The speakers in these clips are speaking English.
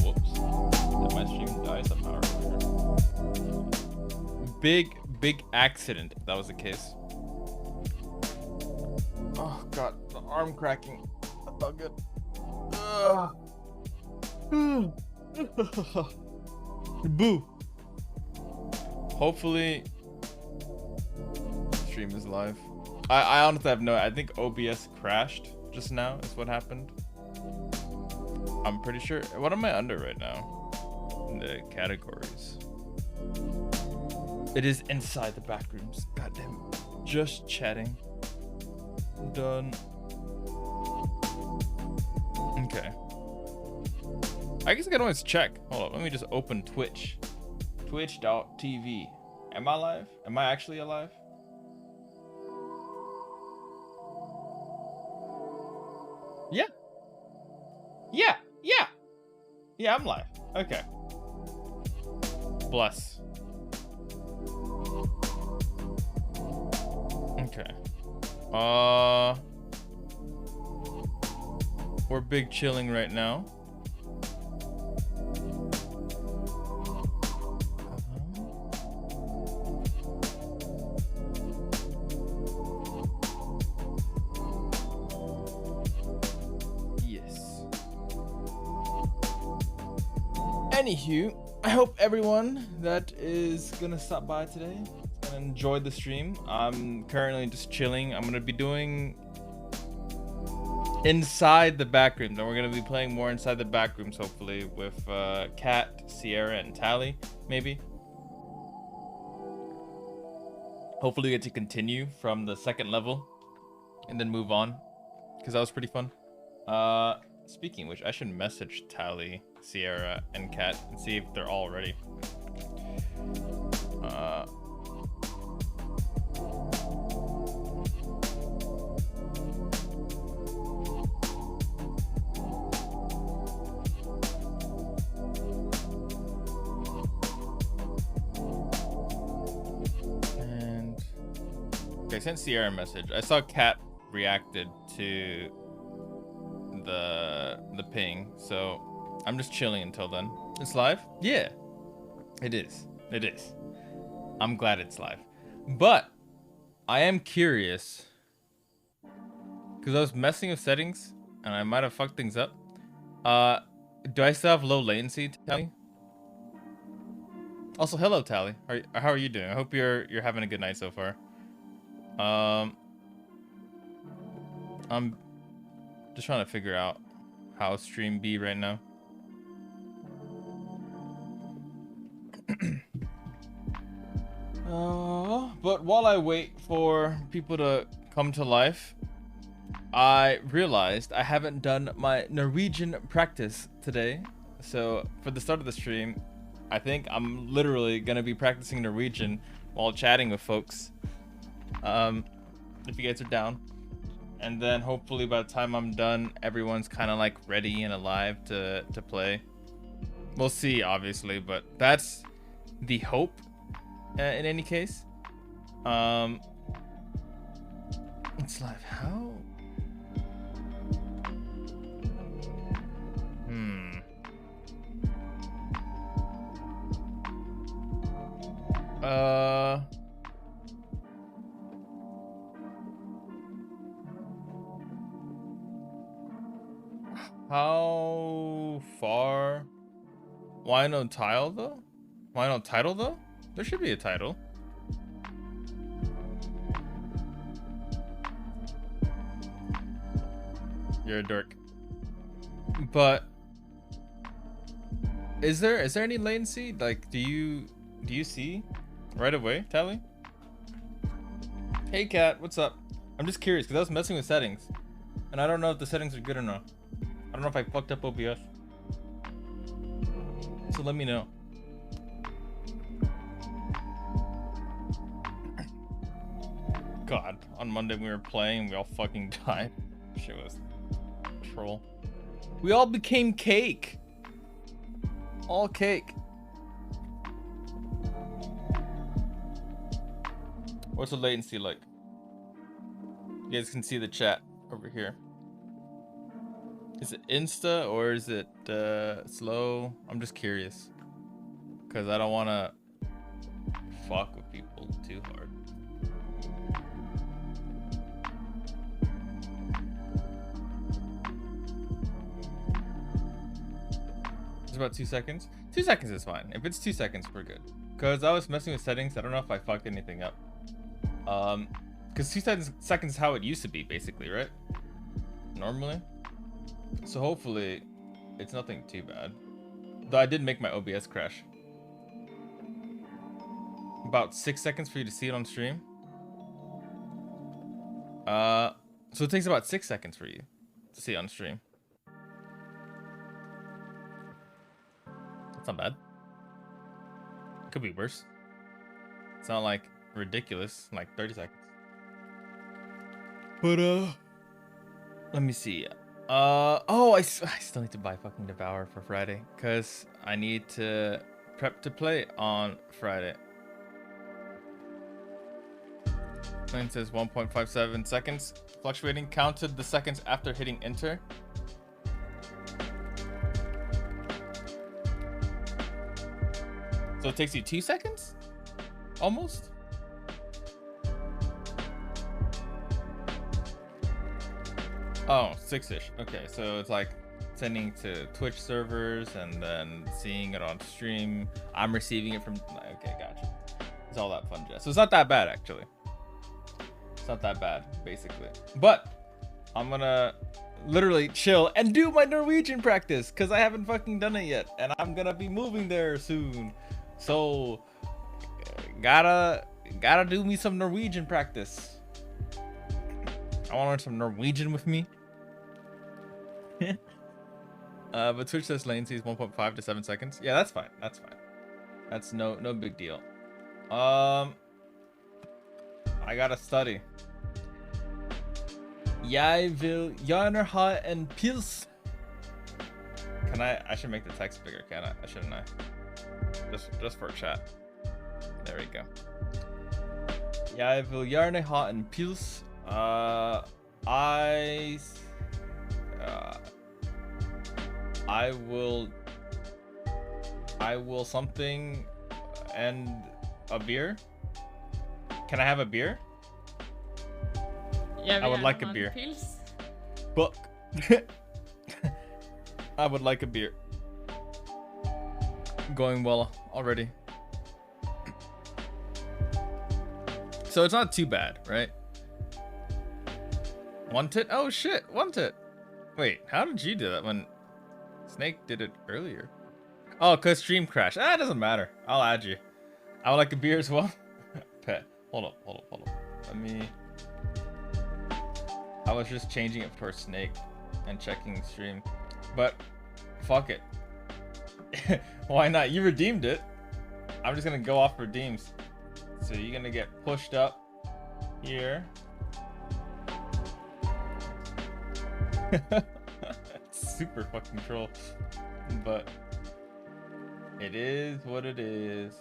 Whoops. Did my stream die somehow? Big accident if that was the case. Oh god, the arm cracking. Oh good. Boo. Hopefully stream is live. I honestly have no, I think OBS crashed just now is what happened. I'm pretty sure. What am I under right now in the categories? It is inside the back rooms. Goddamn. Just chatting. Done. Okay. I guess I can always check. Hold on. Let me just open Twitch. Twitch.tv. Am I live? Am I actually alive? Yeah. Yeah. Yeah. Yeah, I'm live. Okay. Bless. Okay. We're big chilling right now. Yes. Anywho, I hope everyone that is gonna stop by today and enjoy the stream. I'm currently just chilling. I'm gonna be doing inside the back rooms, and we're gonna be playing more inside the back rooms, hopefully with Kat, Sierra, and Tally, maybe. Hopefully we get to continue from the second level and then move on, because that was pretty fun. Speaking of which, I should message Tally, Sierra, and Kat and see if they're all ready. I sent Sierra a message. I saw Kat reacted to the ping, so I'm just chilling until then. It's live? Yeah, it is. It is. I'm glad it's live. But I am curious because I was messing with settings and I might have fucked things up. Do I still have low latency, Tally? Also, hello, Tally. How are you doing? I hope you're having a good night so far. I'm just trying to figure out how stream be right now. But while I wait for people to come to life, I realized I haven't done my Norwegian practice today. So for the start of the stream, I think I'm literally gonna be practicing Norwegian while chatting with folks. If you guys are down, and then hopefully by the time I'm done, everyone's kind of like ready and alive to play. We'll see, obviously, but that's the hope. In any case, it's live. How? How far? Why no tile though? Why no title though? There should be a title. You're a dork. But is there any latency? Like, do you see right away, Tally? Hey Kat, what's up? I'm just curious because I was messing with settings, and I don't know if the settings are good or not. I don't know if I fucked up OBS. So let me know. God, on Monday we were playing, we all fucking died. Shit was troll. We all became cake. All cake. What's the latency like? You guys can see the chat over here. Is it Insta or is it slow? I'm just curious. Because I don't want to fuck with people too hard. It's about 2 seconds. 2 seconds is fine. If it's 2 seconds, we're good. Because I was messing with settings. I don't know if I fucked anything up. Because 2 seconds is how it used to be, basically, right? Normally. So hopefully it's nothing too bad. Though I did make my OBS crash. About 6 seconds for you to see it on stream. So it takes about 6 seconds for you to see it on stream. That's not bad. Could be worse. It's not like ridiculous, like 30 seconds. But let me see. Oh, I still need to buy fucking Devour for Friday because I need to prep to play on Friday. Mine says 1.57 seconds. Fluctuating counted the seconds after hitting enter. So it takes you 2 seconds? Almost? Oh, 6-ish. Okay, so it's like sending to Twitch servers and then seeing it on stream. I'm receiving it from... Okay, gotcha. It's all that fun jazz. So it's not that bad, actually. It's not that bad, basically. But I'm gonna literally chill and do my Norwegian practice because I haven't fucking done it yet. And I'm gonna be moving there soon. So, gotta do me some Norwegian practice. I want to learn some Norwegian with me. But Twitch says latency is 1.5 to 7 seconds. Yeah, that's fine. That's fine. That's no big deal. I gotta study. Jeg vil gjerne ha en pils. Can I should make the text bigger, can I? Shouldn't I? Just for chat. There we go. Jeg vil gjerne ha en pils. I will something and a beer. Can I have a beer? Yeah, I would like a beer. Pils. Book. I would like a beer. Going well already. So it's not too bad, right? Want it? Oh shit, want it. Wait, how did you do that when Snake did it earlier? Oh, cause stream crash. Ah, it doesn't matter. I'll add you. I would like a beer as well. Pet. Hold up. Let me... I was just changing it for Snake and checking stream. But fuck it. Why not? You redeemed it. I'm just gonna go off redeems. So you're gonna get pushed up here. Super fucking troll. But it is what it is.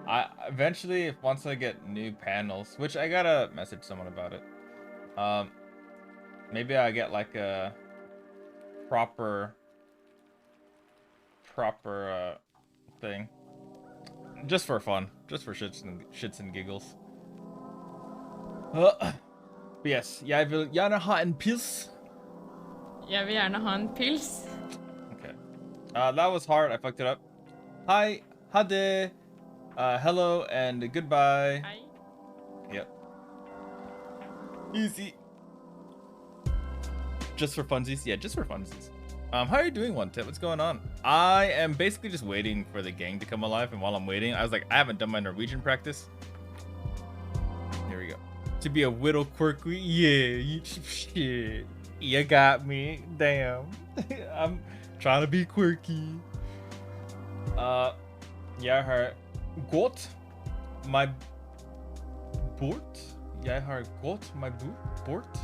I eventually, once I get new panels, which I gotta message someone about it. Maybe I get like a proper thing, just for fun, just for shits and giggles. But yes, jeg vil gjerne ha en pils. Jeg vil gjerne ha en pils. Okay, that was hard. I fucked it up. Hi, hade, hello, and goodbye. Hei. Yep. Easy. Just for funsies? Yeah, just for funsies. How are you doing, One Tip? What's going on? I am basically just waiting for the gang to come alive, and while I'm waiting, I was like, I haven't done my Norwegian practice. Here we go. To be a little quirky, yeah, shit. You got me. Damn. I'm trying to be quirky. Jeg har gått my bort. Jeg har gått my bort.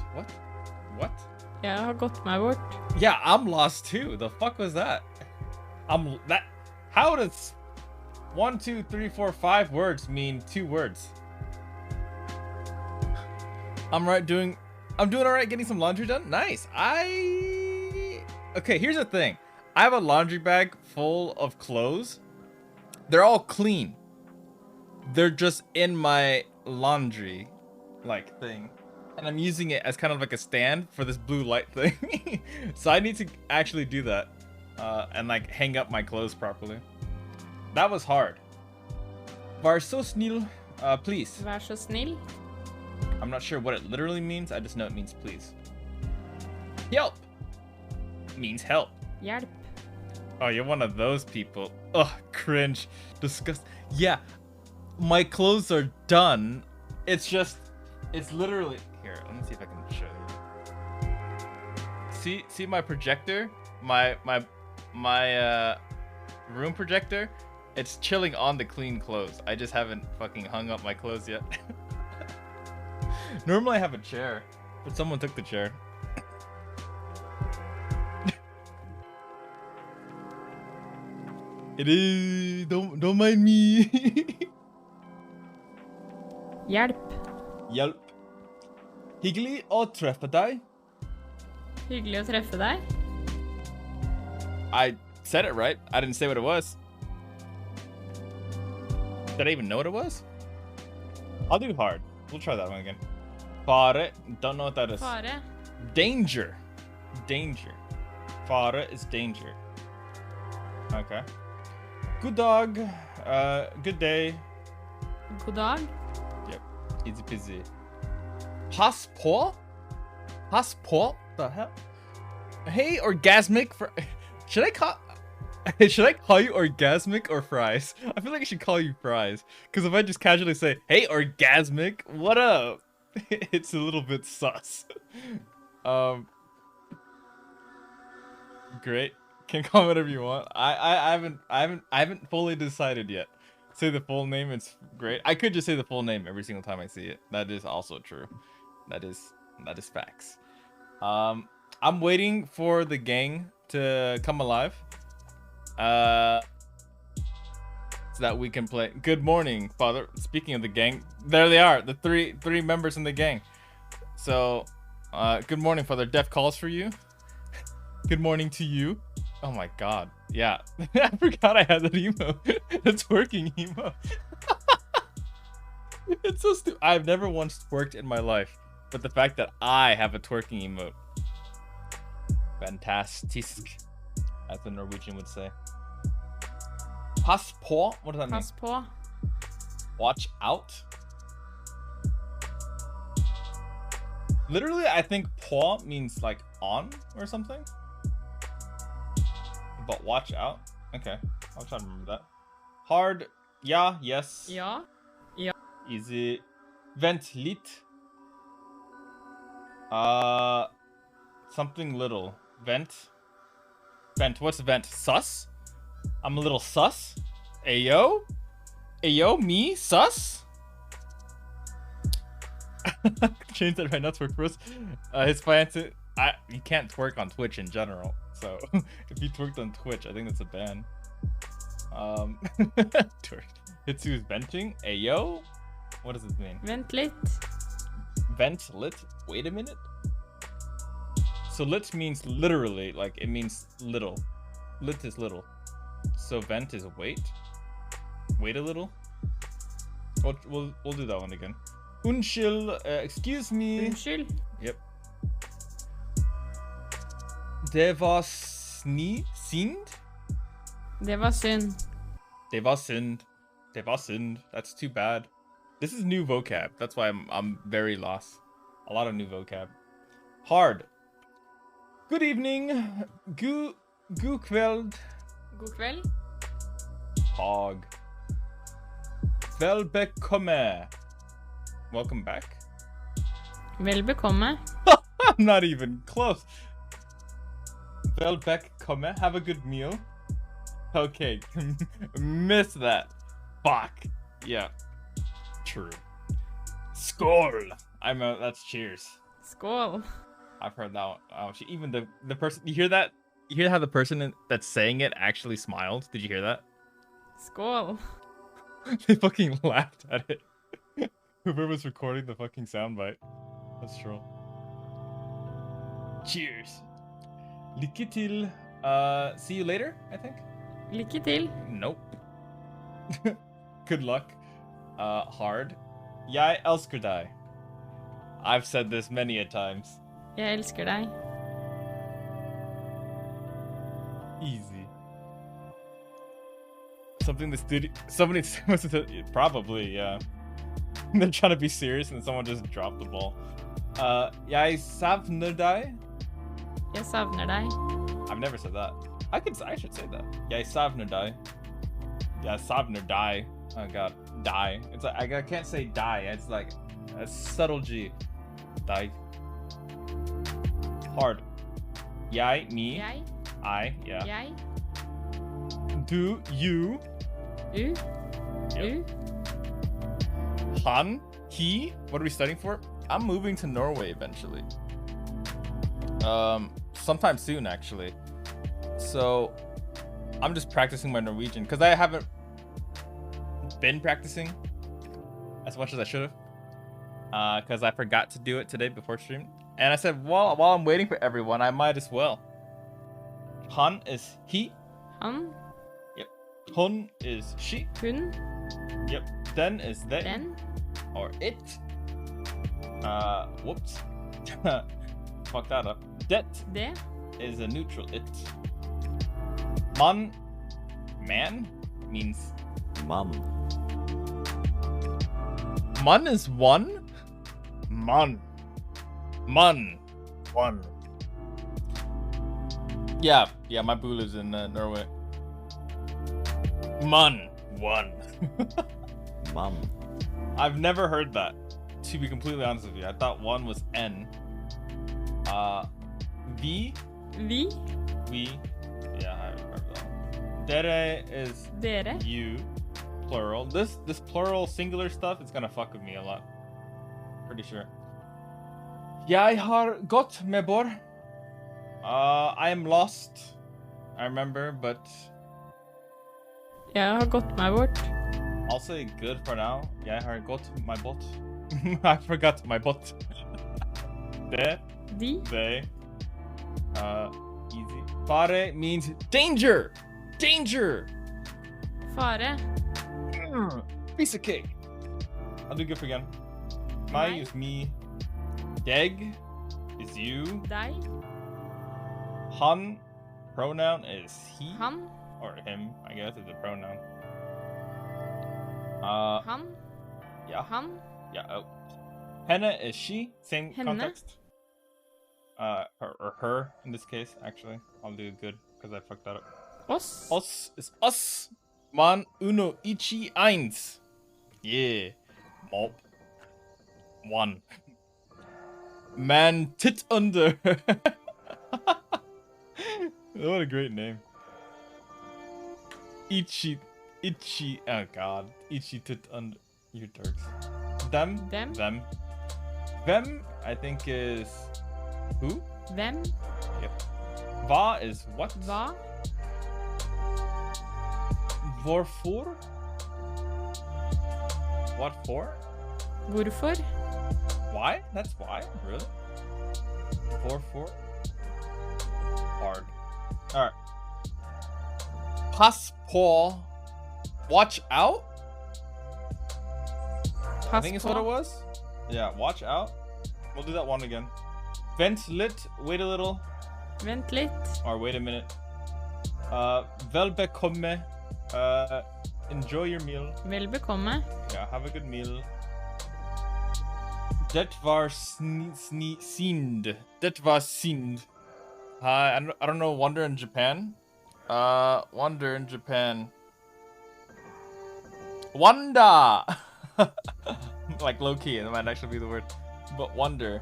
What? Jeg har gått meg bort. Yeah, I'm lost too. The fuck was that? How does 1, 2, 3, 4, 5 words mean 2 words? I'm doing all right getting some laundry done. Nice. I Okay, here's the thing. I have a laundry bag full of clothes. They're all clean. They're just in my laundry like thing. And I'm using it as kind of like a stand for this blue light thing. So I need to actually do that. And like hang up my clothes properly. That was hard. Var så snill, please. Vær så snill. I'm not sure what it literally means. I just know it means please. Help means help. Hjelp. Oh, you're one of those people. Ugh, cringe. Disgust. Yeah, my clothes are done. It's literally... Here, let me see if I can show you. See my projector? My room projector? It's chilling on the clean clothes. I just haven't fucking hung up my clothes yet. Normally I have a chair, but someone took the chair. It is... Don't mind me. Hjelp. Hjelp. Hyggelig å treffe deg. Hyggelig å treffe deg. I said it right. I didn't say what it was. Did I even know what it was? I'll do hard. We'll try that one again. Fare. Don't know what that is. Fare. Danger. Danger. Fare is danger. Okay. Good dog. Good day. God dag. Yep. Easy peasy. Pass på? Pass på? The hell? Hey, orgasmic for... Should I call you orgasmic or fries? I feel like I should call you fries. Because if I just casually say, hey, orgasmic, what up? It's a little bit sus. Great. Can call whatever you want. I haven't fully decided yet. Say the full name, it's great. I could just say the full name every single time I see it. That is also true. That is facts. I'm waiting for the gang to come alive. So that we can play. Good morning, Father. Speaking of the gang, there they are, the three members in the gang. So, good morning, Father. Death calls for you. Good morning to you. Oh my god. Yeah. I forgot I had that emo. It's working emo. It's so stupid. I've never once twerked in my life, but the fact that I have a twerking emote. Fantastisk, as the Norwegian would say. Pass på? What does that mean? Pass på. Watch out? Literally, I think på means like on or something. But watch out. Okay, I'll try to remember that. Hard. Yeah. Yes. Ja. Ja. Easy. Vent litt. Something little. Vent. Vent. What's vent? Sus? I'm a little sus. Ayo? Ayo, me? Sus? Change that right now to work for us. His fiance. You can't twerk on Twitch in general. So if you twerked on Twitch, I think that's a ban. Twerk. Hitsuga's venting. Ayo? What does this mean? Vent litt. Vent lit? Wait a minute. So lit means literally, like it means little. Lit is little. So vent is wait. Wait a little. We'll do that one again. Unnskyld, excuse me. Unnskyld. Yep. Det var synd. Det var synd. Det var synd. Det var synd. That's too bad. This is new vocab. That's why I'm very lost. A lot of new vocab. Hard. Good evening. God kveld. God kveld. Hog. Velbekomme. Welcome back. Vel bekomme. I'm not even close. Velbekomme. Have a good meal. Okay. Missed that. Fuck. Yeah. True. Skål. That's cheers. Skål. I've heard that one. Oh, even the person. You hear that? You hear how the person that's saying it actually smiled? Did you hear that? Skål. They fucking laughed at it. Whoever was recording the fucking soundbite. That's true. Cheers. Lykke til. See you later, I think. Lykke til. Nope. Good luck. Hard. Jeg elsker deg. I've said this many a times. Jeg elsker deg. Easy. Something the studio. Somebody probably, yeah. They're trying to be serious and someone just dropped the ball. Jeg savner deg. Jeg savner deg. I've never said that. I should say that. Jeg savner deg. Jeg savner deg. Oh god, die. It's like I can't say die. It's like a subtle G. Die. Hard. Jeg, me. Jeg. I, yeah. Jeg. Do, you. U. Yep. U. Han, he. What are we studying for? I'm moving to Norway eventually. Sometime soon actually. So I'm just practicing my Norwegian because I haven't been practicing as much as I should have. Because I forgot to do it today before stream. And I said, while I'm waiting for everyone, I might as well. Han is he. Han. Yep. Hun is she. Hun. Yep. Den is they. Den. Or it. Whoops. Fuck that up. Det Det. is a neutral it. Man means Man. man is one. Man. One. Yeah, my boo lives in Norway. One. Man. I've never heard that, to be completely honest with you. I thought one was N. Vi. Vi. We. Yeah, I remember that one. Dere is Dere. you. Plural. This plural singular stuff is gonna fuck with me a lot. Pretty sure. Jeg har gått med bor. I am lost. I remember, but Jeg har gått meg bort. I'll say good for now. Jeg har gått my bot. I forgot my bot. Det. De. They. Easy. Fare means danger. Danger. Fare. Piece of cake. I'll do good for again. My Meg. is me. Deg is you. Deg. Han, pronoun is he. Han. Or him, I guess, is a pronoun. Han. Yeah. Han. Yeah. Oh. Henne is she. Same Henne. context. Her in this case. Actually, I'll do good because I fucked that up. Oss. Us is us. Man uno ichi eins. Yeah. Mop. One. Man tit under. What a great name. Ichi. Oh god. Ichi tit under. You Turks. Them. Dem. Them. Them, I think is who? Hvem. Yep. Va is what? Hva. Hvorfor? What for? Hvorfor. Why? That's why? Really? Hvorfor? Hard. Alright. Pass på. Watch out? I think it's what it was. Yeah, watch out. We'll do that one again. Vent lit. Wait a little. Vent litt. Or wait a minute. Vel bekomme. Enjoy your meal. Vel bekomme. Yeah, have a good meal. Det var sind. Det var sind. I don't know. Wonder in Japan. Wonder in Japan. Wanda. Like low key, it might actually be the word. But wonder.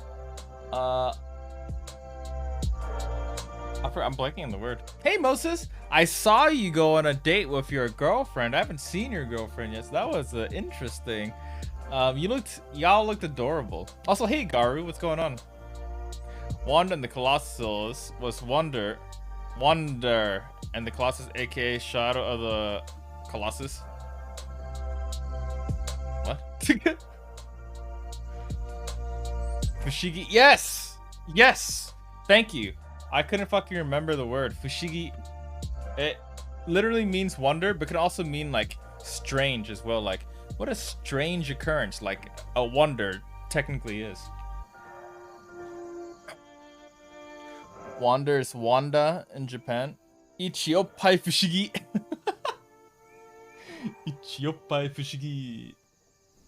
I'm blanking on the word. Hey Moses, I saw you go on a date with your girlfriend. I haven't seen your girlfriend yet, so that was interesting. Y'all looked adorable. Also, hey Garu, what's going on? Wanda and the Colossus was Wonder, and the Colossus, aka Shadow of the Colossus. What? Fushigi, yes! Thank you. I couldn't fucking remember the word. Fushigi. It literally means wonder, but could also mean like strange as well. Like, what a strange occurrence, like a wonder technically is. Wonder is Wanda in Japan. Ichiopai fushigi. Ichiopai fushigi.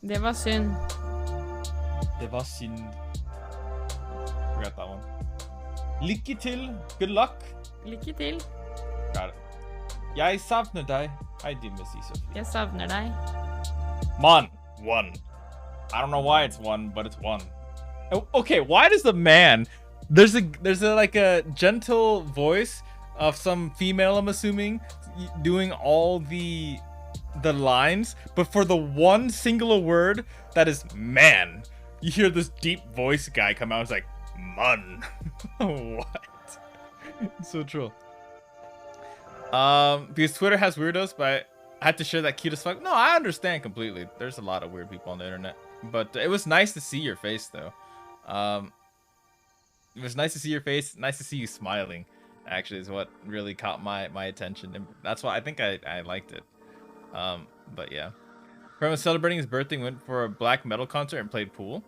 Det var synd. Det var synd. Forgot that one. Lykke til. Good luck. Lykke til. Got it. Jeg savner deg. I do miss you, Sophie. Jeg savner deg. Mon. One. I don't know why it's one, but it's one. Okay, why does the man... There's a like a gentle voice of some female, I'm assuming, doing all the lines, but for the one singular word that is man, you hear this deep voice guy come out. It's like, man. What? It's so true. Because Twitter has weirdos, but I had to share that cute as fuck. No, I understand completely. There's a lot of weird people on the internet, but it was nice to see your face though. It was nice to see your face. Nice to see you smiling, actually, is what really caught my attention. And that's why I think I liked it. But yeah. From celebrating his birthday, went for a black metal concert and played pool.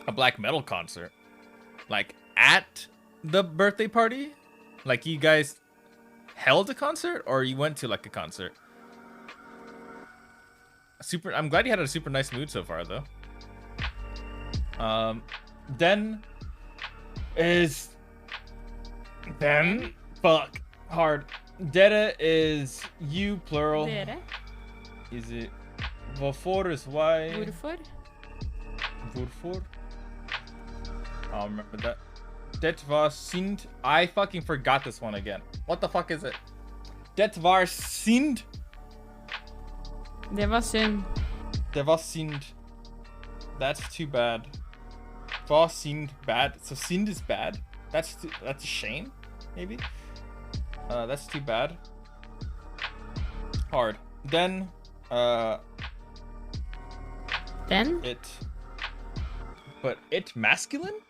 A black metal concert? Like, at the birthday party? Like, you guys held a concert? Or you went to, like, a concert? I'm glad you had a super nice mood so far, though. Then fuck hard. Dere is you plural. Dere. Is it hvorfor is why? Hvorfor? Hvorfor? I'll remember that. Det var synd. I fucking forgot this one again. What the fuck is it? Det var synd. Det var synd. Det var synd. That's too bad. Var synd bad. So synd is bad. That's a shame, maybe. That's too bad. Hard. Then it. But it masculine?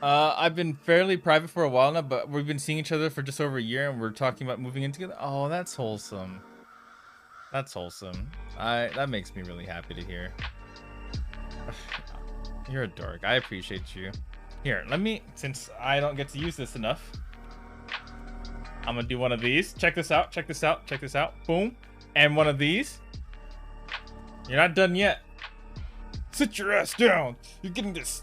I've been fairly private for a while now, but we've been seeing each other for just over a year, and we're talking about moving in together. Oh, that's wholesome. That's wholesome. That makes me really happy to hear. You're a dork. I appreciate you. Here, let me, since I don't get to use this enough, I'm gonna do one of these. Check this out, check this out, check this out. Boom. And one of these. You're not done yet. Sit your ass down. You're getting this.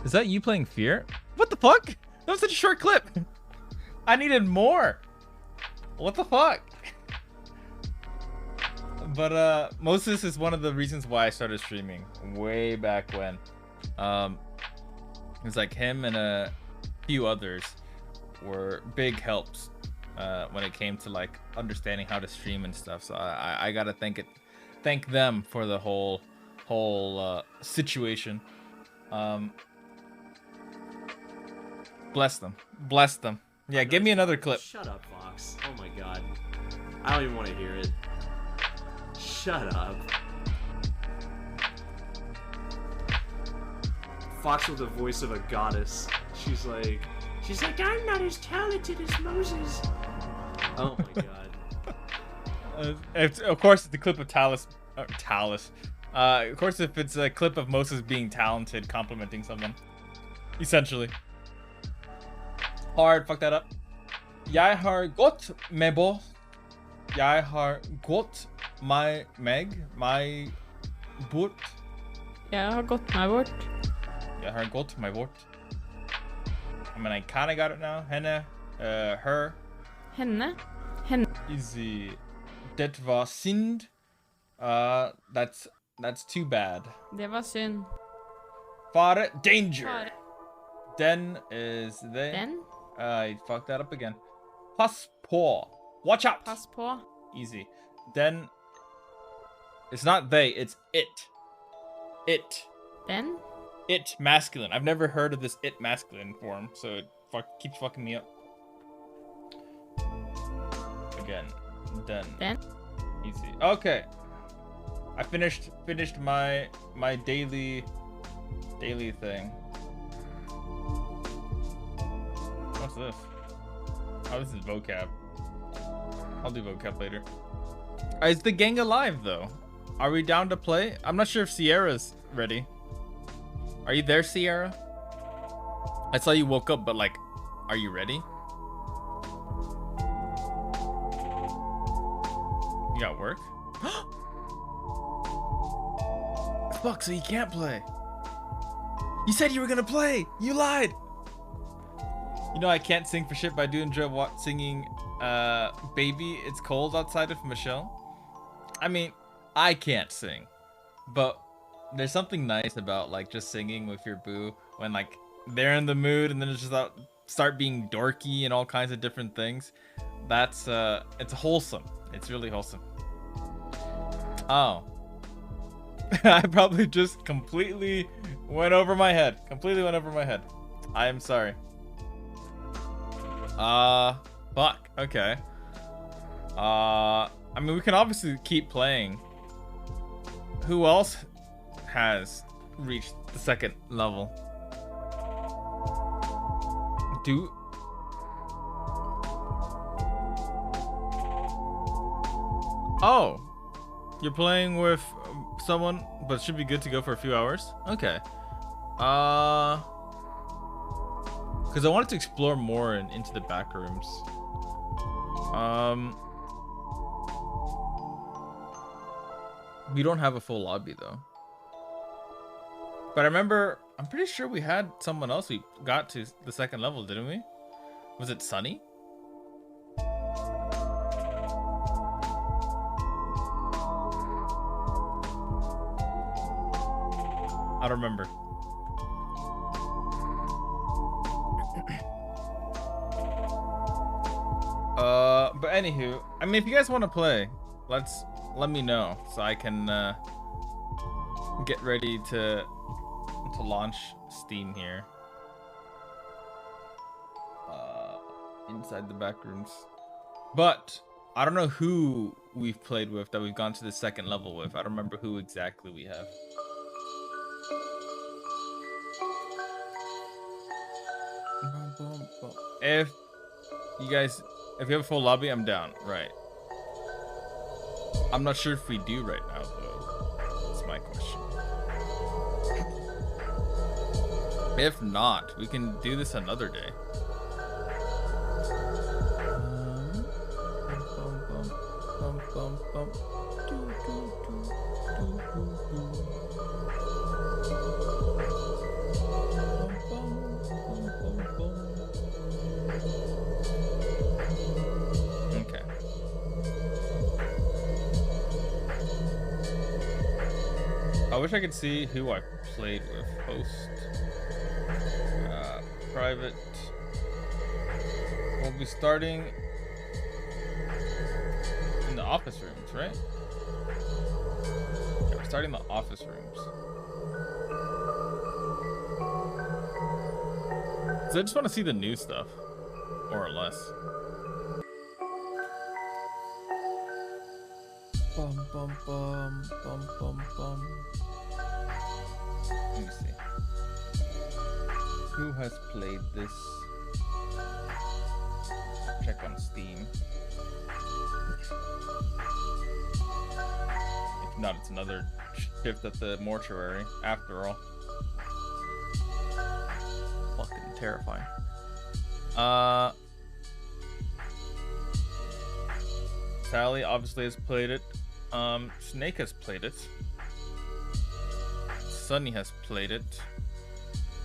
Is that you playing Fear? What the fuck? That was such a short clip. I needed more. What the fuck? But Moses is one of the reasons why I started streaming way back when. It's like him and a few others were big helps when it came to like understanding how to stream and stuff. So I gotta thank them for the whole situation. Bless them. Yeah, give me another clip. Shut up, Fox. Oh my god. I don't even want to hear it. Shut up. Fox with the voice of a goddess. She's like, I'm not as talented as Moses. Oh my god. Of course, it's the clip of Talus. Of course, if it's a clip of Moses being talented, complimenting someone. Essentially. Hard, fuck that up. Jeg har gått med bort. Jeg har gått meg bort. Jeg har gått meg bort. Jeg har gått meg bort. I mean, I kinda got it now. Henne, her. Henne. Easy. Det var synd. That's too bad. Det var synd. Fare, danger. Fare. Den is they. Den. I fucked that up again. Pass på. Watch out. Pass på. Easy. Then it's not they, it's it. It. Den. It masculine. I've never heard of this it masculine form, so it keeps fucking me up. Again. Then. Den. Easy. Okay. I finished my daily thing. What's this? Oh, this is vocab. I'll do vocab later. Is the gang alive though? Are we down to play? I'm not sure if Sierra's ready. Are you there, Sierra? I saw you woke up, but like, are you ready? You got work? Fuck, so you can't play. You said you were gonna play. You lied. You know I can't sing for shit, but I do enjoy singing Baby It's Cold Outside of Michelle. I mean, I can't sing, but there's something nice about like just singing with your boo when like they're in the mood, and then it's just start being dorky and all kinds of different things. That's it's wholesome. It's really wholesome. Oh. I probably just completely went over my head. I am sorry. Fuck. Okay. I mean, we can obviously keep playing. Who else has reached the second level? Oh, you're playing with someone, but should be good to go for a few hours. Okay. Because I wanted to explore more into the back rooms. We don't have a full lobby though. But I remember, I'm pretty sure we had someone else we got to the second level, didn't we? Was it Sunny? I don't remember. But anywho, I mean, if you guys want to play, let me know so I can get ready to launch Steam here. Inside the back rooms. But I don't know who we've played with that we've gone to the second level with. I don't remember who exactly we have. If you have a full lobby, I'm down. Right. I'm not sure if we do right now, though. That's my question. If not, we can do this another day. Okay. I wish I could see who I played with. Host. Private. We'll be starting in the office rooms, right? Yeah, we're starting the office rooms. So I just want to see the new stuff, more or less. Bum bum bum bum bum bum. Let me see. Who has played this? Check on Steam. If not, it's another shift at the mortuary, after all. Fucking terrifying. Sally obviously has played it. Snake has played it. Sunny has played it.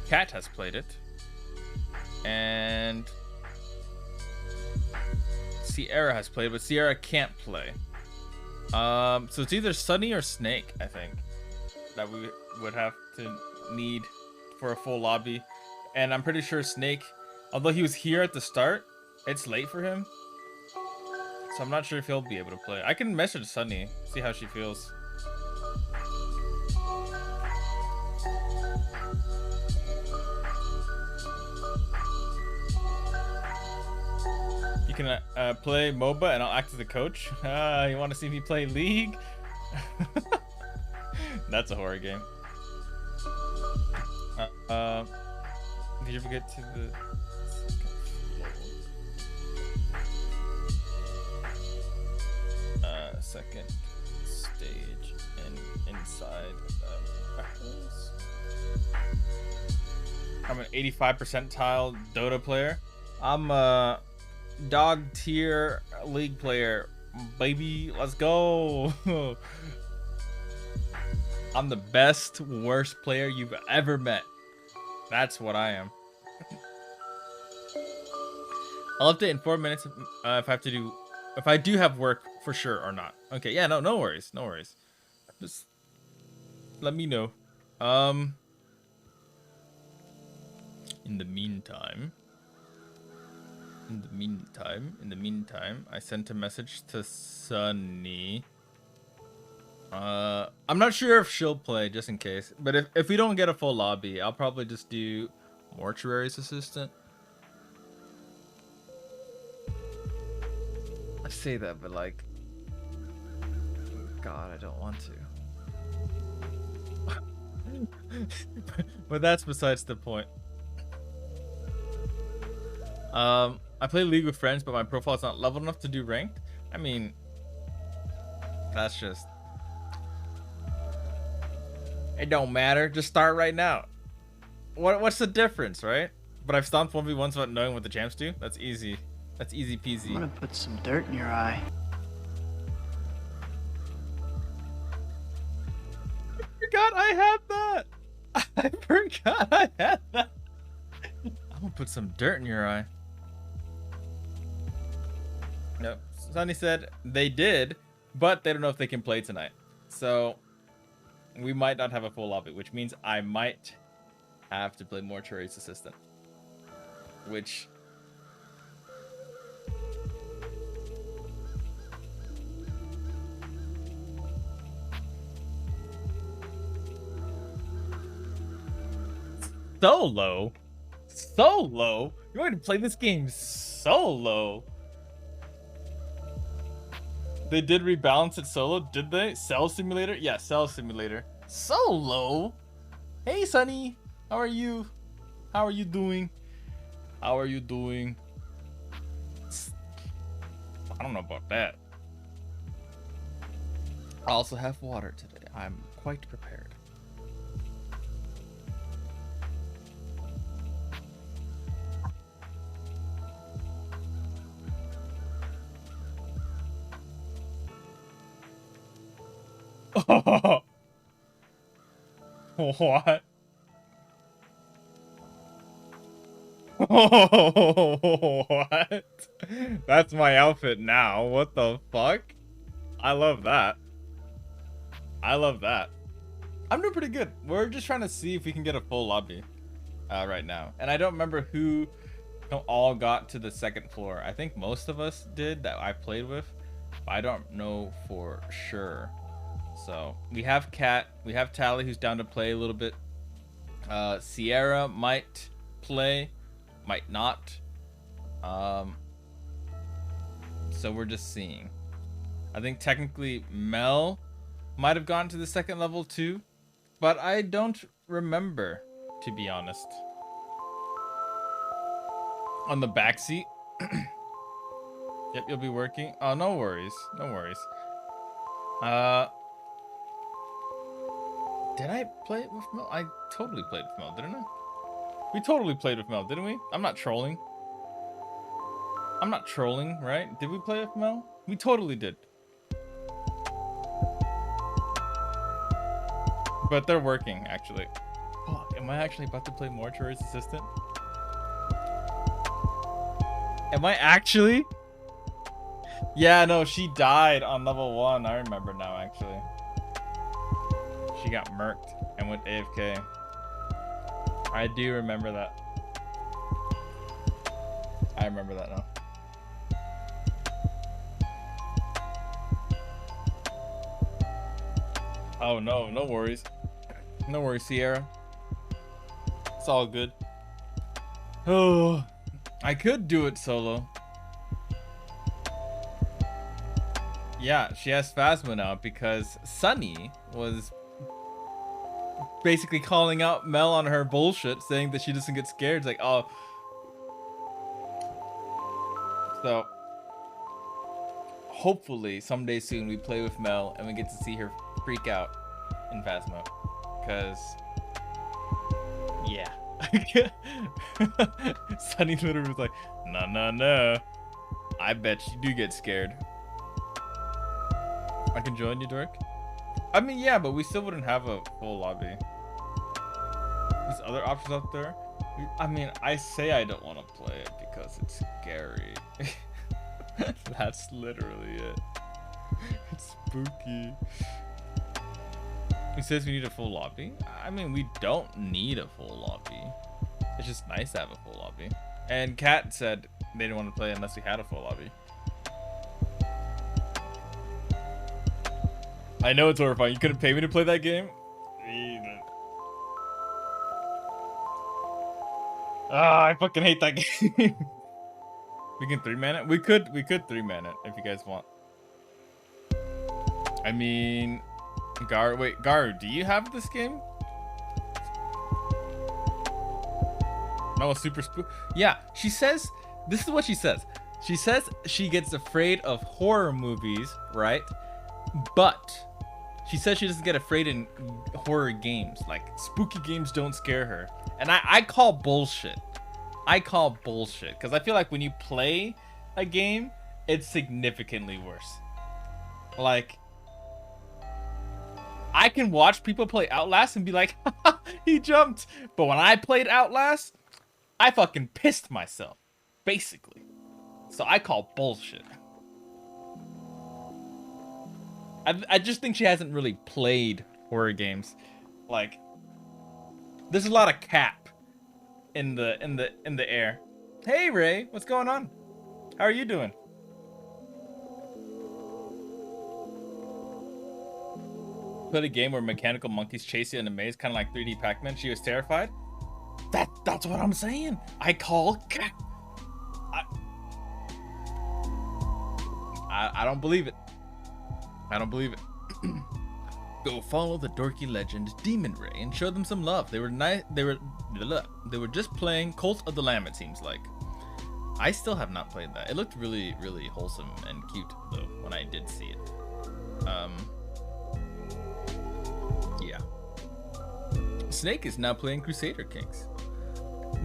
Cat has played it. And Sierra has played, but Sierra can't play. So it's either Sunny or Snake, I think, that we would have to need for a full lobby. And I'm pretty sure Snake, although he was here at the start, it's late for him. So I'm not sure if he'll be able to play. I can message Sunny, see how she feels. You can play MOBA and I'll act as the coach. You want to see me play League? That's a horror game. Did you ever get to the second stage and inside the backwards? I'm an 85 percentile Dota player. I'm a dog tier league player, baby. Let's go. I'm the best worst player you've ever met. That's what I am. I'll update in 4 minutes if I do have work for sure or not. Okay, yeah, no worries, no worries. Just let me know. In the meantime, I sent a message to Sunny. I'm not sure if she'll play, just in case. But if we don't get a full lobby, I'll probably just do Mortuary's assistant. I say that, but like, God, I don't want to. But that's besides the point. I play League with friends, but my profile's not level enough to do ranked. I mean, that's just... It don't matter. Just start right now. What's the difference, right? But I've stomped 1v1s without knowing what the champs do. That's easy. That's easy peasy. I'm gonna put some dirt in your eye. I forgot I had that. I forgot I had that. I'm gonna put some dirt in your eye. Nope. Sunny said they did, but they don't know if they can play tonight. So we might not have a full lobby, which means I might have to play Mortuary's assistant. Which... Solo? Solo? You want me to play this game solo? They did rebalance it solo, did they? Cell Simulator? Yeah, Cell Simulator. Solo? Hey, Sunny. How are you? How are you doing? How are you doing? I don't know about that. I also have water today. I'm quite prepared. What? What? That's my outfit now. What the fuck? I love that. I love that. I'm doing pretty good. We're just trying to see if we can get a full lobby right now. And I don't remember who all got to the second floor. I think most of us did that I played with. But I don't know for sure. So we have Kat, we have Tally who's down to play a little bit. Sierra might play, might not. So we're just seeing. I think technically Mel might have gone to the second level too, but I don't remember, to be honest. On the back seat. Yep, you'll be working. Oh, no worries, no worries. Did I play it with Mel? I totally played with Mel, didn't I? We totally played with Mel, didn't we? I'm not trolling. I'm not trolling, right? Did we play with Mel? We totally did. But they're working, actually. Fuck, am I actually about to play Mortuary's assistant? Am I actually? Yeah, no, she died on level 1. I remember now, actually. She got murked and went AFK. I do remember that. I remember that now. Oh no, no worries. No worries, Sierra. It's all good. Oh, I could do it solo. Yeah, she has Phasma now because Sunny was basically calling out Mel on her bullshit, saying that she doesn't get scared. It's like, oh. So, hopefully, someday soon we play with Mel and we get to see her freak out in Phasmo. Because, yeah. Sunny literally was like, no. I bet you do get scared. I can join you, Dork. I mean, yeah, but we still wouldn't have a full lobby. There's other options out there. I mean, I say I don't want to play it because it's scary. That's literally it. It's spooky. He says we need a full lobby. I mean, we don't need a full lobby. It's just nice to have a full lobby. And Kat said they didn't want to play unless we had a full lobby. I know it's horrifying. You couldn't pay me to play that game? Ah, I fucking hate that game. We can 3-man it? We could 3-man it if you guys want. I mean, Gar, do you have this game? No, super spook. Yeah, she says, this is what she says. She says she gets afraid of horror movies, right? But she says she doesn't get afraid in horror games. Like, spooky games don't scare her. And I call bullshit. I call bullshit. Because I feel like when you play a game, it's significantly worse. Like, I can watch people play Outlast and be like, he jumped. But when I played Outlast, I fucking pissed myself. Basically. So I call bullshit. I just think she hasn't really played horror games. Like, there's a lot of cap in the air. Hey Ray, what's going on? How are you doing? Played a game where mechanical monkeys chase you in a maze, kind of like 3D Pac-Man. She was terrified. That's what I'm saying. I call cap. I don't believe it. I don't believe it. Go follow the dorky legend Demon Ray and show them some love. They were nice. They were just playing Cult of the Lamb, it seems like. I still have not played that. It looked really, really wholesome and cute though when I did see it. Yeah. Snake is now playing Crusader Kings.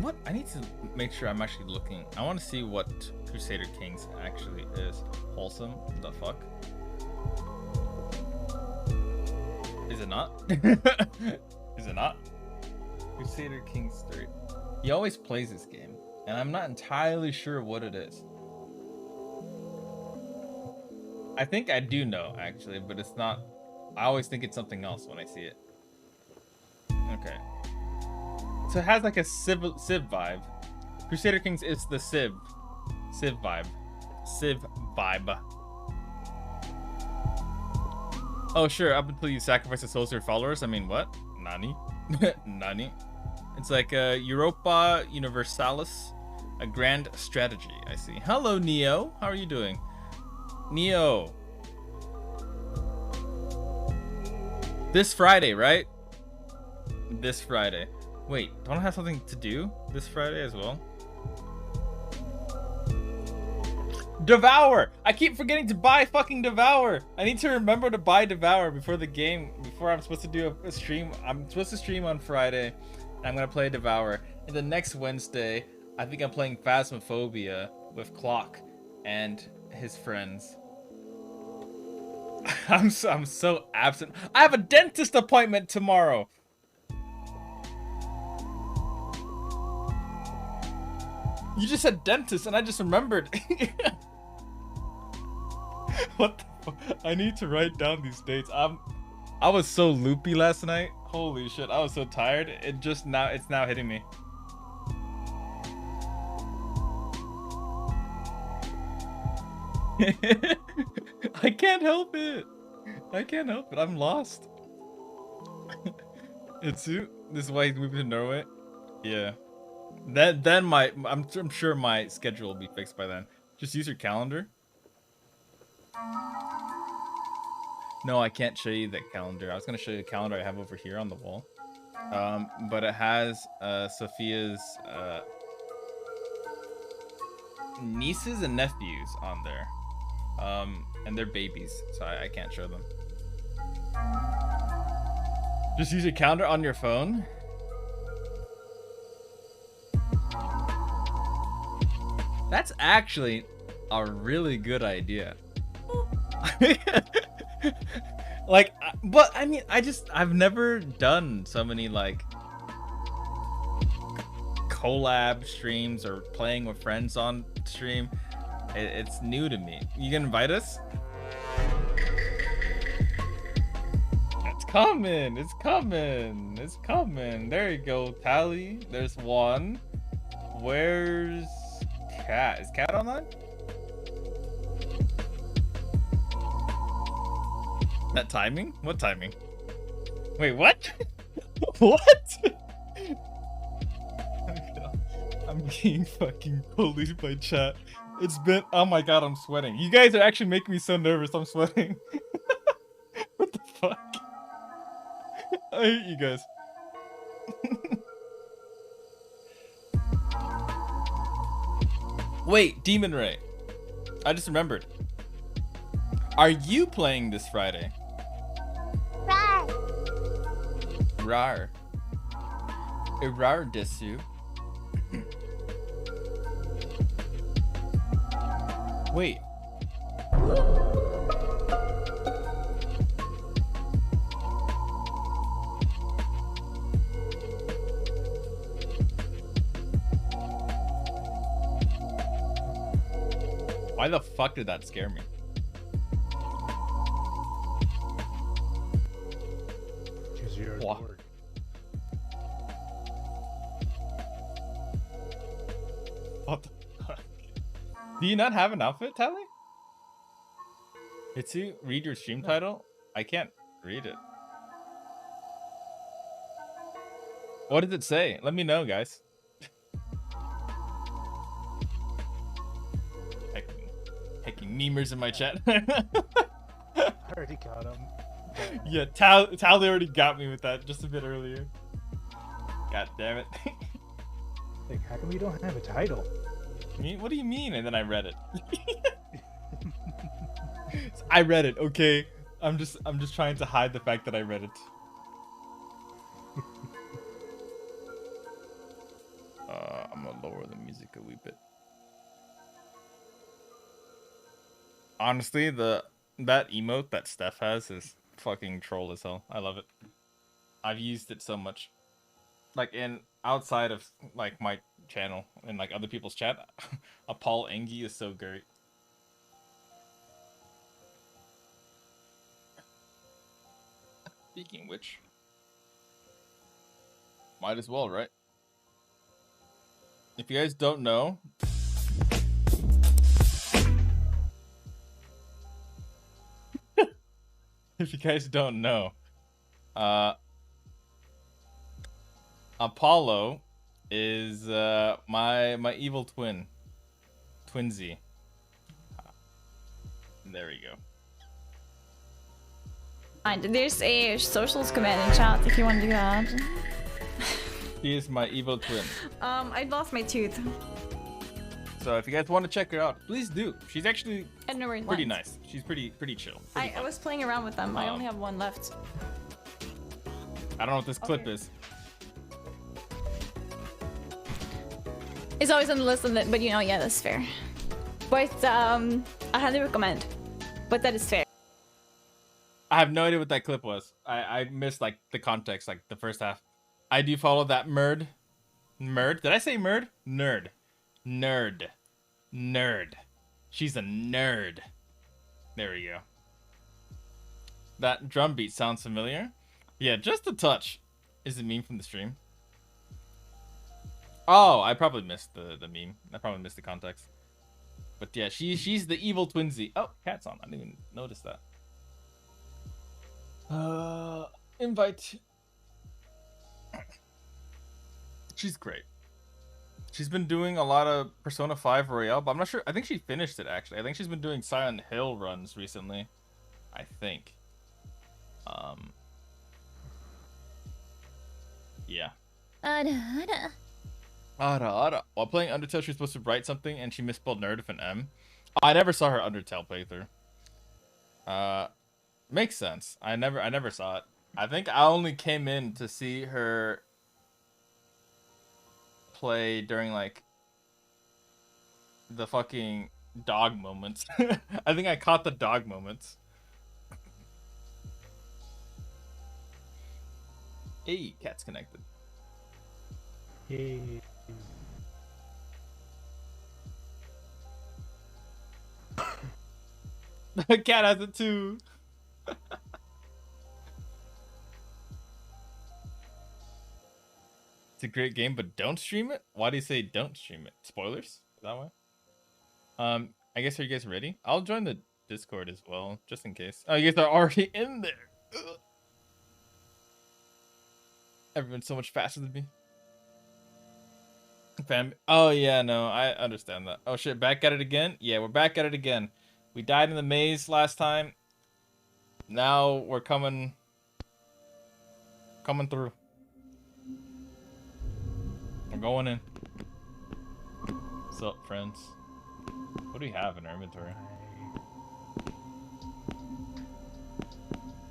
What? I need to make sure I'm actually looking. I want to see what Crusader Kings actually is. Wholesome? The fuck? Is it not? Is it not? Crusader Kings 3. He always plays this game, and I'm not entirely sure what it is. I think I do know, actually, but it's not. I always think it's something else when I see it. Okay. So it has like a Civ vibe. Crusader Kings is the Civ vibe. Civ vibe. Oh, sure. Up until you sacrifice the souls of your followers. I mean, what? Nani? Nani? It's like a Europa Universalis, a grand strategy. I see. Hello, Neo. How are you doing? Neo. This Friday, right? This Friday. Wait, don't I have something to do this Friday as well? Devour! I keep forgetting to buy fucking Devour. I need to remember to buy Devour before the game, before I'm supposed to do a stream. I'm supposed to stream on Friday, and I'm gonna play Devour. And the next Wednesday, I think I'm playing Phasmophobia with Clock and his friends. I'm so absent. I have a dentist appointment tomorrow. You just said dentist, and I just remembered. What the fuck? I need to write down these dates. I was so loopy last night. Holy shit, I was so tired. It's now hitting me. I can't help it. I can't help it. I'm lost. Hitsu, this is why he's moving to Norway. Yeah. Then I'm sure my schedule will be fixed by then. Just use your calendar. No, I can't show you that calendar. I was gonna show you the calendar I have over here on the wall. But it has Sophia's nieces and nephews on there. And they're babies, so I can't show them. Just use a counter on your phone. That's actually a really good idea. Like, but I mean, I've never done so many like collab streams or playing with friends on stream. It's new to me. You can invite us? It's coming. It's coming. It's coming. There you go, Tally. There's one. Where's Cat? Is Cat online? That timing? What timing? Wait, what? What? I'm getting fucking bullied by chat. It's been, oh my god, I'm sweating. You guys are actually making me so nervous. I'm sweating. What the fuck? I hate you guys. Wait, Demon Ray. I just remembered. Are you playing this Friday? Rar. Rar desu. Wait. Why the fuck did that scare me? Because you're a What? dork. What the fuck? Do you not have an outfit, Tally? Hitsu, read your stream title? I can't read it. What does it say? Let me know, guys. Hecking memers in my chat. I already got him. Yeah, Tally already got me with that just a bit earlier. God damn it. Like, how come you don't have a title? What do you mean? And then I read it. I read it, okay? I'm just trying to hide the fact that I read it. I'm gonna lower the music a wee bit. Honestly, that emote that Steph has is fucking troll as hell. I love it. I've used it so much. Like outside of like my channel and like other people's chat, a Paul Engie is so great. Speaking of which, might as well, right? If you guys don't know, if you guys don't know, Apollo is my evil twinsy. There we go. There's a socials command in chat if you want to do that. She is my evil twin. I lost my tooth. So if you guys want to check her out, please do. She's actually I don't know where it pretty went. nice. She's pretty chill. I was playing around with them. I only have one left. I don't know what this clip Okay. is. It's always on the list, but you know, yeah, that's fair. But I highly recommend. But that is fair. I have no idea what that clip was. I missed like the context, like the first half. I do follow that merd. Merd? Did I say merd? Nerd. Nerd. Nerd. She's a nerd. There we go. That drum beat sounds familiar. Yeah, just a touch. Is it meme from the stream? Oh, I probably missed the meme. I probably missed the context. But yeah, she's the evil twinsy. Oh, cat's on. I didn't even notice that. Invite. She's great. She's been doing a lot of Persona 5 Royale, but I'm not sure. I think she finished it, actually. I think she's been doing Silent Hill runs recently. I think. Yeah. Ada. Ara. While playing Undertale, she was supposed to write something, and she misspelled nerd with an M. I never saw her Undertale playthrough. Makes sense. I never saw it. I think I only came in to see her play during like the fucking dog moments. I think I caught the dog moments. Hey, cat's connected. Yay. The cat has it too. It's a great game, but don't stream it? Why do you say don't stream it? Spoilers? Is that why? I guess, are you guys ready? I'll join the Discord as well, just in case. Oh, you guys are already in there. Ugh. Everyone's so much faster than me. Fam. Oh, yeah, no, I understand that. Oh, shit, back at it again? Yeah, we're back at it again. We died in the maze last time. Now we're coming through. We're going in. What's up, friends? What do we have in our inventory?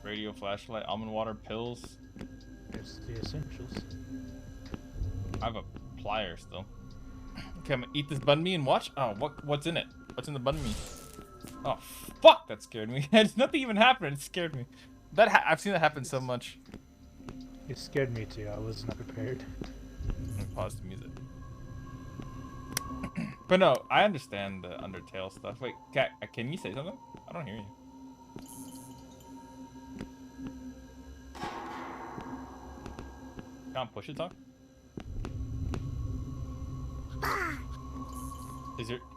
Radio, flashlight, almond water, pills. There's the essentials. I have a plier still. Okay, I'm gonna eat this banh mi and watch. Oh, what's in it? What's in the banh mi? Oh, fuck! That scared me. Nothing even happened. It scared me. I've seen that happen so much. It scared me too. I was not prepared. Let me pause the music. But no, I understand the Undertale stuff. Wait, Cat, can you say something? I don't hear you. Can't push it, talk?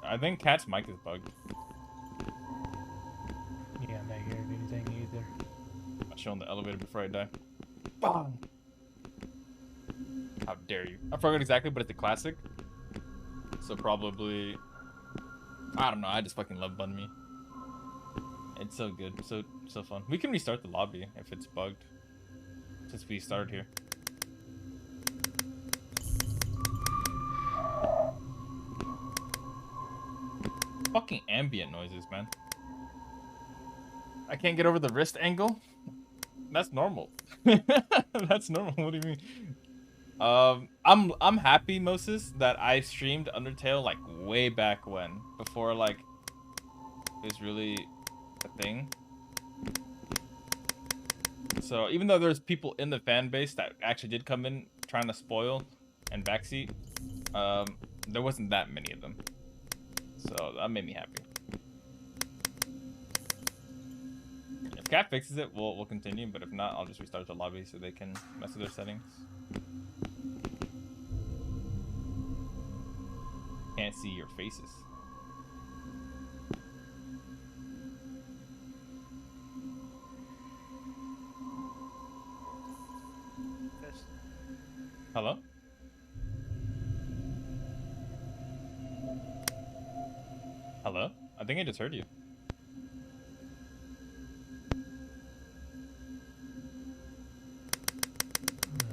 I think Cat's mic is bugged. Yeah, I'm not hearing anything either. I'm showing the elevator before I die. Bang! How dare you? I forgot exactly, but it's a classic. So probably, I don't know. I just fucking love banh mi. It's so good, so fun. We can restart the lobby if it's bugged, since we started here. Fucking ambient noises, man. I can't get over the wrist angle. That's normal. That's normal. What do you mean? I'm happy, Moses, that I streamed Undertale like way back when, before like it was really a thing. So even though there's people in the fan base that actually did come in trying to spoil and backseat, there wasn't that many of them. So that made me happy. If Cat fixes it, we'll continue, but if not, I'll just restart the lobby so they can mess with their settings. Can't see your faces. Hello? Hello? I think I just heard you.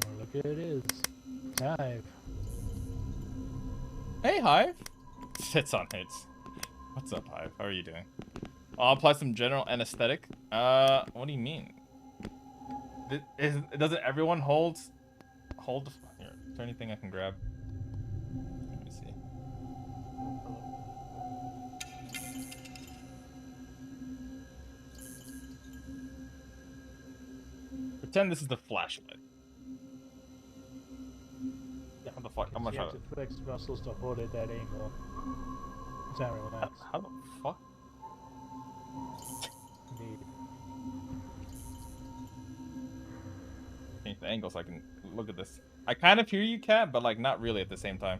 Oh, look at it is. Hive. Hey, Hive. Sits on hits. What's up, Hive? How are you doing? I'll apply some general anesthetic. What do you mean? Doesn't everyone hold the... Here, is there anything I can grab? Let me see. Pretend this is the flashlight. How the fuck? I'm gonna You try have to... to flex muscles to hold it that angle. It's not relaxed. How the fuck? Indeed. Change the angle so I can look at this. I kind of hear you, Cat, but like not really at the same time.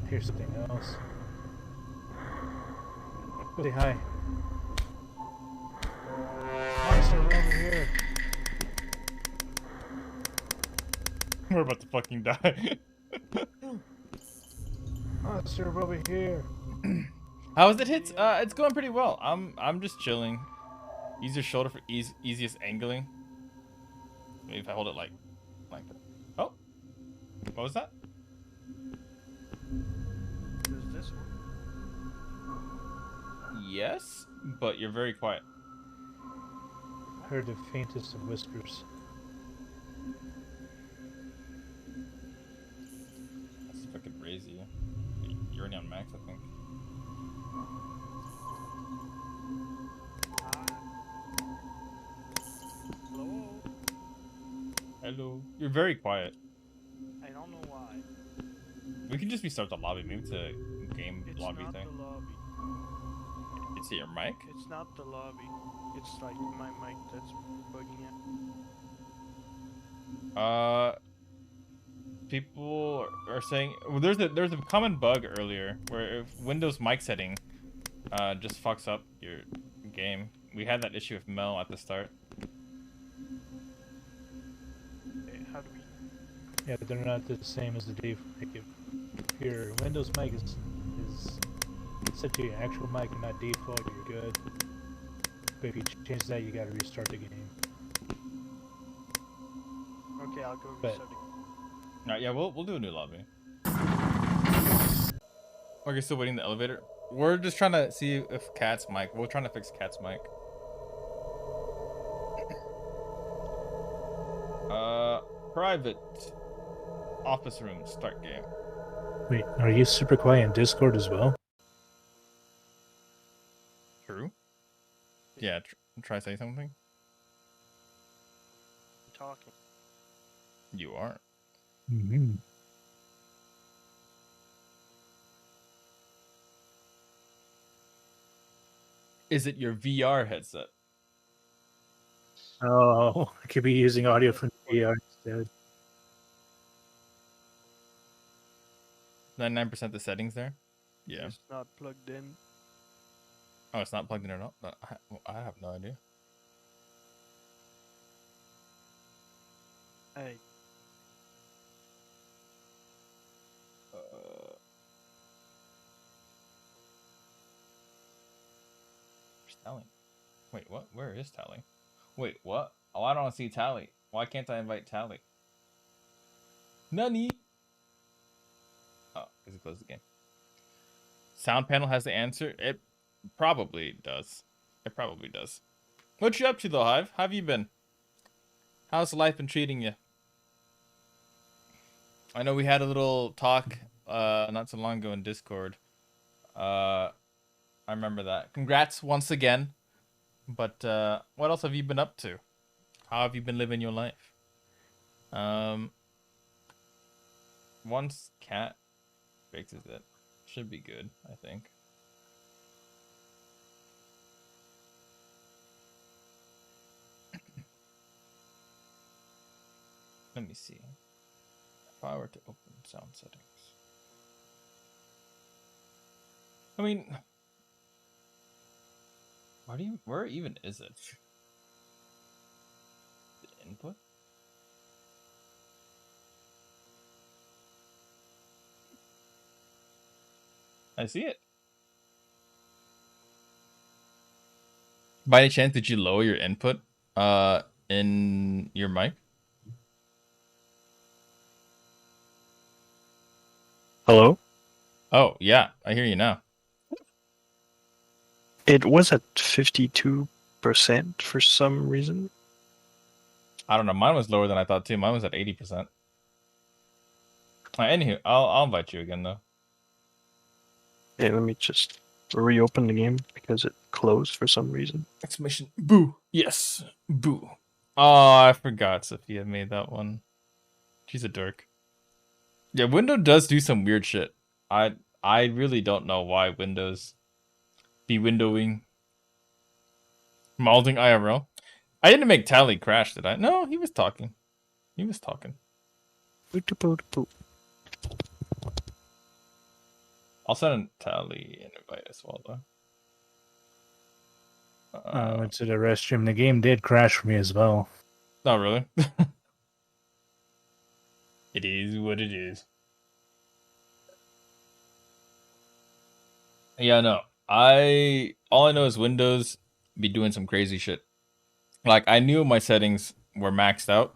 Here's something else. Say hi. Monster over here. We're about to fucking die. Monster over here. How is it hits? It's going pretty well. I'm just chilling. Use your shoulder for easiest angling. Maybe if I hold it like that. Oh, what was that? There's this one. Yes, but you're very quiet. Heard the faintest of whispers. Let's see if I could raise you. You're already on max, I think. Hello? Hello. You're very quiet. I don't know why. We can just restart the lobby. Maybe it's a game It's lobby not thing. the lobby. It's your mic. It's not the lobby. It's like my mic that's bugging out. People are saying well, there's a common bug earlier where if Windows mic setting just fucks up your game. We had that issue with Mel at the start. How do we... Yeah, but they're not the same as the default. Like if your Windows mic is set to your actual mic and not default, you're good. But if you change that, you gotta restart the game. Okay, I'll go But- reset it. Alright, yeah, we'll do a new lobby. Okay, still waiting the elevator. We're just trying to see if Cat's mic. We're trying to fix Cat's mic. Private office room start game. Wait, are you super quiet in Discord as well? True. Yeah, try say something. I'm talking. You aren't. Mm-hmm. Is it your VR headset? Oh, I could be using audio from VR instead. 99% the settings there. Yeah. It's not plugged in. Oh, it's not plugged in at all. I have no idea. Hey, Where's Tally? Wait, what? Where is Tally? Wait, what? Oh, I don't see Tally. Why can't I invite Tally? Nani? Oh, because he closed the game. Sound panel has the answer. It probably does. It probably does. What you up to though, Hive? How have you been? How's life been treating you? I know we had a little talk not so long ago in Discord. I remember that. Congrats once again. But what else have you been up to? How have you been living your life? Once Cat fixes it, should be good, I think. Let me see. If I were to open sound settings. I mean, where even is it? The input? I see it. By any chance, did you lower your input in your mic? Hello? Oh, yeah, I hear you now. It was at 52% for some reason. I don't know. Mine was lower than I thought too. Mine was at 80%. Anywho, I'll invite you again though. Okay, let me just reopen the game because it closed for some reason. Exclamation boo. Yes. Boo. Oh, I forgot Sophia made that one. She's a dork. Yeah, Windows does do some weird shit. I really don't know why Windows be windowing. Malding IRL. I didn't make Tally crash, did I? No, he was talking. He was talking. I'll send Tally an invite as well, though. I went to the restroom. The game did crash for me as well. Not really. It is what it is. Yeah, no. All I know is Windows be doing some crazy shit. Like I knew my settings were maxed out,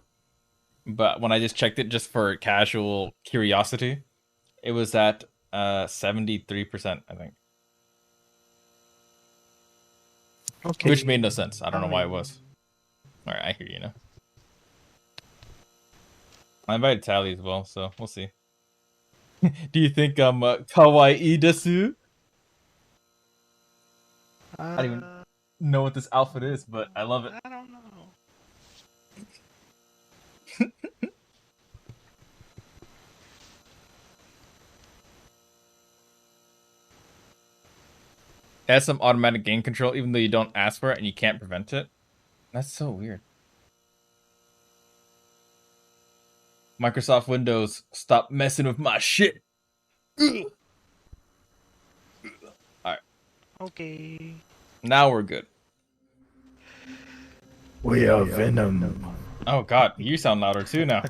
but when I just checked it just for casual curiosity, it was at 73%, I think. Okay. Which made no sense. I don't know why it was. Alright, I hear you now. I invited Tally as well, so we'll see. Do you think I'm kawaii desu? I don't even know what this outfit is, but I love it. I don't know. It has some automatic gain control, even though you don't ask for it and you can't prevent it. That's so weird. Microsoft Windows, stop messing with my shit. Alright. Okay. Now we're good. We are Venom. Oh god, you sound louder too now.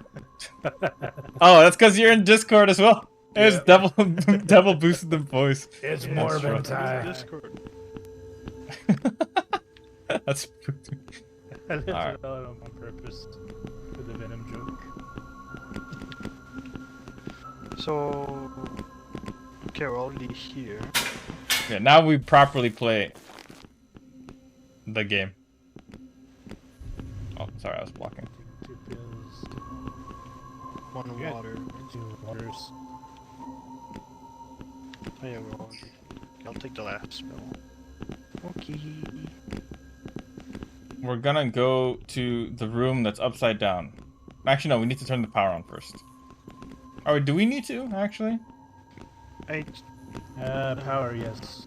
Oh, that's because you're in Discord as well. There's double boosted the voice. It's Yeah, Morbin it's time. Discord. That's spooky. I left Alright. it out on purpose for the Venom joke. So, okay, we're already here. Yeah, now we properly play the game. Oh, sorry, I was blocking. Two pills, One Yeah. water. 2 waters. Oh yeah, we're already. Okay, I'll take the last spell. Okay. We're gonna go to the room that's upside down. Actually, no, we need to turn the power on first. Oh, do we need to, actually? Hey, Power, yes.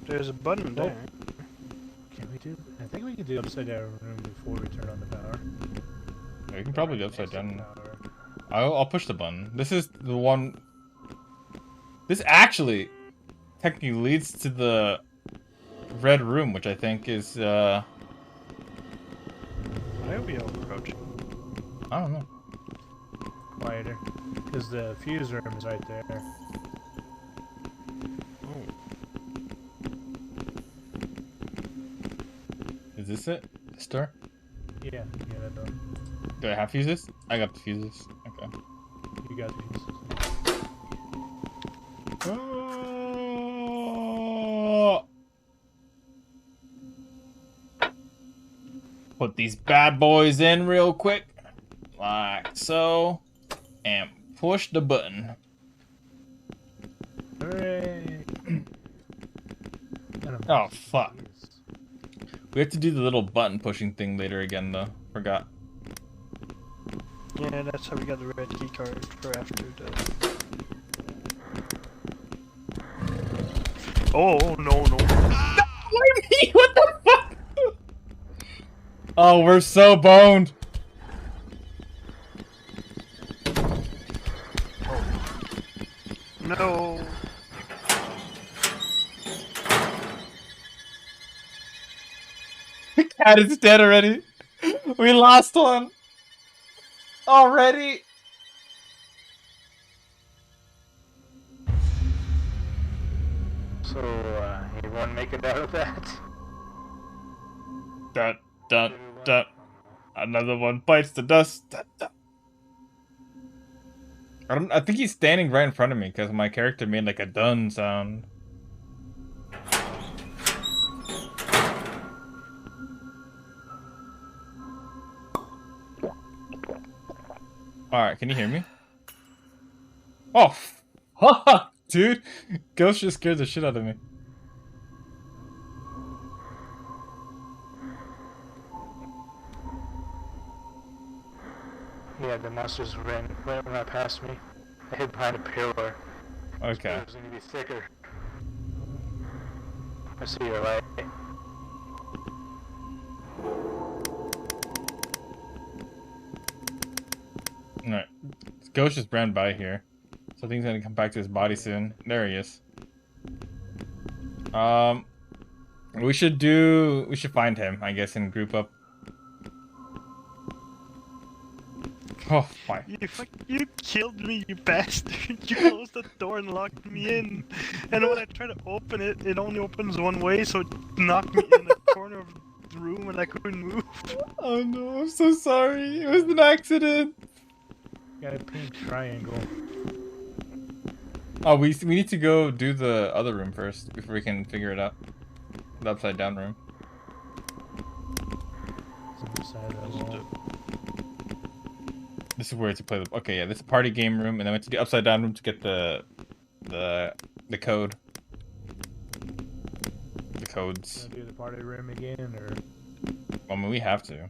there's a button there. Can we do? I think we can do upside down room before we turn on the power. Yeah, we can probably do upside Next to the down. power. I'll push the button. This is the one... This actually technically leads to the red room, which I think is, Why are we all approaching? I don't know. Quieter. Because the fuse room is right there. Is this it? This door? Yeah, that door. Do I have fuses? I got the fuses. Okay. You got the fuse. Oh! Put these bad boys in real quick. Like so. And push the button. Hooray! Oh, fuck. We have to do the little button pushing thing later again, though. Forgot. Yeah, that's how we got the red key card for after the... Oh, no. What the fuck? Oh, we're so boned. No! Cat is dead already. We lost one. Already. So, you want to make it out of that? Dun, dun, dun. Another one bites the dust. Dun, dun. I think he's standing right in front of me because my character made like a dun sound. Alright, can you hear me? Oh, fuck, dude. Ghost just scared the shit out of me. Yeah, the monsters ran right past me. I hid behind a pillar. Okay. It was gonna be thicker. I see your light. Alright. Ghost just ran by here. So I think he's gonna come back to his body soon. There he is. We should find him, I guess, and group up. Oh, my. You killed me, you bastard! You closed the door and locked me in. And when I try to open it, it only opens one way, so it knocked me in the corner of the room and I couldn't move. Oh no, I'm so sorry. It was an accident. Got a pink triangle. Oh, we need to go do the other room first before we can figure it out. The upside down room. It's on the side of the wall. This is where to play the. Okay, yeah, this is party game room, and then we went to the upside down room to get the code. The codes. Wanna do the party room again, or? I mean, we have to.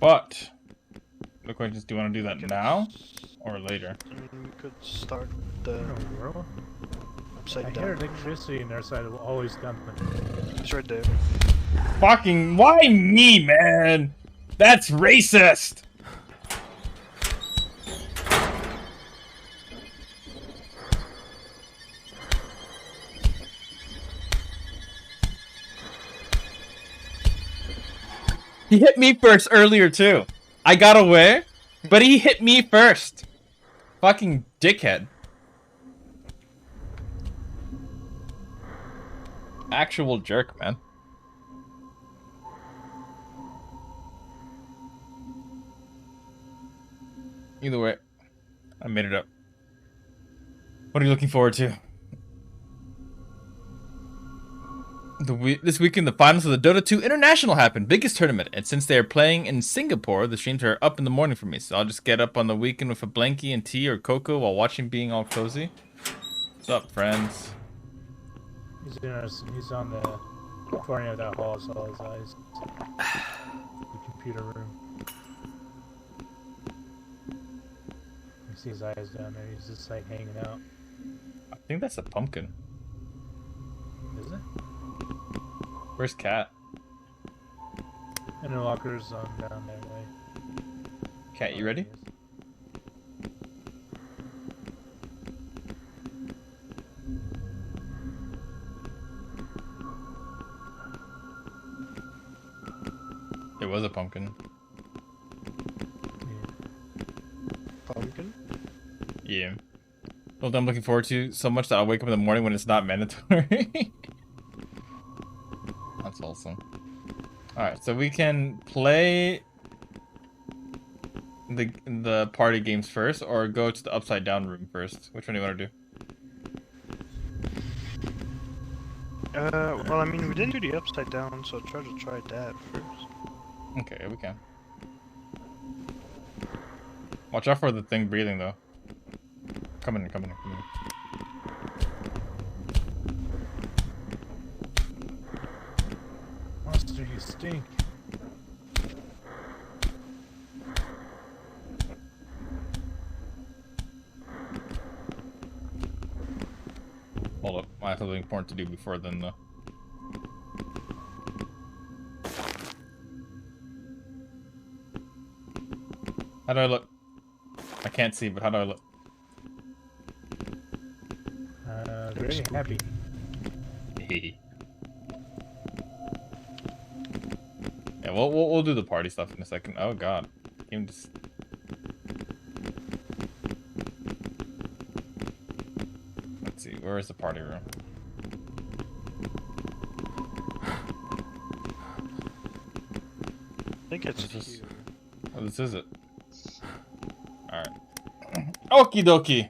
But the question is, do you want to do that now or later? I mean, we could start the Oh, upside I down. hear electricity on their side will always come. It's right there. Fucking why me, man? That's racist. He hit me first earlier too. I got away, but he hit me first. Fucking dickhead. Actual jerk, man. Either way, I made it up. What are you looking forward to? This weekend, the finals of the Dota 2 International happened. Biggest tournament. And since they are playing in Singapore, the streams are up in the morning for me. So I'll just get up on the weekend with a blankie and tea or cocoa while watching, being all cozy. What's up, friends? He's on the corner of that hall, so all his eyes. The computer room. You see his eyes down there. He's just like hanging out. I think that's a pumpkin. Is it? Where's Cat? And the locker's on down that way. Cat, you ready? It was a pumpkin. Pumpkin? Yeah. Well, I'm looking forward to so much that I'll wake up in the morning when it's not mandatory. That's awesome. Alright, so we can play the party games first, or go to the upside down room first. Which one do you want to do? Well, I mean, we didn't do the upside down, so try that first. Okay, we can. Watch out for the thing breathing, though. Come in. Monster, you stink. Hold up, I have something important to do before then, though. How do I look? I can't see, but how do I look? Very happy. Yeah, we'll do the party stuff in a second. Oh god, game just. Let's see, where is the party room? I think it's This is- here. Oh, this is it. Alright. Okie dokie.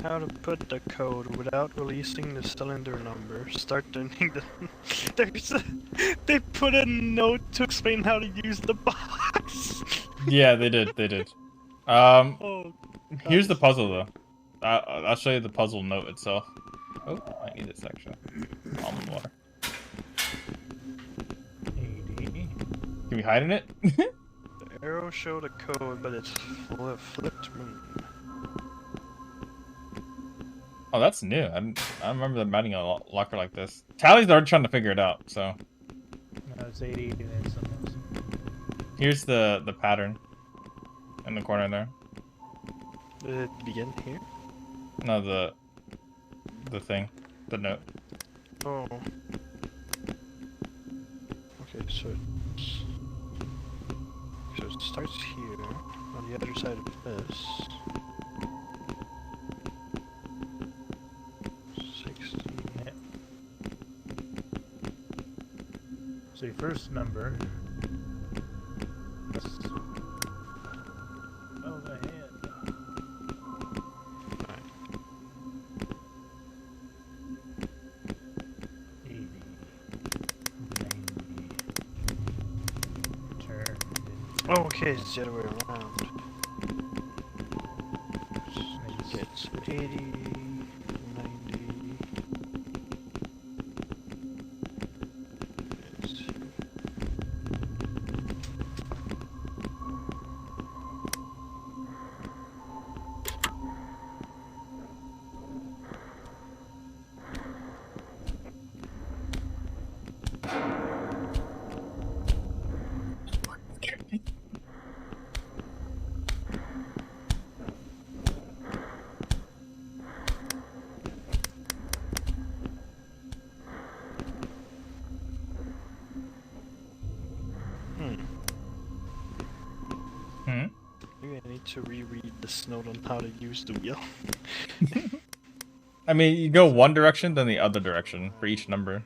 How to put the code without releasing the cylinder number. Start turning the. They put a note to explain how to use the box. Yeah, they did. Oh, Here's the puzzle, though. I'll show you the puzzle note itself. Oh, I need this actually. Almond water. Can we hide in it? the arrow showed a code, but it's flipped. Oh, that's new. I don't remember them adding a locker like this. Tally's already trying to figure it out, so. No, it's 80 and then something. Here's the pattern. In the corner there. Did it begin here? No, the thing, the note. Oh. Okay, so it starts here on the other side of this. 16. Yeah. So your first number. Oh, the hand. Right. 80, 90. Turn. Oh, okay, it's the other way around. It's 80, 90. It's Hmm. Maybe I need to reread this note on how to use the wheel. I mean, you go one direction, then the other direction for each number.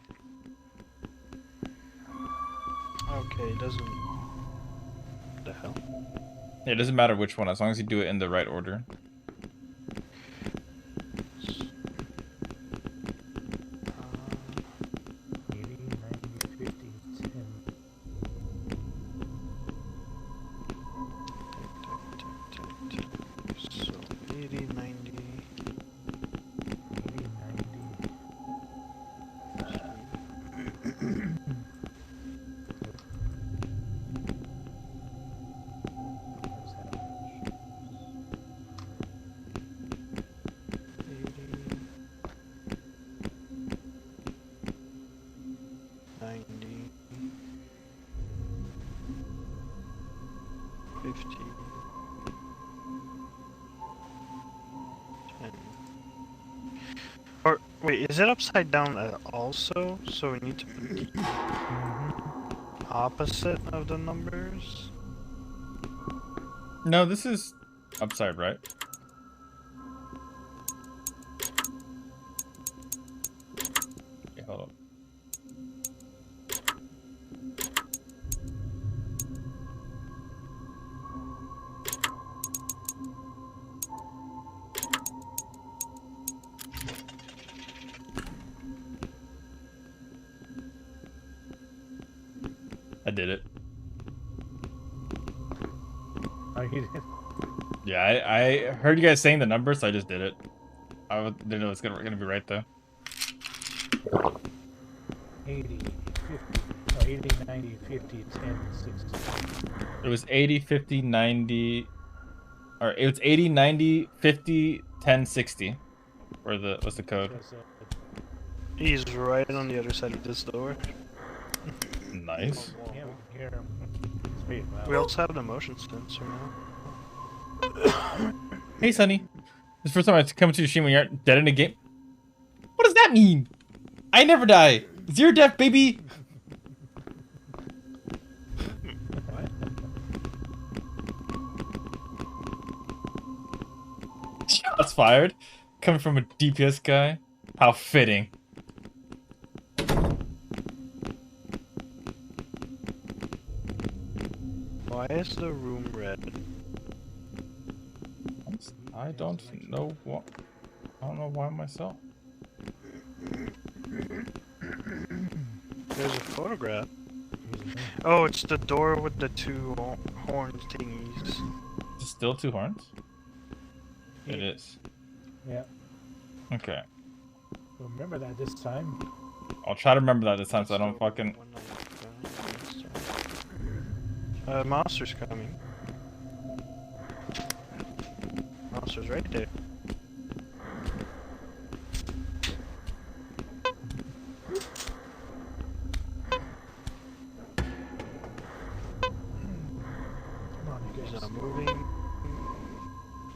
Okay, it doesn't. What the hell? Yeah, it doesn't matter which one, as long as you do it in the right order. 80, 90, 50, 10. So 80, 90. 80, 90. That's how much. 90, 50, 10. Or wait, is it upside down also? So we need to put the opposite of the numbers? No, this is upside, right? Okay, hold on. I did it. Oh, you did? Yeah, I heard you guys saying the number, so I just did it. Didn't know it's gonna be right though. 80, 50, oh, 80, 90, 50, 10, 60. It was 80, 50, 90, or it was 80, 90, 50, 10, 60. What's the code? That's He's right on the other side of this door. Nice. yeah, we can hear him. It's pretty loud. We also have the motion sensor now. Hey, Sonny. This is the first time I come to the stream when you're dead in a game. What does that mean? I never die. Zero death, baby. Shots fired. Coming from a DPS guy. How fitting. Why is the room red? I don't know what. I don't know why myself. There's a photograph. Oh, it's the door with the two horn thingies. Is it still two horns? It is. Yeah. Okay. Well, remember that this time. I'll try to remember that this time so I don't fucking. Monster's coming. Monster's right there. Come on, you He's guys. not moving.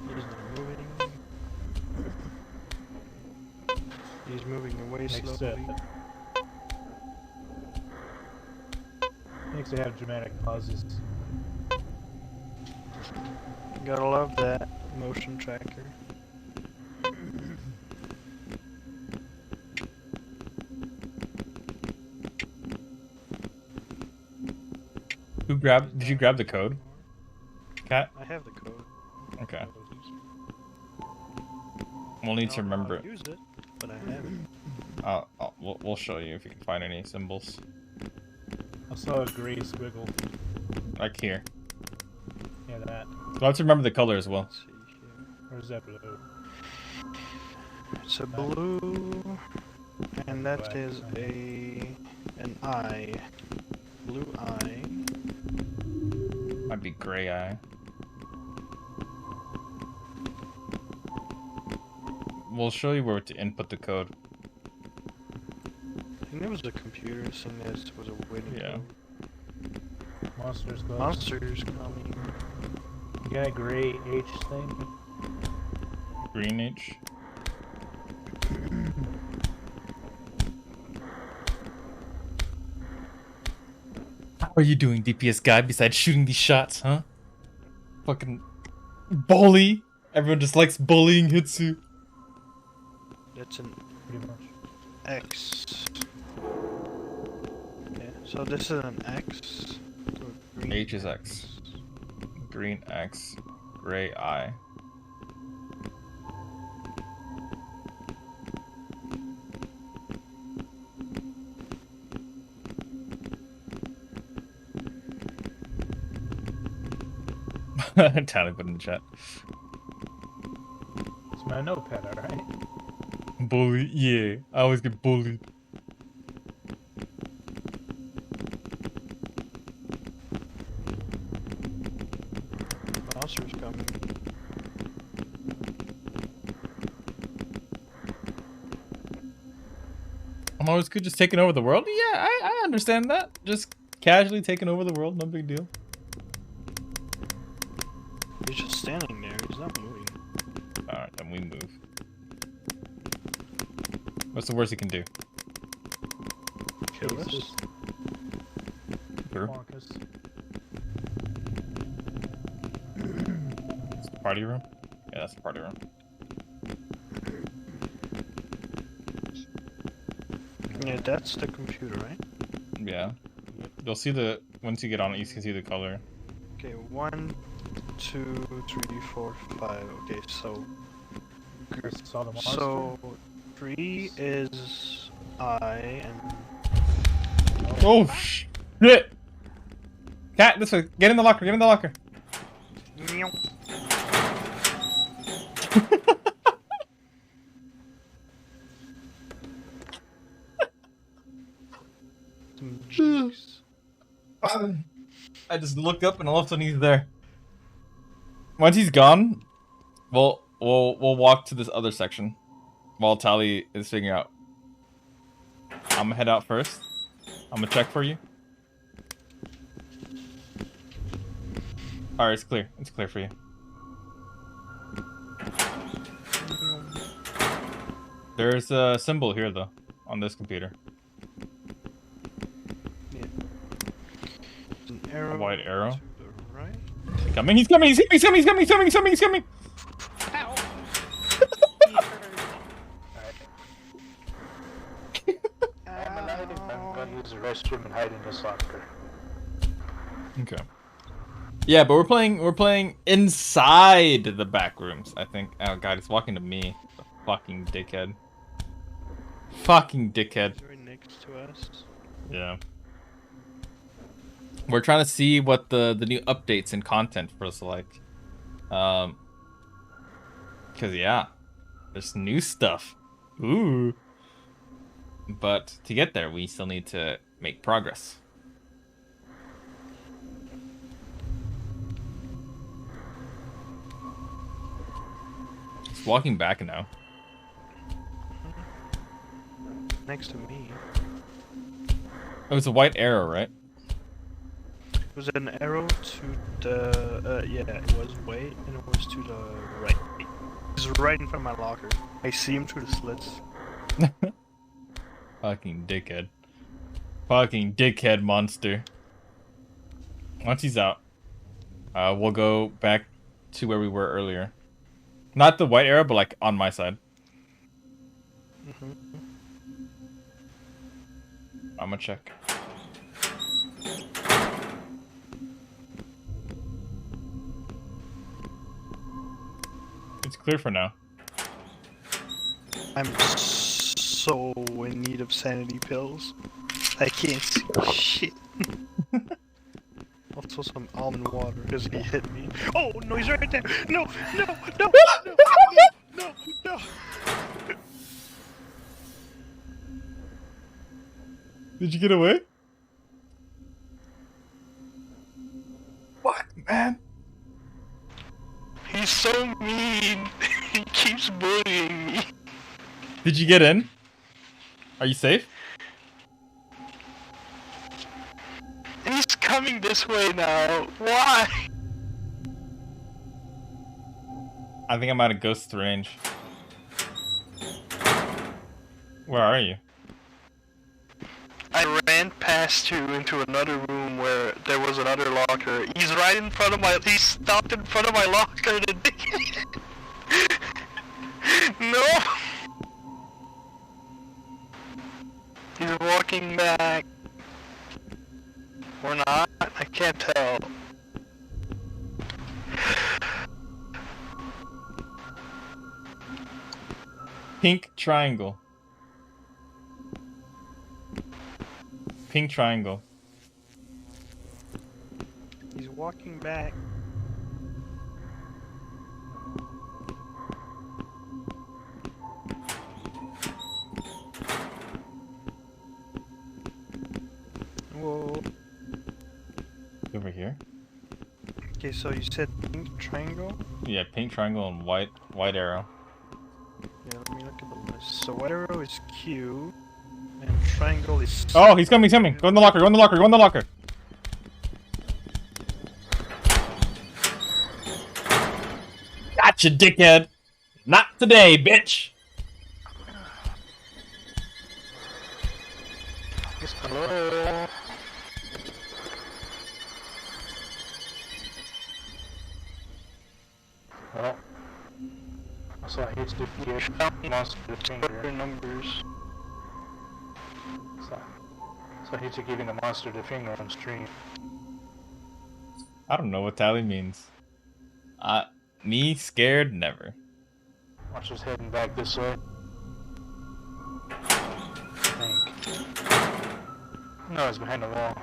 He's not moving. He's moving away Makes slowly. Makes it have dramatic pauses. Gotta love that motion tracker. Did you grab the code? Cat? I have the code. Okay. We'll need to remember it. Use it, but I haven't. We'll show you if you can find any symbols. I saw a gray squiggle. Like here. Yeah, that. We'll have to remember the color as well. Let's see here. Where's that blue? It's a blue, and that is an eye. Blue eye. Might be gray eye. We'll show you where to input the code. I think there was a computer saying this was a way to Yeah. go. Monsters close. Monsters coming. You got a gray H thing? Green H. How are you doing, DPS guy, besides shooting these shots, huh? Fucking bully. Everyone just likes bullying Hitsu. That's an Pretty much. X. Yeah, so this is an X. So green H is X. Green X. Gray I. Tally put in the chat. It's my notepad, alright? Bully, yeah. I always get bullied. monsters coming. I'm always good just taking over the world? Yeah, I understand that. Just casually taking over the world, no big deal. He's just standing there, he's not moving. Alright, then we move. What's the worst he can do? Kill us? Jesus. True. Marcus. It's the party room? Yeah, that's the party room. Yeah, that's the computer, right? Yeah. You'll see the, once you get on it, you can see the color. Okay, 1, 2, 3, 4, 5. Okay, so Saw the monster. so 3 is I, and Oh, shit! Cat, this way. Get in the locker, get in the locker. some cheeks. I just look up and all of a sudden he's there. Once he's gone, we'll walk to this other section while Tally is figuring out. I'm gonna head out first. I'm gonna check for you. Alright, it's clear. It's clear for you. There's a symbol here though, on this computer. Yeah. An arrow. A white arrow. To the right. He's coming, he's coming, he's coming, he's coming, he's coming, he's coming, he's coming, he's coming! I'm gonna use the restroom and hide in this locker. Okay. Yeah, but we're playing inside the back rooms, I think. Oh god, he's walking to me. The fucking dickhead. Fucking dickhead. He's right next to us. Yeah. We're trying to see what the new updates and content for us are like. Cause yeah, there's new stuff. Ooh. But to get there, we still need to make progress. It's walking back now. Next to me. It was a white arrow, right? It was an arrow to the yeah, it was white and it was to the right. He's right in front of my locker. I see him through the slits. Fucking dickhead. Fucking dickhead monster. Once he's out, we'll go back to where we were earlier. Not the white arrow, but like on my side. I'm gonna check. It's clear for now. I'm so in need of sanity pills. I can't see shit. Also some almond water because he hit me. Oh no, he's right there. No, no, no, no, no, no. Did you get away? Fuck, man. He's so mean. He keeps bullying me. Did you get in? Are you safe? And he's coming this way now. Why? I think I'm out of ghost range. Where are you? I ran past you into another room where there was another locker. He's right in front of my. He stopped in front of my locker. No. He's walking back. Or not? I can't tell. Pink triangle. Pink triangle. He's walking back. Whoa. Over here? Okay, so you said pink triangle? Yeah, pink triangle and white arrow. Yeah, let me look at the list. So white arrow is Q, and triangle is C. Oh, he's coming, he's coming! Go in the locker, go in the locker, go in the locker! Gotcha, dickhead! Not today, bitch! Yes, hello. Well, so I hate to defeat monster finger. Numbers. So I hate to giving the monster the finger on stream. I don't know what tally means. Me scared? Never. Monster's heading back this way. I think. No, it's behind the wall.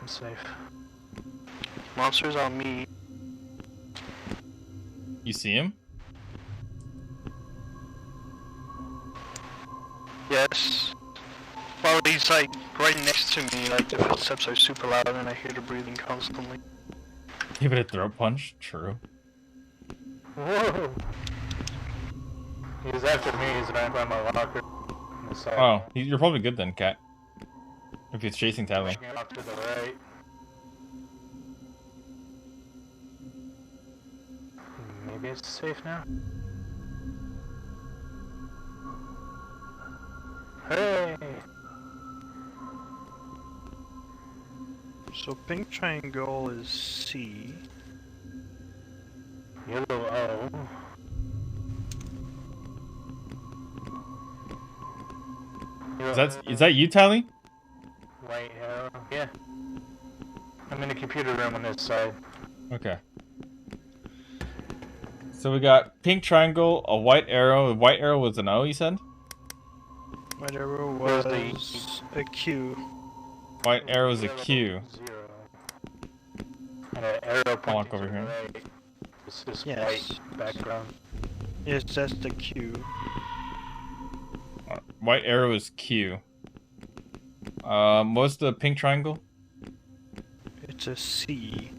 I'm safe. Monsters on me. You see him? Yes. Well, he's like right next to me, like the footsteps are super loud and I hear the breathing constantly. Give it a throat punch? True. Whoa! He's after me, he's right by my locker. On the side. Oh, you're probably good then, Cat. If he's chasing Tally. Pushing off to the right. Maybe it's safe now. Hey! So pink triangle is C. Yellow O. Is that you, Tally? White arrow. Yeah. I'm in the computer room on this side. Okay. So we got pink triangle, a white arrow. The white arrow was an O, you said? White arrow was a Q. White arrow is a Q. 0. And an arrow pointing walk over to here. the right. It's just Yes. white background. Yes, that's the Q. White arrow is Q. What's the pink triangle? It's a C.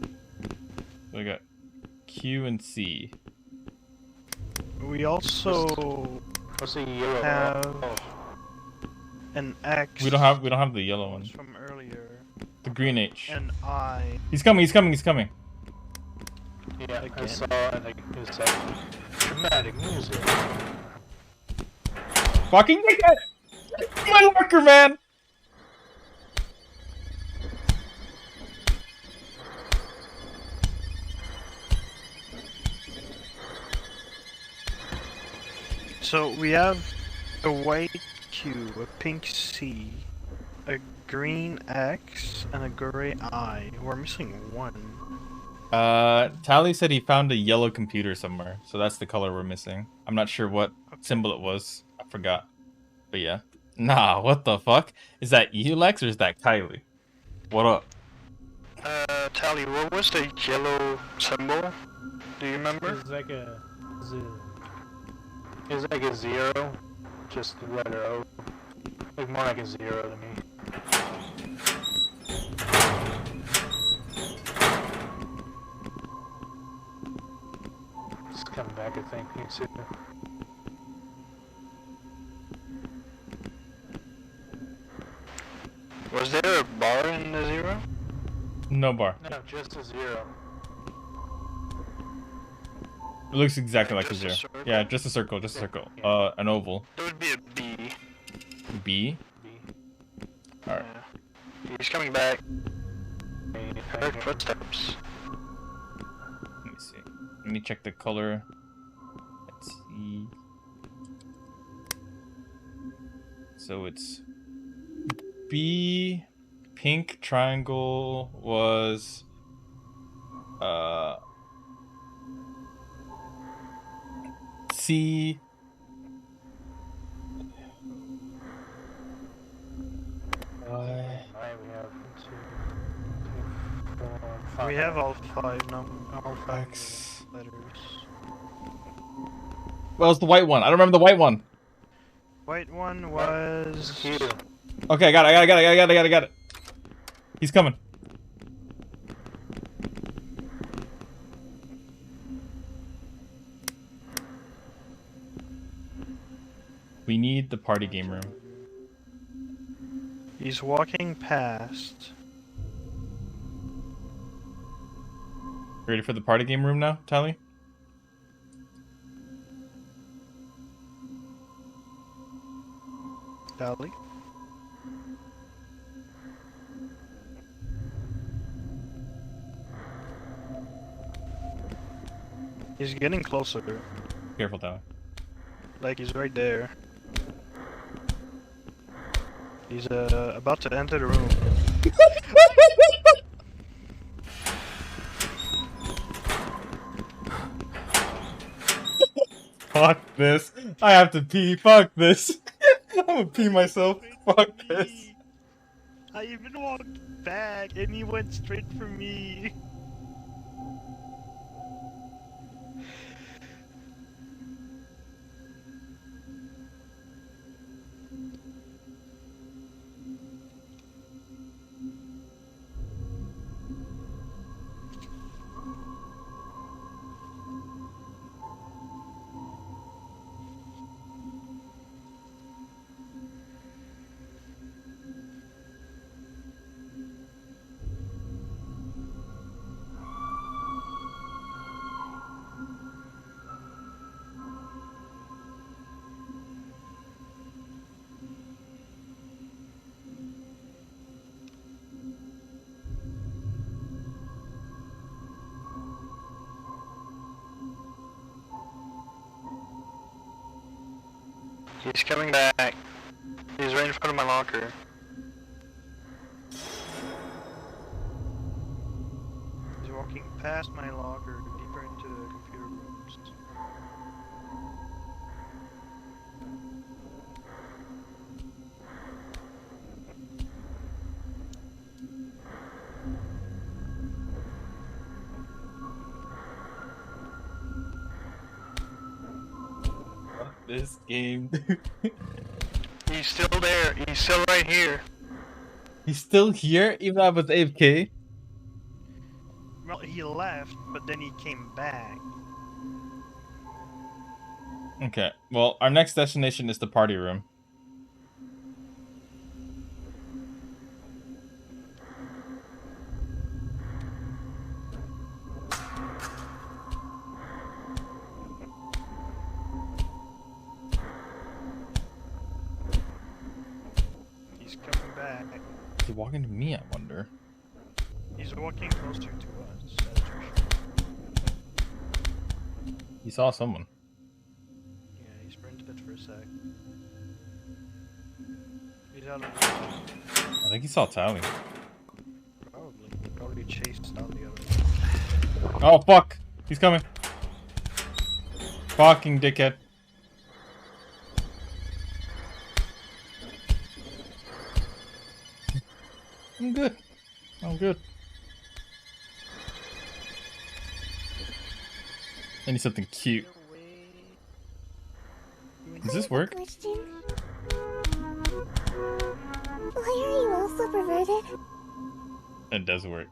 We got Q and C. We also What's the yellow? have an X. We don't have the yellow one. from earlier. The green H. An I. He's coming, he's coming, he's coming. Yeah, I Again. saw like it's like dramatic music. fucking dickhead! My marker, man! So we have a white Q, a pink C, a green X, and a gray I. We're missing one. Tally said he found a yellow computer somewhere, so that's the color we're missing. I'm not sure what symbol it was. I forgot. But yeah. Nah, what the fuck? Is that you, Lex, or is that Kylie? What up? Tally, what was the yellow symbol? Do you remember? It's like a zero, just the letter O. Like more like a zero to me. It's coming back, I think. Hitsuga. Was there a bar in the zero? No bar. No, just a zero. It looks exactly like a Just a zero. circle? Yeah, just a circle, just a circle. An oval. It would be a B. B? B. Alright. Yeah. He's coming back. I heard footsteps. Let me see. Let me check the color. Let's see. So it's B. Pink triangle was C. We have all five X. letters. Well, it's the white one. I don't remember the white one. White one was Q. Okay, I got it. He's coming. We need the party game room. He's walking past. Ready for the party game room now, Tally? Tally. He's getting closer. Careful, Tally. Like he's right there. He's about to enter the room. Fuck this. I have to pee. Fuck this. I'm gonna pee myself. Fuck this. I even walked back and he went straight for me. He's coming back. He's right in front of my locker. He's walking past my locker, deeper into the computer rooms. This game. He's still there. He's still right here. He's still here, even though I was AFK. Well, he left, but then he came back. Okay, well, our next destination is the party room. he walking to me, I wonder? He's walking closer to us. That's for sure. He saw someone. Yeah, he sprinted for a sec. He's out of the way. I think he saw Tally. Probably chased out the other way. Oh, fuck! He's coming. Fucking dickhead. I'm good. I'm good. I need something cute. Does this work? Question. Why are you also perverted? It does work.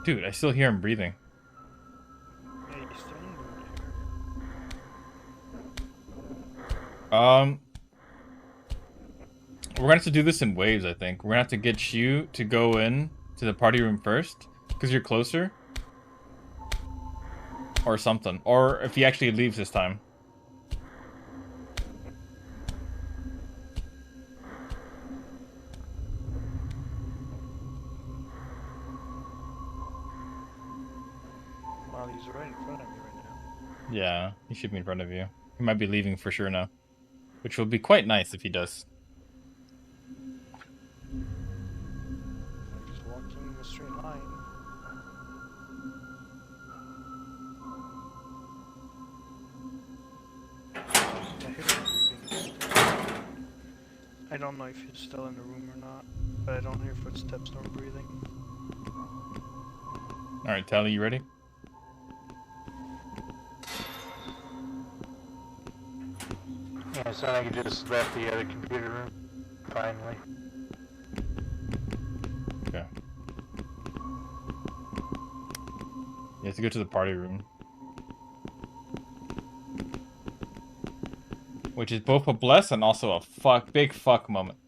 Dude, I still hear him breathing. Yeah, he's still in We're gonna have to do this in waves, I think. We're gonna have to get you to go in to the party room first, because you're closer. Or something. Or if he actually leaves this time. Well, he's right in front of me right now. Yeah, he should be in front of you. He might be leaving for sure now. Which will be quite nice if he does. He's walking in a straight line. I hear him breathing. I don't know if he's still in the room or not, but I don't hear footsteps nor breathing. Alright, Tally, you ready? Yeah, so I can just left the other computer room. Finally. Okay. You have to go to the party room. Which is both a bless and also a big fuck moment.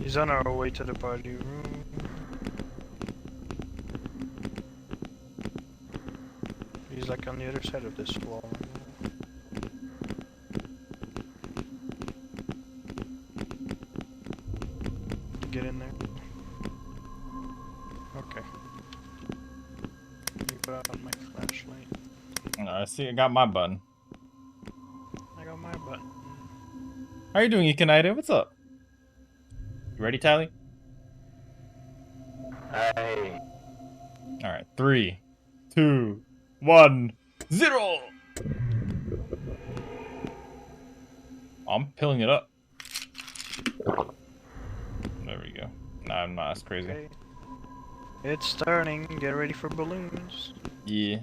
He's on our way to the party room. He's like on the other side of this wall. Get in there. Okay. Let me put out my flashlight. I see, I got my button. I got my button. How you doing, Econida? What's up? You ready, Tally? Hey. Alright, 3, 2, 1, 0! I'm pilling it up. There we go. Nah, I'm not as crazy. Okay. It's turning. Get ready for balloons. Yeah.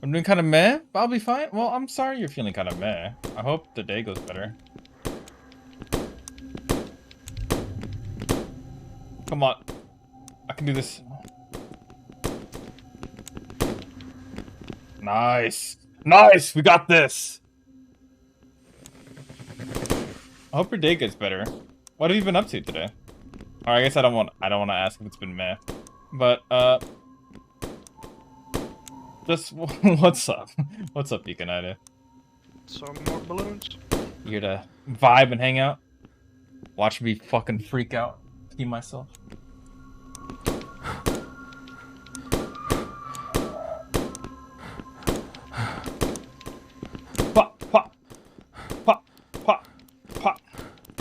I'm doing kind of meh, but I'll be fine. Well, I'm sorry you're feeling kind of meh. I hope the day goes better. Come on. I can do this. Nice. Nice! We got this! I hope your day gets better. What have you been up to today? Or I guess I don't want to ask if it's been meh. But just what's up? What's up, Econida? Some more balloons. You here to vibe and hang out? Watch me fucking freak out. Pee myself. Pop, pop, pop, pop, pop,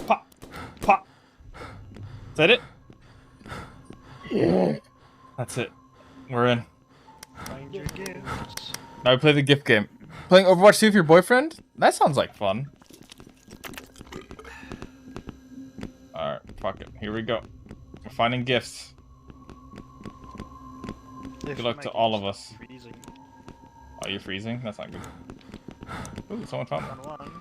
pop, pop. Is that it? Yeah. That's it. We're in. Find your gifts. Now we play the gift game. Playing Overwatch 2 with your boyfriend? That sounds like fun. Alright, fuck it. Here we go. We're finding gifts. Good luck to all of us. Freezing. Oh, you're freezing? That's not good. Ooh, someone found one.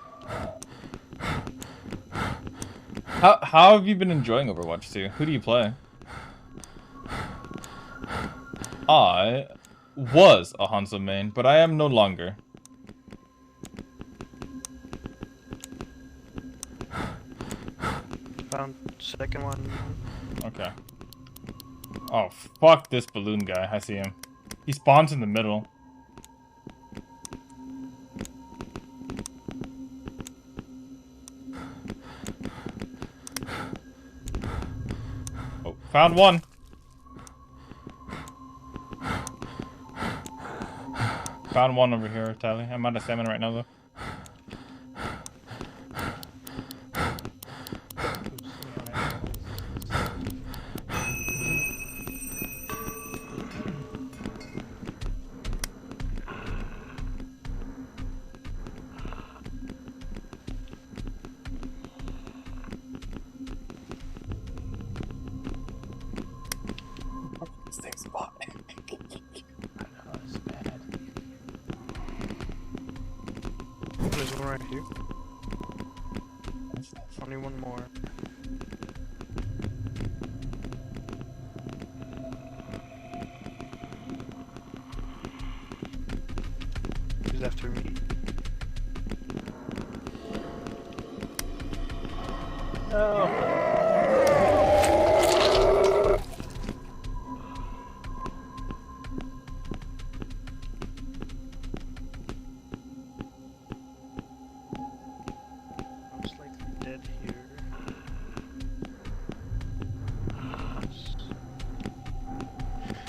How have you been enjoying Overwatch 2? Who do you play? I was a Hanzo main, but I am no longer. Found second one. Okay. Oh, fuck this balloon guy. I see him. He spawns in the middle. Oh, found one. Found one over here, Tally. I'm out of stamina right now, though. This thing's spot. I know, it's bad. There's one right here. Only one more. He's after me. Oh. I'm slightly dead here.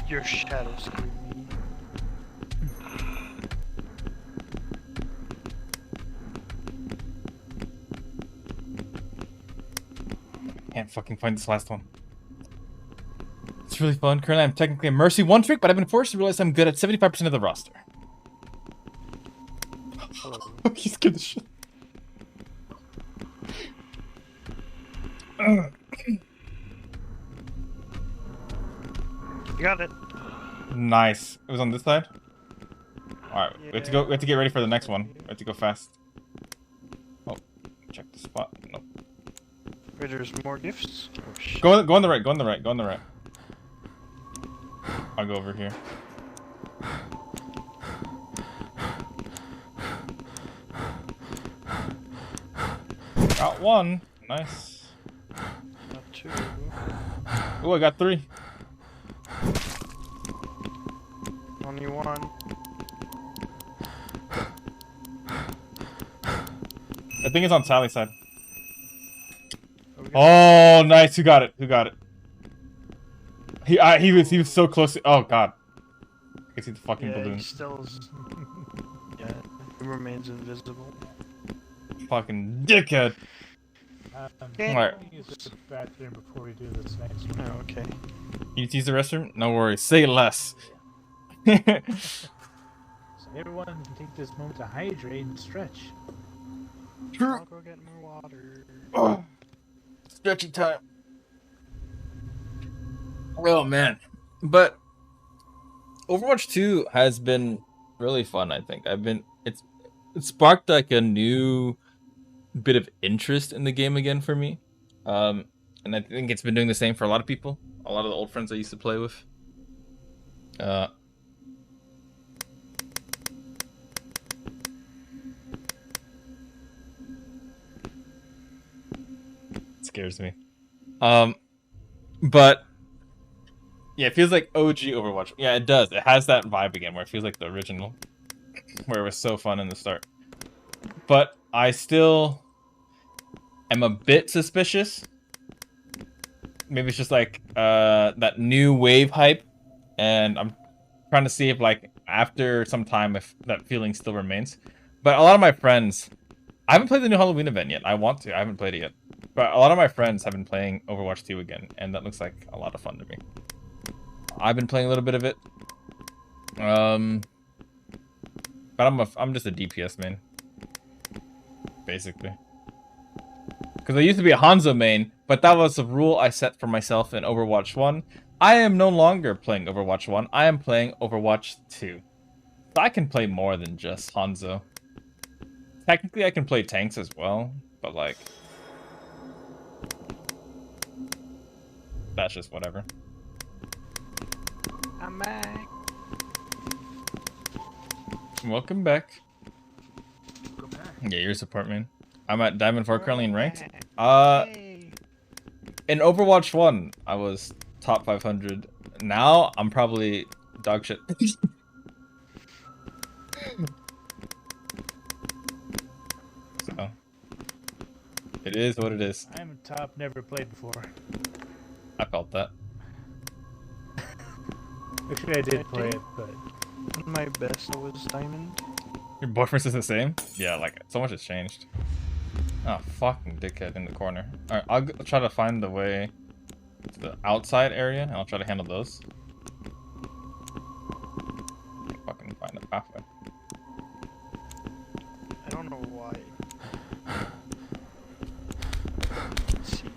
Your shadow screwed me. Can't fucking find this last one. It's really fun. Currently, I'm technically a Mercy 1 trick, but I've been forced to realize I'm good at 75% of the roster. Hello. He scared the shit. You got it. Nice. It was on this side? Alright, we have to go. We have to get ready for the next one. We have to go fast. Oh, check the spot. Nope. Wait, there's more gifts? Oh shit. Go on the right, go on the right, go on the right. I'll go over here. Got one. Nice. Got two. Oh, I got 3. Only one. I think it's on Sally's side. Okay. Oh, nice. Who got it? Who got it? He was so close to, oh god. I can see the fucking Yeah, balloon. he still is. Yeah, he remains invisible. Fucking dickhead. Can Alright. we use the bathroom before we do this next one? Oh, okay. You need to use the restroom? No worries. Say less. So everyone can take this moment to hydrate and stretch. I'll go get more water. Oh, stretchy time. Oh man. But Overwatch 2 has been really fun, I think. It sparked like a new bit of interest in the game again for me. And I think it's been doing the same for a lot of people. A lot of the old friends I used to play with. Scares me. But yeah, it feels like OG Overwatch. Yeah, it does. It has that vibe again where it feels like the original, where it was so fun in the start. But I still am a bit suspicious. Maybe it's just like that new wave hype, and I'm trying to see if like after some time if that feeling still remains. But a lot of my friends, I haven't played the new Halloween event yet. I want to. I haven't played it yet. But a lot of my friends have been playing Overwatch 2 again, and that looks like a lot of fun to me. I've been playing a little bit of it. But I'm just a DPS main. Basically. Because I used to be a Hanzo main, but that was a rule I set for myself in Overwatch 1. I am no longer playing Overwatch 1. I am playing Overwatch 2. So I can play more than just Hanzo. Technically, I can play tanks as well, but like... that's just whatever. I'm back. Welcome back. Go back. Yeah, you're a support main. I'm at Diamond 4 currently in ranked. Hey. In Overwatch 1, I was top 500 Now I'm probably dog shit. So it is what it is. I'm top, never played before. I felt that. Actually, I did play it, but My best was diamond. Your boyfriend says the same? Yeah, like so much has changed. Oh, fucking dickhead in the corner. Alright, I'll try to find the way to the outside area, and I'll try to handle those. Fucking find a pathway. I don't know why. Let's see.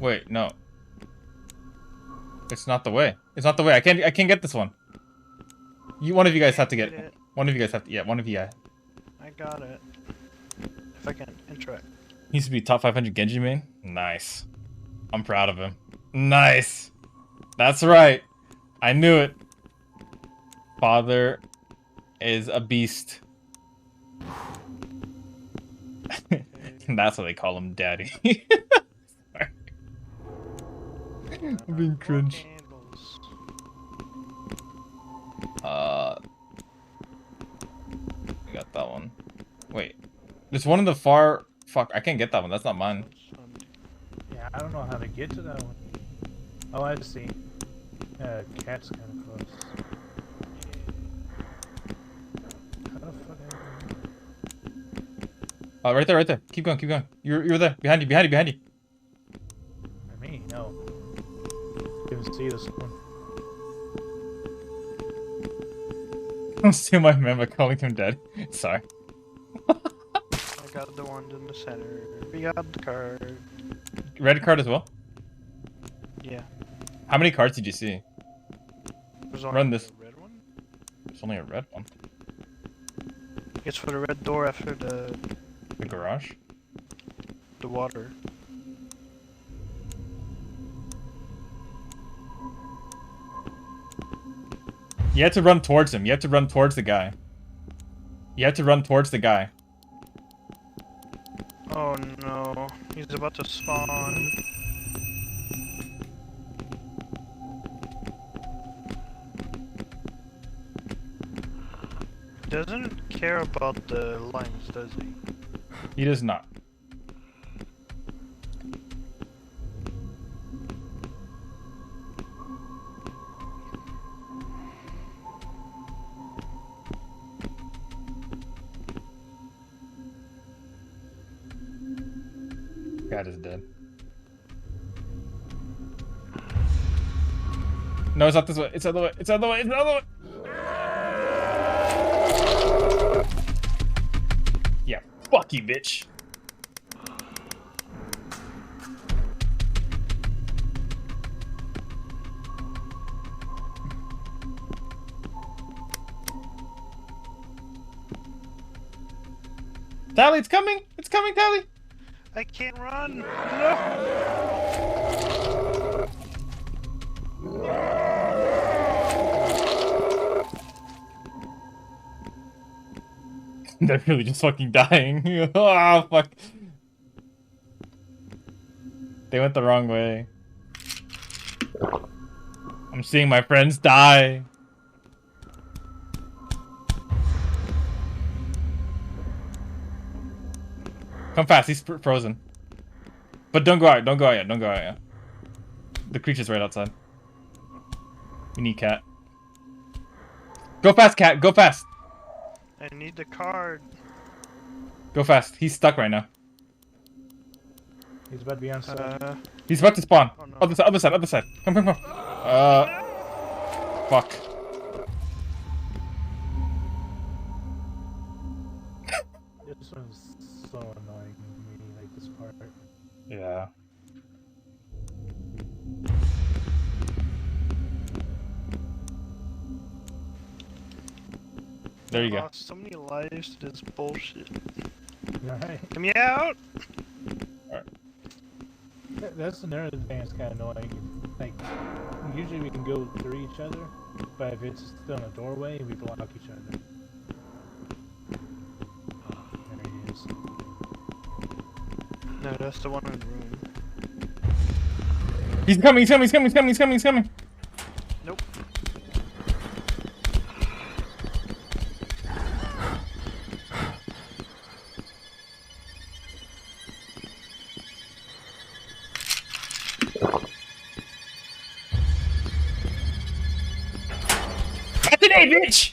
Wait, no. It's not the way. It's not the way. I can't get this one. One of you guys have to get it. One of you guys have to. Yeah, one of you guys. I got it. If I can interact. He used to be top 500 Genji main. Nice. I'm proud of him. Nice. That's right. I knew it. Father is a beast. That's what they call him, daddy. Sorry. I'm being cringe. I got that one. Wait. There's one in the far... Fuck, I can't get that one. That's not mine. yeah, I don't know how to get to that one. Oh, I see. Cat's kind of close. How the fuck? Oh, right there, right there. Keep going, keep going. You're there. Behind you, behind you, behind you. I mean, no. Didn't see this one. Don't steal my man by calling him dead. Sorry. I got the one in the center. We got the card. Red card as well? Yeah. How many cards did you see? There's only Run this. a red one. There's only a red one. It's for the red door after the garage? The water. You have to run towards him. You have to run towards the guy. You have to run towards the guy. Oh no. He's about to spawn. Doesn't care about the lines, does he? He does not. God is dead. No, it's not this way. It's the other way. It's the other way. It's the other way. Yeah, fuck you, bitch. Tally, it's coming! It's coming, Tally! I can't run! No! They're really just fucking dying. Oh, fuck. They went the wrong way. I'm seeing my friends die. Come fast, he's frozen. But don't go out, don't go out yet, don't go out yet. The creature's right outside. We need Cat. Go fast, Cat, go fast! I need the card. Go fast, he's stuck right now. He's about to be on side. He's about to spawn. Oh, no. Other side, other side, other side. Come, come, come. Fuck. This one's so annoying to me, like this part. Yeah. There you I go. lost so many lives to this bullshit. Right? Get me out! That's another thing that's kind of annoying. Like, usually we can go through each other, but if it's still in a doorway, we block each other. There he is. No, that's the one in the room. He's coming, he's coming, he's coming, he's coming, he's coming, he's coming. Nope. Today, bitch!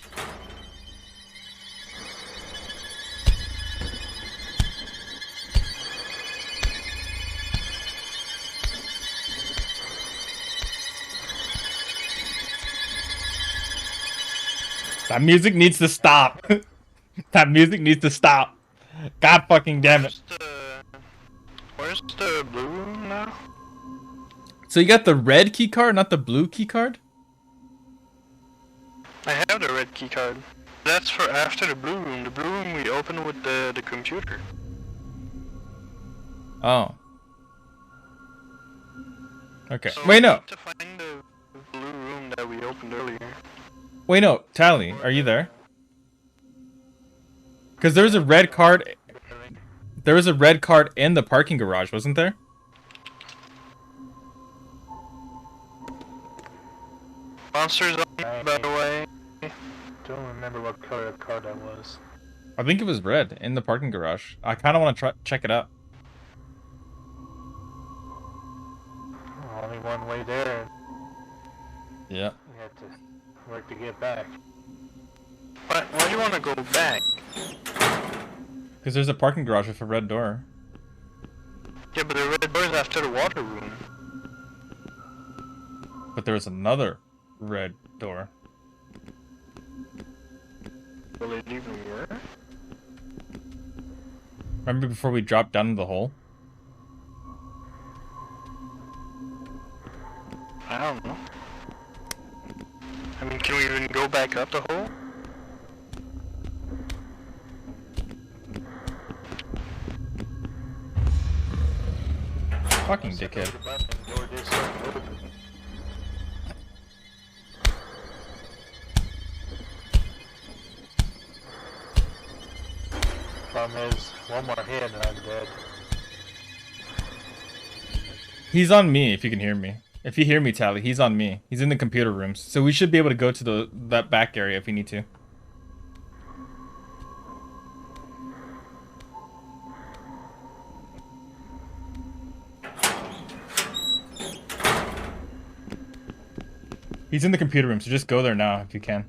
That music needs to stop. That music needs to stop. God fucking damn it. Where's the blue room now? So you got the red key card, not the blue key card? I have the red key card. That's for after the blue room. The blue room we opened with the computer. Oh. Okay. So Wait, we no. need to find the blue room that we opened earlier. Wait, no. Tally, are you there? Because there was a red card. There was a red card in the parking garage, wasn't there? Monsters on, by the way. Don't remember what color card that was. I think it was red in the parking garage. I kind of want to try check it out. Only one way there. Yeah. We have to work to get back. Why do you want to go back? Because there's a parking garage with a red door. Yeah, but the red door's after the water room. But there was another red door. Will it even work? Remember before we dropped down into the hole? I don't know. I mean, can we even go back up the hole? Fucking dickhead. Problem is, one more hit and I'm dead. He's on me, if you can hear me. If you hear me, Tally, he's on me. He's in the computer rooms. So we should be able to go to that back area if we need to. He's in the computer room, so just go there now if you can.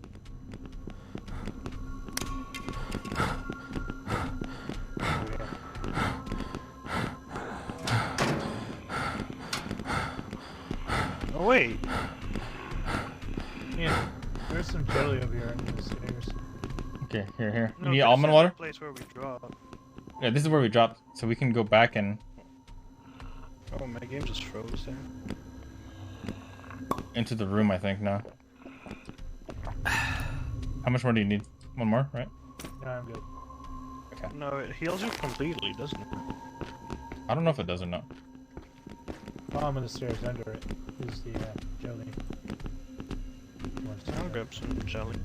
Oh wait. Yeah, there's some jelly over here under the stairs. Okay, here. You No, need this almond is water? the place where we dropped. Yeah, this is where we dropped, so we can go back and Oh, my game just froze there. into the room, I think, now. How much more do you need? One more, right? No, I'm good. Okay. No, it heals you completely, doesn't it? I don't know if it does or not. Bottom of the stairs under it is the jelly. I'll grab some jelly.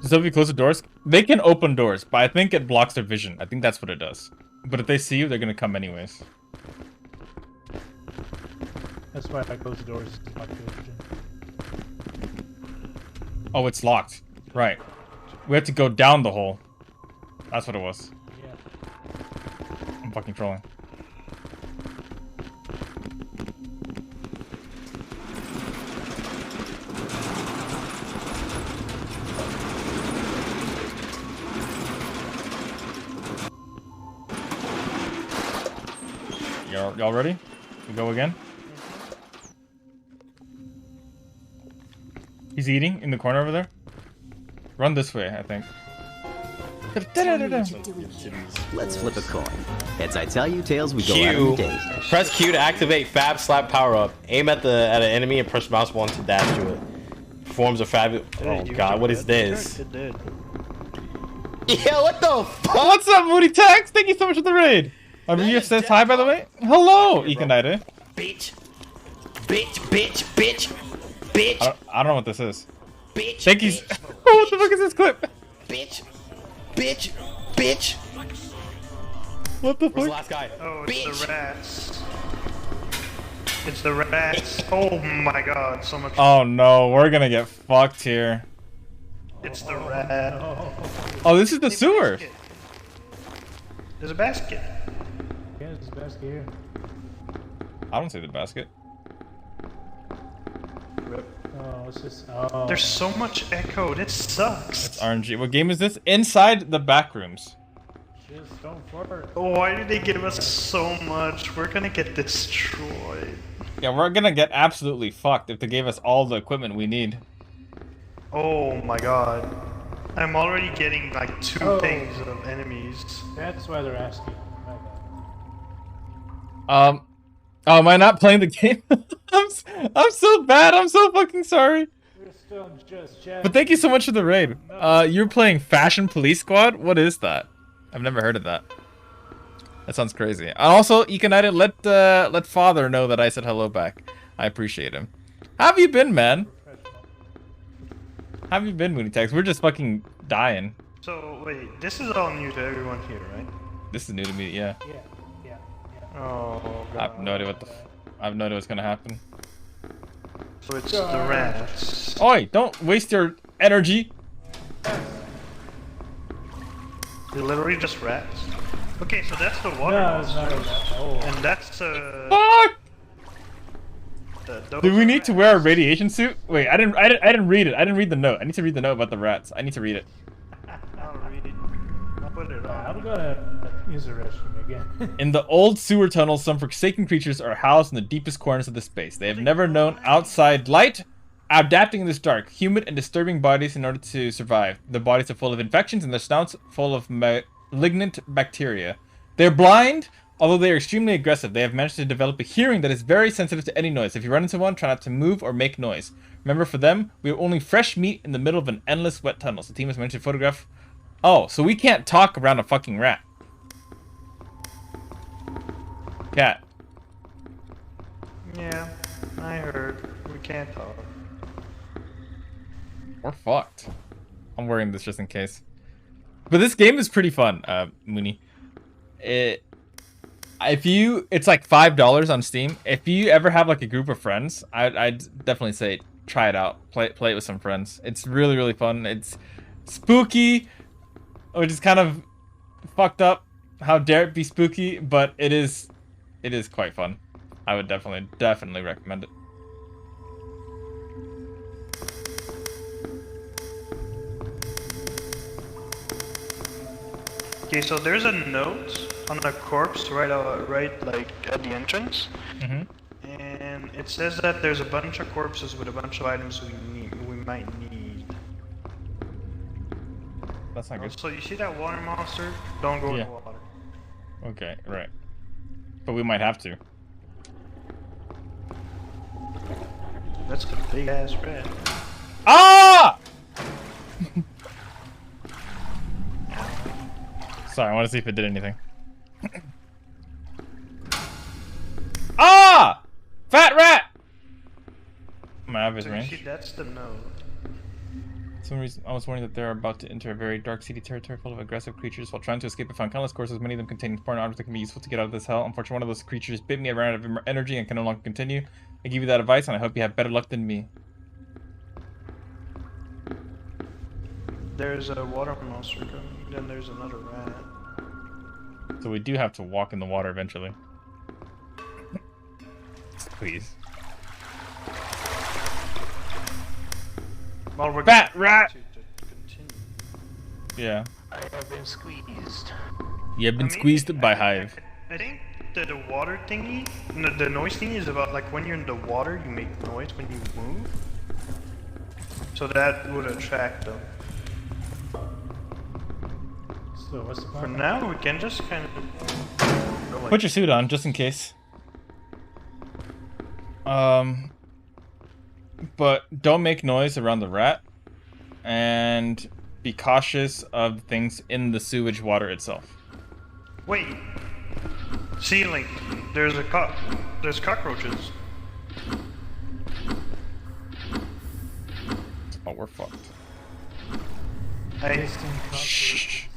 So if you close the doors, they can open doors, but I think it blocks their vision. I think that's what it does. But if they see you, they're gonna come anyways. That's why if I close the doors, it's not good. Oh, it's locked. Right. We have to go down the hole. That's what it was. Yeah. I'm fucking trolling. Y'all ready? We go again? He's eating in the corner over there. Run this way, I think. Let's flip a coin. Heads I tell you, tails we go out on the date. Press Q to activate Fab Slap power up. Aim at an enemy and press mouse 1 to dash to it. Performs a fab. Oh god, what is this? It did. Yeah, what the fuck? What's up, Moody Tax? Thank you so much for the raid. You says hi, by the way. Hello, Econite. Bitch. Bitch, bitch, bitch. Bitch. I don't know what this is. Bitch. Thank you. What the fuck is this clip? Bitch. Bitch. Bitch. What the Where's the fuck? last guy? Oh, it's bitch. the rats. It's the rats. Oh my god, so much. Oh no, we're gonna get fucked here. It's the rat. Oh, this is the sewer. There's a basket. Yeah, there's a basket here. I don't see the basket. Oh, what's this? Oh. There's so much echo. This sucks. It's RNG. What game is this? Inside the back rooms. Just don't fart. Why do they give us so much? We're gonna get destroyed. Yeah, we're gonna get absolutely fucked if they gave us all the equipment we need. Oh my god. I'm already getting like 2 things of enemies. That's why they're asking. Oh, am I not playing the game? I'm so bad. I'm so fucking sorry. We're still just chatting. But thank you so much for the raid. You're playing Fashion Police Squad? What is that? I've never heard of that. That sounds crazy. And also, Unedited, let Father know that I said hello back. I appreciate him. How have you been, man? How have you been, Mooney Tex? We're just fucking dying. So, wait, this is all new to everyone here, right? This is new to me, yeah. Yeah. Oh, god. I have no idea I have no idea what's gonna happen. So it's the rats. Oi, don't waste your energy. They're literally just rats. Okay, so that's the water No, it's monster. not that. Oh. And that's Fuck! Do we need to wear a radiation suit? Wait, I didn't read it. I didn't read the note. I need to read the note about the rats. I need to read it. I'll read it. I'll put it on. I'm gonna use the restroom again. In the old sewer tunnels, some forsaken creatures are housed in the deepest corners of the space. They have never known outside light, adapting in this dark, humid, and disturbing bodies in order to survive. Their bodies are full of infections and their snouts full of malignant bacteria. They're blind, although they are extremely aggressive. They have managed to develop a hearing that is very sensitive to any noise. If you run into one, try not to move or make noise. Remember, for them, we have only fresh meat in the middle of an endless wet tunnel. So the team has managed to photograph... Oh, so we can't talk around a fucking rat. Cat. Yeah, I heard. We can't talk. We're fucked. I'm wearing this just in case. But this game is pretty fun, Mooney. It's like $5 on Steam. If you ever have like a group of friends, I'd definitely say try it out. Play it with some friends. It's really, really fun. It's spooky, which is kind of fucked up. How dare it be spooky? But it is quite fun. I would definitely recommend it. Okay, so there's a note on the corpse right like at the entrance. Mm-hmm. And it says that there's a bunch of corpses with a bunch of items we might need. That's not good. So you see that water monster? Don't go in Yeah. the water. Okay, right. But we might have to. That's a big ass rat. Ah! Sorry, I want to see if it did anything. Ah! Fat rat! I'm gonna have his So you range. see, that's the note. For some reason, I was warning that they're about to enter a very dark, seedy territory full of aggressive creatures. While trying to escape, I found countless courses, many of them containing important objects that can be useful to get out of this hell. Unfortunately, one of those creatures bit me. I ran out of energy and can no longer continue. I give you that advice, and I hope you have better luck than me. There's a water monster coming. Then there's another rat. So we do have to walk in the water eventually. Please. Well, we're Fat gonna rat! to continue. Yeah. I have been squeezed. You have been squeezed by Hive. I think the water thingy, the noise thingy is about like when you're in the water, you make noise when you move. So that would attract them. So what's the For plan? now, we can just kind of go like Put your suit on, just in case. But don't make noise around the rat. And be cautious of things in the sewage water itself. Wait. Ceiling. There's cockroaches. Oh, we're fucked. Hey. Shh.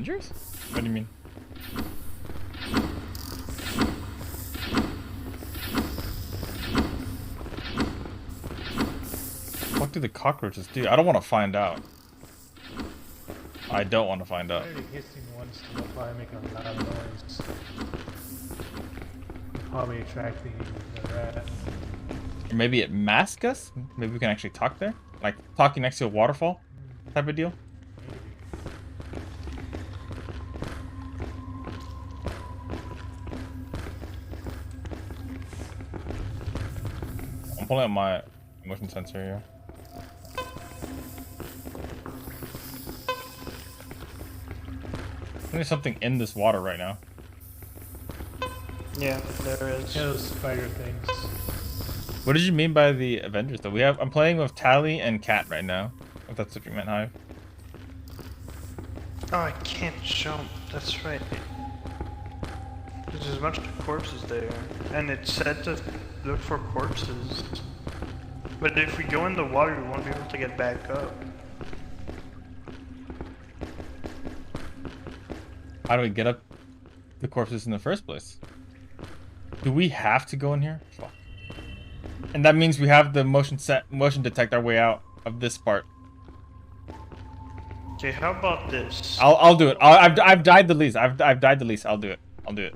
Avengers? What do you mean? What do the cockroaches do? I don't want to find out. I don't want to find out. They're hissing once in a while, making a loud noise. Probably attracting the rat. Or maybe it masks us? Maybe we can actually talk there? Like talking next to a waterfall type of deal? I'm pulling up my motion sensor here. There's something in this water right now. Yeah, there is. Those spider things. What did you mean by the Avengers though? I'm playing with Tally and Cat right now. If that's what you meant, Hive. Oh, I can't jump. That's right. There's a bunch of corpses there, and it said to look for corpses. But if we go in the water, we won't be able to get back up. How do we get up the corpses in the first place? Do we have to go in here? Fuck. And that means we have the motion detect our way out of this part. Okay, how about this? I'll do it. I've died the least. I've died the least. I'll do it. I'll do it.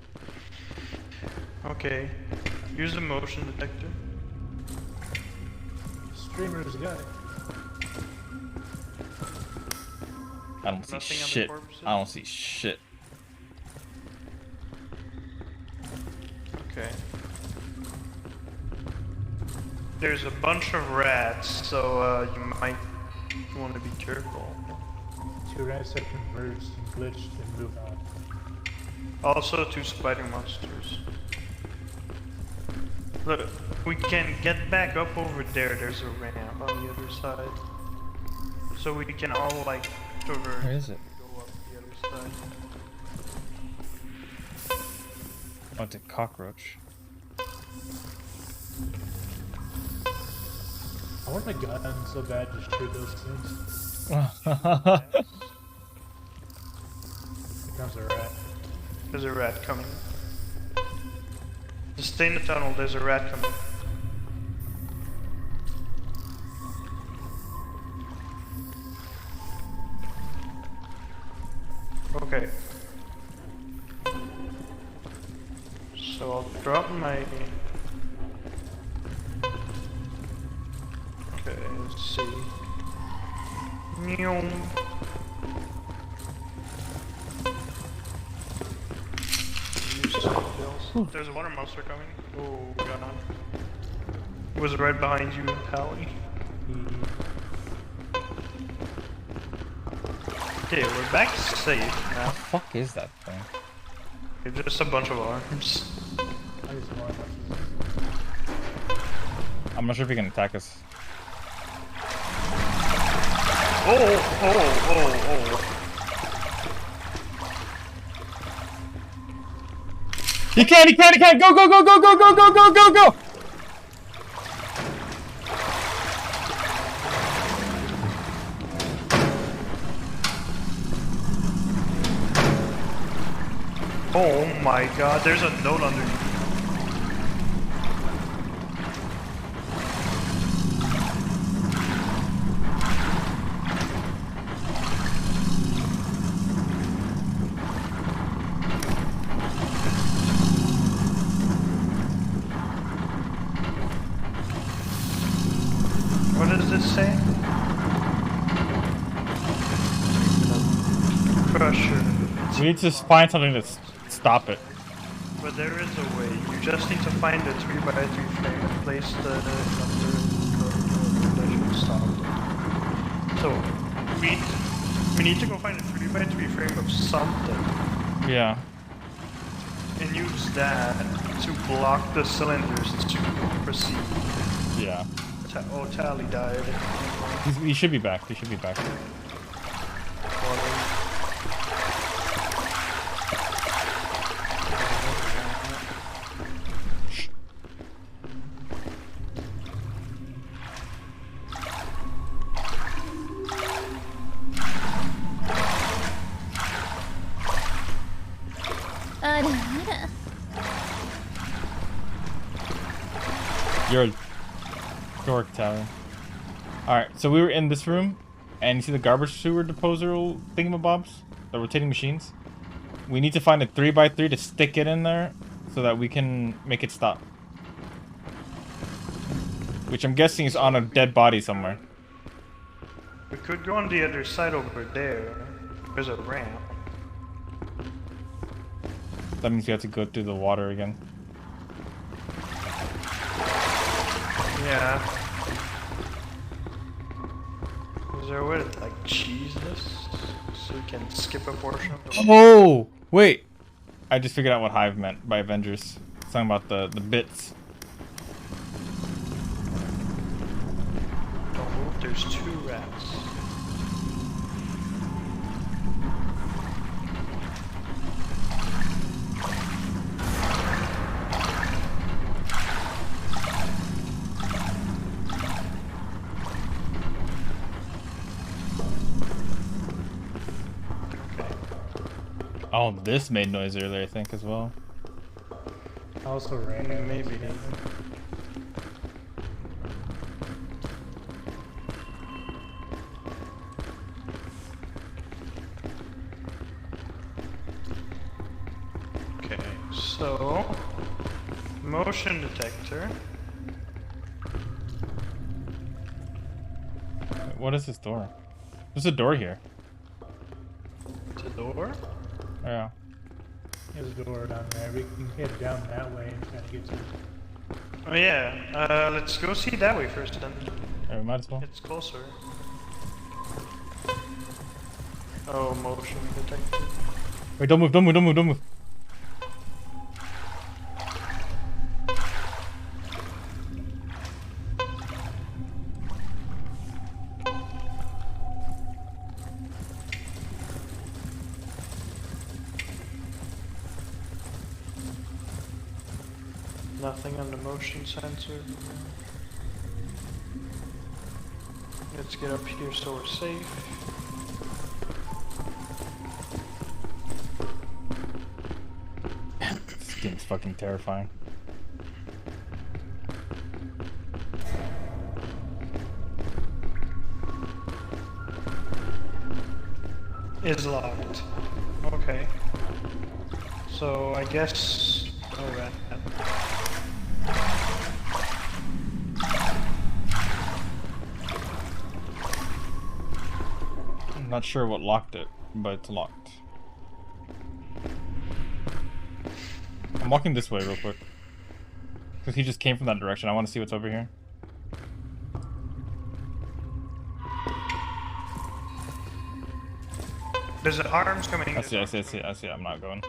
Okay. Use the motion detector. Streamer's got it. I don't see Nothing on the shit. corpses? I don't see shit. Okay. There's a bunch of rats, so you might want to be careful. 2 rats have converged and glitched and moved on. Also 2 spider monsters. Look, we can get back up over there. There's a ramp on the other side. So we can all like traverse. Where is it? Go up the other side. Oh, it's a cockroach. I want a gun so bad just shoot those things. Here comes a rat. There's a rat coming. Just stay in the tunnel, there's a rat coming. Okay. So I'll drop my... Okay, let's see. Meow. There's a water monster coming. Oh god. It was right behind you, Pally. Okay, we're back safe now. What the fuck is that thing? It's just a bunch of arms. I'm not sure if he can attack us. Oh. He can! Go! Oh my god, there's a note underneath. What does this say? Crusher. We need to find something to stop it. But there is a way. You just need to find a 3x3 frame and place the number that should stop it. So, we need to go find a 3x3 frame of something. Yeah. And use that to block the cylinders to proceed. Yeah. Oh, Tally died. He should be back. You're a dork, Tyler. Alright, so we were in this room, and you see the garbage sewer disposal thingamabobs? The rotating machines? We need to find a 3x3 to stick it in there so that we can make it stop. Which I'm guessing is on a dead body somewhere. We could go on the other side over there. There's a ramp. That means we have to go through the water again. Yeah. Is there a way to like cheese this so we can skip a portion of the Oh! Wait! I just figured out what Hive meant by Avengers. It's talking about the bits. Don't move, there's 2 rats. Oh, this made noise earlier, I think, as well. Also random. Maybe. Okay, so motion detector. What is this door? There's a door here. It's a door? Yeah. There's a door down there. We can head down that way and try to get to it. Oh yeah, let's go see that way first then. Yeah, we might as well. It's closer. Oh, motion detector. Wait, don't move, don't move, don't move, don't move. Nothing on the motion sensor. Let's get up here so we're safe. This game's fucking terrifying. Is locked. Okay. So I guess. Alright. I'm not sure what locked it, but it's locked. I'm walking this way real quick. Because he just came from that direction. I want to see what's over here. There's an arms coming. I see, I see, I see, I see. I'm not going.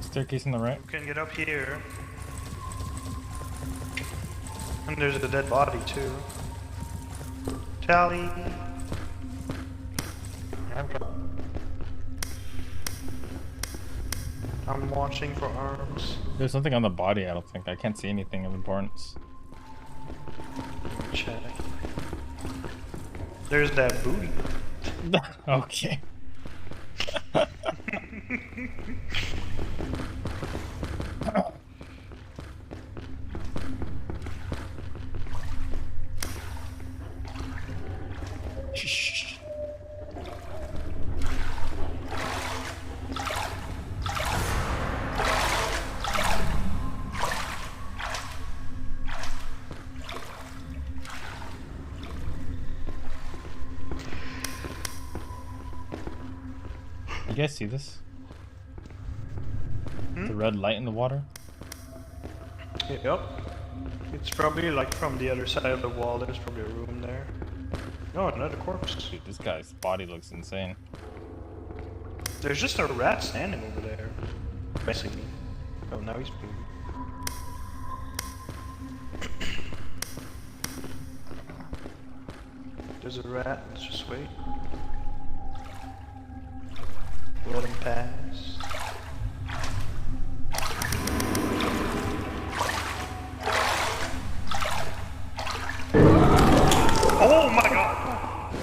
Staircase on the right. You can get up here. And there's a dead body too. Tally. I'm watching for arms. There's something on the body, I don't think. I can't see anything of importance. Check. There's that booty. Okay. You guys see this? The red light in the water? Yep. It's probably like from the other side of the wall. There's probably a room there. Oh, another corpse. Dude, this guy's body looks insane. There's just a rat standing over there. Basically. Oh, now he's moving. There's a rat. Let's just wait. Let him pass. Oh my god!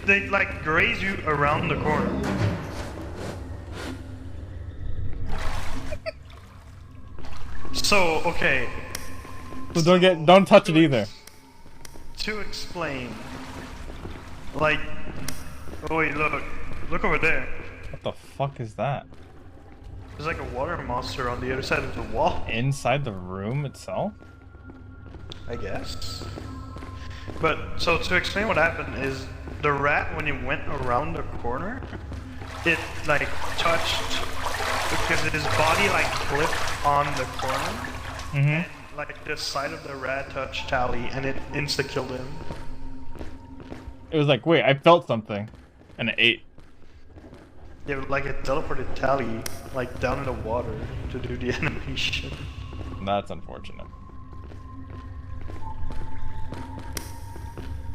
They like graze you around the corner. So, okay. So don't touch it either. To explain, like, oh wait, look over there. What the fuck is that? There's like a water monster on the other side of the wall. Inside the room itself? I guess. But, so to explain what happened is, the rat, when it went around the corner, it like touched, because his body like flipped on the corner, and like the side of the rat touched Tally, and it insta-killed him. It was like, wait, I felt something, and it ate. Yeah, but like it teleported Tally like down in the water to do the animation. That's unfortunate.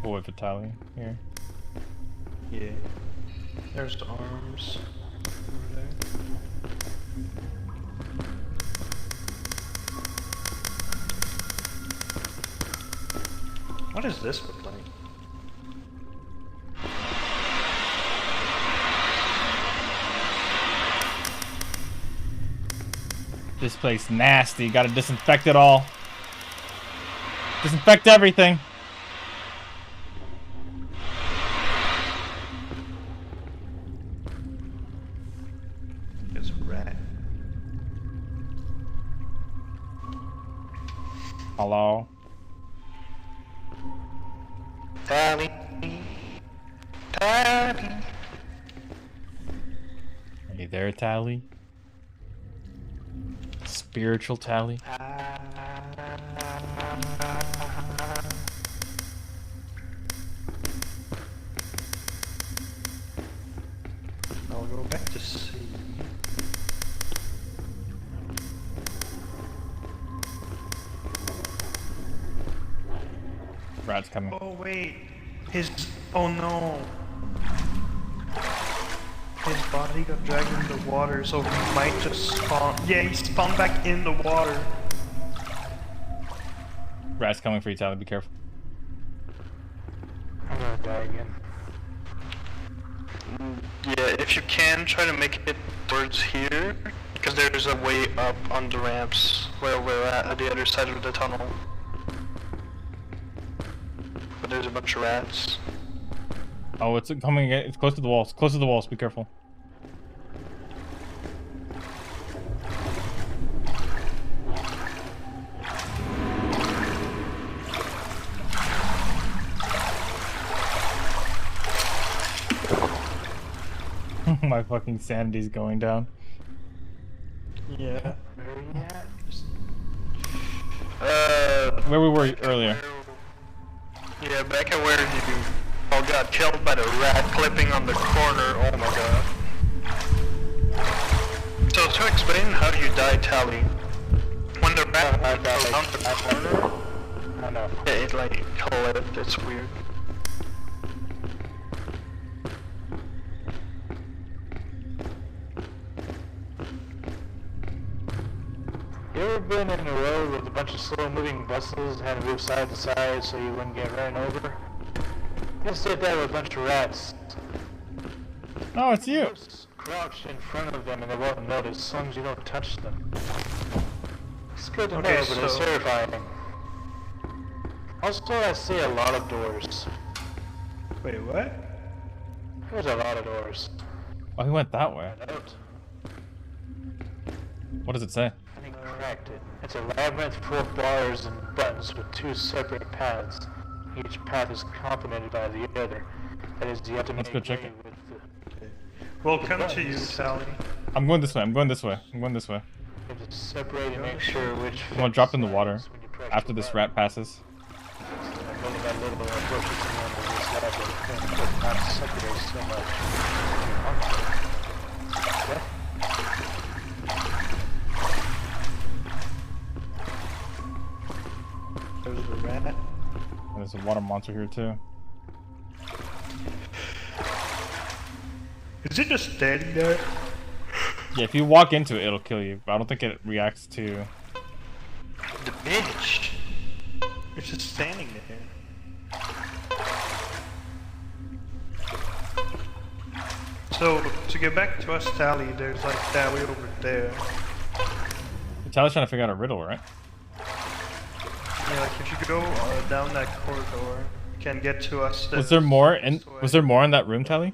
Boy Vitali here. Yeah. There's the arms over there. What does this look like? This place nasty. Gotta disinfect it all. Disinfect everything. There's a rat. Hello. Tally. Tally. Hey there, Tally. Spiritual Tally. I'll go back to sea. Rat's coming. Oh wait, oh no. His body got dragged into the water, so he might just spawn. Yeah, he spawned back in the water. Rat's coming for you, Tally. Be careful. I'm gonna die again. Yeah, if you can, try to make it towards here, because there's a way up on the ramps where we're at the other side of the tunnel. But there's a bunch of rats. Oh, it's coming again. It's close to the walls. Close to the walls. Be careful. My fucking sanity's going down. Yeah. Where we were earlier. Yeah, back at where you all got killed by the rat clipping on the corner. Oh my god. So to explain how you die, Tally, when the rat went around the corner, it like clipped. It's weird. You ever been in a road with a bunch of slow-moving buses had to move side to side so you wouldn't get run over? Just did that with a bunch of rats. Oh, it's you. Just crouch in front of them and they won't notice as long as you don't touch them. It's good to know, but it's terrifying. Also, I see a lot of doors. Wait, what? There's a lot of doors. Oh, he went that way. Out. What does it say? And he cracked it. It's a labyrinth full of bars and buttons with two separate paths. Each path is complemented by the other. That is, you have to Let's make go check way it. with the... We'll come to you, Sally. I'm going this way. I'm going this way. I'm going this way. You have to separate and make sure which... I'm gonna drop in the water when you press after the this button. rat passes. Little by little, approaches the end of this labyrinth, but not separate so much. Yeah? There's a rat. And there's a water monster here too. Is it just standing there? Yeah, if you walk into it, it'll kill you. But I don't think it reacts to. The bitch. It's just standing there. So, to get back to us, Tally, there's like that way over there. Tally's trying to figure out a riddle, right? Yeah, like if you go down that corridor, you can get to us. Was there more in? Was there more in that room, Tally?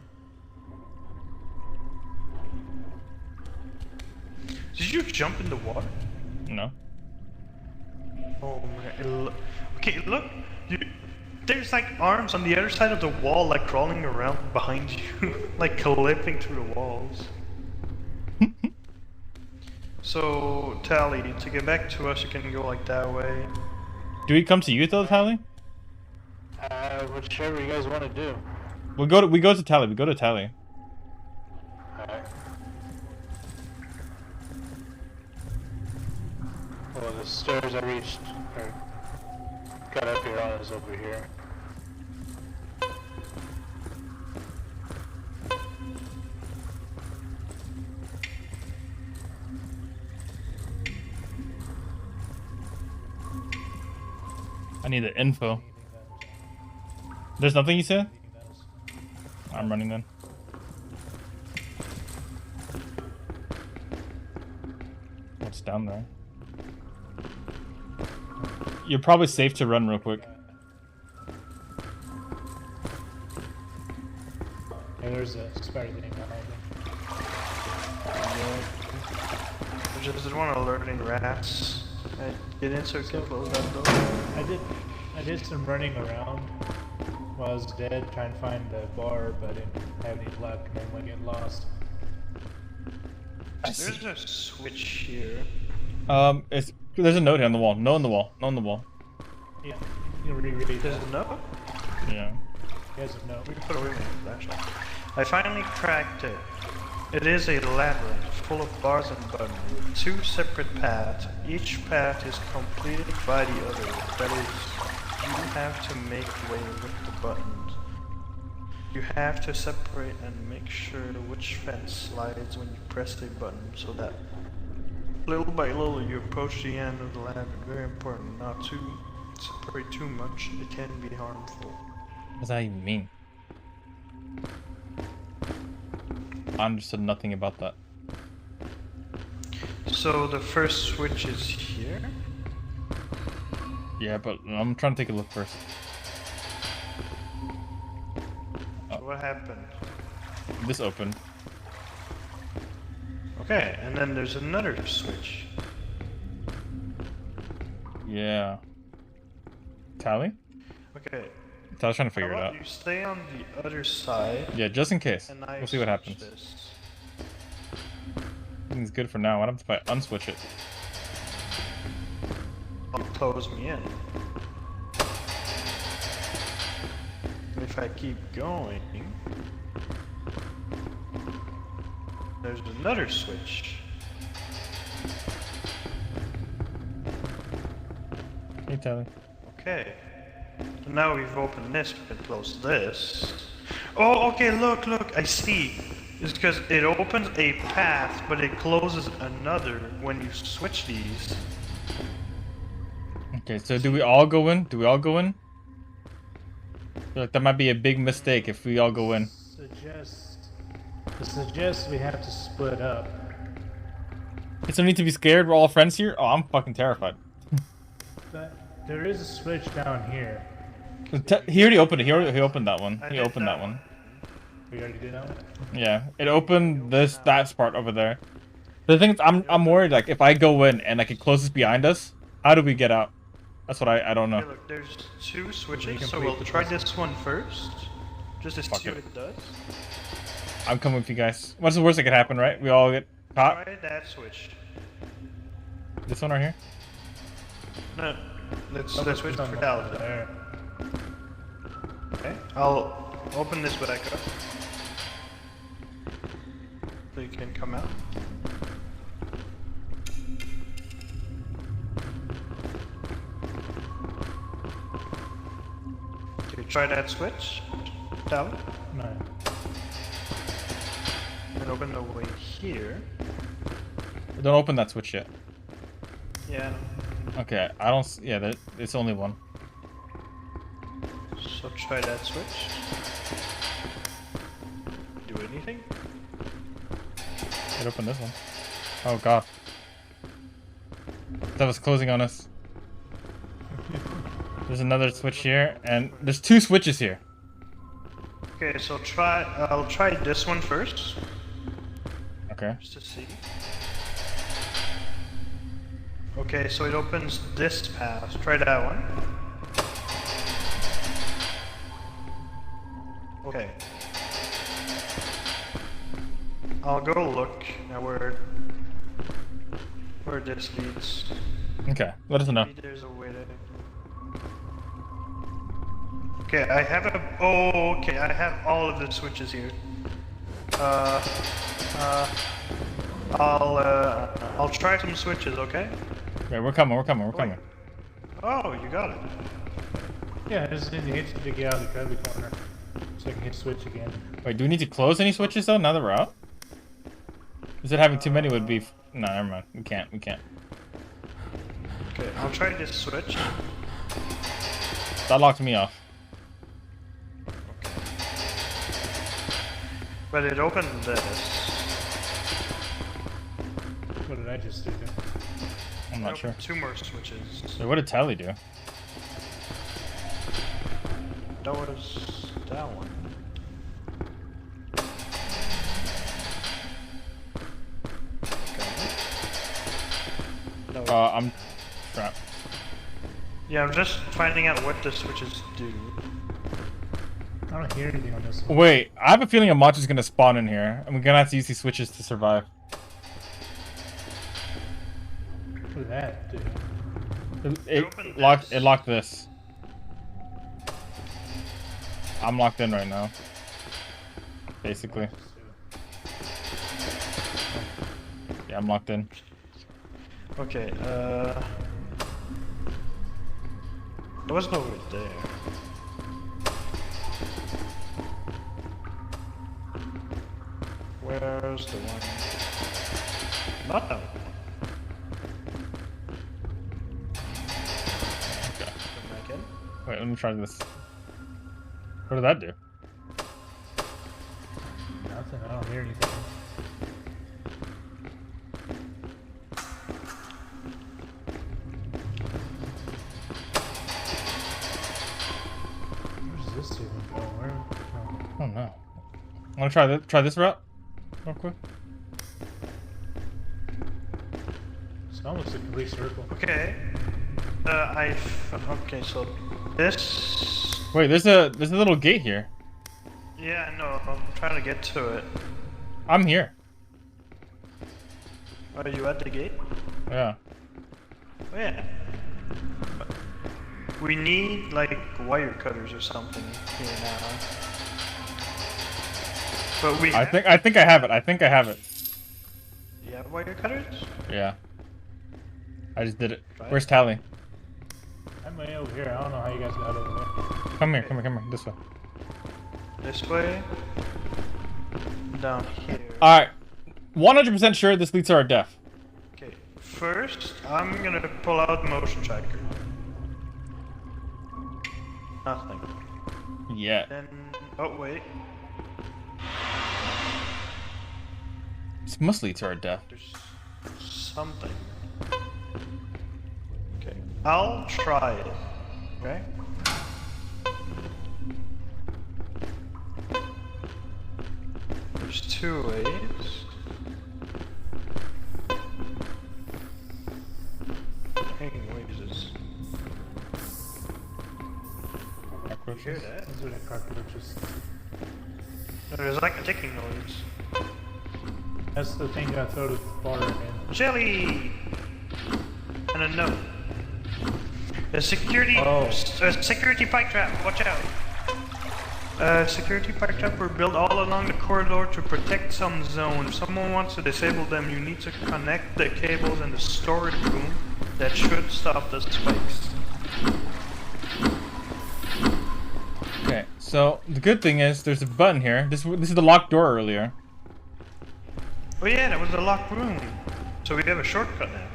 Did you jump in the water? No. Oh my! Okay, look. There's like arms on the other side of the wall, like crawling around behind you, like clipping through the walls. So, Tally, to get back to us, you can go like that way. Do we come to you though, Tally? Whichever you guys want to do. We go to Tally. We go to Tally. Alright. Well, the stairs I reached, or got up here on is over here. I need the info. There's nothing you said? I'm running then. What's down there? You're probably safe to run real quick. Hey, there's a spider thing behind me. I just want to alerting rats. I get in so I can close that door. I did some running around while I was dead, trying to find the bar, but I didn't have any luck, and then I get lost. There's a switch here. There's a note here on the wall. No on the wall. No on the wall. Yeah, you can reread that. There's a note? Yeah. There's a note. We can put away my flashlight. I finally cracked it. It is a labyrinth full of bars and buttons with 2 separate paths. Each path is completed by the other. That is, you have to make way with the buttons. You have to separate and make sure which fence slides when you press a button, so that little by little you approach the end of the labyrinth. Very important not to separate too much. It can be harmful. What does that even mean? I understood nothing about that. So the first switch is here? Yeah, but I'm trying to take a look first. So what happened? This opened. Okay, and then there's another switch. Yeah. Tally? Okay. Tally's trying to figure it How out. about you stay on the other side? Yeah, just in case. And I We'll see what switch happens. this. I think it's good for now. What happens if I unswitch it? It'll close me in. And if I keep going, there's another switch. Hey, Tally. Okay. So now we've opened this, we can close this. Oh, okay, look, I see. It's because it opens a path, but it closes another when you switch these. Okay, so do we all go in? Do we all go in? I feel like that might be a big mistake if we all go in. Suggest we have to split up. Is there need to be scared? We're all friends here? Oh, I'm fucking terrified. There is a switch down here. He already opened it. He opened that one. He opened that one. We already did that one? Yeah, it opened that part over there. The thing is, I'm worried, like, if I go in and like it closes behind us, how do we get out? That's what I don't know. Okay, look, there's 2 switches, so we'll try this one first. Just to see what it does. I'm coming with you guys. What's the worst that could happen, right? We all get caught. Try that switch. This one right here? No, let's switch for Dalvin. Okay, I'll open this back up. So you can come out. Okay, try that switch. Dalvin. No. and open the way here. Don't open that switch yet. Yeah. Okay, I don't. Yeah, it's only one. So try that switch. Do anything? Could open this one. Oh god. That was closing on us. There's another switch here, and there's 2 switches here. Okay, so I'll try this one first. Okay. Just to see. Okay, so it opens this path. Try that one. Okay. I'll go look at where this leads. Okay, let us know. Maybe there's a way to... Okay, I have a... Oh, okay, I have all of the switches here. I'll try some switches, okay? Okay, we're coming. Oh, you got it. Yeah, I just need to hit to get out of the cubby corner. So I can hit switch again. Wait, do we need to close any switches though, now that we're out? Is it having too many would be... No, never mind. We can't. Okay, I'll try this switch. That locked me off. Okay. But it opened this. What did I just do? I'm not sure. 2 more switches. Wait, what did Tally do? That was that one. Okay. No. I'm trapped. Yeah, I'm just finding out what the switches do. I don't hear anything on this one. Wait, I have a feeling a monster's gonna spawn in here, and we're gonna have to use these switches to survive. What did that do? It locked this. I'm locked in right now. Basically. Yeah, I'm locked in. Okay, there was no way there. Where's the one? Not that one. Okay. Come back in. Wait, let me try this. What did that do? Nothing, I don't hear anything. Where's this even going? Where? Oh. Oh no. I want to try this route real quick. It's almost a complete circle. Okay. Okay, so this... Wait, there's a little gate here. Yeah, no, I'm trying to get to it. I'm here. Are you at the gate? Yeah. Oh, yeah. We need, like, wire cutters or something here now. But we I think I have it. I think I have it. You have wire cutters? Yeah. I just did it. Right. Where's Tally? I'm way over here. I don't know how you guys got over there. Come here. This way. This way? Down here. Alright. 100% sure this leads to our death. Okay, first, I'm gonna pull out motion tracker. Nothing. Yeah. Then, oh wait, This must lead to our death. there's something. Okay, I'll try it. Okay? There's 2 ways. Hanging waves. You hear that? Those are the cockroaches. There's like a ticking noise. That's the thing I throw the water in. Jelly! And a note. A security pipe trap, watch out. Security pipe trap were built all along the corridor to protect some zone. If someone wants to disable them, you need to connect the cables in the storage room that should stop the spikes. Okay, so the good thing is there's a button here. This is the locked door earlier. Oh yeah, that was the locked room. So we have a shortcut now.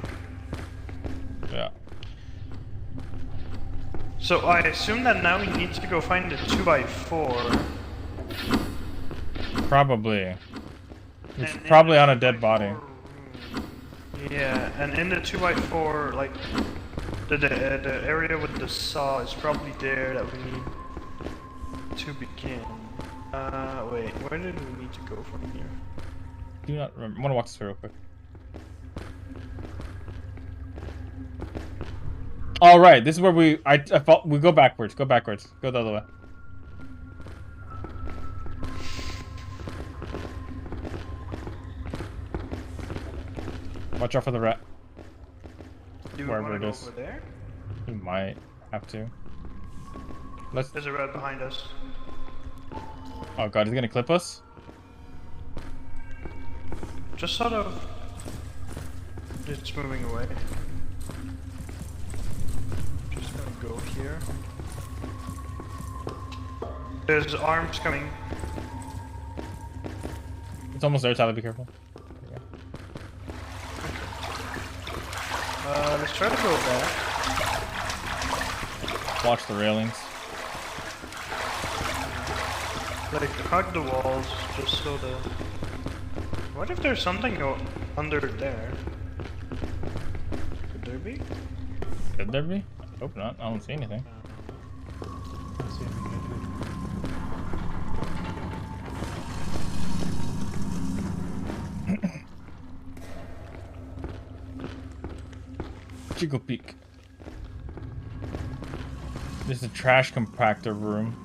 Yeah. So I assume that now we need to go find the 2x4. Probably. It's And probably in on the a dead 2x4 body. room- Yeah, and in the 2x4, like, the area with the saw is probably there that we need to begin. Wait, where did we need to go from here? Do not remember. I want to walk this through real quick. All right, this is where I thought we go backwards. Go backwards. Go the other way. Watch out for the rat. Do we Wherever want it to go is. over there? We might have to. Let's. There's a rat behind us. Oh god, he's gonna clip us. Just sort of... It's moving away. Just gonna go here. There's arms coming. It's almost there, Tyler. Be careful. Let's try to go back. Watch the railings. Like, hug the walls, just so the... What if there's something under there? Could there be? Could there be? Hope not. I don't see anything. Let's see if we can Chico Peak. This is a trash compactor room.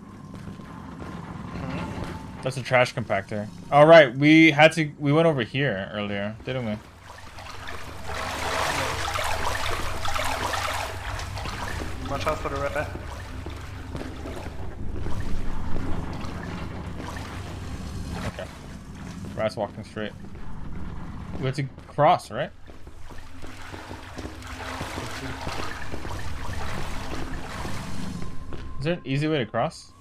That's a trash compactor. All right, we went over here earlier, didn't we? Watch out for the rat. Okay. Rat's walking straight. We have to cross, right? Is there an easy way to cross?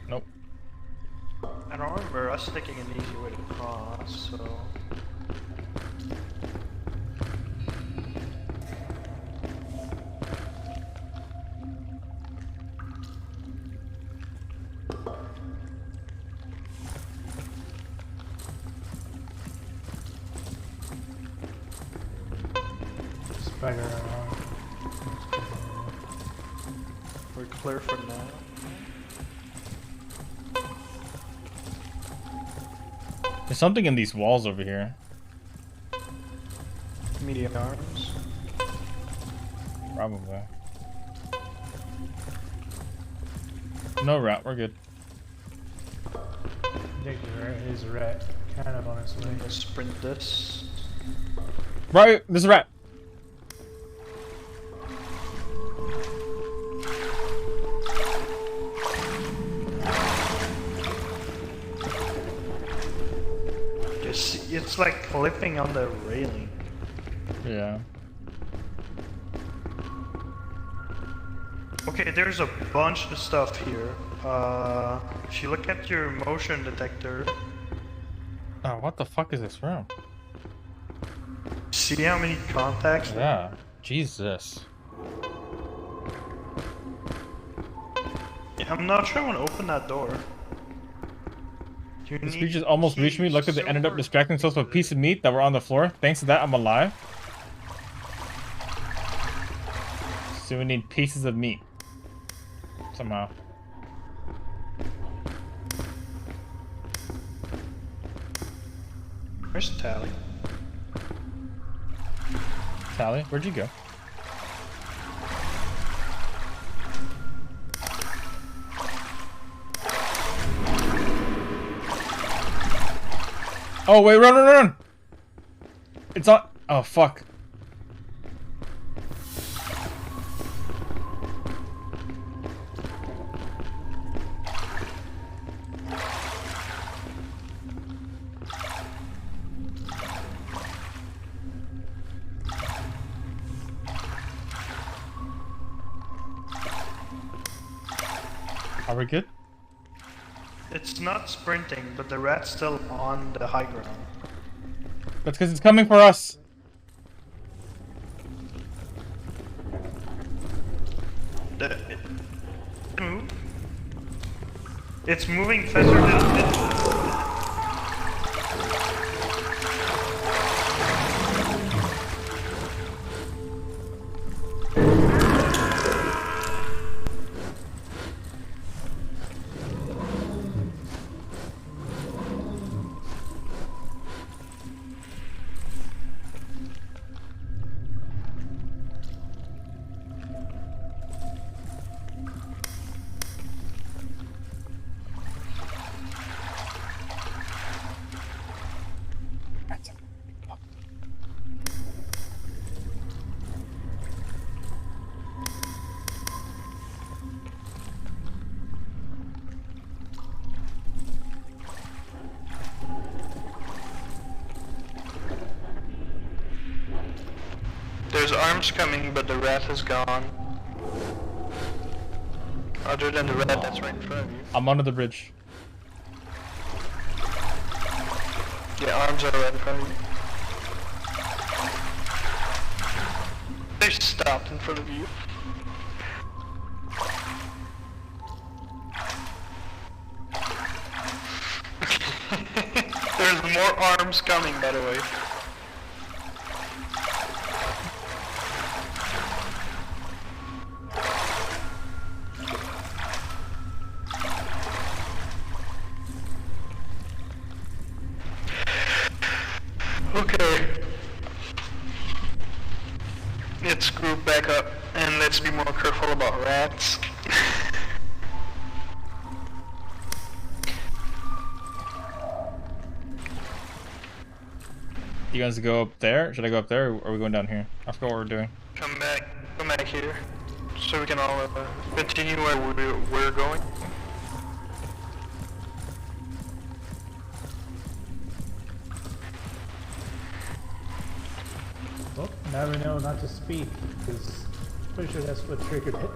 Nope. I don't remember us taking an easy way to cross, so... spider around. We're clear for now. There's something in these walls over here. Medium arms. Probably. No rat, we're good. I think there's a rat kind of on its way. I'm gonna sprint this. Right, there's a rat. It's like clipping on the railing. Yeah. Okay, there's a bunch of stuff here. If you look at your motion detector, Oh, what the fuck is this room? see how many contacts? Yeah. Jesus. Yeah, I'm not sure I want to open that door. This creature almost reached me. Luckily, they ended up distracting themselves with a piece of meat that were on the floor. Thanks to that, I'm alive. So we need pieces of meat. Somehow. Where's Tally? Tally, where'd you go? Oh, wait, run, run, run! It's on. Oh, fuck. Are we good? It's not sprinting, but the rat's still on the high ground. That's because it's coming for us. Move. It's moving faster than it. There's arms coming, but the rat is gone. Other than the rat that's right in front of you. I'm under the bridge. The arms are right in front of you. They stopped in front of you. There's more arms coming, by the way. Okay. Let's group back up and let's be more careful about rats. You guys go up there? Should I go up there or are we going down here? I forgot what we're doing. Come back here, so we can all continue where we're going. Well, now we know not to speed, because I'm pretty sure that's what triggered it.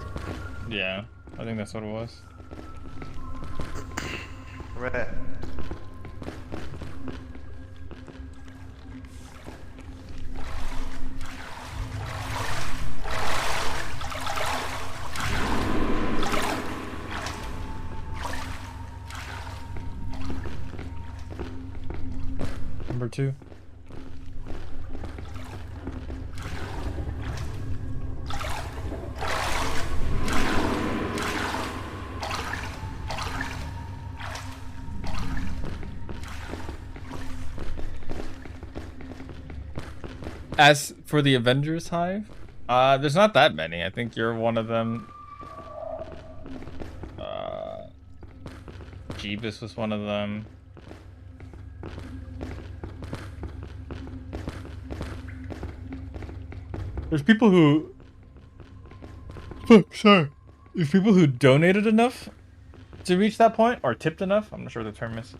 Yeah, I think that's what it was. Rat. Number 2. As for the Avengers Hive, there's not that many. I think you're one of them. Jeebus was one of them. There's people who... Fuck, sorry. There's people who donated enough to reach that point, or tipped enough. I'm not sure what the term is.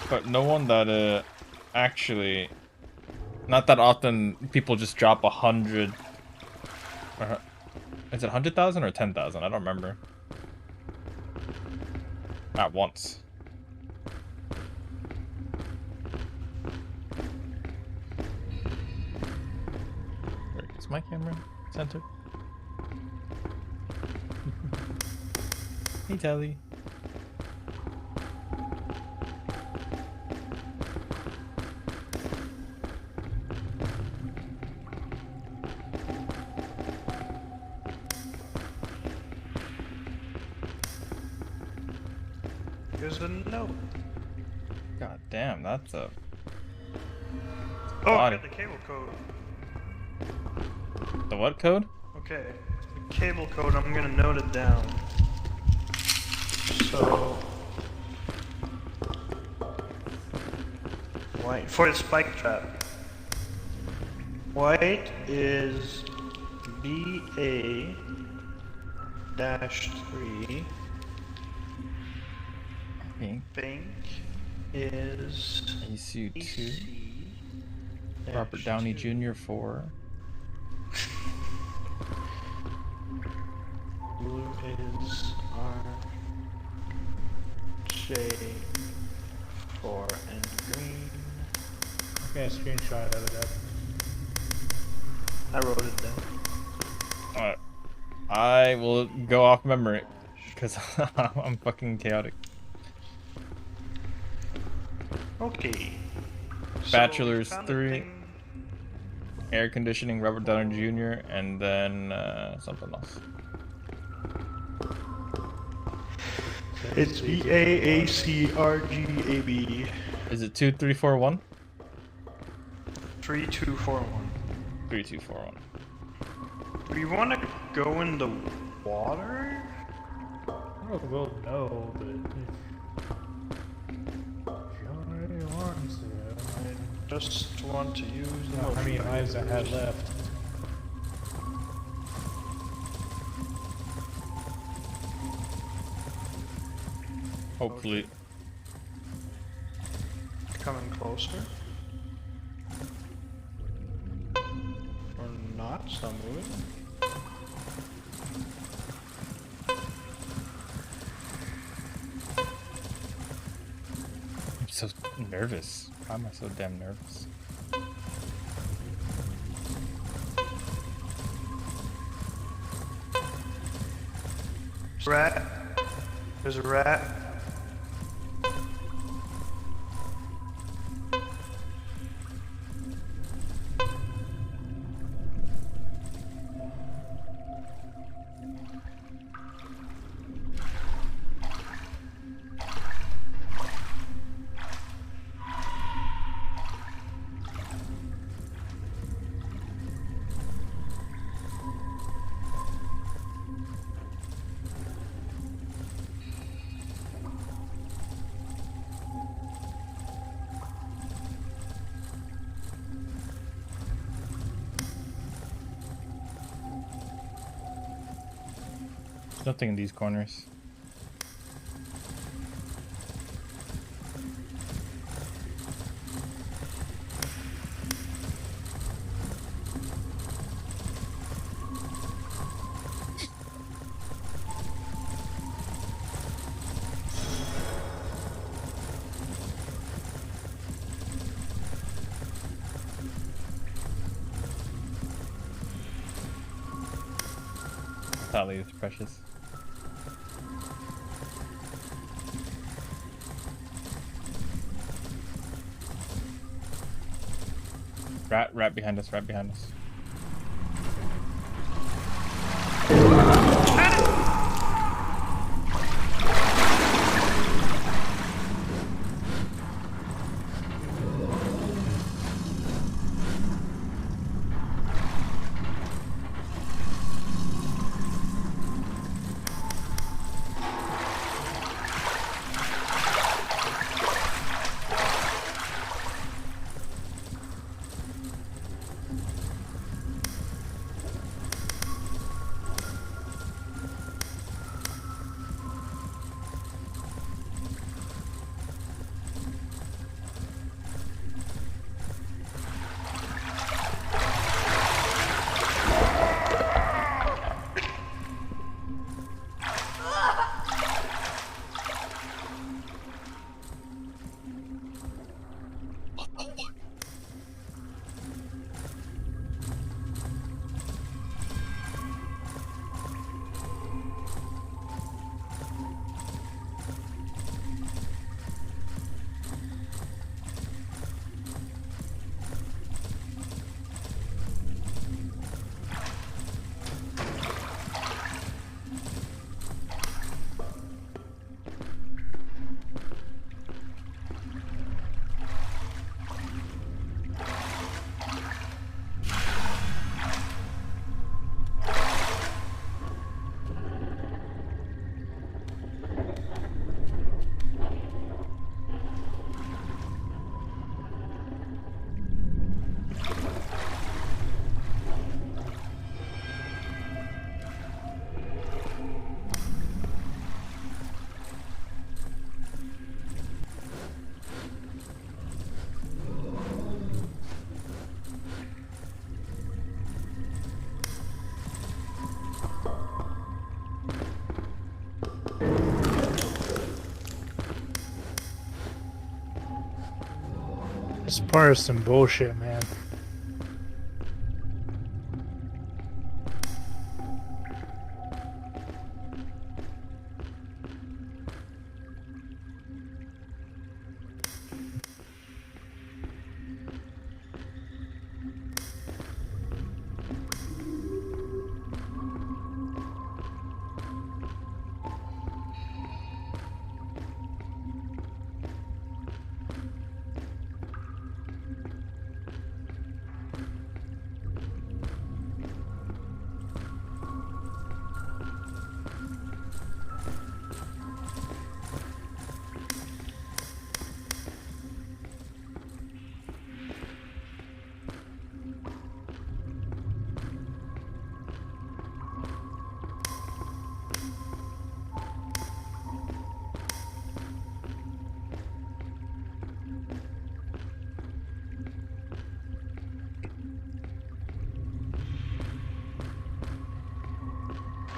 But no one that, actually... Not that often people just drop 100... Is it 100,000 or 10,000? I don't remember. At once. Is my camera centered? Hey, Telly. There's a note. God damn, that's a... Oh, I got the cable code. The what code? Okay, the cable code, I'm gonna note it down. So... White, for the spike trap. White is BA-3. Pink is ECU2. Robert Downey Jr. 4. Blue is R J for and green. Okay, screenshot of it up. I wrote it down. Alright. I will go off memory because I'm fucking chaotic. Okay. Bachelor's So we found 3, a thing- air conditioning, Robert Downey Jr., and then something else. It's VAACRGAB. Is it 2, 3, 4, 1? 3241. 3, 2, 4, 1. Do you want to go in the water? Oh, well, no, but if Johnny wants to, I just want to use the how many lives I had left. Hopefully. Coming closer. Or not, stop moving. I'm so nervous. Why am I so damn nervous? Rat. There's a rat. There's nothing in these corners. Sally is precious. Rat behind us, rat behind us. This part is some bullshit, man.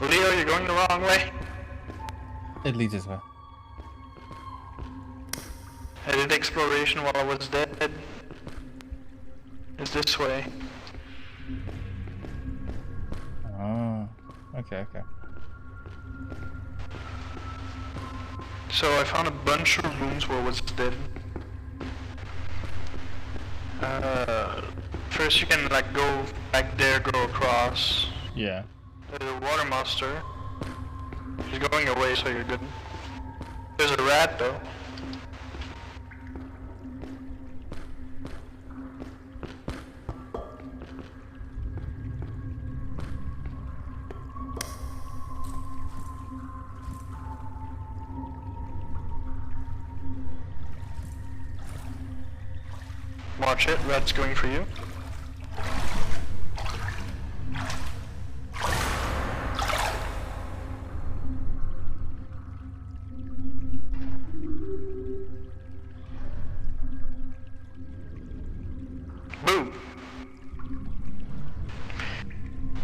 Leo, you're going the wrong way. It leads this way. I did exploration while I was dead. It's this way. Oh, okay. So I found a bunch of rooms where I was dead. First you can like go back there, go across. Yeah. There's a water monster. She's going away, so you're good. There's a rat though. Watch it, rat's going for you. Boom.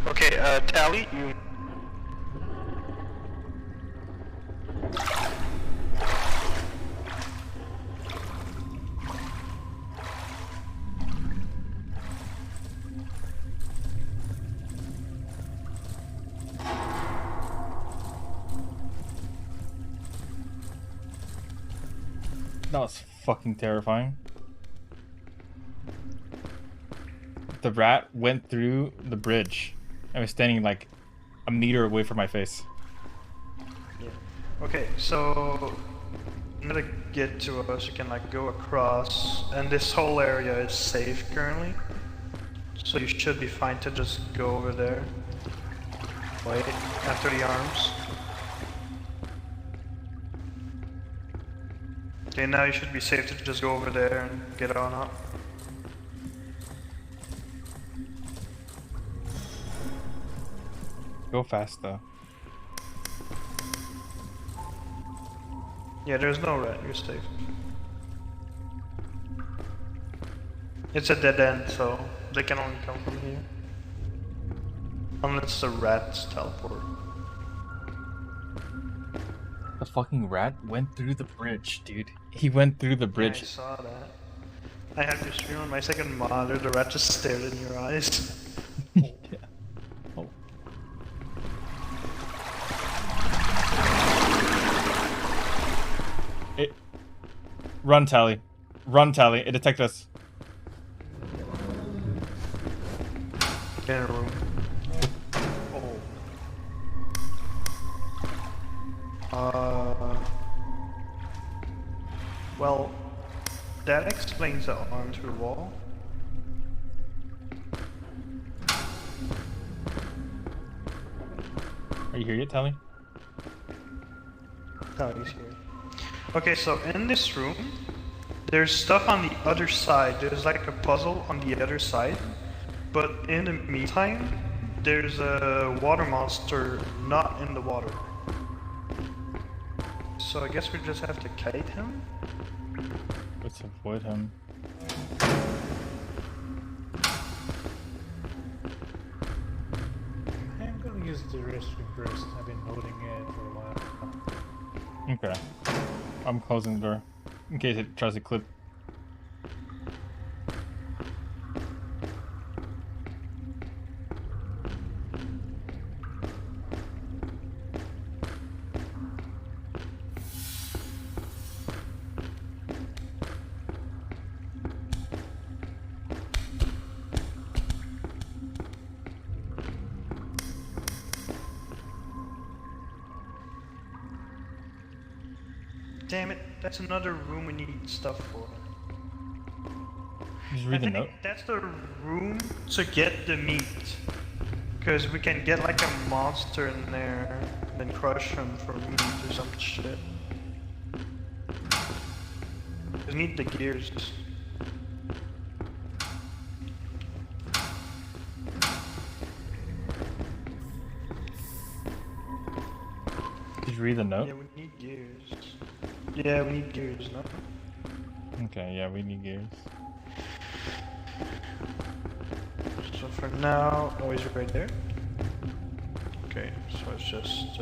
Okay, Tally, you... That was fucking terrifying. The rat went through the bridge and was standing like a meter away from my face. Yeah. Okay, so... I'm gonna get to us, you can like go across, and this whole area is safe currently. So you should be fine to just go over there. Wait, after the arms. Okay, now you should be safe to just go over there and get on up. Go fast though. Yeah, there's no rat, you're safe. It's a dead end, so they can only come from here. Unless the rats teleport. The fucking rat went through the bridge, dude. He went through the bridge. Yeah, I saw that. I had your stream on my second monitor, the rat just stared in your eyes. Yeah. Oh. Run, Tally. Run, Tally. It detected us. In a room. Oh. Well, that explains the arm through the wall. Are you here yet, Tally? Oh, he's here. Okay, so in this room, there's stuff on the other side. There's like a puzzle on the other side. But in the meantime, there's a water monster not in the water. So I guess we just have to kite him? Let's avoid him. I'm gonna use the restroom first. I've been holding it for a while. Okay. I'm closing the door in case it tries to clip. Damn it, that's another room we need stuff for. Just read the I think note. that's the room to get the meat. Because we can get like a monster in there, then crush him for meat or some shit. We need the gears. Did you read the note? Yeah, we need gears. Yeah, we need gears, no? Okay, yeah, we need gears. So for now, oh, he's right there. Okay, so it's just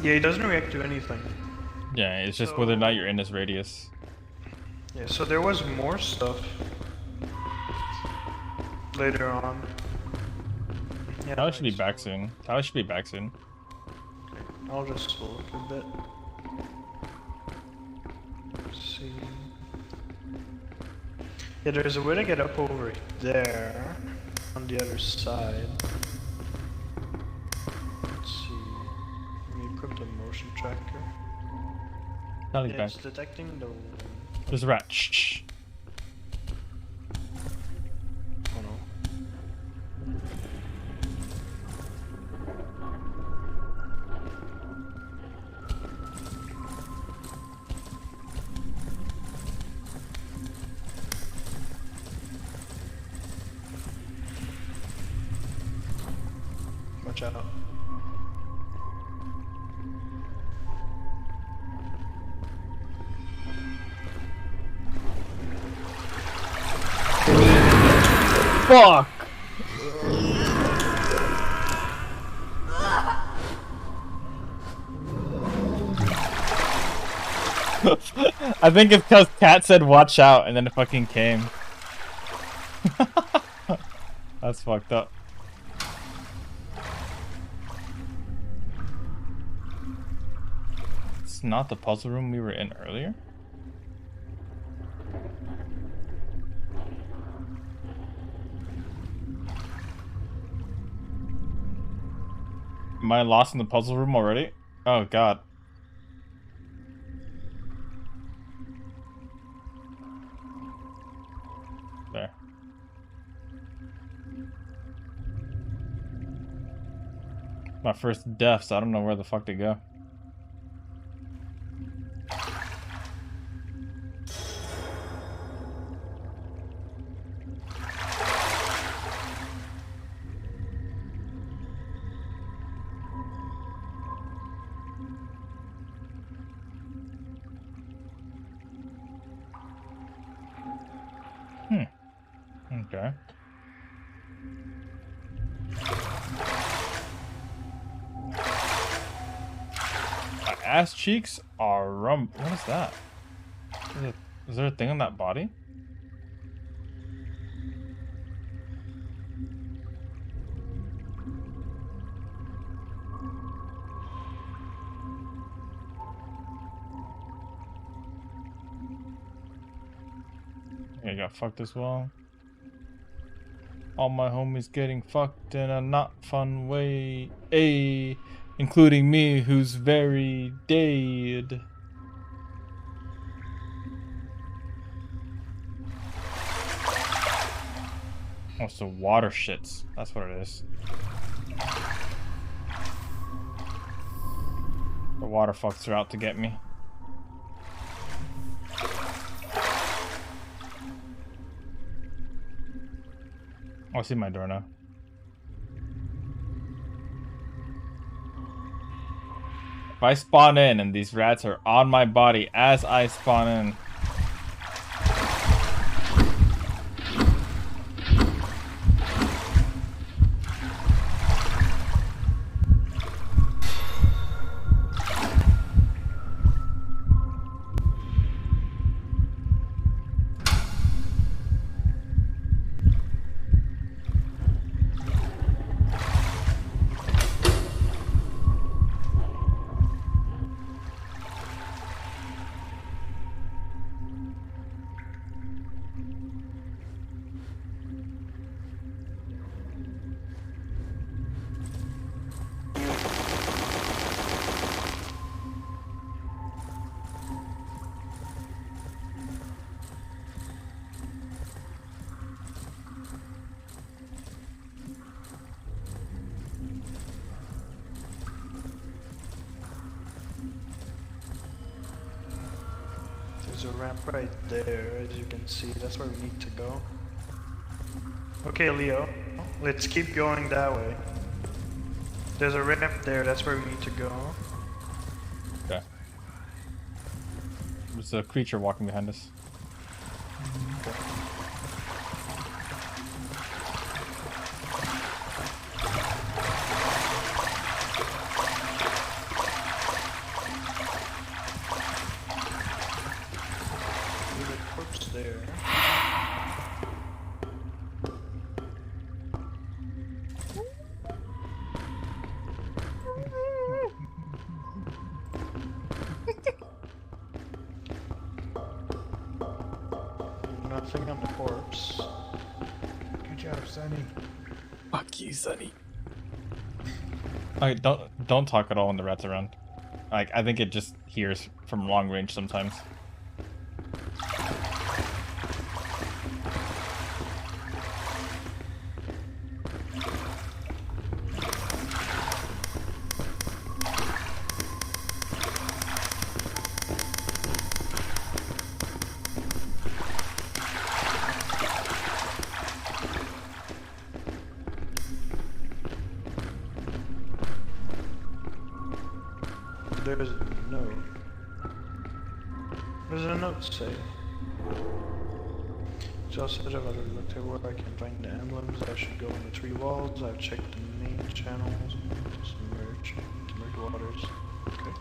yeah, he doesn't react to anything. Yeah, it's just whether or not you're in this radius. Yeah, so there was more stuff later on. Yeah, Tyler should be back soon. Tyler should be back soon. I'll just look a bit. Let's see. Yeah, there's a way to get up over there on the other side. Let's see. Let me equip the motion tracker. Tyler's Yeah, back. it's detecting the. There's a rat. Shh. Oh no. Watch out. Fuck! I think it's because Cat said watch out and then it fucking came. That's fucked up. It's not the puzzle room we were in earlier? Am I lost in the puzzle room already? Oh god. There. My first death, so I don't know where the fuck to go. Okay. My ass cheeks are what is that? Is there a thing on that body? I got fucked as well. All my homies getting fucked in a not fun way, including me, who's very dead. Oh, so water shits. That's what it is. The water fucks are out to get me. Oh, I see my door now. If I spawn in and these rats are on my body as I spawn in. a ramp right there, as you can see. That's where we need to go. Okay, Leo. Let's keep going that way. There's a ramp there, that's where we need to go. Okay. There's a creature walking behind us. Okay. There's a corpse there. Nothing on the corpse. Good job, Sonny. Fuck you, Sonny. Alright, don't talk at all when the rat's around. Like, I think it just hears from long range sometimes. There's a note. What does a note say? Just said I've already looked at where I can find the emblems. I should go on the 3 walls. I've checked the main channels to submerge waters. Okay.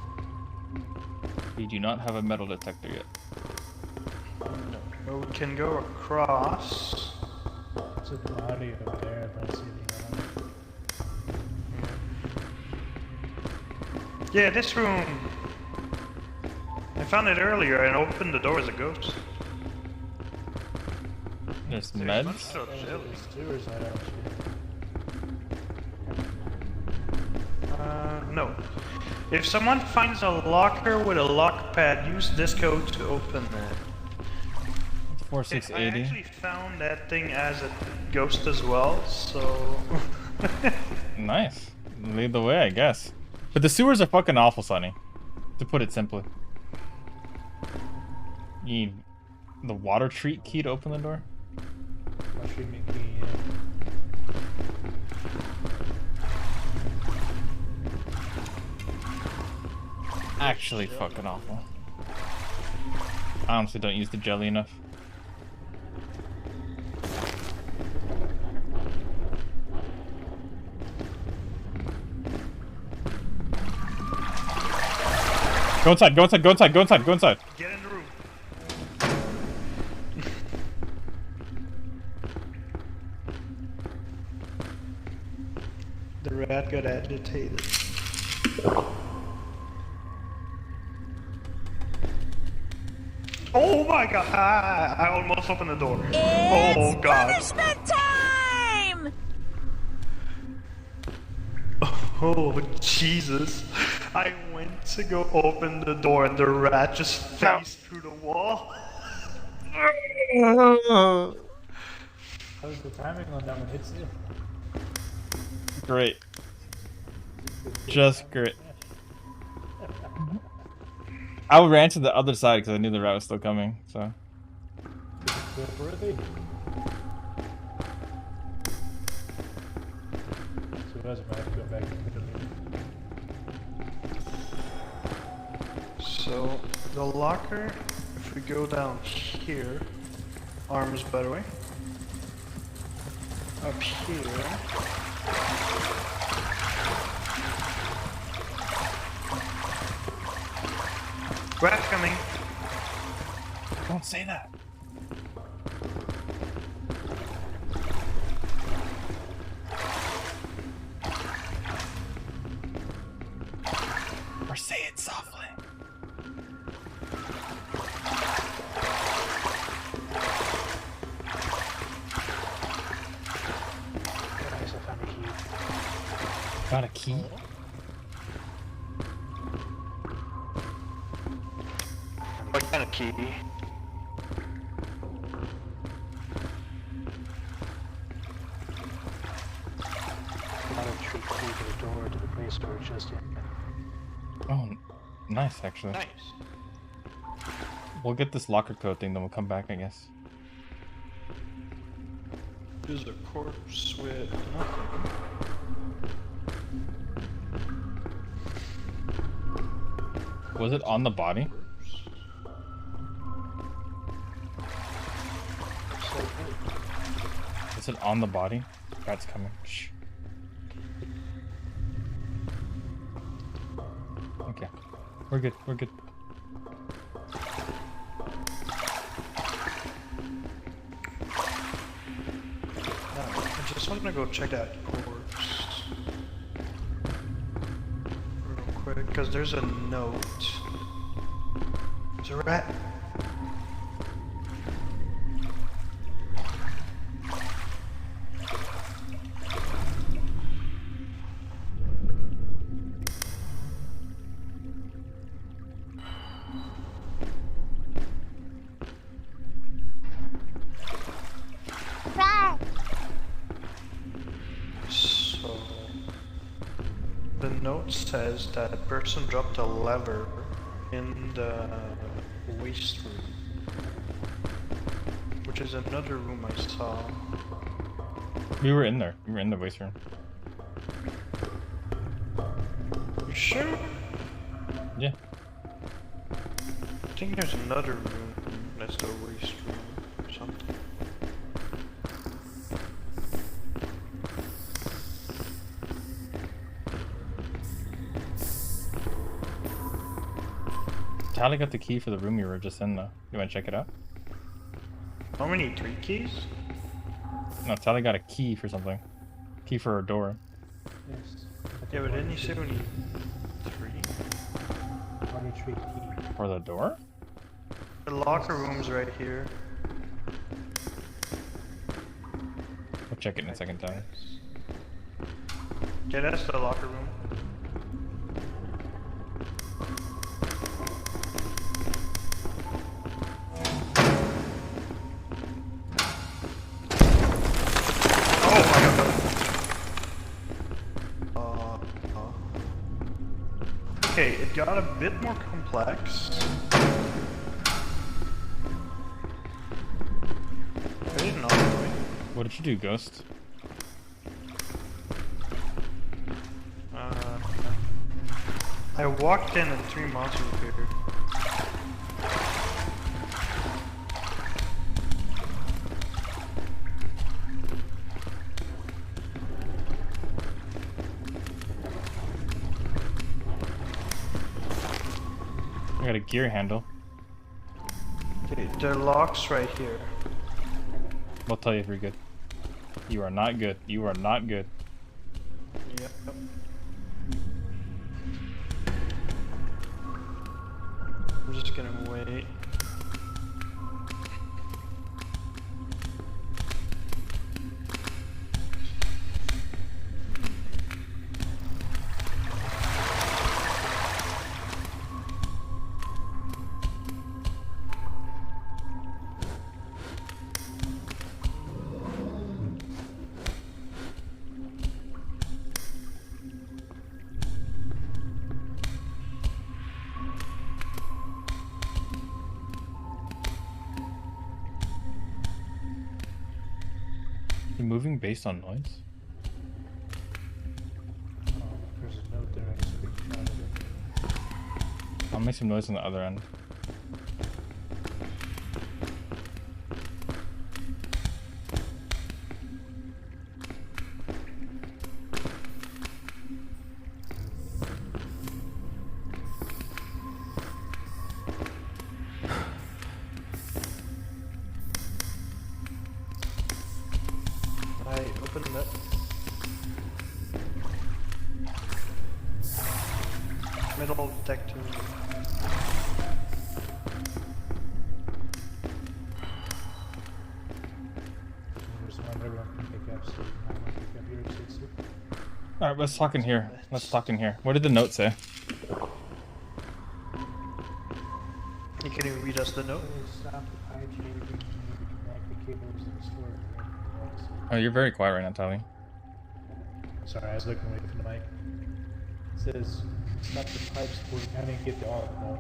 We do not have a metal detector yet. No. Well, we can go across. It's a body over there, if I see anything on it. Yeah, this room. I found it earlier and opened the door as a ghost. There's There's meds? much so jelly. Sewers, I don't see. No. If someone finds a locker with a lock pad, use this code to open that. 4680. I actually found that thing as a ghost as well, so... Nice. Lead the way, I guess. But the sewers are fucking awful, Sonny. To put it simply. You need the water treat key to open the door? Water treatment key, yeah. Actually fucking awful. I honestly don't use the jelly enough. Go inside, go inside, go inside, go inside, go inside. Get in the room. The rat got agitated. Oh my god! I almost opened the door. Oh god. Punishment time! Oh Jesus. I went to go open the door and the rat just faced through the wall. How's the timing on that one? Hits you. Great. Just great. I ran to the other side because I knew the rat was still coming, so. Worthy. So it doesn't matter to go back and So the locker, if we go down here, arms by the way. Up here. Rat coming. Don't say that. Or say it softly. Nice, I found a key. Got a key? What kind of key? Not a trick key to the door to the place storage just yet. Oh, nice actually. Nice. We'll get this locker code thing, then we'll come back, I guess. There's a corpse with nothing. Was it on the body? Is it on the body? Rat's coming. Shh. Okay. We're good. We're good. I just want to go check that corpse real quick, because there's a note. There's a rat. The note says that a person dropped a lever in the waste room, which is another room I saw. We were in there. We were in the waste room. You sure? Yeah. I think there's another room that's the waste room or something. Tally got the key for the room you were just in, though. You want to check it out? How many? 3 keys? No, Tally got a key for something. Key for a door. Yes. Yeah, but didn't you say we need 3? Only 3 key. For the door? The locker room's right here. We'll check it in a second, Tally. Yeah, that's the locker room. Okay, it got a bit more complex. I didn't know. What did you do, Ghost? I walked in and 3 monsters appeared. I got a gear handle. Okay, there are locks right here. We'll tell you if you're good. You are not good. You are not good. Yep. I'm just gonna wait. You moving based on noise? Oh, there's a note there. I screenshotted it. I'll make some noise on the other end. I opened it. Middle detective. There's one everyone can pick up, so you might want to pick up yours, Hitsu. Alright, let's talk in here. Let's talk in here. What did the note say? Can you read us the note? Stop the IGA and connect the cables to the store. Oh, you're very quiet right now, Tally. Sorry, I was looking away from the mic. It says, stop the pipes before I didn't get to all of them.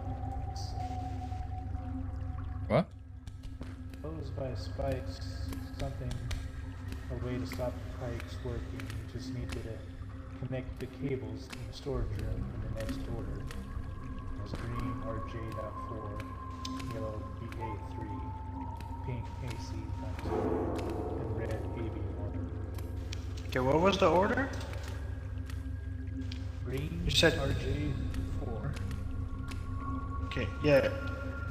closed by spikes, something, a way to stop the pipes working. You just need to connect the cables in the storage room in the next order. There's green RJ.4, yellow BA3, pink AC.2, and red AB1. Okay, what was the order? Green You said RJ4. Okay, yeah.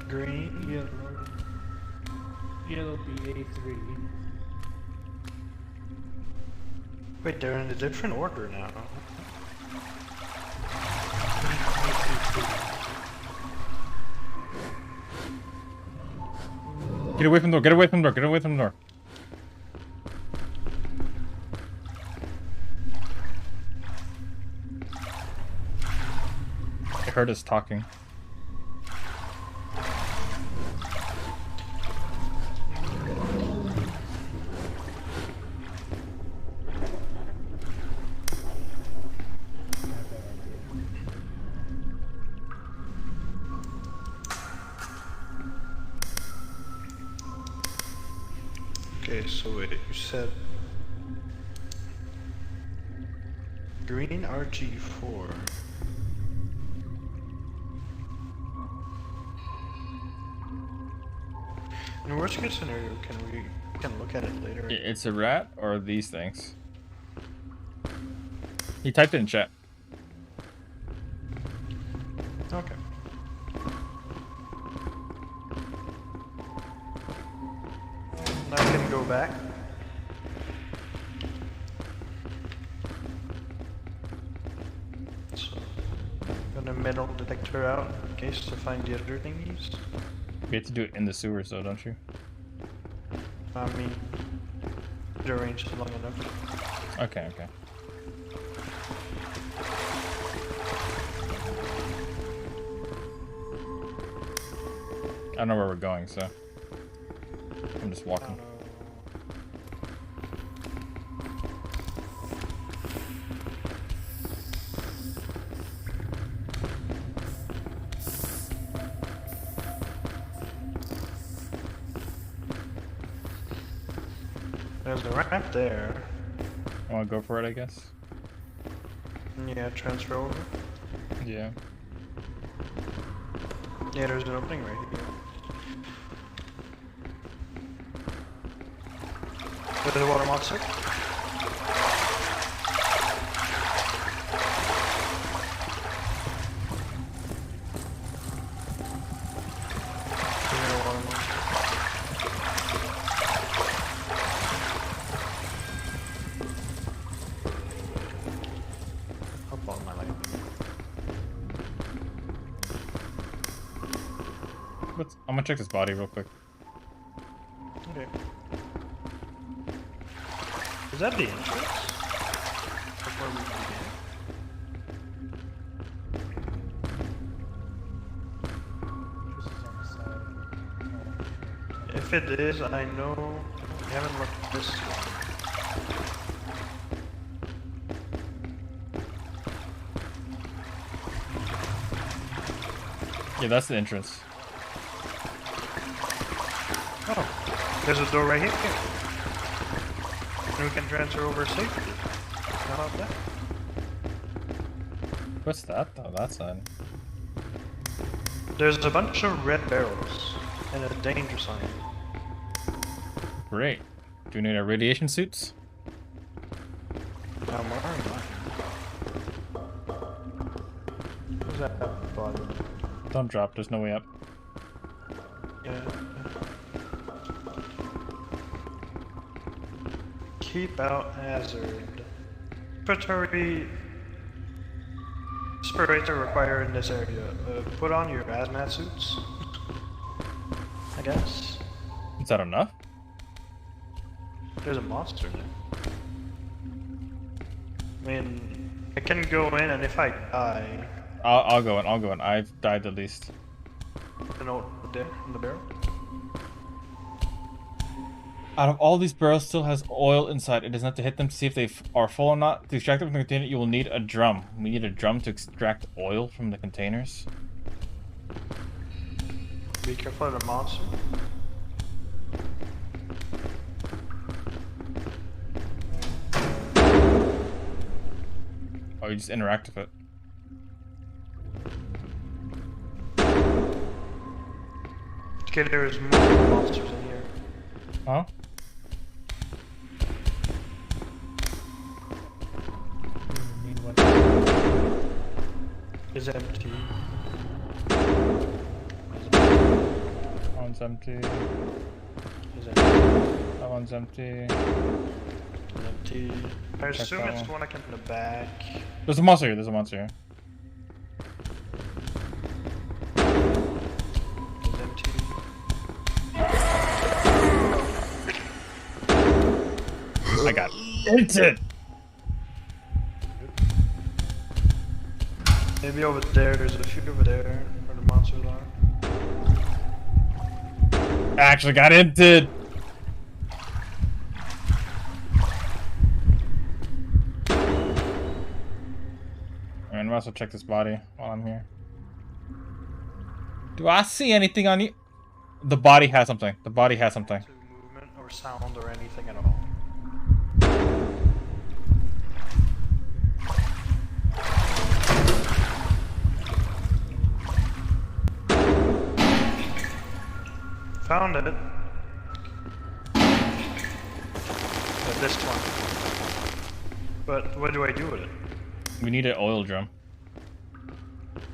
Green. Yellow BA3. Wait, they're in a different order now. Get away from the door, get away from the door, get away from the door. I heard us talking. Okay, so wait, you said green RG4. In worst case scenario, can look at it later. It's a rat or these things? He typed it in chat. Okay. I can go back. So, gonna metal detector out in case to find the other thingies. You have to do it in the sewers though, don't you? I mean, the range is long enough. Okay, okay. I don't know where we're going, so I'm just walking. There's a ramp there. I want to go for it, I guess. Yeah, transfer over. Yeah. Yeah, there's an opening right here. There's a water monster. Up on my light. I'm gonna check this body real quick. Okay. Is that the entrance? Before we begin? If it is, I know I haven't looked at this one. Yeah, that's the entrance. Oh, there's a door right here. And we can transfer over safely. How about that? What's that though? That side. There's a bunch of red barrels and a danger sign. Great. Do we need our radiation suits? I'm wearing mine. What's that at the bottom? Don't drop, there's no way up. Yeah. Keep out hazard. Respiratory required in this area. Put on your hazmat suits. I guess. Is that enough? There's a monster there. I mean, I can go in, and if I die, I'll go in. I've died the least. you know, there in the barrel. Out of all these barrels still has oil inside. It does not have to hit them to see if they are full or not. To extract them from the container, you will need a drum. We need a drum to extract oil from the containers. Be careful of the monster. Oh, you just interact with it. Okay, there is multiple monsters in here. Huh? Need one. Is empty. One's empty. Is empty. That one's empty. Empty. I Check assume that it's one. the one I can in the back. There's a monster here. There's a monster here. Is empty. I got it. Maybe over there. There's a few over there where the monsters are. I actually got inted. I might as well check this body while I'm here. Do I see anything on you? The body has something. The body has something. To movement or sound or anything at all. Found it. Yeah, this one. But what do I do with it? We need an oil drum.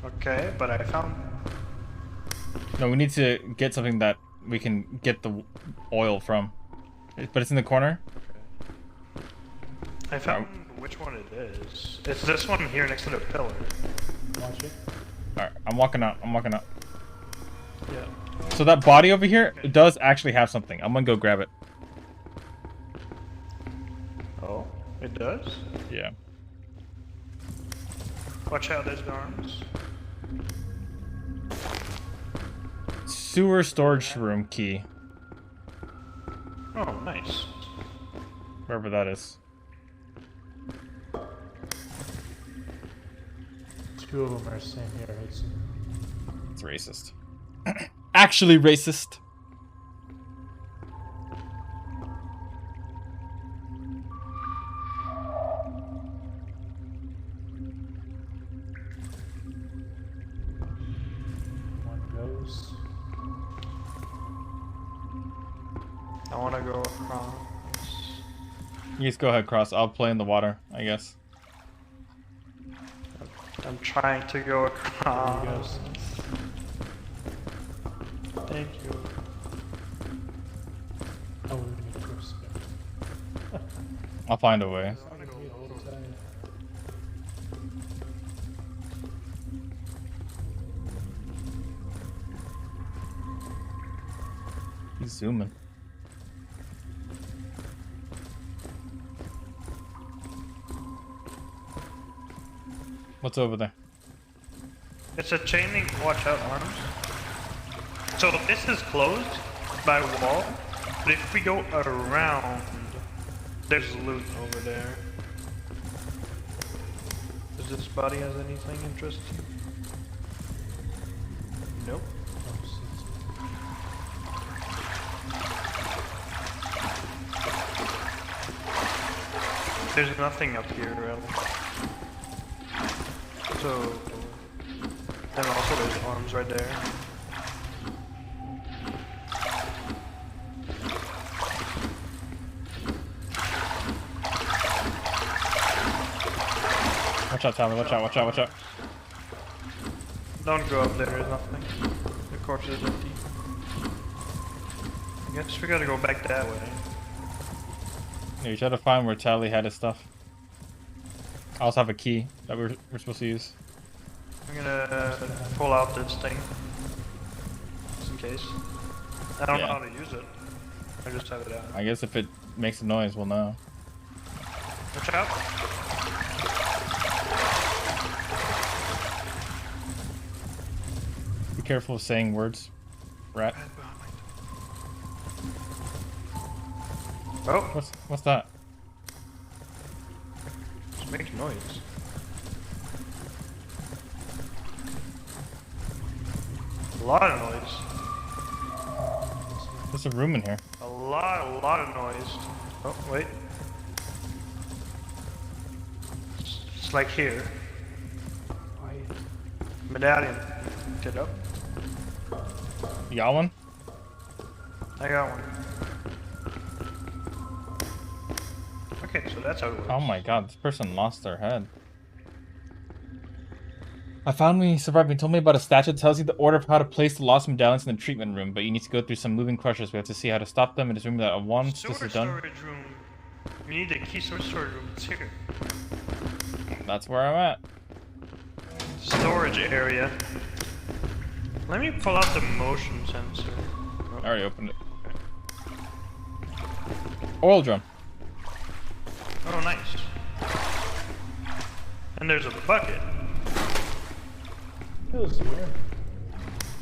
Okay, but I found. No, we need to get something that we can get the oil from. But it's in the corner. I found which one it is. It's this one here next to the pillar. Watch it. Alright, I'm walking out. I'm walking out. Yeah. So that body over here does actually have something. I'm gonna go grab it. Oh, it does? Yeah. Watch out, there's arms. Sewer storage room key. Oh, nice. Wherever that is. Two of them are same here. It's racist. Actually racist. One goes. I wanna go across. You just go ahead, Cross. I'll play in the water, I guess. I'm trying to go across. Thank you. Oh, we need to go spin. I'll find a way. He's zooming. What's over there? It's a chain link, watch out arms. So this is closed by a wall, but if we go around, there's loot over there. Does this body has anything interesting? Nope. There's nothing up here, really. So, and also there's arms right there. Watch out, Tyler. Watch out, watch out, watch out. Don't go up there, there's nothing. The corpse is empty. I guess we gotta go back that way. Yeah, you try to find where Tally had his stuff. I also have a key that we're supposed to use. I'm gonna pull out this thing. Just in case. I don't know how to use it. I just have it out. I guess if it makes a noise, we'll know. Watch out. Be careful of saying words, rat. Oh, What's that? just makes noise. A lot of noise. There's a room in here. A lot of noise. Oh, wait. like here. Medallion. Get up. You got one? I got one. Okay, so that's how it works. Oh my god, this person lost their head. I found me surviving. Told me about a statue that tells you the order of how to place the lost medallions in the treatment room, but you need to go through some moving crushers. We have to see how to stop them and just remember that once this is done. Storage room. We need a key storage room. It's here. That's where I'm at. Storage area. Let me pull out the motion sensor. Oh. I already opened it. Oil drum. Oh, nice. And there's a bucket.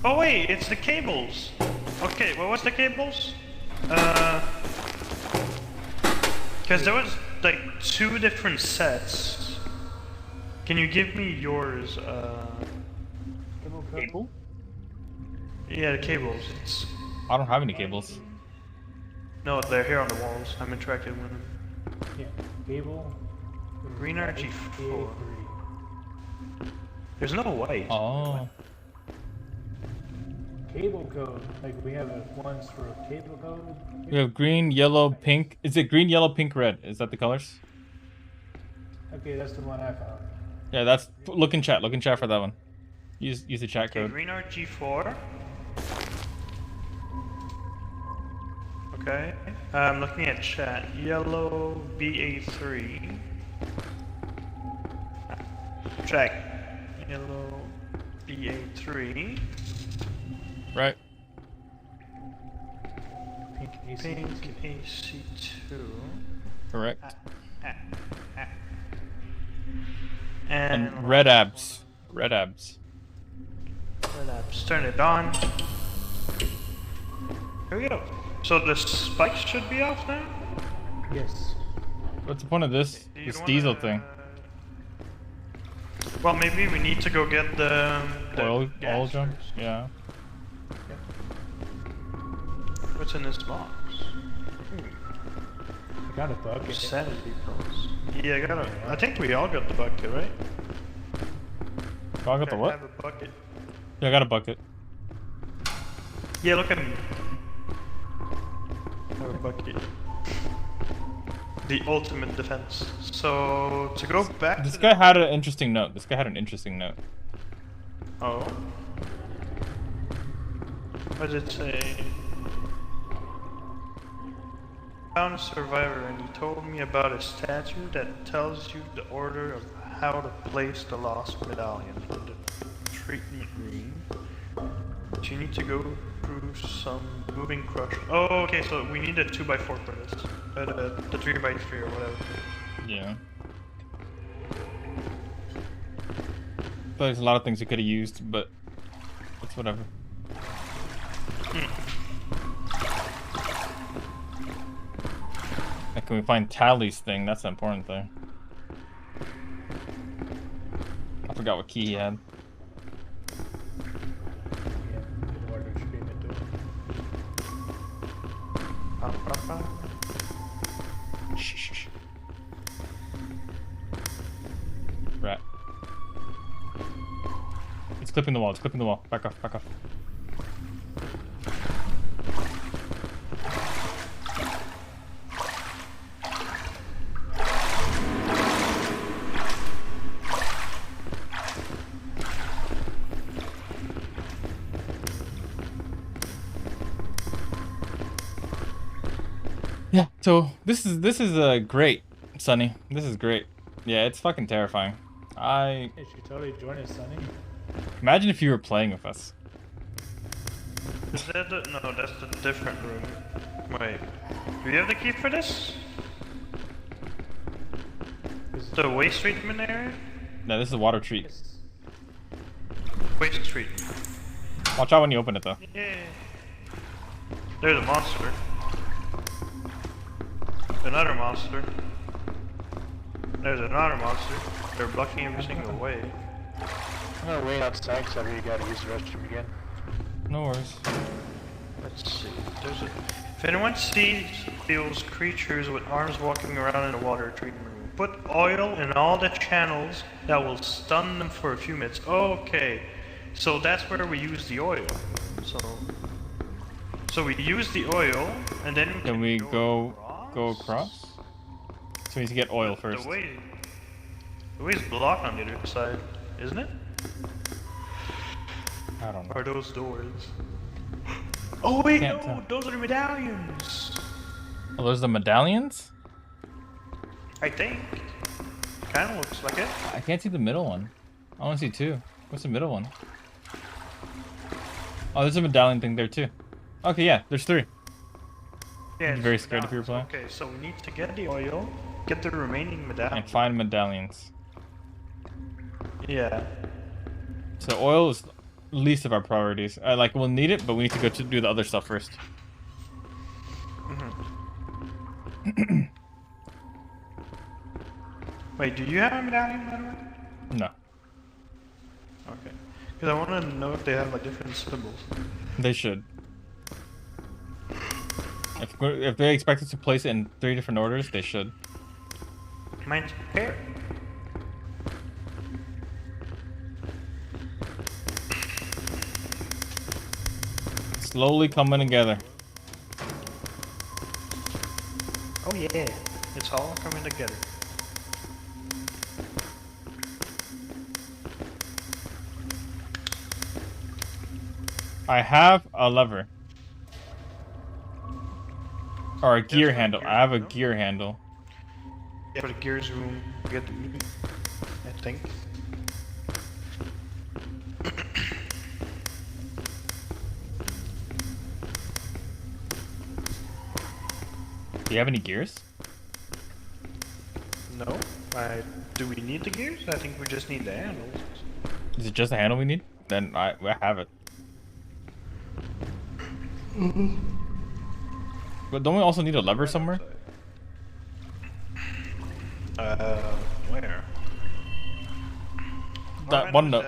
Oh wait, it's the cables. Okay, what was the cables? Because there was like 2 different sets. Can you give me yours? Cable? Yeah, the cables. It's... I don't have any cables. No, they're here on the walls. I'm interacting with them. Yeah, cable. Green RG4. There's no white. Oh. Cable code. Like we have ones for a cable code. We have green, yellow, pink. Is it green, yellow, pink, red? Is that the colors? Okay, that's the one I found. Yeah, that's... Look in chat. Look in chat for that one. Use the chat Okay, code. green RG4. Okay. I'm looking at chat. Yellow BA3. Check. Yellow BA3. Right. Pink AC. Pink AC2. Correct. And red abs. Red abs. Red abs. Turn it on. Here we go. So the spikes should be off now? Yes. What's the point of this? This diesel thing? Well, maybe we need to go get the Oil gas drum? first. Yeah. What's in this box? I got a bucket. Sanity pills. Yeah, I think we all got the bucket, right? Oh, I got the I what? have a bucket. Yeah, I got a bucket. Yeah, look at me. I have a bucket. The ultimate defense. So, to go back This to guy had an interesting note. This guy had an interesting note. Oh. What did it say? Found a survivor and he told me about a statue that tells you the order of how to place the lost medallion in the treatment room. But you need to go through some moving crush. Oh, okay, so we need a 2x4 for this. The 3x3 or whatever. Yeah. There's a lot of things we could have used, but it's whatever. And can we find Tally's thing? That's the important thing. I forgot what key he had. Shh. Rat. It's clipping the wall. It's clipping the wall. Back off. Back off. Yeah, so this is great, Sonny. This is great. Yeah, it's fucking terrifying. You should totally join us, Sonny. Imagine if you were playing with us. Is that the... No, that's the different room. Wait. Do you have the key for this? The waste treatment area? No, this is water treat. Waste treatment. Watch out when you open it, though. Yeah. There's a monster. Another monster. There's another monster. They're blocking every single way. I'm gonna wait outside because I really gotta use the restroom again. No worries. Let's see. If anyone feels creatures with arms walking around in a water treatment room, put oil in all the channels that will stun them for a few minutes. Okay, so that's where we use the oil. So we use the oil, and then Can we go across? So we need to get oil first. The way is blocked on the other side, isn't it? I don't know. Are those doors? Oh wait, Can't no, tell. those are the medallions. Oh, those are the medallions? I think. Kinda looks like it. I can't see the middle one. I only see two. What's the middle one? Oh, there's a medallion thing there too. Okay, yeah, there's three. Yeah, I'd be very scared if you were playing. Okay, so we need to get the oil, get the remaining medallions. And find medallions. Yeah. So oil is least of our priorities. Like, we'll need it, but we need to go to do the other stuff first. Wait, do you have a medallion, by the way? No. Okay. Because I want to know if they have like different symbols. They should. If they expect us to place it in 3 different orders, they should. Mine's pear. Slowly coming together. Oh yeah, it's all coming together. I have a lever. Or a gear handle. I have a gear handle. Yeah, for the gears room, we get the meat, I think. Do you have any gears? No. Do we need the gears? I think we just need the handles. Is it just the handle we need? Then I have it. But don't we also need a lever somewhere? Where? That one note.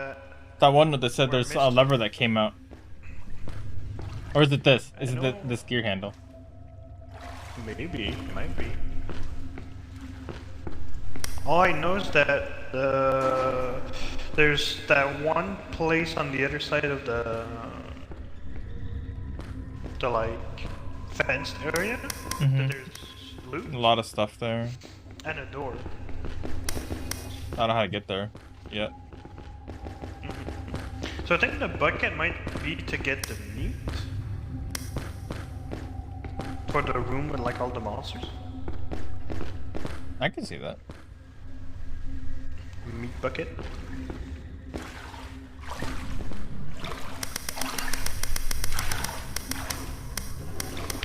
That one note that said there's a lever that came out. Or is it this? Is it this gear handle? Maybe, it might be. All I know is that there's that one place on the other side of the like fenced area that there's loot. A lot of stuff there. And a door. I don't know how to get there yet. So I think the bucket might be to get the meat for the room with like all the monsters. I can see that. Meat bucket.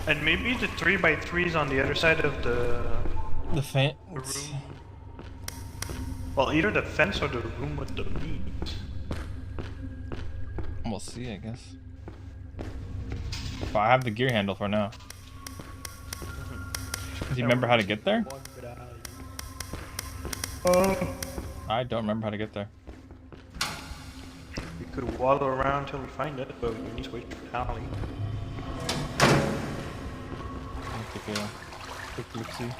And maybe the 3x3s on the other side of the fence. Room. Well, either the fence or the room with the meat. We'll see, I guess. But I have the gear handle for now. Do you remember how to get there? I don't remember how to get there. We could waddle around until we find it, but we need to wait for Tally. Take a quick look-see.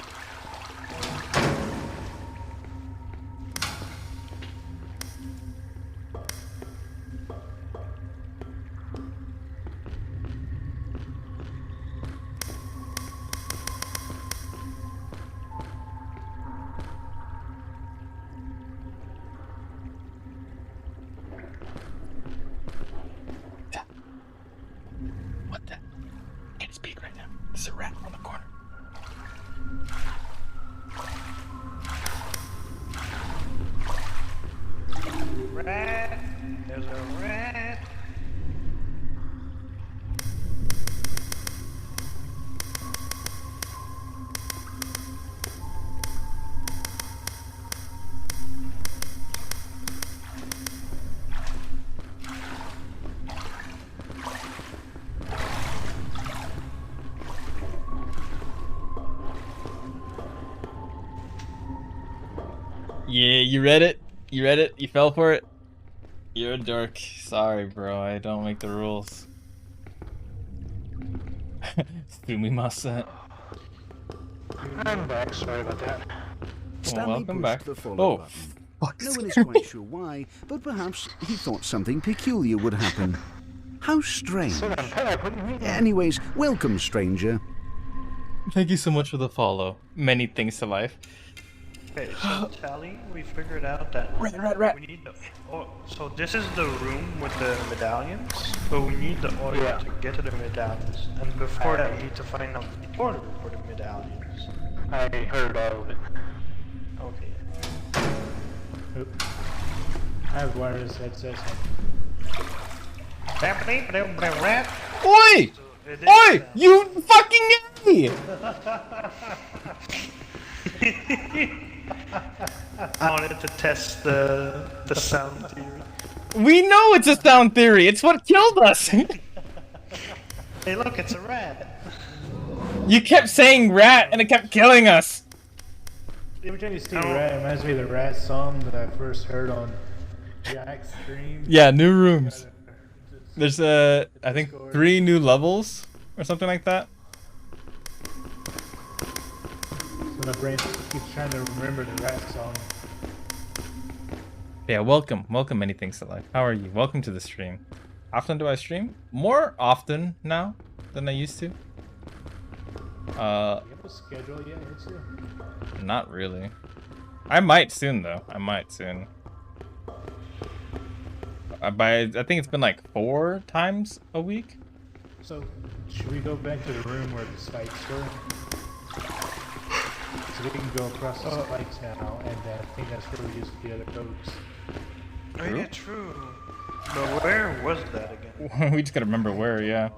What the? I can't speak right now. There's a rat on the corner. Rat! There's a rat! Yeah, you read it? You read it? You fell for it? You're a dork. Sorry, bro. I don't make the rules. Sumimasen. I'm back. Sorry about that. Stanley welcome pushed back. the follow Oh, button. No one is quite sure why, but perhaps he thought something peculiar would happen. How strange. Anyways, welcome, stranger. thank you so much for the follow. Many things to life. Okay, so Tally, we figured out that we need the. Oh, so this is the room with the medallions, but we need the oil to get to the medallions, and before that, we need to find out the order for the medallions. I heard all of it. Okay. Oop. I have wireless headsets. Oi! Oi! You fucking idiot! I wanted to test the sound theory. We know it's a sound theory. It's what killed us. Hey, look, it's a rat. You kept saying rat, and it kept killing us. Every time you see a rat, it reminds me of the rat song that I first heard on Jack's stream. Yeah, new rooms. There's I think 3 new levels or something like that. So my brain keeps trying to remember the rat song. Yeah, welcome Many Things to Life. How are you? Welcome to the stream. Often do I stream? More often now than I used to. Do you have a schedule yet, Hitsuga? Not really. I might soon though. I might soon. I think it's been like 4 times a week. So, should we go back to the room where the spikes were? So we can go across the spikes now, and I think that's where we used the other codes. Oh yeah, true. But where was that again? We just gotta remember where, yeah.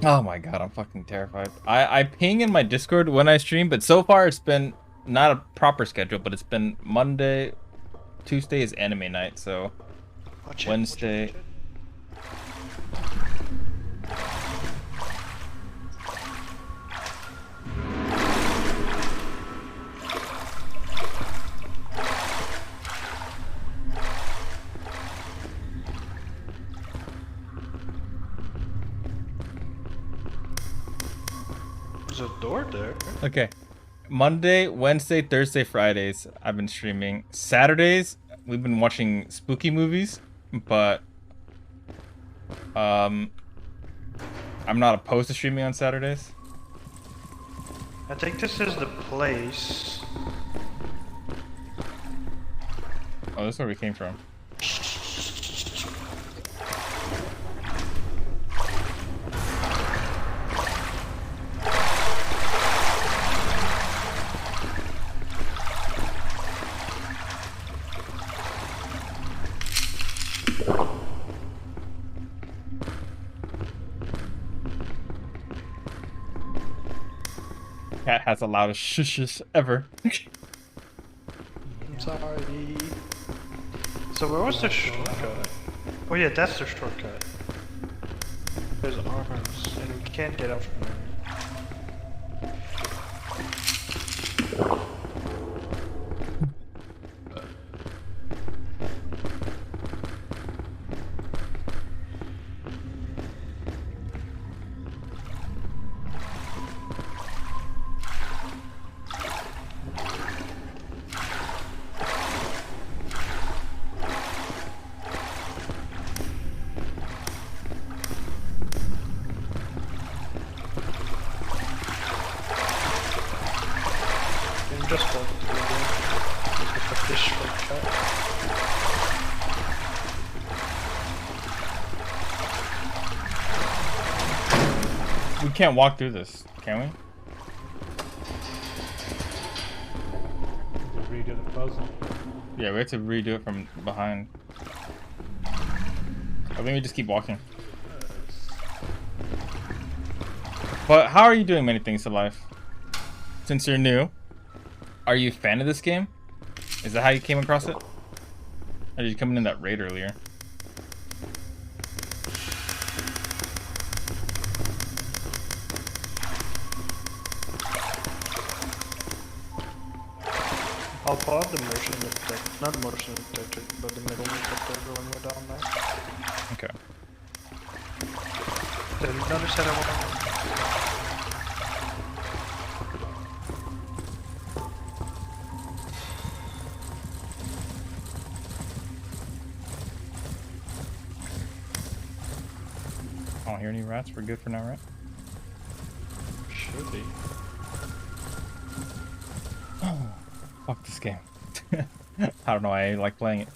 Oh my god, I'm fucking terrified. I ping in my Discord when I stream, but so far it's been not a proper schedule, but it's been Monday, Tuesday is anime night, so Wednesday. There's a door there. Okay. Monday, Wednesday, Thursday, Fridays, I've been streaming. Saturdays, we've been watching spooky movies, but I'm not opposed to streaming on Saturdays. I think this is the place. Oh, this is where we came from. Cat has the loudest shushes ever. I'm sorry. So where was the shortcut? Oh yeah, that's the shortcut. There's arms, and we can't get up from there. Just walk through there. Look at this shortcut. We can't walk through this, can we? To redo the puzzle. Yeah, we have to redo it from behind. I think we just keep walking. But how are you doing Many Things to Life? Since you're new, are you a fan of this game? Is that how you came across it? Or did you come in that raid earlier? I'll pause the motion detector, not motion detector, but the middle detector when we're down there. Okay. Did you notice that I don't hear any rats. We're good for now, right? Should be. Oh, fuck this game. I don't know. I like playing it.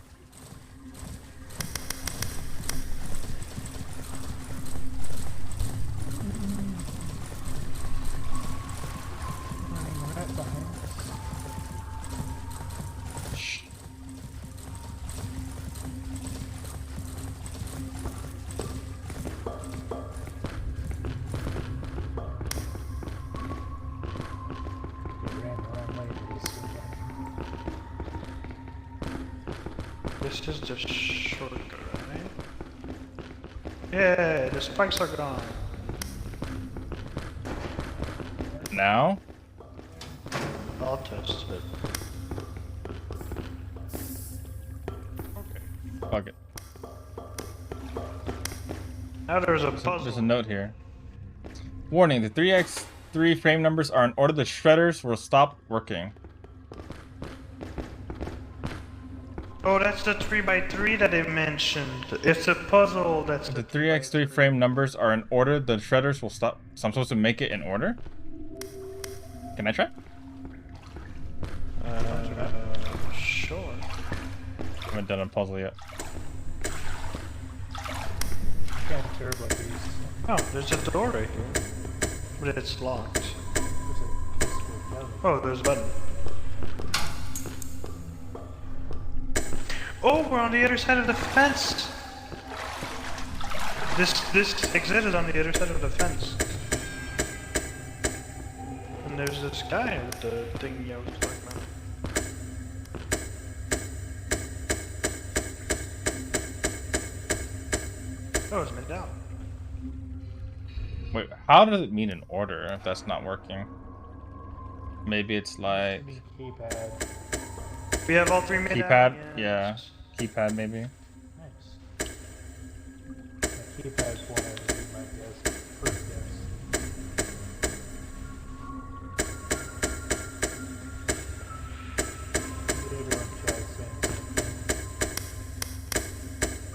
This is just shortcut, right? Yeah, the spikes are gone. Now? I'll test it. Okay. Fuck it. Now there's a puzzle. There's a note here. Warning, the 3x3 frame numbers are in order. The shredders will stop working. Oh, that's the 3x3 that they mentioned. It's a puzzle that's The 3x3 frame numbers are in order. The shredders will stop. So I'm supposed to make it in order? Can I try? Sure. I haven't done a puzzle yet. Can't care about these. Oh, there's a door right here. But it's locked. Oh, there's a button. Oh, we're on the other side of the fence! This exit is on the other side of the fence. And there's this guy with the thing I was talking about. Oh, it's made out. Wait, how does it mean in order if that's not working? Maybe it's like... Keypad. We have all three made Keypad? out. Yeah. Keypad maybe. Nice. The keypad's one would be my guess. First guess.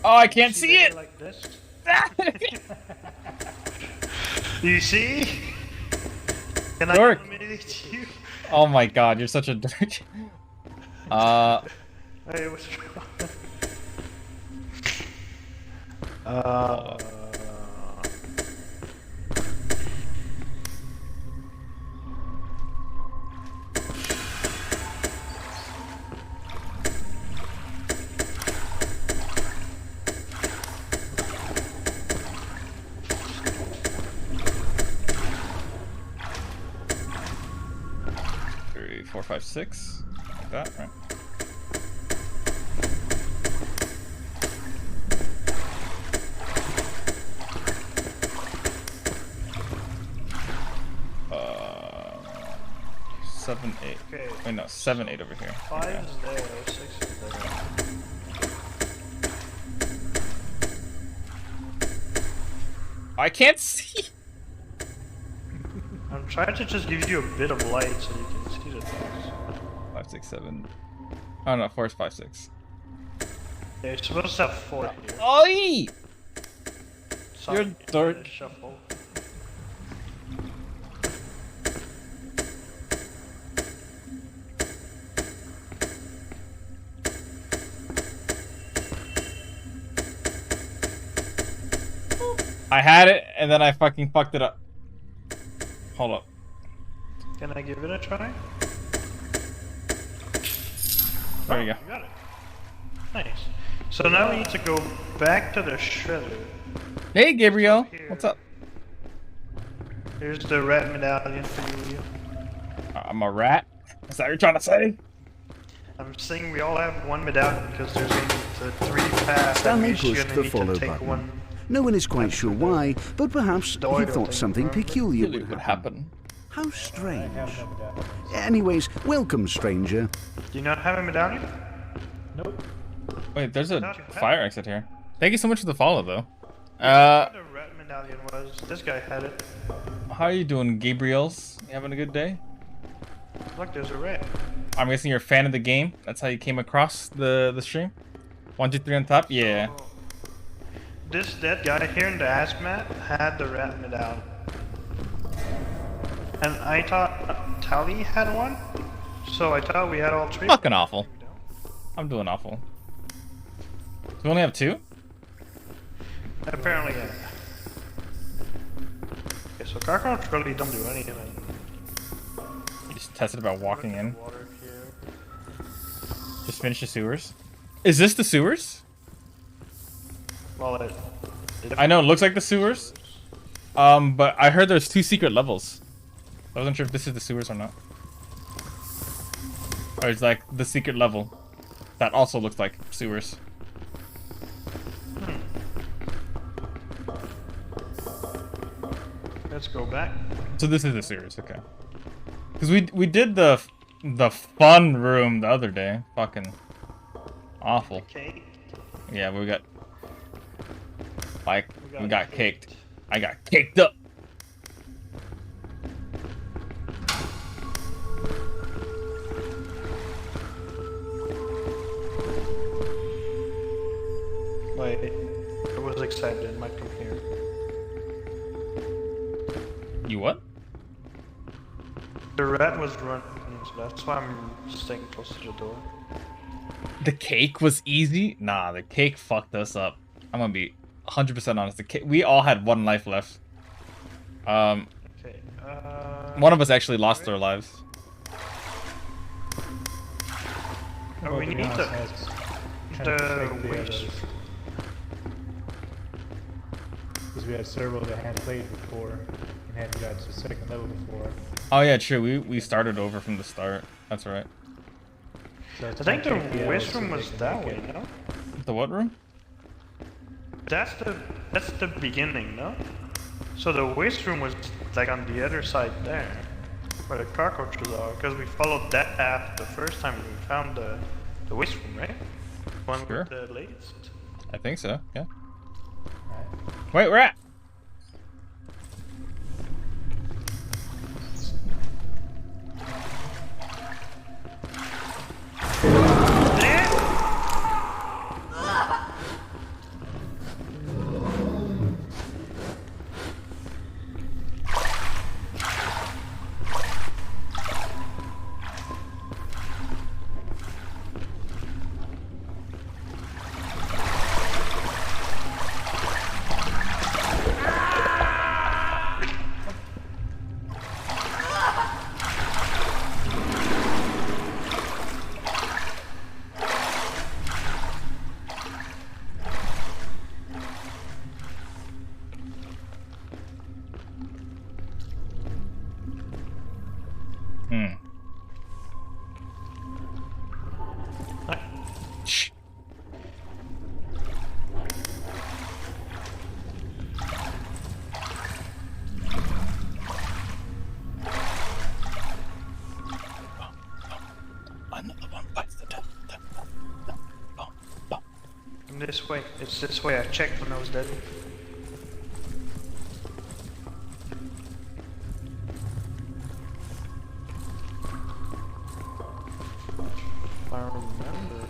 Oh, I can't see it! Like this. You see? Can I Dork. eliminate you? Oh my god, you're such a dork. Hey, what's Three, four, five, six. Like that, right? Seven, eight. Okay. Wait, no, 7, 8 over here. 5 Okay. is there, 6 is there. I can't see. I'm trying to just give you a bit of light so you can see the things. 5, 6, 7. Oh no, 4 is 5, 6. Yeah, you're supposed to have 4 here. Oi! Sorry, You're dork. Shuffle. I had it, and then I fucking fucked it up. Hold up. Can I give it a try? There you go. You got it. Nice. So now we need to go back to the shredder. Hey, Gabriel. What's up? Here's the rat medallion for you. I'm a rat? Is that what you're trying to say? I'm saying we all have one medallion because there's the 3 paths. Stanley pushed the follow take button. one. No one is quite sure why, but perhaps he thought something peculiar would happen. How strange. Anyways, welcome, stranger. Do you not have a medallion? Nope. Wait, there's a fire exit here. Thank you so much for the follow, though. The rat medallion was. This guy had it. How are you doing, Gabriels? You having a good day? Look, there's a rat. I'm guessing you're a fan of the game. That's how you came across the stream. 1, 2, 3 on top. Yeah. this dead guy here in the hazmat had the rat medallion. And I thought Tally had one, so I thought we had all three. Fucking awful. I'm doing awful. Do we only have 2? Apparently, yeah. Okay, so cockroach really don't do anything. You just tested about walking in. Just finish the sewers. Is this the sewers? Well, I know it looks like the sewers. But I heard there's 2 secret levels. I wasn't sure if this is the sewers or not. Or it's like the secret level that also looks like sewers. Let's go back. So this is the sewers, okay. Because we did the fun room the other day. Fucking awful. Okay. Yeah, we got caked. I got caked up. Wait, I was excited it might come here. You what? The rat was running, so that's why I'm staying close to the door. The cake was easy? Nah, the cake fucked us up. I'm gonna be 100% honest. The cake, we all had 1 life left. Okay, one of us actually lost their lives. Oh, we need the waste. Because we had several that hadn't played before and hadn't got to the second level before. Oh yeah, true. We started over from the start. That's right. So I think the waste room was that way, no? The what room? That's the beginning, no? So the waste room was like on the other side there, where the cockroaches are, because we followed that path the first time we found the waste room, right? One Sure. with the latest. I think so. Yeah. Wait, we're at. This way. It's this way. I checked when I was dead. If I remember,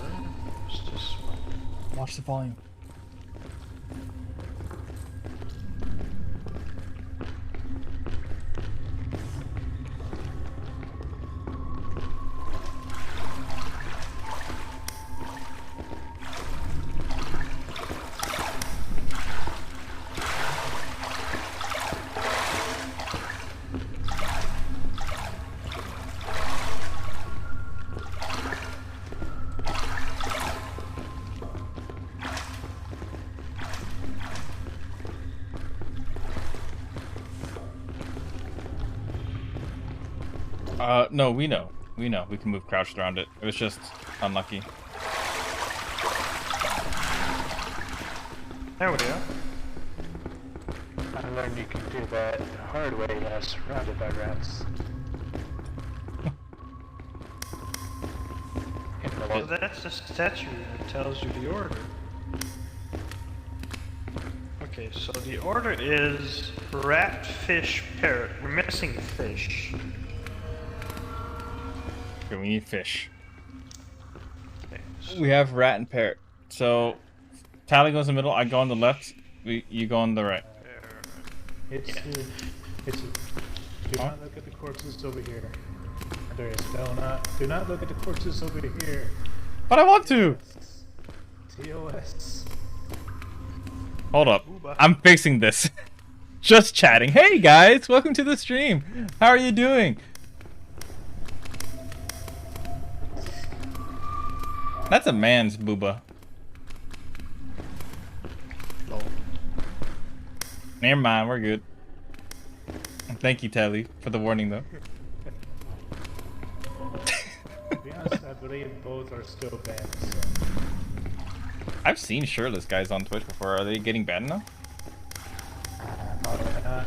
it's this way. Watch the volume. No, we know. We know. We can move crouched around it. It was just unlucky. There we go. I learned you can do that the hard way when I was surrounded by rats. Well, that's the statue that tells you the order. Okay, so the order is rat, fish, parrot. We're missing fish. Okay, we need fish. Okay, We have rat and parrot. So Tally goes in the middle. I go on the left. You go on the right. It's do not look at the corpses over here. Andreas, do not look at the corpses over here. But I want to. TOS. Hold up. I'm fixing this. Just chatting. Hey guys, welcome to the stream. How are you doing? That's a man's booba. Never mind, we're good. Thank you, Telly, for the warning though. To be honest, I believe both are still banned. So. I've seen shirtless guys on Twitch before. Are they getting banned now? Probably not.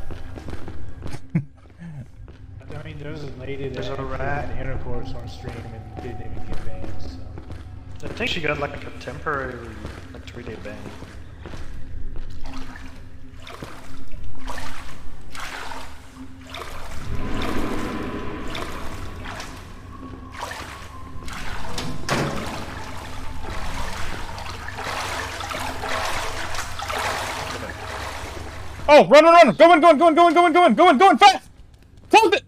I mean, there's a lady that had intercourse on stream and didn't even get banned. So. I think she got like a temporary, like 3-day ban. Oh, run! Going fast! Close it!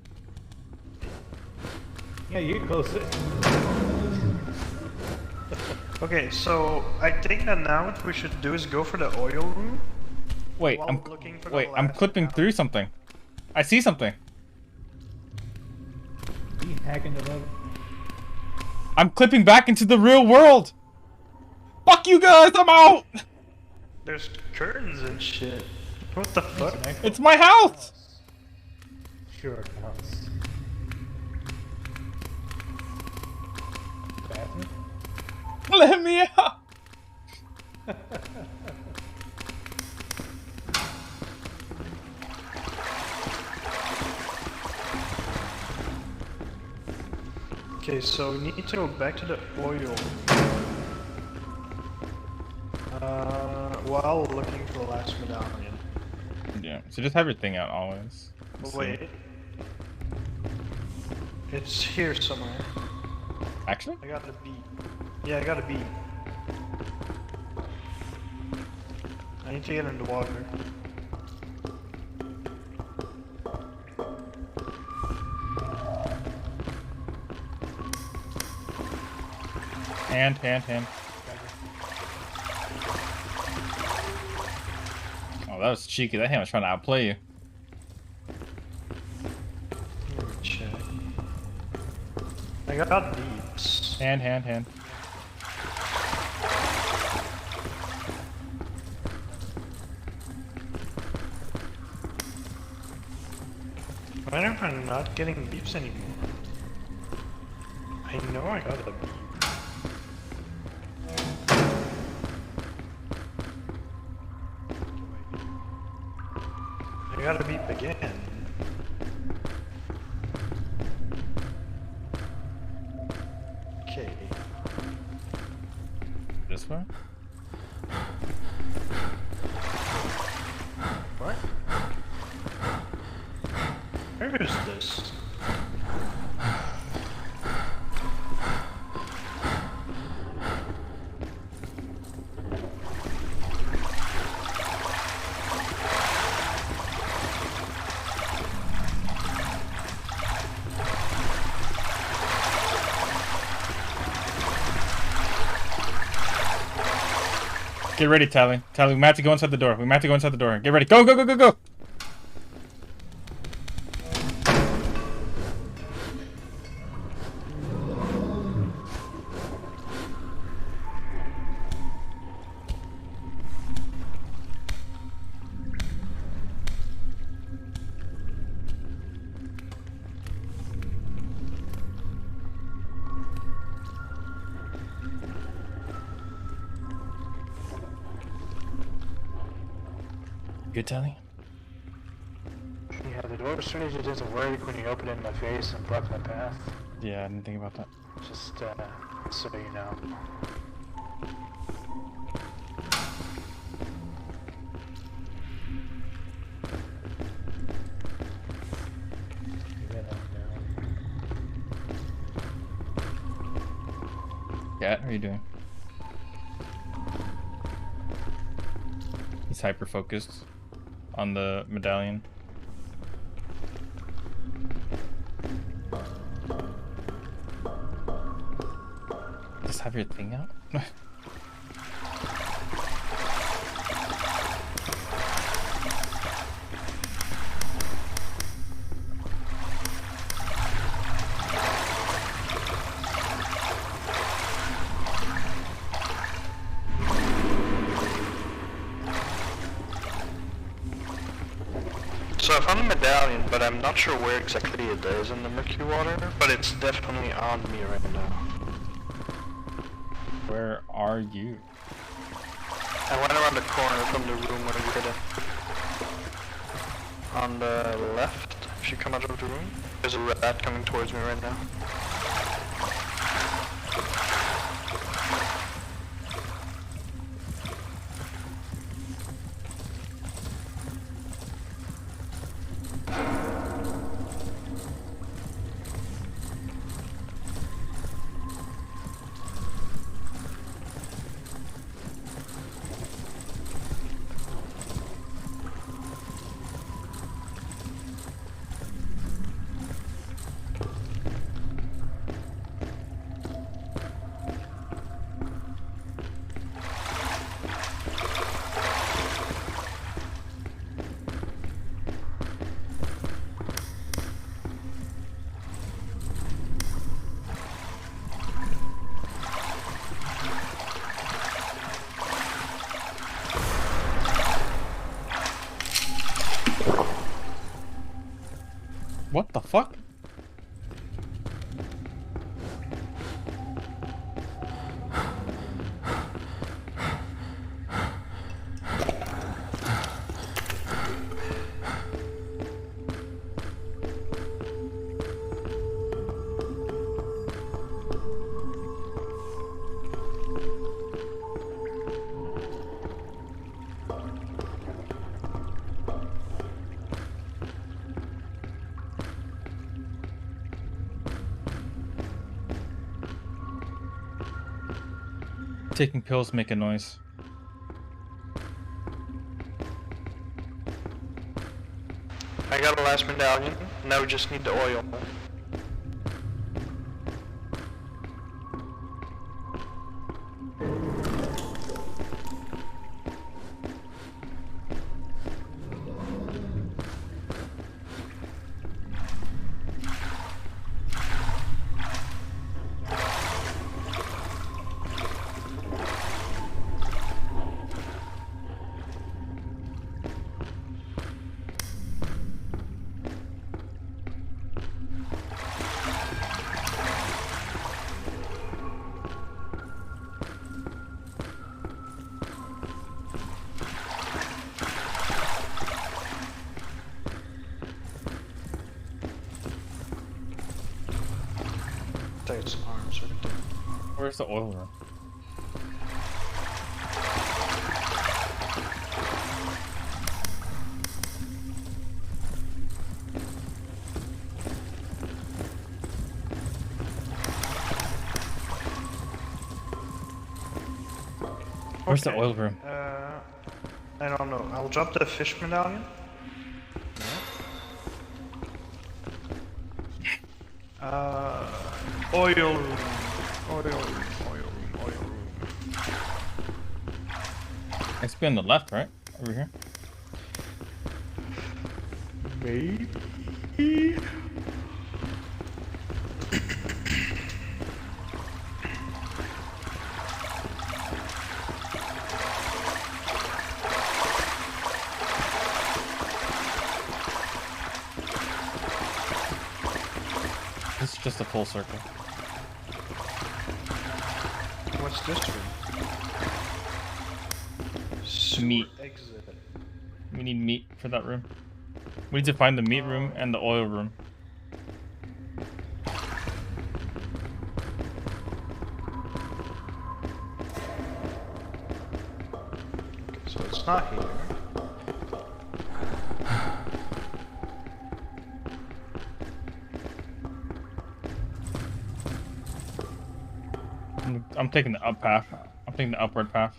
Yeah, you can close it. Okay, so I think that now what we should do is go for the oil room. Wait, I'm clipping through something. I see something. You hacking the web? I'm clipping back into the real world. Fuck you guys, I'm out. There's curtains and shit. What the fuck? It's my house. Sure, house. Bathroom? Let me out. Okay, so we need to go back to the oil. While looking for the last medallion. Yeah, so just have your thing out always. Wait. It's here somewhere. Actually? I got the beat. Yeah, I got a beat. I need to get in the water. Hand. Oh, that was cheeky. That hand was trying to outplay you. Check. I got beats. Hand. Why am I not getting beeps anymore? I know I got a beep. I got a beep again. Okay. This way? What? Where is this? Get ready, Tally. Tally, we might have to go inside the door. Get ready. Go! Good, Tally? Yeah, the door strategy doesn't work when you open it in my face and block my path. Yeah, I didn't think about that. Just so you know. Cat, how are you doing? It's hyper focused on the medallion. Just have your thing out. So I found a medallion, but I'm not sure where exactly it is in the murky water, but it's definitely on me right now. Where are you? I went around the corner from the room where we hid it. On the left, if you come out of the room, there's a rat coming towards me right now. What the fuck? Taking pills make a noise. I got a last medallion, now we just need the oil. Its arms right there. Where's the oil room? Where's the oil room? I don't know. I'll drop the fish medallion. Oil room. Oil room. Oil room. Oil room. It's be on the left, right? Over here. Maybe. This is just a full circle. What's this room? Meat. Exit. We need meat for that room. We need to find the meat room and the oil room. So it's not here. I'm taking the up path. I'm taking the upward path.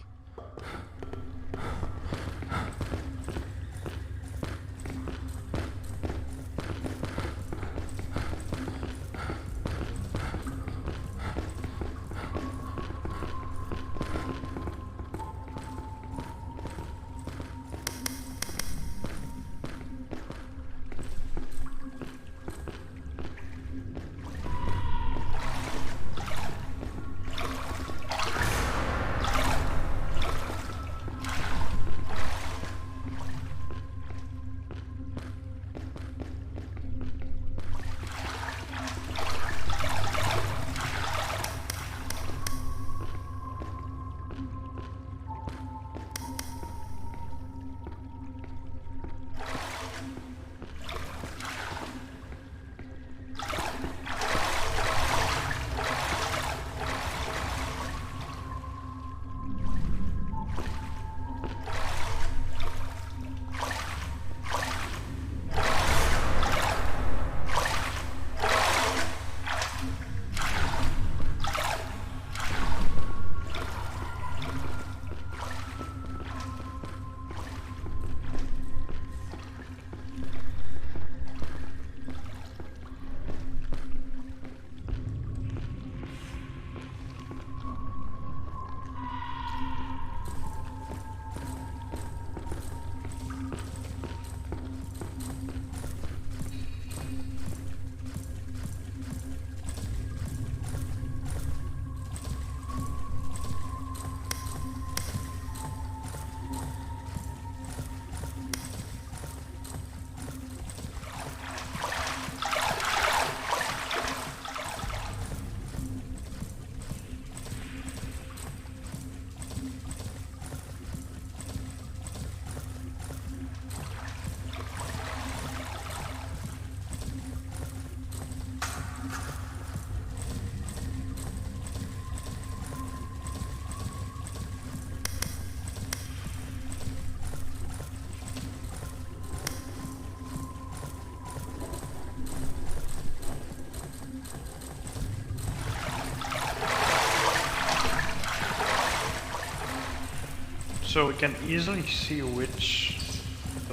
So we can easily see which.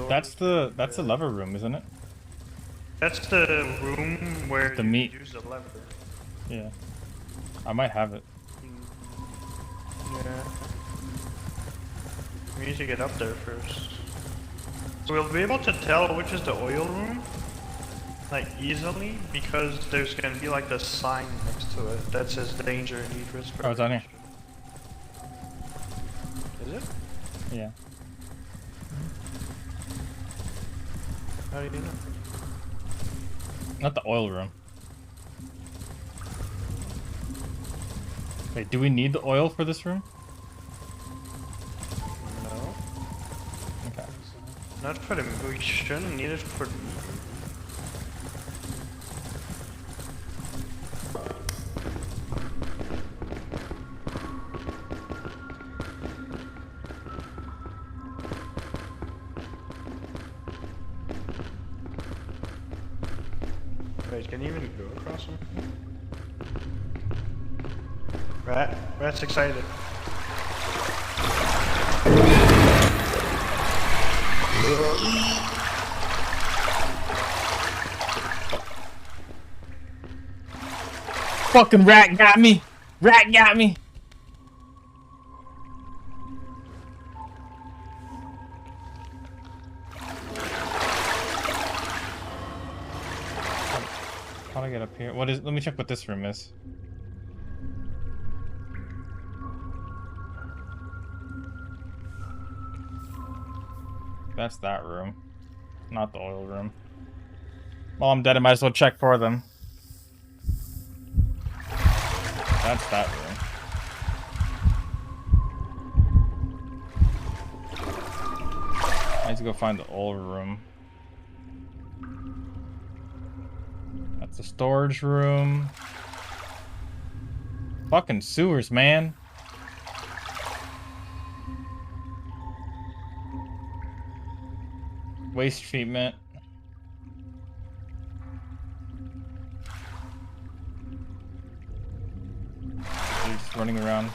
That's the lever room, isn't it? That's the room where the you meat. use the lever. Yeah. I might have it. Yeah. We need to get up there first. So we'll be able to tell which is the oil room, like easily, because there's gonna be like the sign next to it that says danger and need risk. Oh, it's on here. Is it? Yeah. How do you know? Not the oil room. Wait, do we need the oil for this room? No. Okay. Not for the. We shouldn't need it for the meat. Wait, can you even go across them? Rat's excited. Fucking rat got me! Rat got me! How do I get up here? What is? Let me check what this room is. That's that room, not the oil room. Well, I'm dead. I might as well check for them. That's that room. I need to go find the oil room. That's the storage room. Fucking sewers, man. Waste treatment. They're just running around.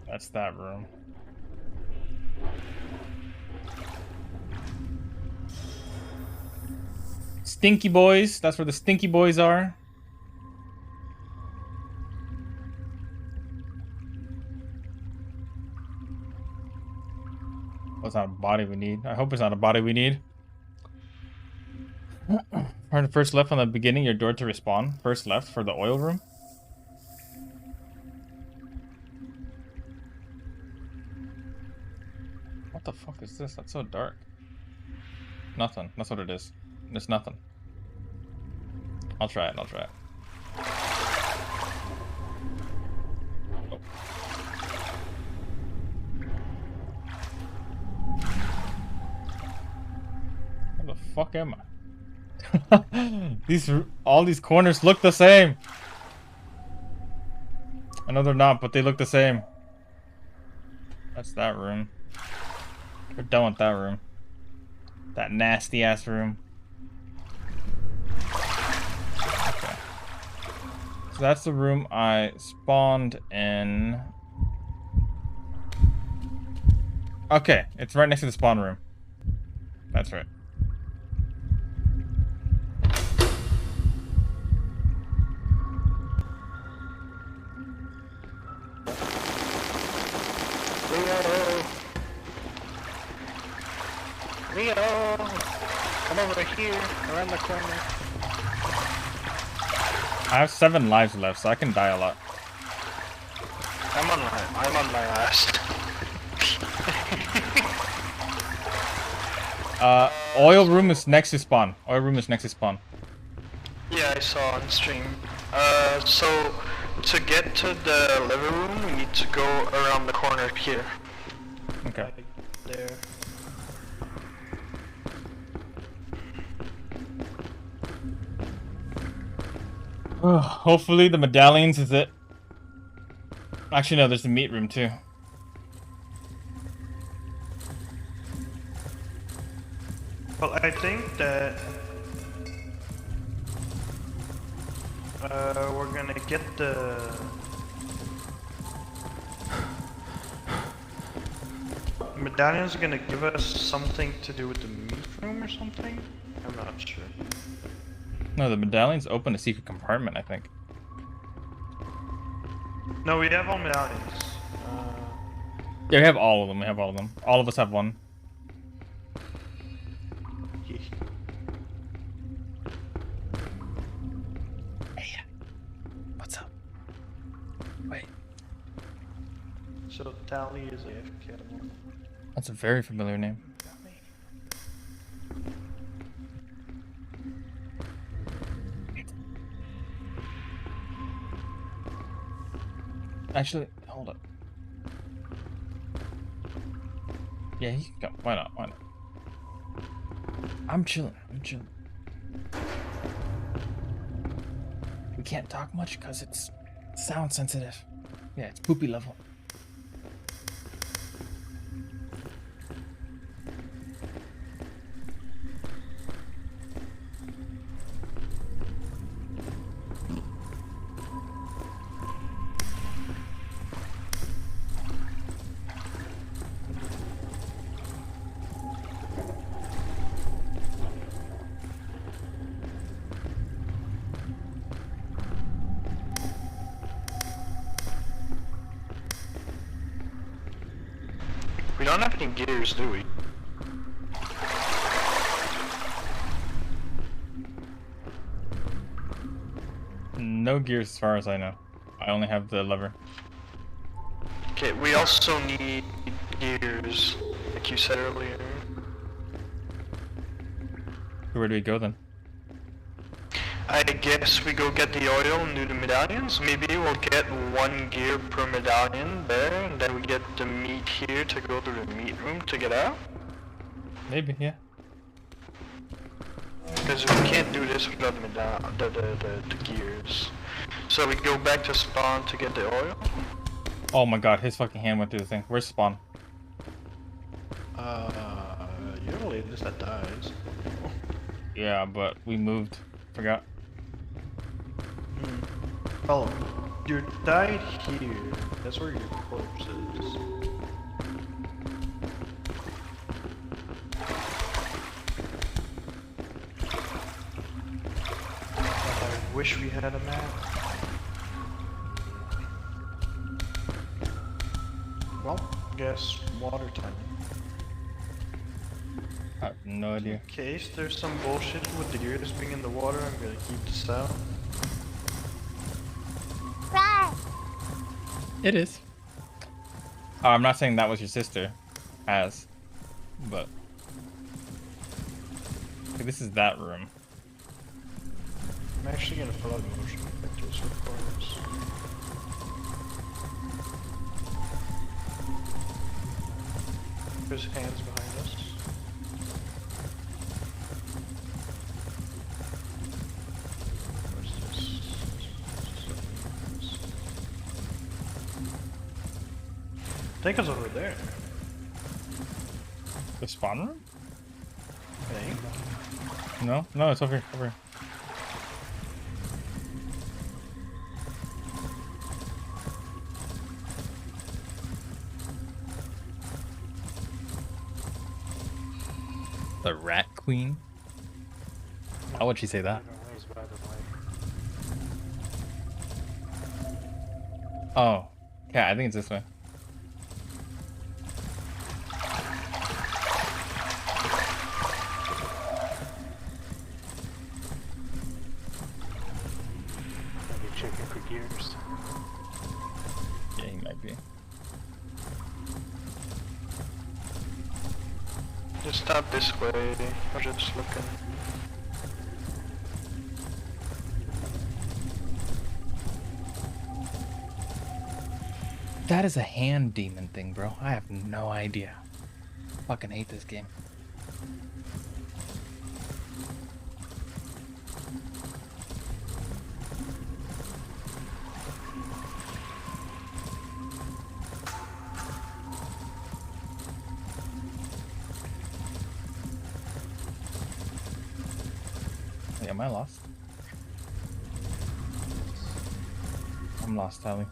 That's that room. Stinky boys. That's where the stinky boys are. It's not a body we need. I hope it's not a body we need. First left on the beginning, your door to respawn. First left for the oil room. What the fuck is this? That's so dark. Nothing. That's what it is. There's nothing. I'll try it. I'll try it. Oh. Where the fuck am I? All these corners look the same. I know they're not, but they look the same. That's that room. We're done with that room. That nasty ass room. Okay. So that's the room I spawned in. Okay, it's right next to the spawn room. That's right. Leo, come over here, around the corner. I have 7 lives left, so I can die a lot. I'm on my last. Oil room is next to spawn. Oil room is next to spawn. Yeah, I saw on stream. So to get to the living room, we need to go around the corner here. Okay. Like there. Hopefully the medallions is it. Actually, no, there's the meat room too. Well, I think that we're gonna get the medallion's gonna give us something to do with the meat room or something? I'm not sure. No, the medallion's open a secret compartment, I think. No, we have all medallions. Yeah, we have all of them. We have all of them. All of us have one. Hey, what's up? Wait. So Tally is AFK. That's a very familiar name. Actually, hold up. Yeah, he can go. Why not? Why not? I'm chilling. I'm chilling. We can't talk much because it's sound sensitive. Yeah, it's poopy level. We don't have any gears, do we? No gears as far as I know. I only have the lever. Okay, we also need gears, like you said earlier. Where do we go then? I guess we go get the oil and do the medallions. Maybe we'll get 1 gear per medallion there, and then we get the meat here to go to the meat room to get out. Maybe, yeah. Because we can't do this without the gears. So we go back to spawn to get the oil. Oh my god, his fucking hand went through the thing. Where's spawn? You're the latest that dies. Yeah, but we moved. Forgot. Well, you died here. That's where your corpse is. I wish we had a map. Well, guess water time. I have no idea. In case there's some bullshit with the gears being in the water, I'm gonna keep this out. It is. Oh, I'm not saying that was your sister, but okay, this is that room. I'm actually gonna pull out motion pictures for corners. There's hands behind us. Where's this? I think it's over there. The spawn room? I think. No, no, it's over here. Over here. The Rat Queen? How would she say that? Oh, yeah, I think it's this way. Maybe checking for gears. Yeah, he might be. Just stop this way. I'm just looking. That is a hand demon thing, bro. I have no idea. Fucking hate this game. Wait, am I lost? I'm lost, Tally.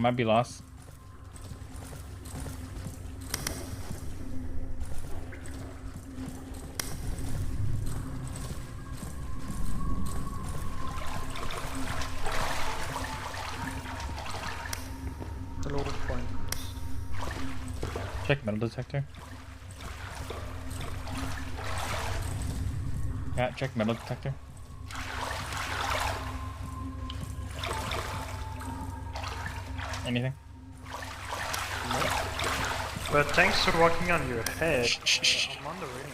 might be lost. Hello, point. Check metal detector. Yeah, check metal detector. Anything? But thanks for walking on your head. I'm on the ring.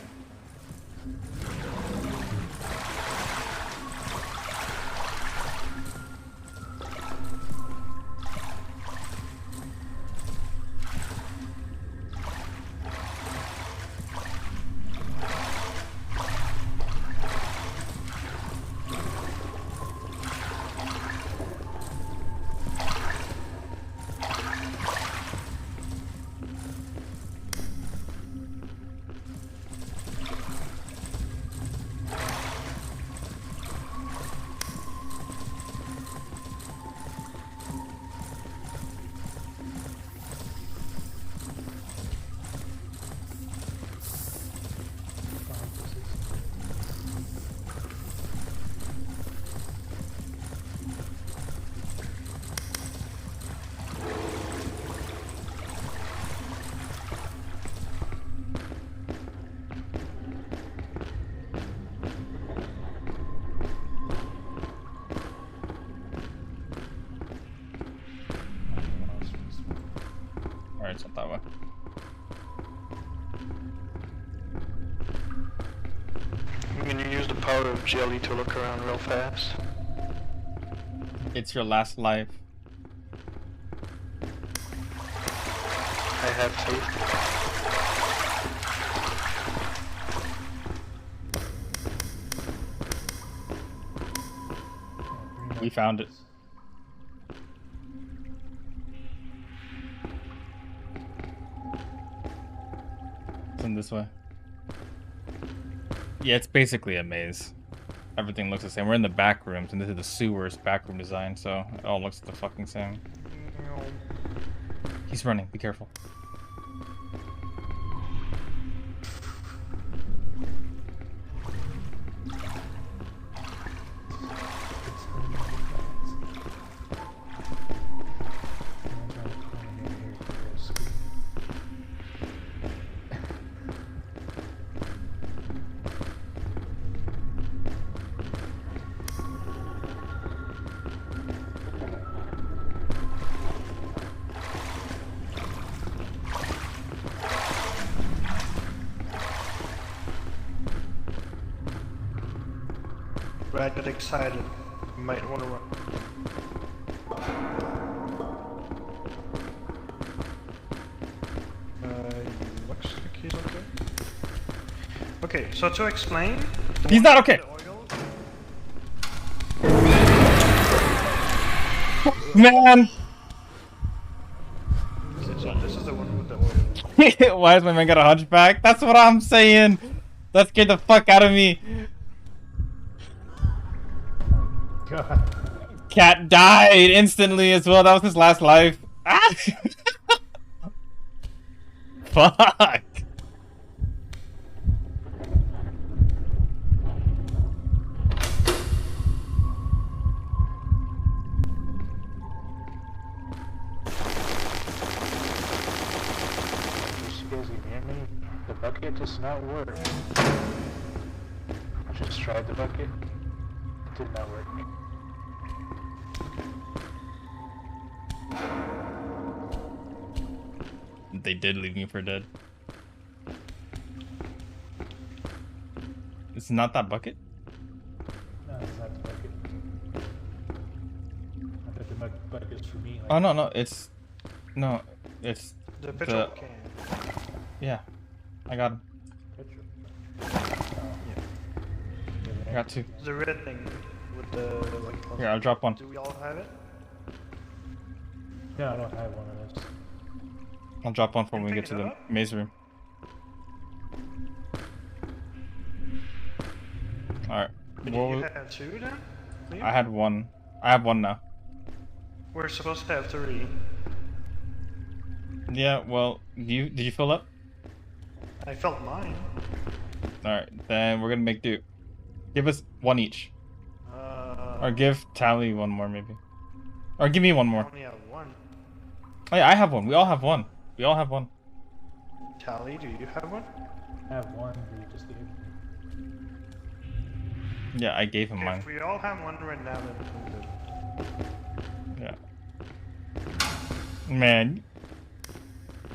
Alright, it's not that way. I'm gonna use the power of jelly to look around real fast. It's your last life. I have faith. We found it. It's in this way. Yeah, it's basically a maze. Everything looks the same. We're in the back rooms, and this is the sewers backroom design, so it all looks the fucking same. He's running. Be careful. Brad got excited. You might want to run. Looks like he's okay. Okay, so to explain... He's not okay! Man! This is the one with the oil. Why is my man got a hunchback? That's what I'm saying! That scared the fuck out of me! God. Cat died instantly as well. That was his last life. Ah! Fuck! The bucket does not work. Just tried the bucket. It did not work. They did leave me for dead. It's not that bucket? No, it's not the bucket. I thought the bucket's for me. Oh, no, it's... No, it's... The petrol can. Yeah, I got him. I got two. The red thing with the... like, Here, I'll drop one. Do we all have it? No, I don't have one of those. I'll drop one when we get to the maze room. Alright. But you have two then? I had one. I have one now. We're supposed to have three. Yeah, well, did you fill up? I felt mine. Alright, then we're gonna make do. Give us one each. Or give Tally one more, maybe. Or give me one I more. only have one. Oh, yeah, I have one. We all have one. We all have one. Tally, do you have one? I have one, we just gave. Yeah, I gave him Okay, mine. if we all have one right now, then I'm good. Yeah. Man.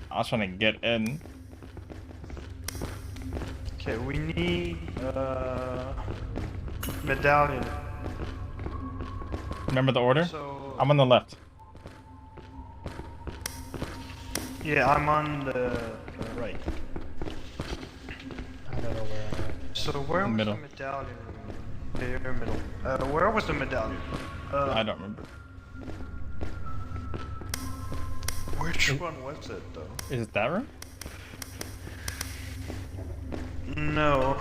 I was trying to get in. Okay, we need medallion. Remember the order? So I'm on the left. yeah, I'm on the right. I don't know where I'm at. So where was Middle. the medallion? Here, middle. Where was the medallion? I don't remember. Which one was it though? Is it that room? No,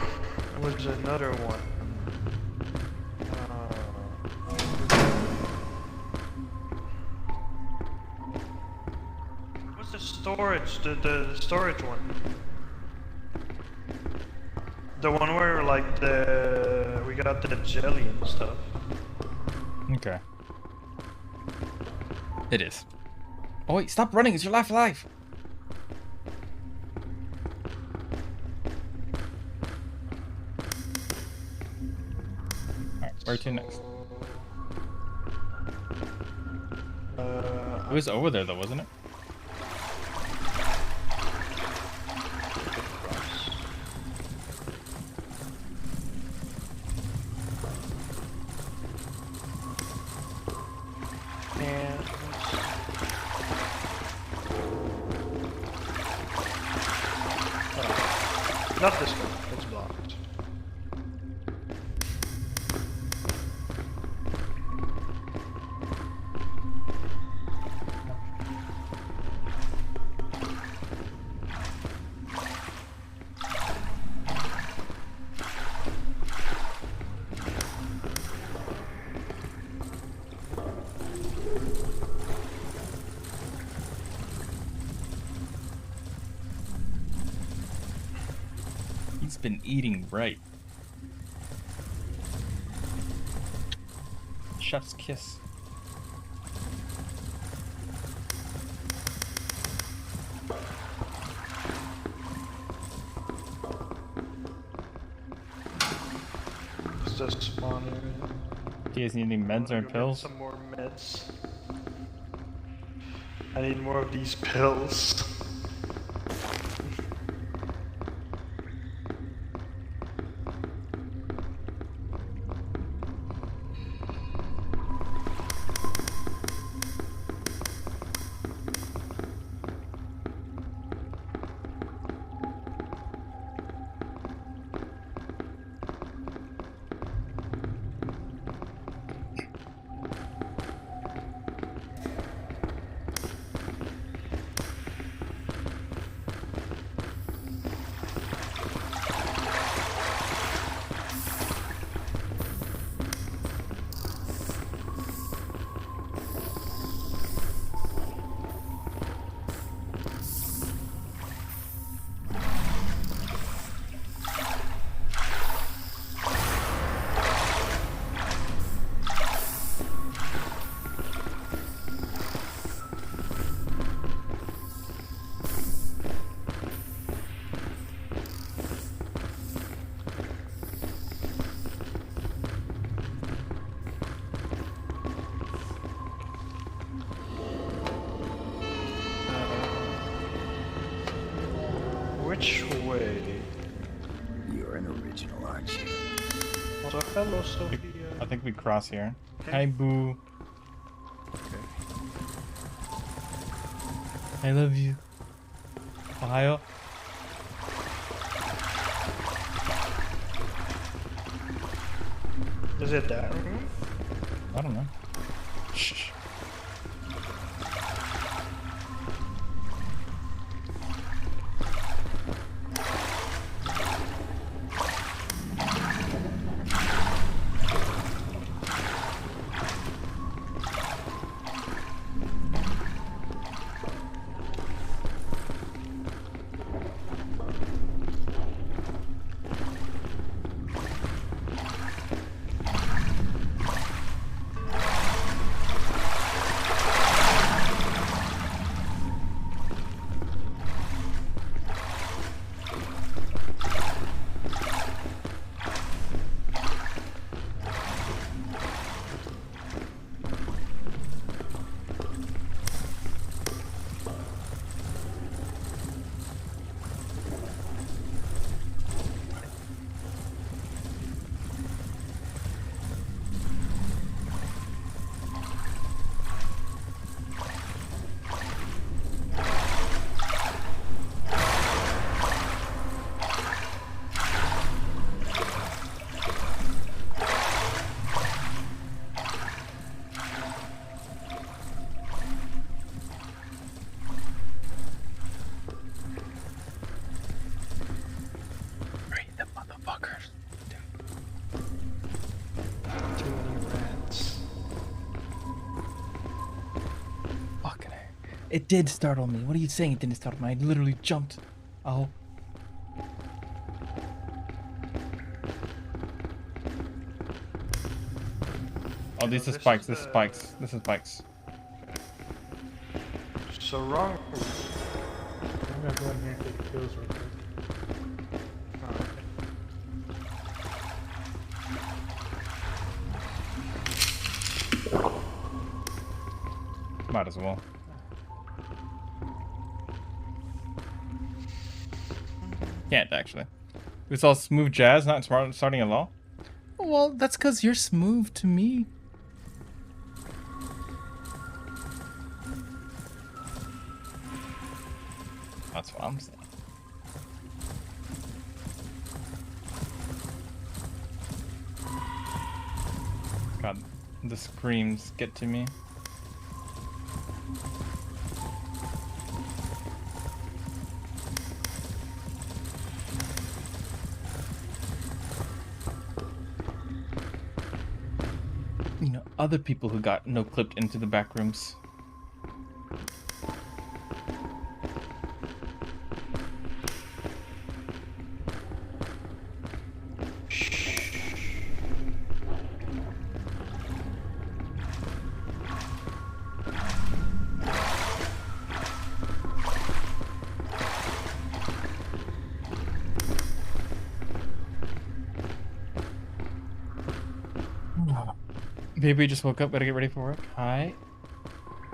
it was another one. What's the storage? The storage one. The one where like we got the jelly and stuff. Okay. It is. Oh wait, stop running, it's your last life! Alright, where to next? It was over there though, wasn't it? Not this one, it's blocked. He's been eating right. Chef's kiss. It's just spawner. Do you guys need any meds or pills? Some more meds. I need more of these pills. Which way? You're an original, aren't you? Also, hello, Sophia. I think we cross here. Hi, boo. Okay. I love you. Ohio. Is it that room? I don't know. Shh. It did startle me. What are you saying? It didn't startle me. I literally jumped. Oh. Oh, these are spikes. This is spikes. This is spikes. So wrong. I'm gonna go in here and take kills real quick. Might as well. Can't actually. It's all smooth jazz, not starting at all. Well, that's because you're smooth to me. That's what I'm saying. God, the screams get to me. You know, other people who got no-clipped into the back rooms. Baby just woke up, gotta get ready for work. Hi.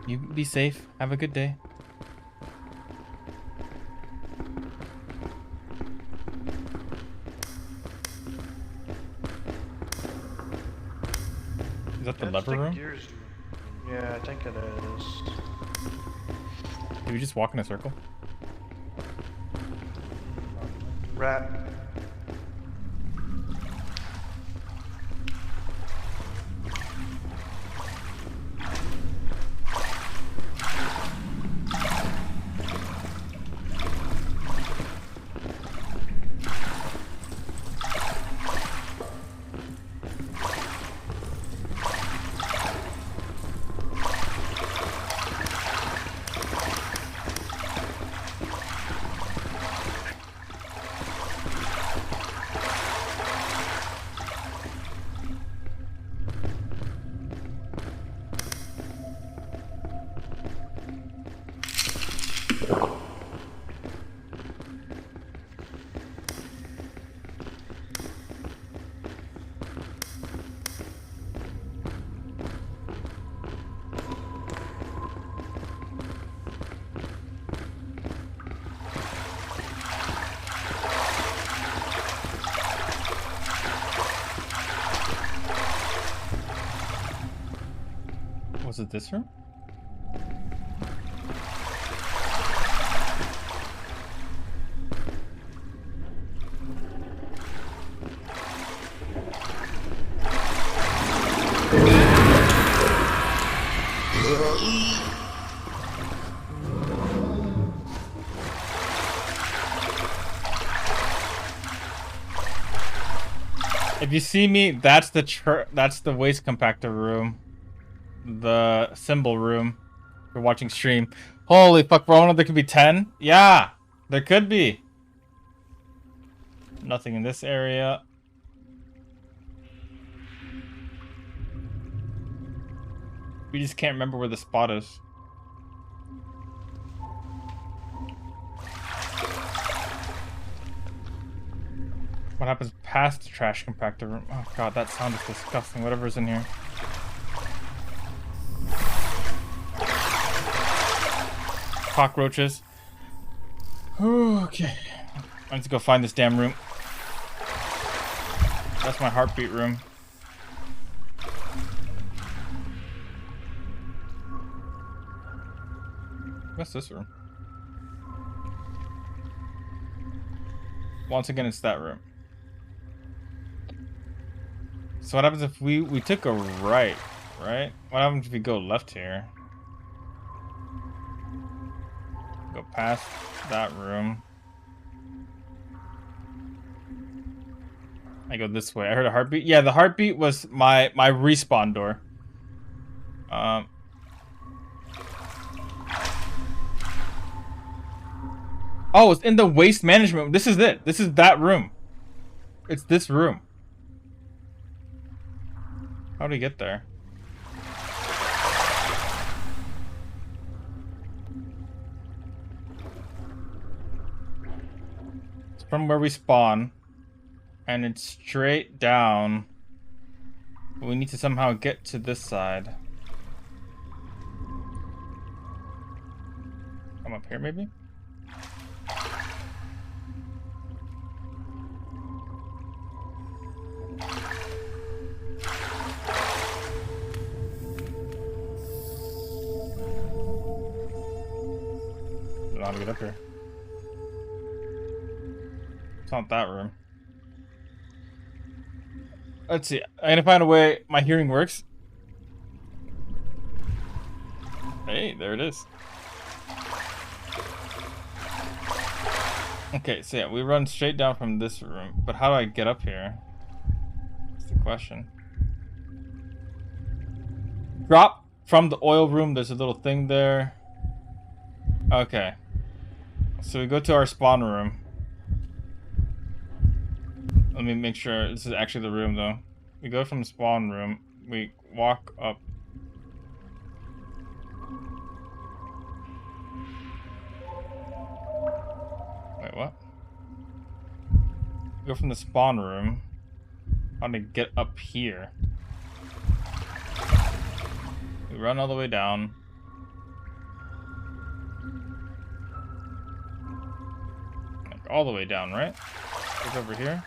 You be safe. Have a good day. Is that the lever room? Yeah, I think it is. Did we just walk in a circle? Rat. Was it this room? If you see me, that's the waste compactor room. The symbol room. For watching stream. Holy fuck, Rona, there could be 10? Yeah, there could be. Nothing in this area. We just can't remember where the spot is. What happens past the trash compactor room? Oh god, that sound is disgusting. Whatever's in here. Cockroaches. Okay. I need to go find this damn room. That's my heartbeat room. What's this room? Once again, it's that room. So what happens if we took a right? What happens if we go left here? Go past that room. I go this way. I heard a heartbeat. Yeah, the heartbeat was my respawn door. Oh, it's in the waste management. This is it. This is that room. It's this room. How do we get there? It's from where we spawn. And it's straight down. We need to somehow get to this side. Come up here, maybe? I don't know how to get up here. It's not that room. Let's see. I'm gonna find a way my hearing works. Hey, there it is. Okay, so yeah, we run straight down from this room. But how do I get up here? That's the question. Drop from the oil room. There's a little thing there. Okay. So we go to our spawn room. Let me make sure this is actually the room, though. We go from the spawn room. We walk up. Wait, what? We go from the spawn room. How to get up here? We run all the way down. Like all the way down, right? Look over here.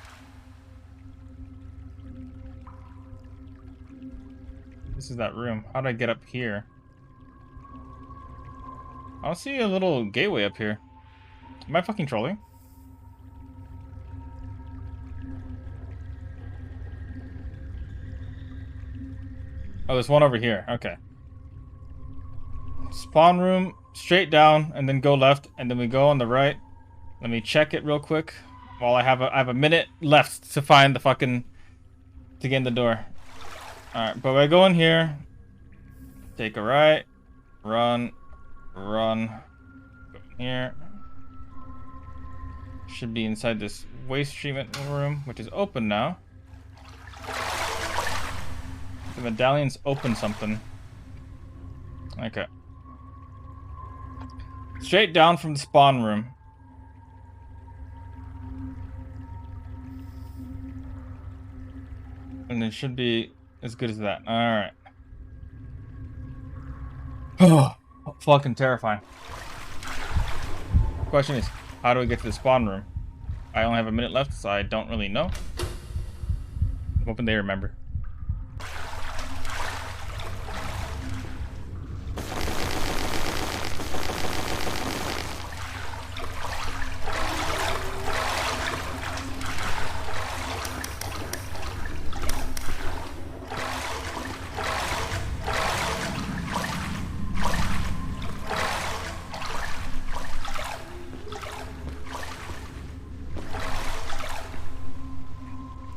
This is that room. How do I get up here? I don't see a little gateway up here. Am I fucking trolling? Oh, there's one over here. Okay. Spawn room, straight down, and then go left, and then we go on the right. Let me check it real quick. While I have a minute left to find the fucking... to get in the door. Alright, but I go in here, take a right, run, go in here. Should be inside this waste treatment room, which is open now. The medallion's open something. Okay. Straight down from the spawn room. And it should be as good as that. Alright. Oh, fucking terrifying. Question is, how do we get to the spawn room? I only have a minute left, so I don't really know. I'm hoping they remember.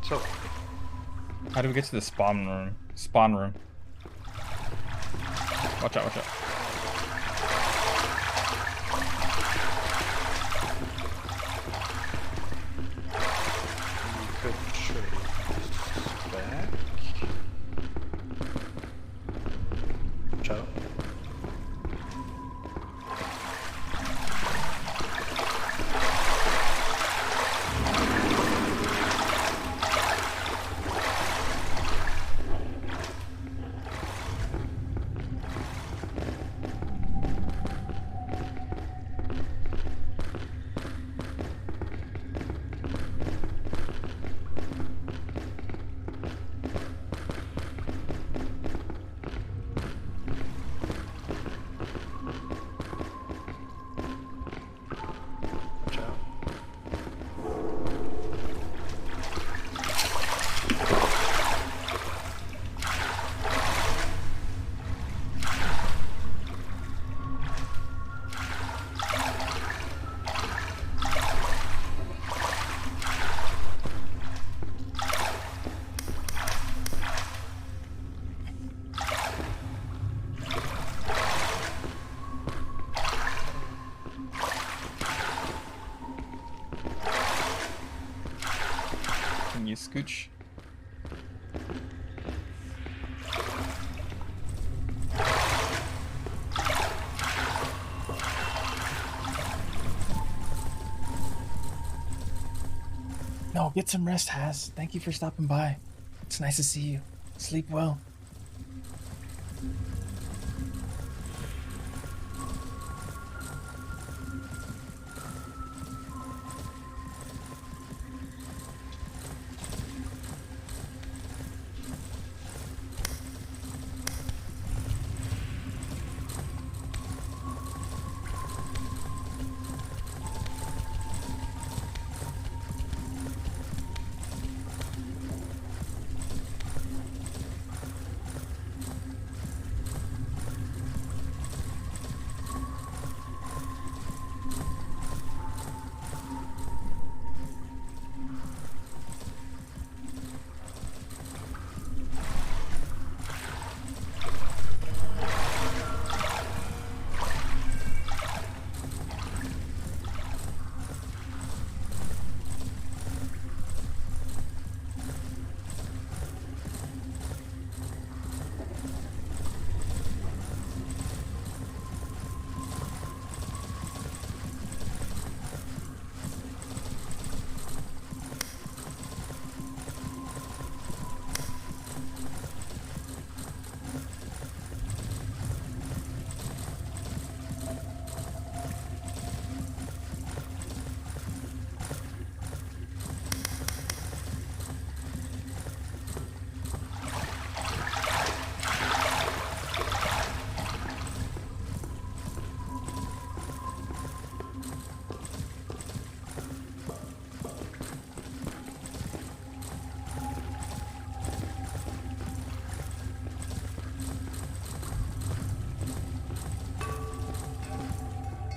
So, how do we get to the spawn room? Spawn room. Watch out, watch out. you could trace back. Watch out. Can you scooch? No, get some rest, Has. Thank you for stopping by. It's nice to see you. Sleep well.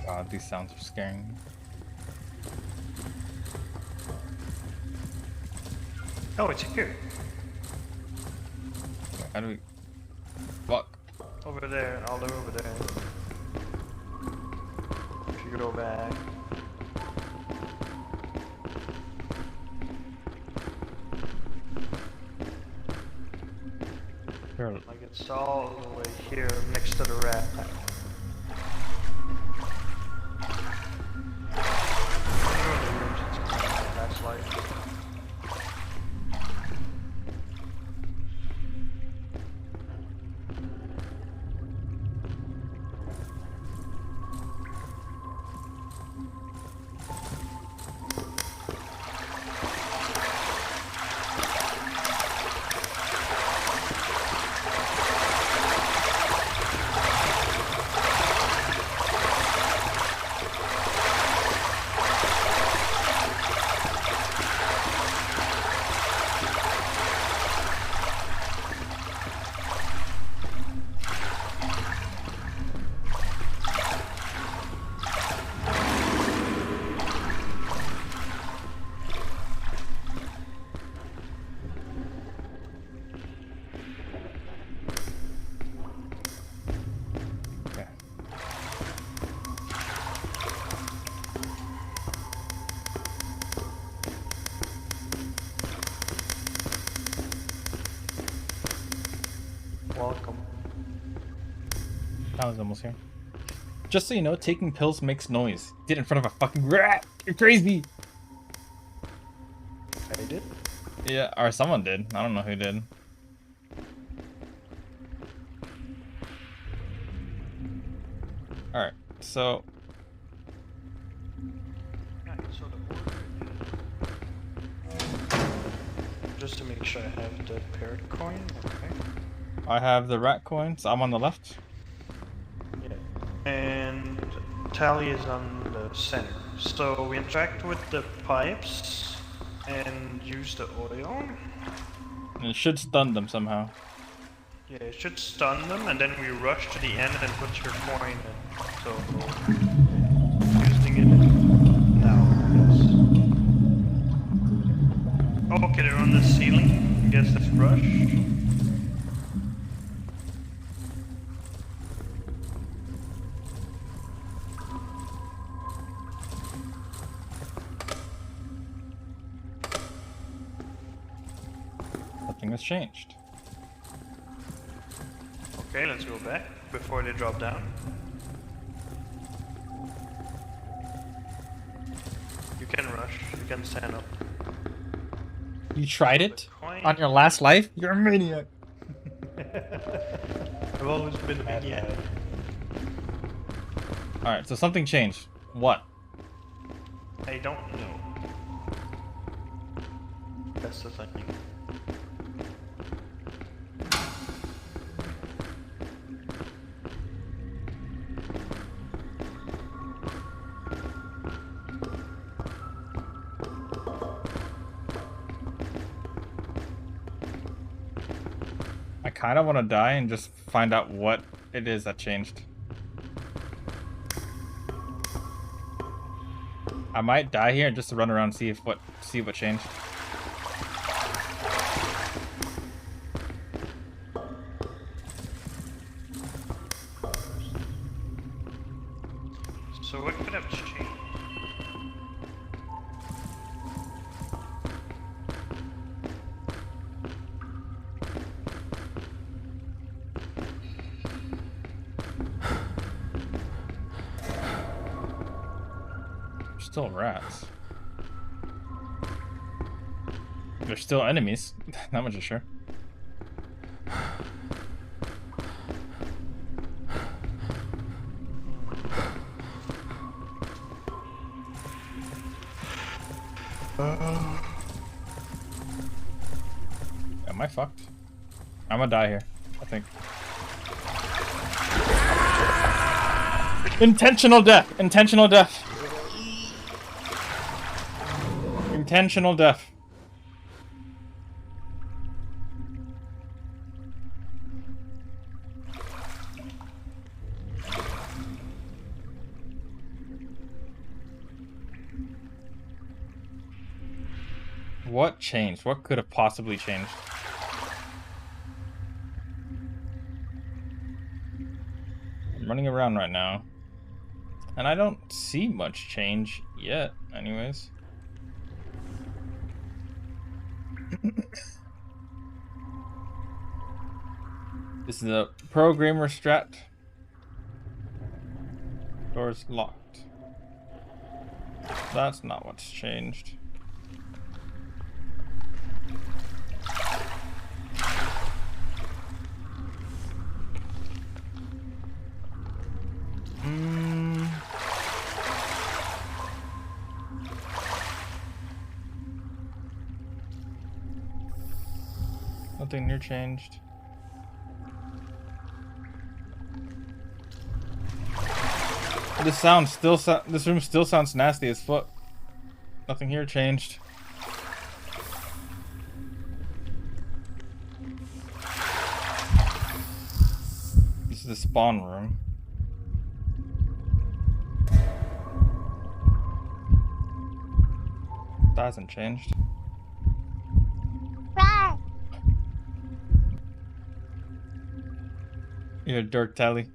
God, these sounds are scaring me. Oh, it's here. How do we... Fuck. Over there, all the way over there. If you go back. Here. Like it's all the way here next to the rat. That's like... Welcome. I was almost here. Just so you know, taking pills makes noise. Did it in front of a fucking rat. You're crazy. I did? Yeah, or someone did. I don't know who did. Alright, so... Just to make sure I have the parrot coin, okay. I have the rat coin, so I'm on the left. Yeah. And Tally is on the center. So we interact with the pipes and use the oil. And it should stun them somehow. Yeah, it should stun them, and then we rush to the end and put your coin in. So, using it now, yes. Oh, okay, they're on the ceiling. I guess let's rush. something has changed. Okay, let's go back before they drop down. You can rush. You can stand up. You tried it on your last life? You're a maniac. I've always been a maniac. Alright, so something changed. What? I don't know. That's the thing. I kind of want to die and just find out what it is that changed. I might die here just to run around and see what changed. So what could have changed? Still rats. They're still enemies. That much is sure. Am I fucked? I'm gonna die here, I think. Intentional death! Intentional death! Intentional death. What changed? What could have possibly changed? I'm running around right now, and I don't see much change yet, anyways. This is a programmer strat. Door's locked. That's not what's changed. Nothing new changed. This room still sounds nasty as fuck. Nothing here changed. This is the spawn room. That hasn't changed. You're a Dirk Tally.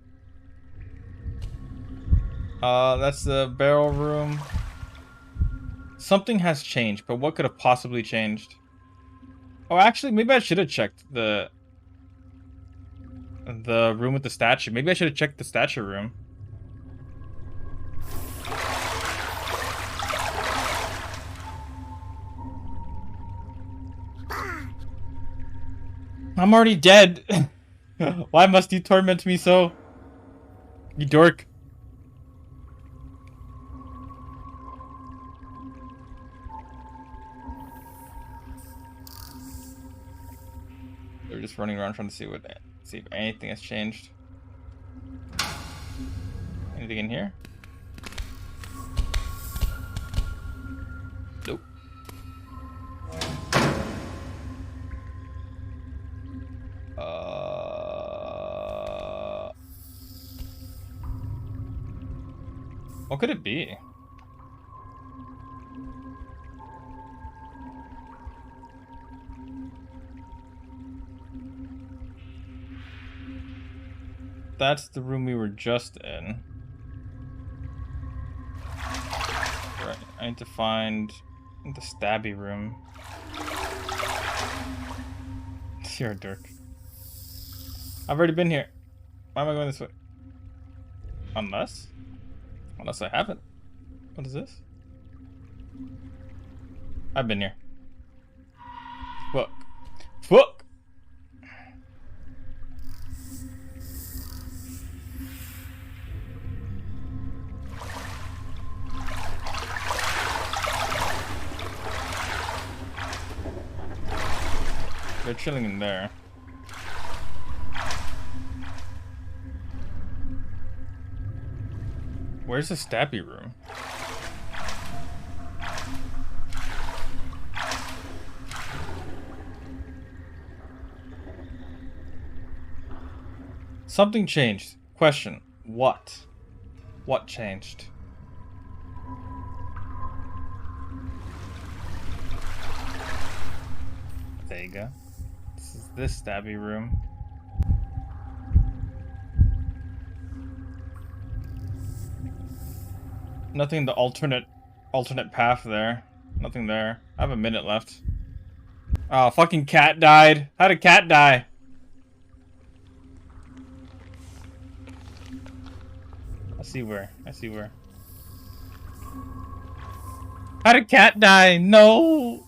That's the barrel room. Something has changed, but what could have possibly changed? Oh, actually, maybe I should have checked the room with the statue. Maybe I should have checked the statue room. I'm already dead. Why must you torment me so? You dork. They're just running around trying to see if anything has changed. Anything in here? Nope. What could it be? That's the room we were just in. Right, I need to find the stabby room. You're a jerk. I've already been here. Why am I going this way? Unless I haven't. What is this? I've been here. Fuck. Fuck! They're chilling in there. Where's the stabby room? Something changed. Question. What? What changed? There you go. This is this stabby room. Nothing in the alternate path there. Nothing there. I have a minute left. Oh, fucking cat died. How did cat die? I see where. How did cat die? No!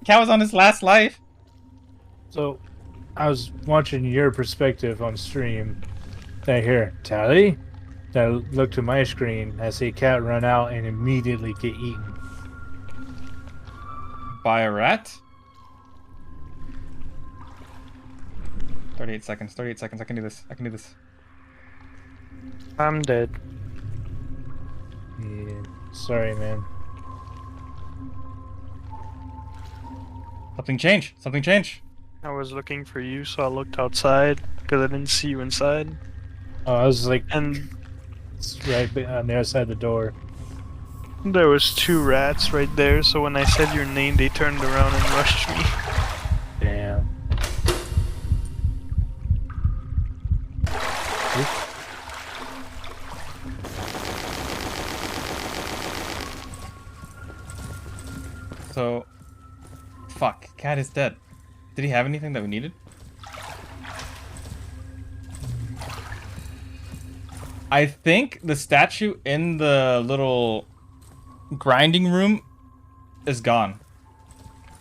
Cat was on his last life. So, I was watching your perspective on stream. I hear, Tally? I look to my screen, I see a cat run out and immediately get eaten. By a rat? 38 seconds. I can do this. I'm dead. Yeah, sorry, man. Something changed. I was looking for you, so I looked outside because I didn't see you inside. Oh, I was like, And it's right on the other side of the door. there was 2 rats right there, so when I said your name, they turned around and rushed me. Damn. So, fuck. Cat is dead. Did he have anything that we needed? I think the statue in the little grinding room is gone.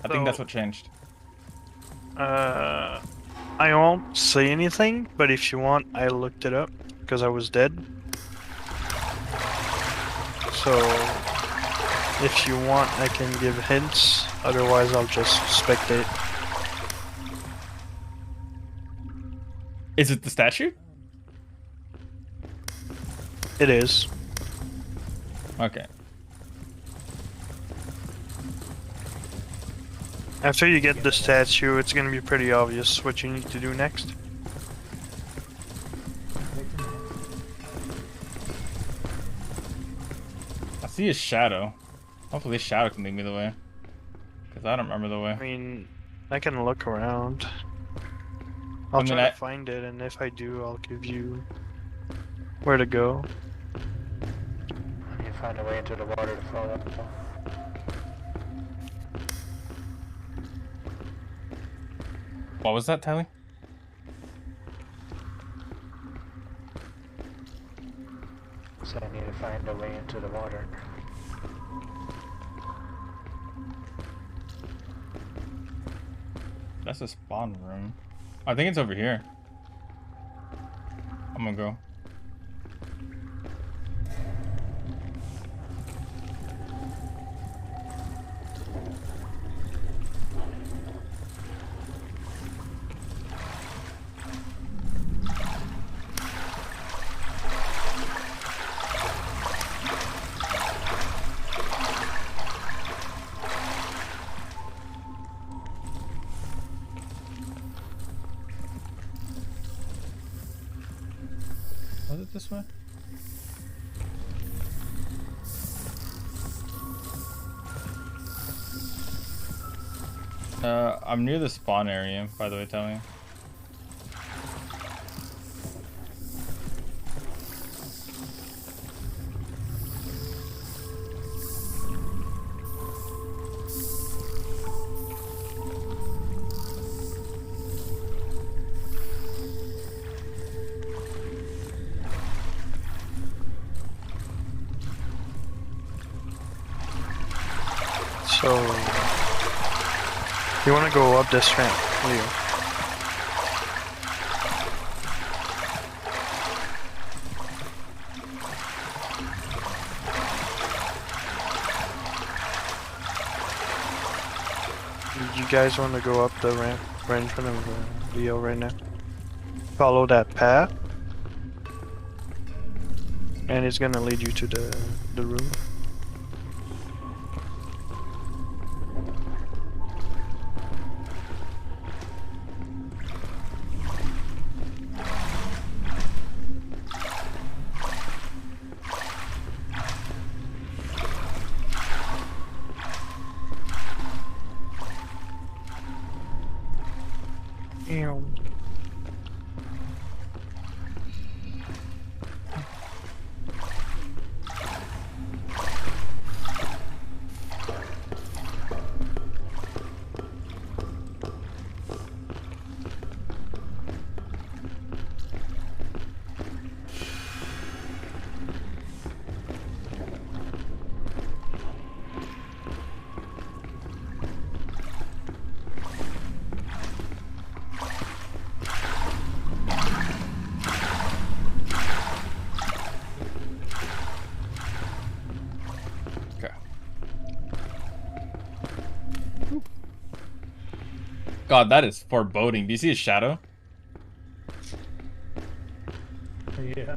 I think that's what changed. I won't say anything, but if you want, I looked it up because I was dead. So, if you want, I can give hints. Otherwise, I'll just spectate. Is it the statue? It is. Okay. After you get the statue, it's gonna be pretty obvious what you need to do next. I see his shadow. Hopefully his shadow can lead me the way. Because I don't remember the way. I mean, I can look around. I'll try to find it, and if I do, I'll give you where to go. I need to find a way into the water to fall up. What was that, Tally? So I need to find a way into the water. That's a spawn room. I think it's over here. I'm gonna go. Was it this way? I'm near the spawn area, by the way, Tally. So, you want to go up this ramp, Leo? You guys want to go up the ramp right in front of Leo right now? Follow that path, and it's gonna lead you to the room. Ew. God, that is foreboding. Do you see his shadow? Yeah.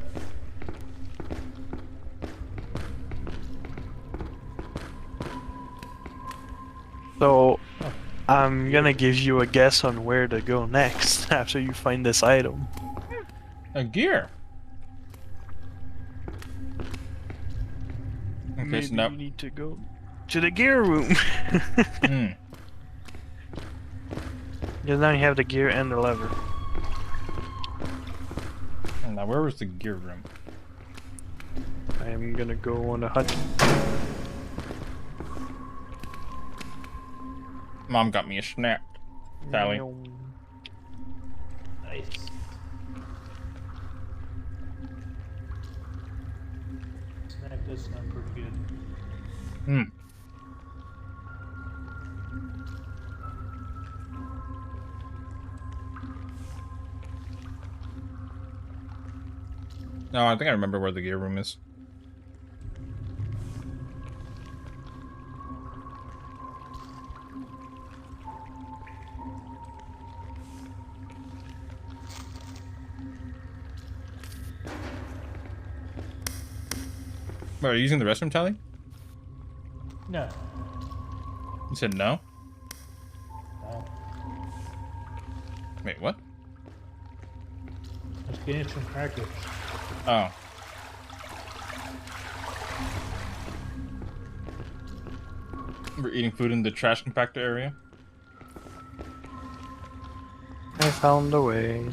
So, I'm gonna give you a guess on where to go next after you find this item. A gear. Okay, Maybe so now you need to go to the gear room. Because now you have the gear and the lever. Now, where was the gear room? I'm gonna go on a hunt. Mom got me a snack. Sally. Nice. Snack does sound pretty good. Hmm. No, I think I remember where the gear room is. Wait, are you using the restroom, Tally? No. You said no? No. Wait, what? Let's get in some crackers. Oh. We're eating food in the trash compactor area. I found a way.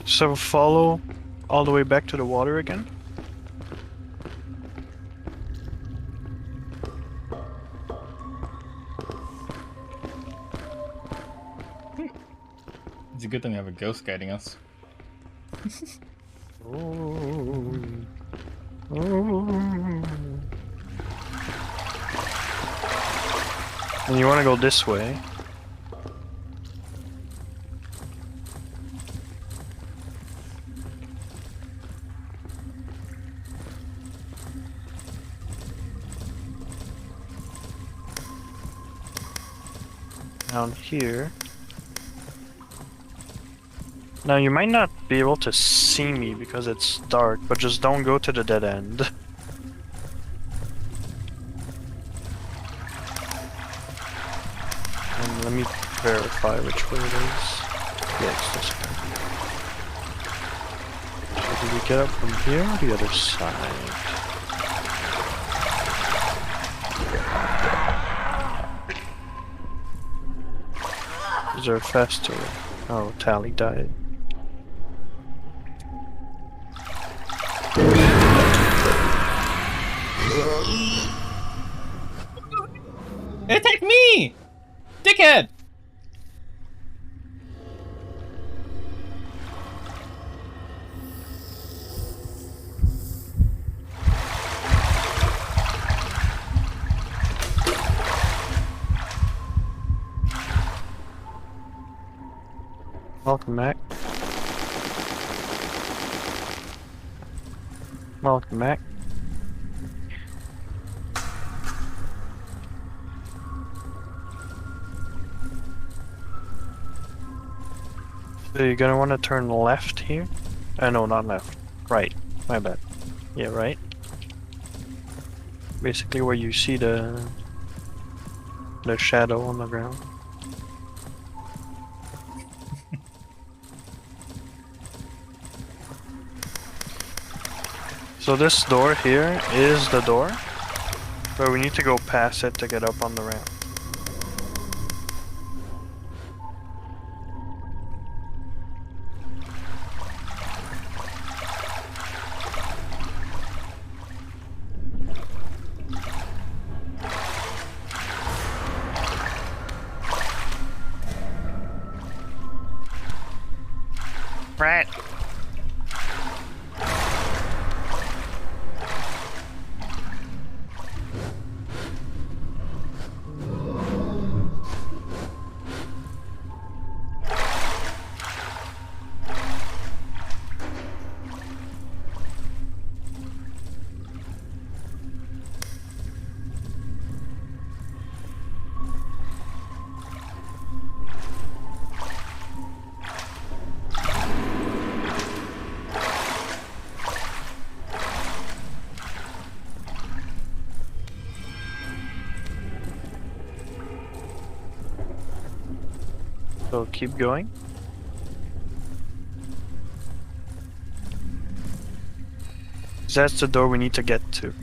So follow all the way back to the water again. It's a good thing we have a ghost guiding us. And you want to go this way. Down here. Now you might not be able to see me because it's dark, but just don't go to the dead end. And let me verify which way it is. Yeah, it's this way. So do we get up from here or the other side? Is there faster? Oh, Tally died. Attack me! me! Dickhead! Welcome back. Welcome back. So you're gonna want to turn left here. No, not left. Right. My bad. Yeah, right. Basically where you see the shadow on the ground. So this door here is the door, but we need to go past it to get up on the ramp. Right. So keep going. That's the door we need to get to.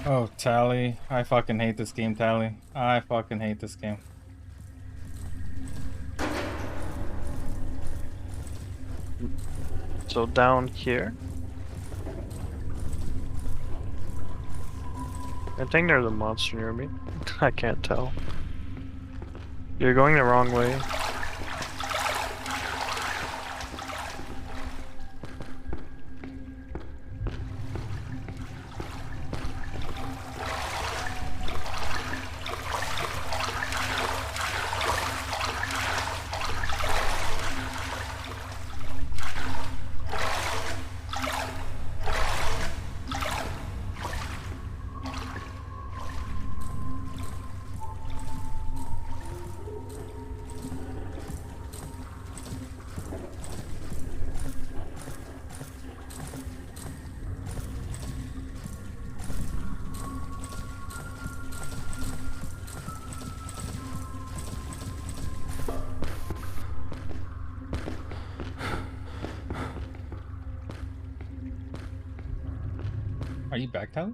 Oh, Tally. I fucking hate this game, Tally. I fucking hate this game. So down here. I think there's a monster near me. I can't tell. You're going the wrong way. Are you back, Tally?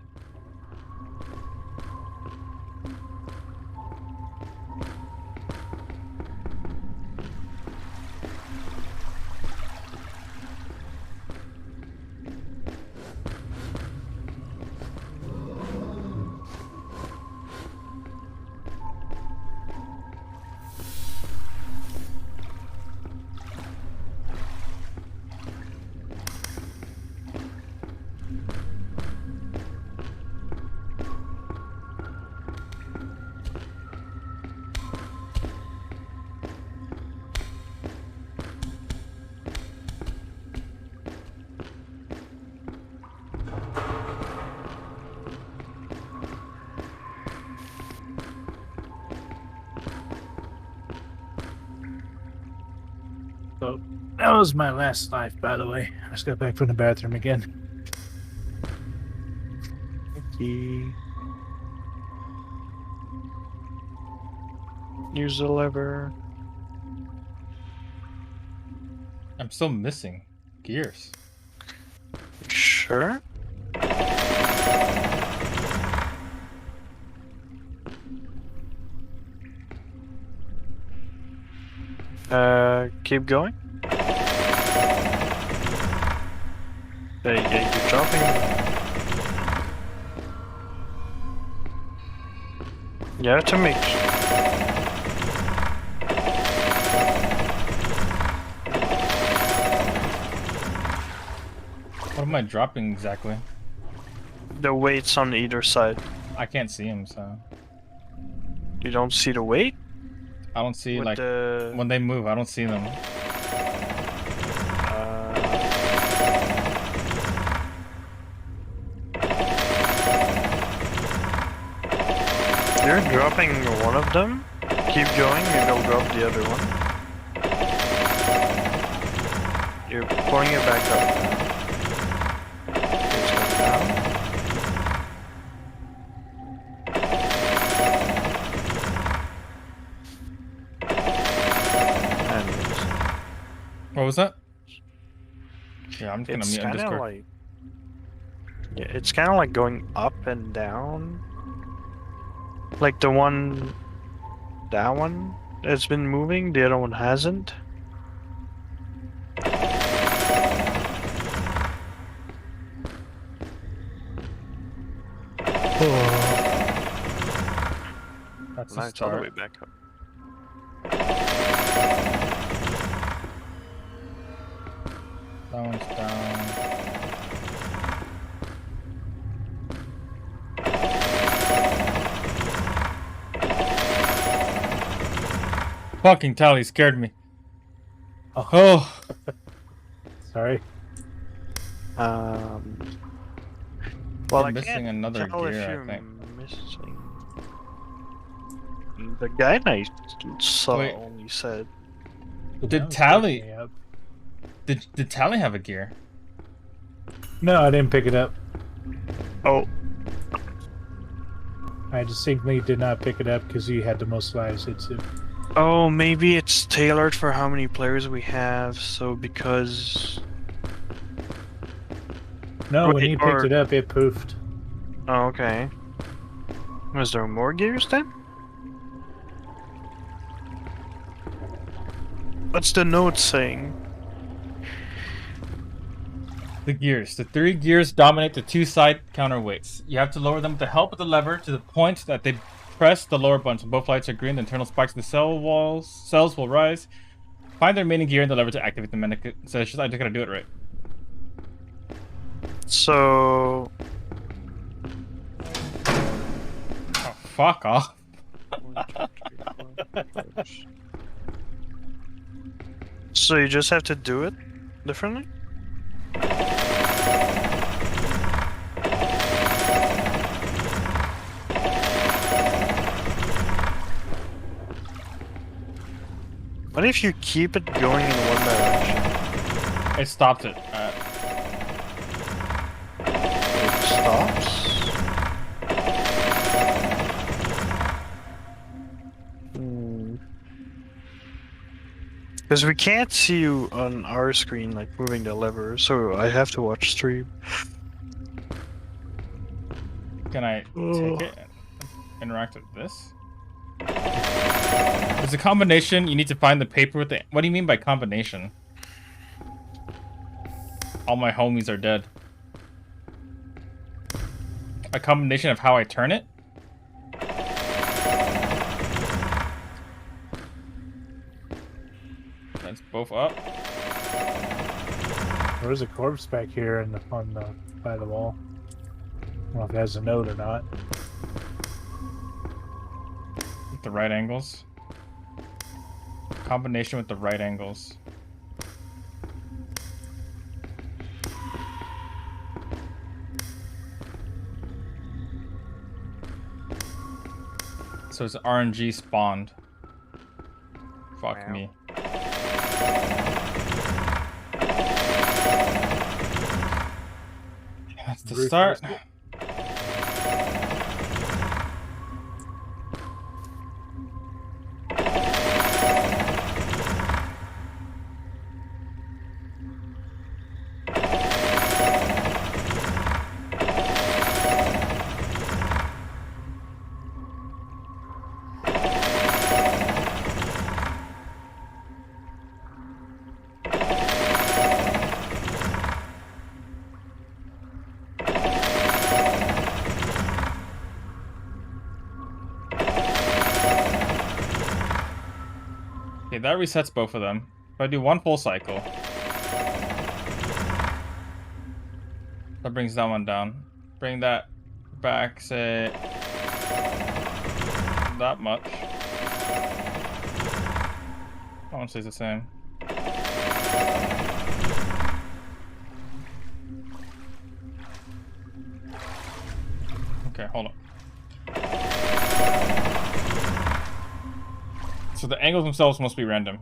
So that was my last life, by the way. I just got back from the bathroom again. Okay. Use the lever. I'm still missing gears. Sure. Keep going. You're dropping. You have to make. What am I dropping exactly? The weights on either side. I can't see them, so. You don't see the weight? I don't see, With like, when they move, I don't see them. You're dropping one of them. Keep going, and I'll drop the other one. You're pulling it back up. It's going down. And what was that? Yeah, I'm just gonna mute on kinda Discord. like, yeah, it's kind of like going up and down. Like the one, that one has been moving, the other one hasn't. That's the Now it's all the way start. back up. That one's down. Fucking tally scared me. Oh. Sorry. Well, You're I missing can't another tell if gear, I you're think. missing. The guy I saw Wait. only said. Did Tally? Did Tally have a gear? No, I didn't pick it up. Oh. I distinctly did not pick it up because you had the most lives, Hitsu. Oh, maybe it's tailored for how many players we have, so because... No, when Wait, you picked or- it up, it poofed. Oh, okay. Was there more gears then? What's the note saying? The gears. The 3 gears dominate the 2 side counterweights. You have to lower them with the help of the lever to the point that they press the lower buttons. When both lights are green, the internal spikes in the cells will rise. Find the remaining gear in the lever to activate the medic. So it's just, I just gotta do it right. So... Oh, fuck off. So you just have to do it differently? What if you keep it going in one direction? It stopped it. It stops? Because we can't see you on our screen, like, moving the lever, so I have to watch stream. Can I take it and interact with this? There's a combination. You need to find the paper with the... What do you mean by combination? All my homies are dead. A combination of how I turn it? That's both up. There is a corpse back here in the, by the wall. I don't know if it has a note or not. With the right angles. Combination with the right angles. So it's RNG spawned. Fuck me. That's the start. Okay, that resets both of them. If I do one full cycle, that brings that one down. Bring that back, say, that much. That one stays the same. Okay, hold on. So the angles themselves must be random.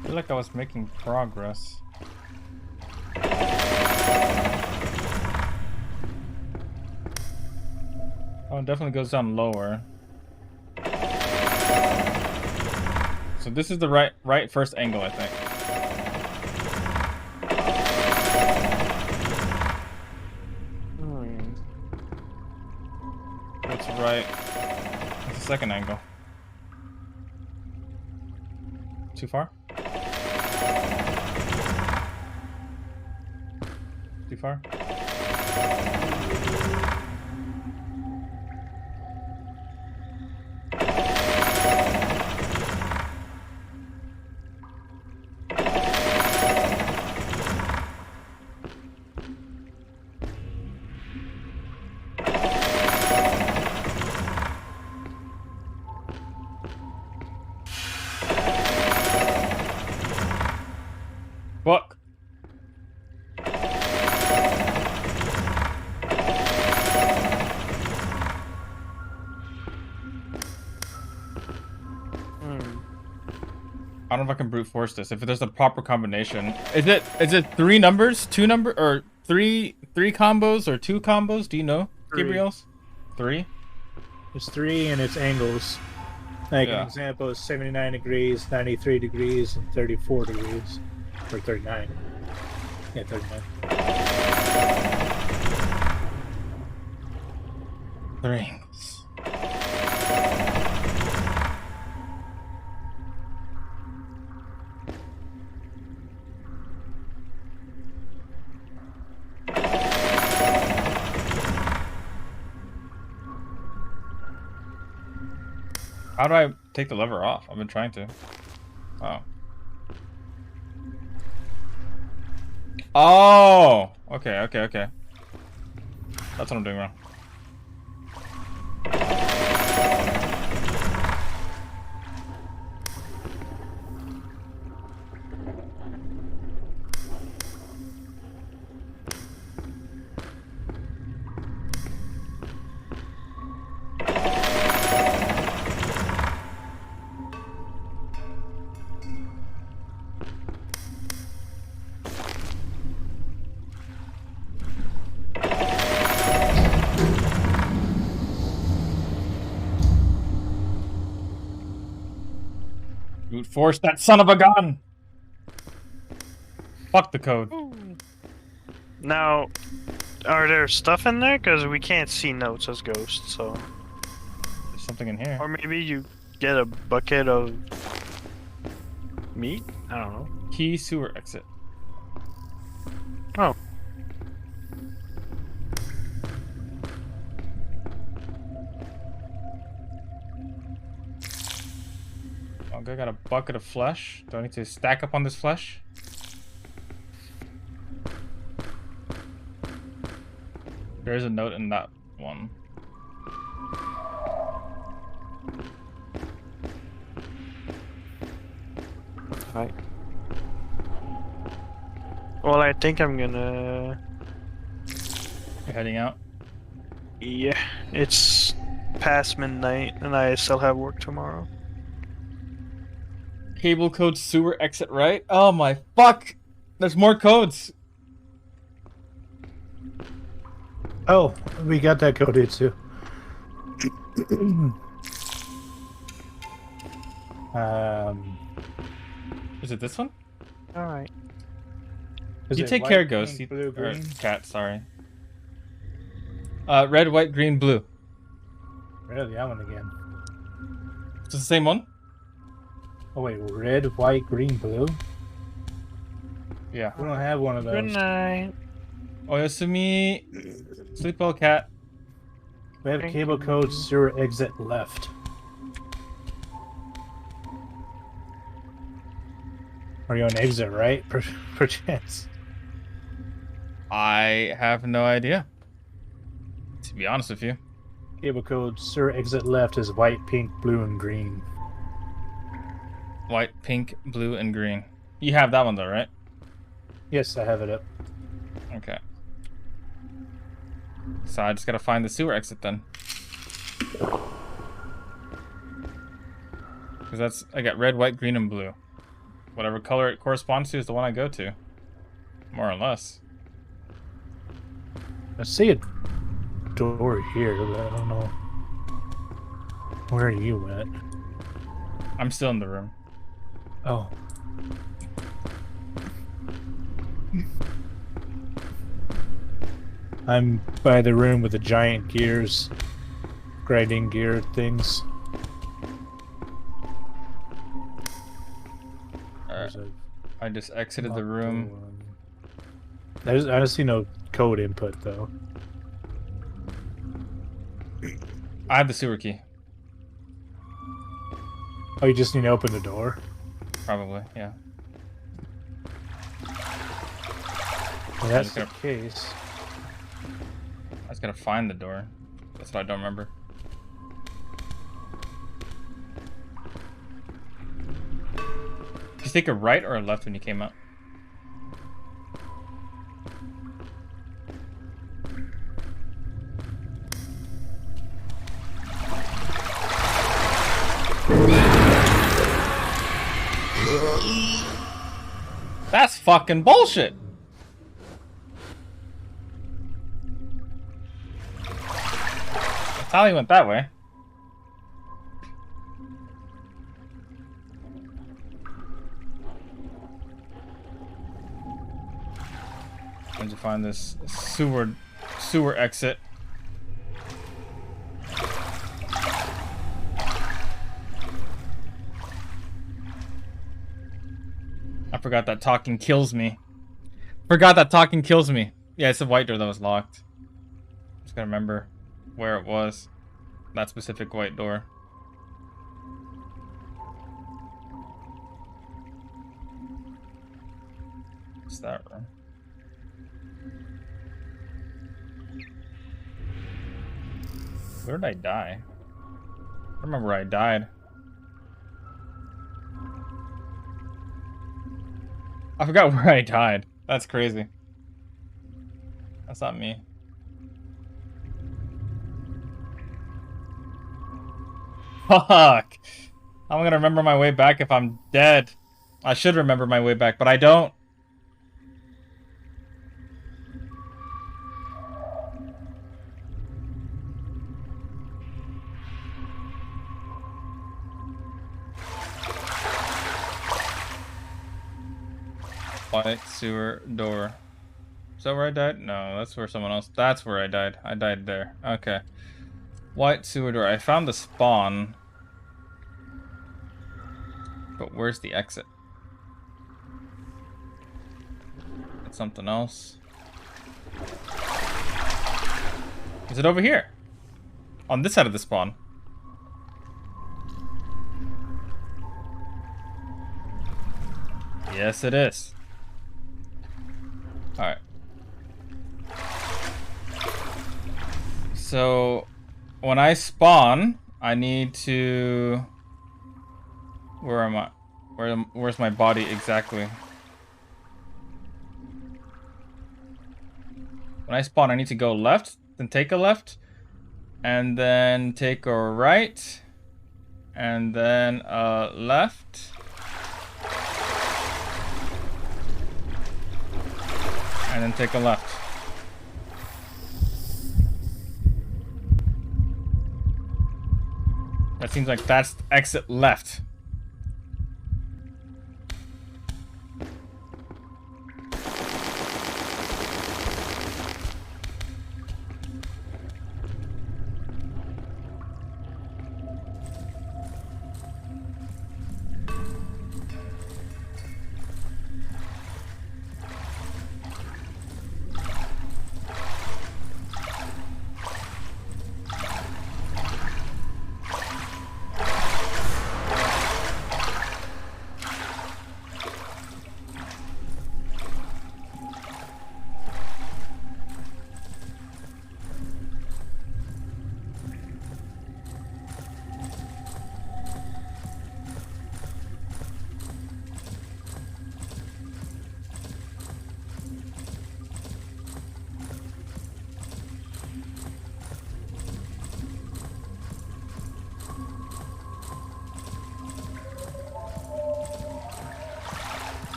I feel like I was making progress. Oh, it definitely goes down lower. So this is the right first angle, I think. What's right? What's the second angle? Too far? Too far? Fuck. I don't know if I can brute force this. If there's a proper combination, is it 3 numbers, 2 number, or three combos or 2 combos? Do you know, Gabriels? 3. It's 3 and it's angles. Like an example is 79 degrees, 93 degrees, and 34 degrees, or 39. Yeah, 39. 3. How do I take the lever off? I've been trying to. Oh. Oh! Okay. That's what I'm doing wrong. Brute force that son of a gun! Fuck the code. Now, are there stuff in there? Because we can't see notes as ghosts, so... There's something in here. Or maybe you get a bucket of... meat? I don't know. Key sewer exit. Oh. Okay, I got a bucket of flesh. Do I need to stack up on this flesh? There is a note in that one. Right. Well, I think I'm gonna... You're heading out? Yeah, it's past midnight and I still have work tomorrow. Cable code sewer exit right? Oh my fuck! There's more codes! Oh, we got that coded too. Is it this one? Alright. Is You it take white, care, Ghost. pink, blue, Or green? cat, sorry. Red, white, green, blue. Really, that one again. It's the same one? Oh wait, red, white, green, blue? Yeah. We don't have one of those. Good night. Oyasumi. Sleep well, cat. We have cable code sewer exit left. Are you on exit right? Perchance. I have no idea. To be honest with you. Cable code sewer exit left is white, pink, blue, and green. White, pink, blue, and green. You have that one though, right? Yes, I have it up. Okay. So I just gotta find the sewer exit then. Because that's, I got red, white, green, and blue. Whatever color it corresponds to is the one I go to. More or less. I see a door here, but I don't know where are you at. I'm still in the room. Oh. I'm by the room with the giant gears, grinding gear things. I just exited the room. I don't see no code input though. I have the sewer key. Oh, you just need to open the door? Probably, yeah. Well, that's the case. I just gotta find the door. That's what I don't remember. Did you take a right or a left when you came out? That's fucking bullshit. Tally went that way. I need to find this sewer exit. I forgot that talking kills me. Forgot that talking kills me. Yeah, it's a white door that was locked. Just gotta remember where it was. That specific white door. What's that room? Where did I die? I don't remember where I died. I forgot where I died. That's crazy. That's not me. Fuck! I'm gonna remember my way back if I'm dead. I should remember my way back, but I don't. White sewer door. Is that where I died? No, that's where someone else. That's where I died. I died there. Okay. White sewer door. I found the spawn. But where's the exit? It's something else. Is it over here? On this side of the spawn. Yes, it is. Alright. So, when I spawn, I need to... Where am I? Where's my body exactly? When I spawn, I need to go left, then take a left, and then take a right, and then a left. And then take a left. That seems like that's exit left.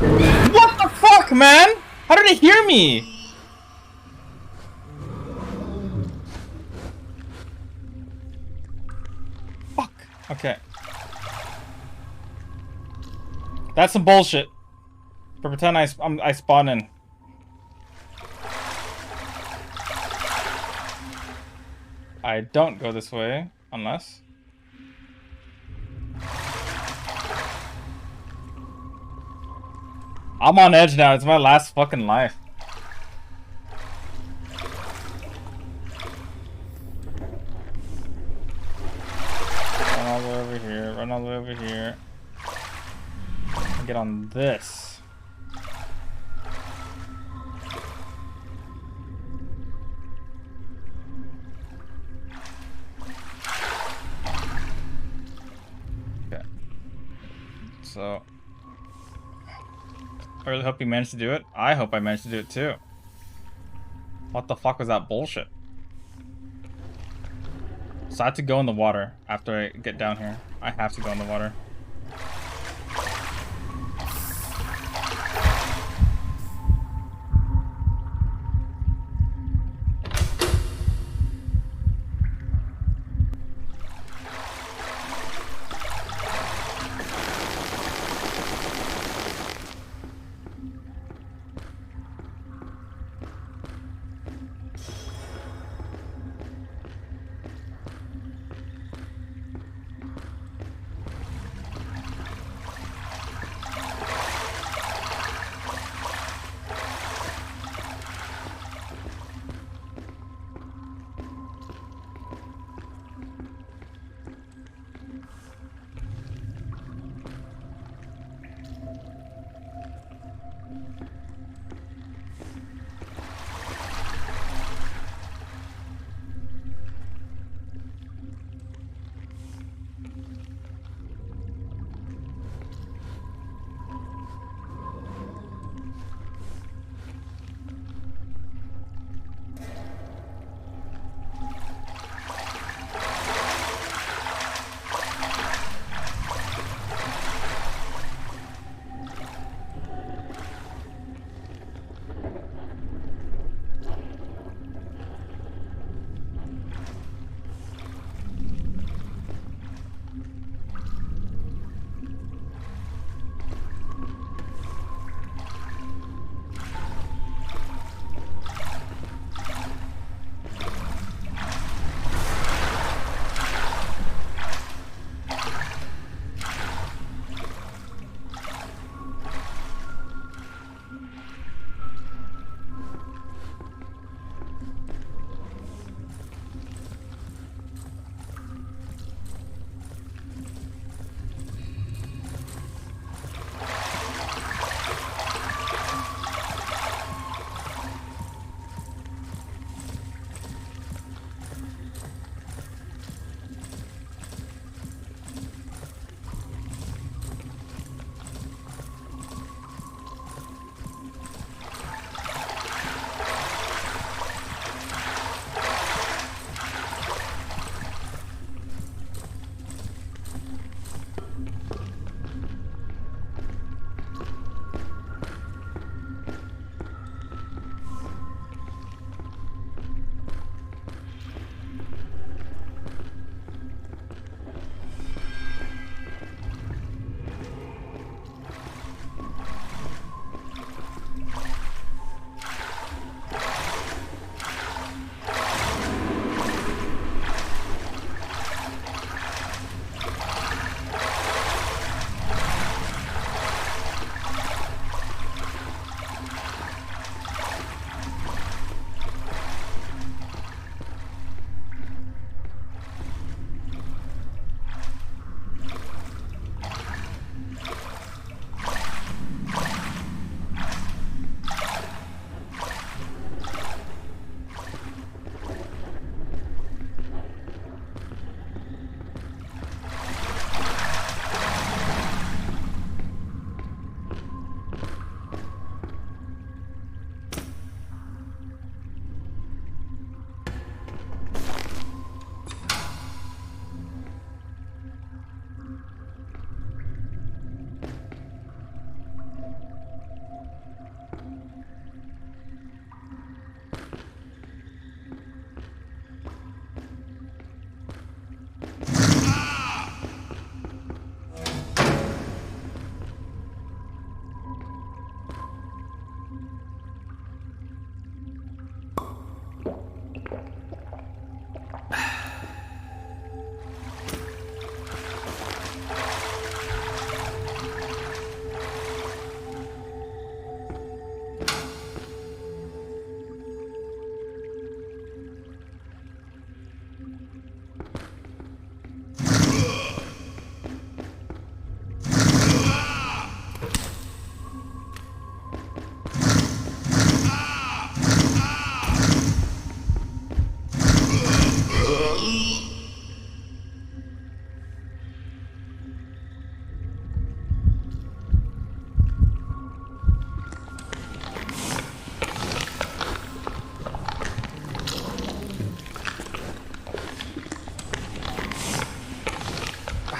What the fuck, man? How did it hear me? Fuck. Okay. That's some bullshit. But pretend I spawn in. I don't go this way, unless... I'm on edge now, it's my last fucking life. Run all the way over here, run all the way over here. Get on this. Okay. So... I really hope you managed to do it. I hope I managed to do it too. What the fuck was that bullshit? So I have to go in the water after I get down here. I have to go in the water.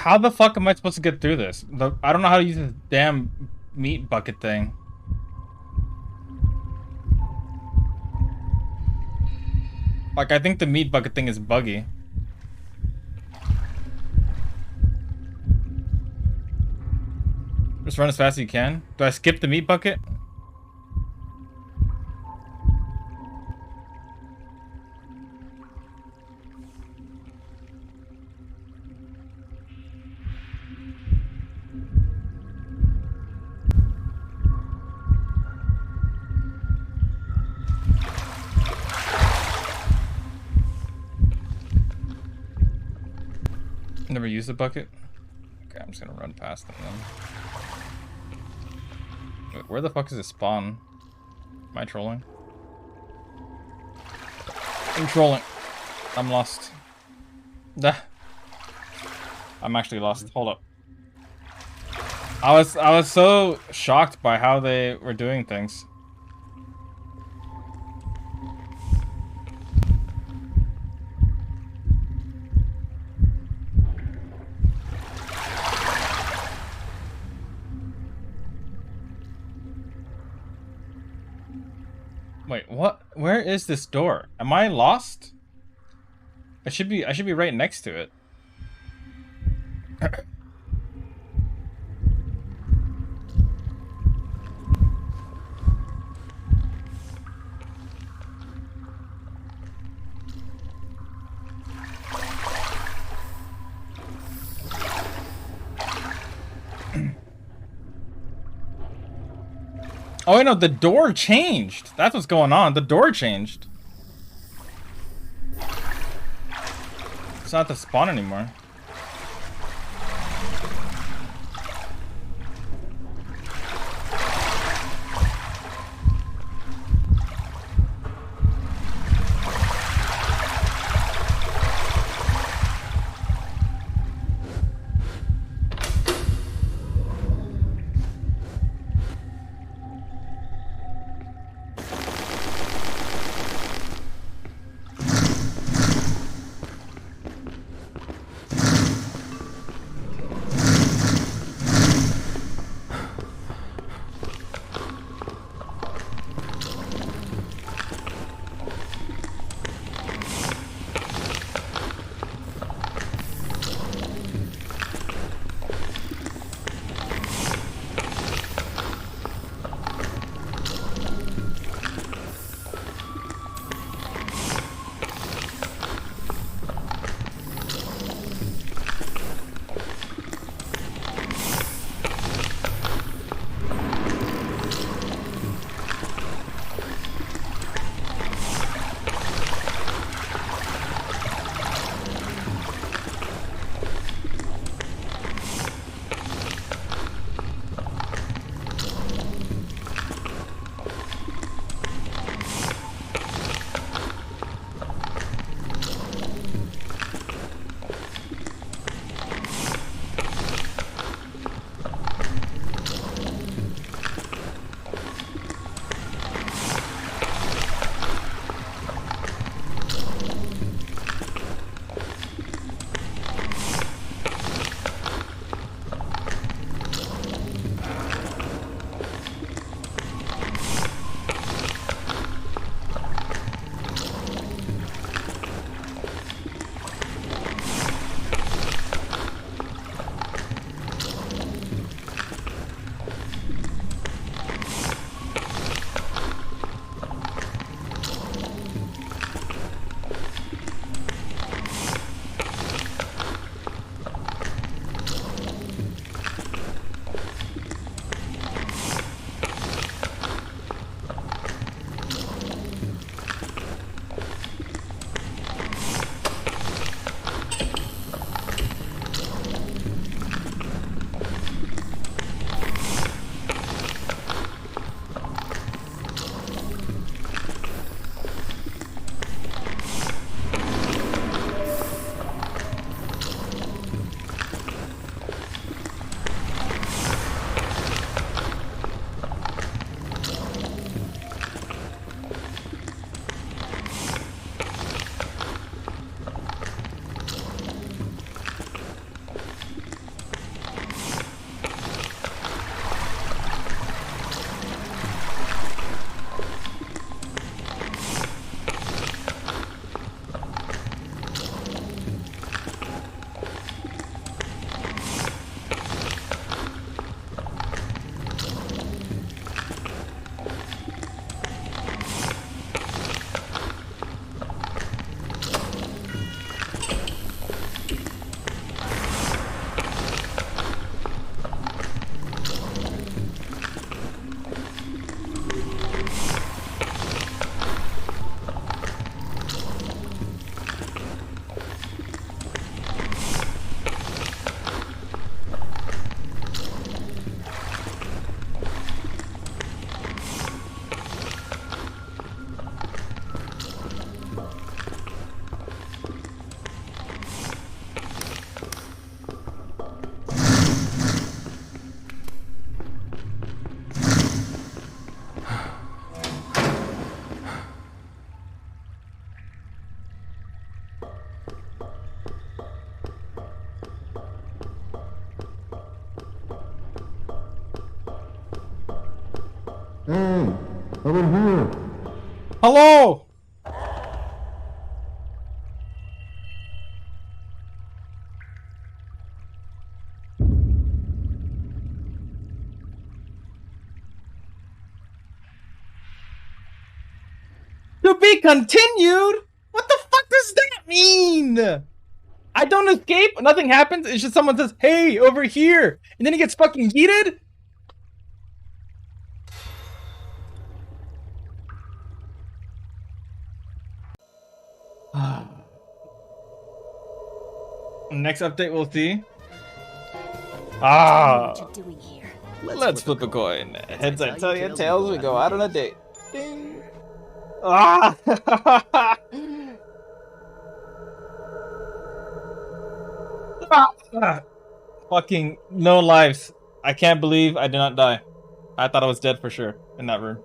how the fuck am I supposed to get through this? I don't know how to use this damn meat bucket thing. Like, I think the meat bucket thing is buggy. Just run as fast as you can. Do I skip the meat bucket? Never used the bucket? Okay, I'm just gonna run past them then. Wait, where the fuck is it spawn? Am I trolling? I'm trolling. I'm lost. I'm actually lost. Hold up. I was so shocked by how they were doing things. Wait, what? Where is this door? Am I lost? I should be right next to it. Oh wait, no, the door changed. That's what's going on. The door changed. It's not the spawn anymore. Hey, over here. Hello! To be continued? What the fuck does that mean? I don't escape, nothing happens, it's just someone says, hey, over here, and then he gets fucking yeeted? Next update we'll see. Let's flip a coin. Heads I tell you, tails we go out on a date. Ding. Ah! Fucking no lives. I can't believe I did not die. I thought I was dead for sure in that room.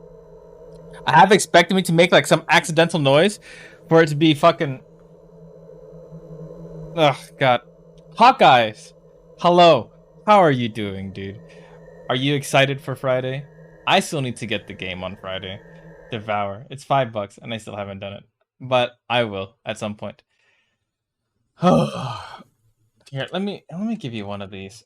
I have expected me to make like some accidental noise for it to be fucking... Ugh, God. Hawkeyes! Hello. How are you doing, dude? Are you excited for Friday? I still need to get the game on Friday. Devour. It's $5 and I still haven't done it. But I will at some point. Here, let me give you one of these.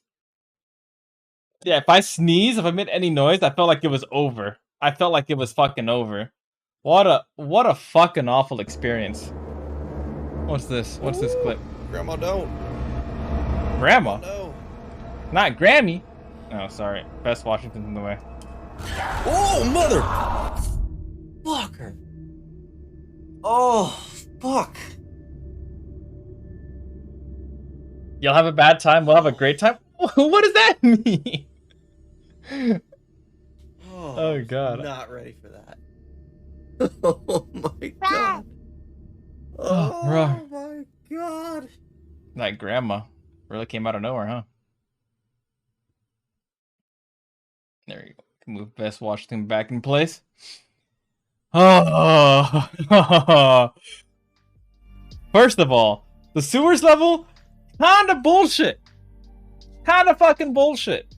Yeah, if I sneeze, if I made any noise, I felt like it was over. I felt like it was fucking over. What a fucking awful experience. What's this? What's this clip? Grandma, don't. Grandma? No. Not Grammy. Oh, sorry. Best Washington's in the way. Oh, mother! Fucker. Oh, fuck. You'll have a bad time, we'll have a great time? What does that mean? Oh, God. Not ready for that. Oh, my God. Oh, my God. That grandma really came out of nowhere, huh? There you go. Move Best Washington back in place. Oh. First of all, the sewers level, kinda bullshit. Kinda fucking bullshit.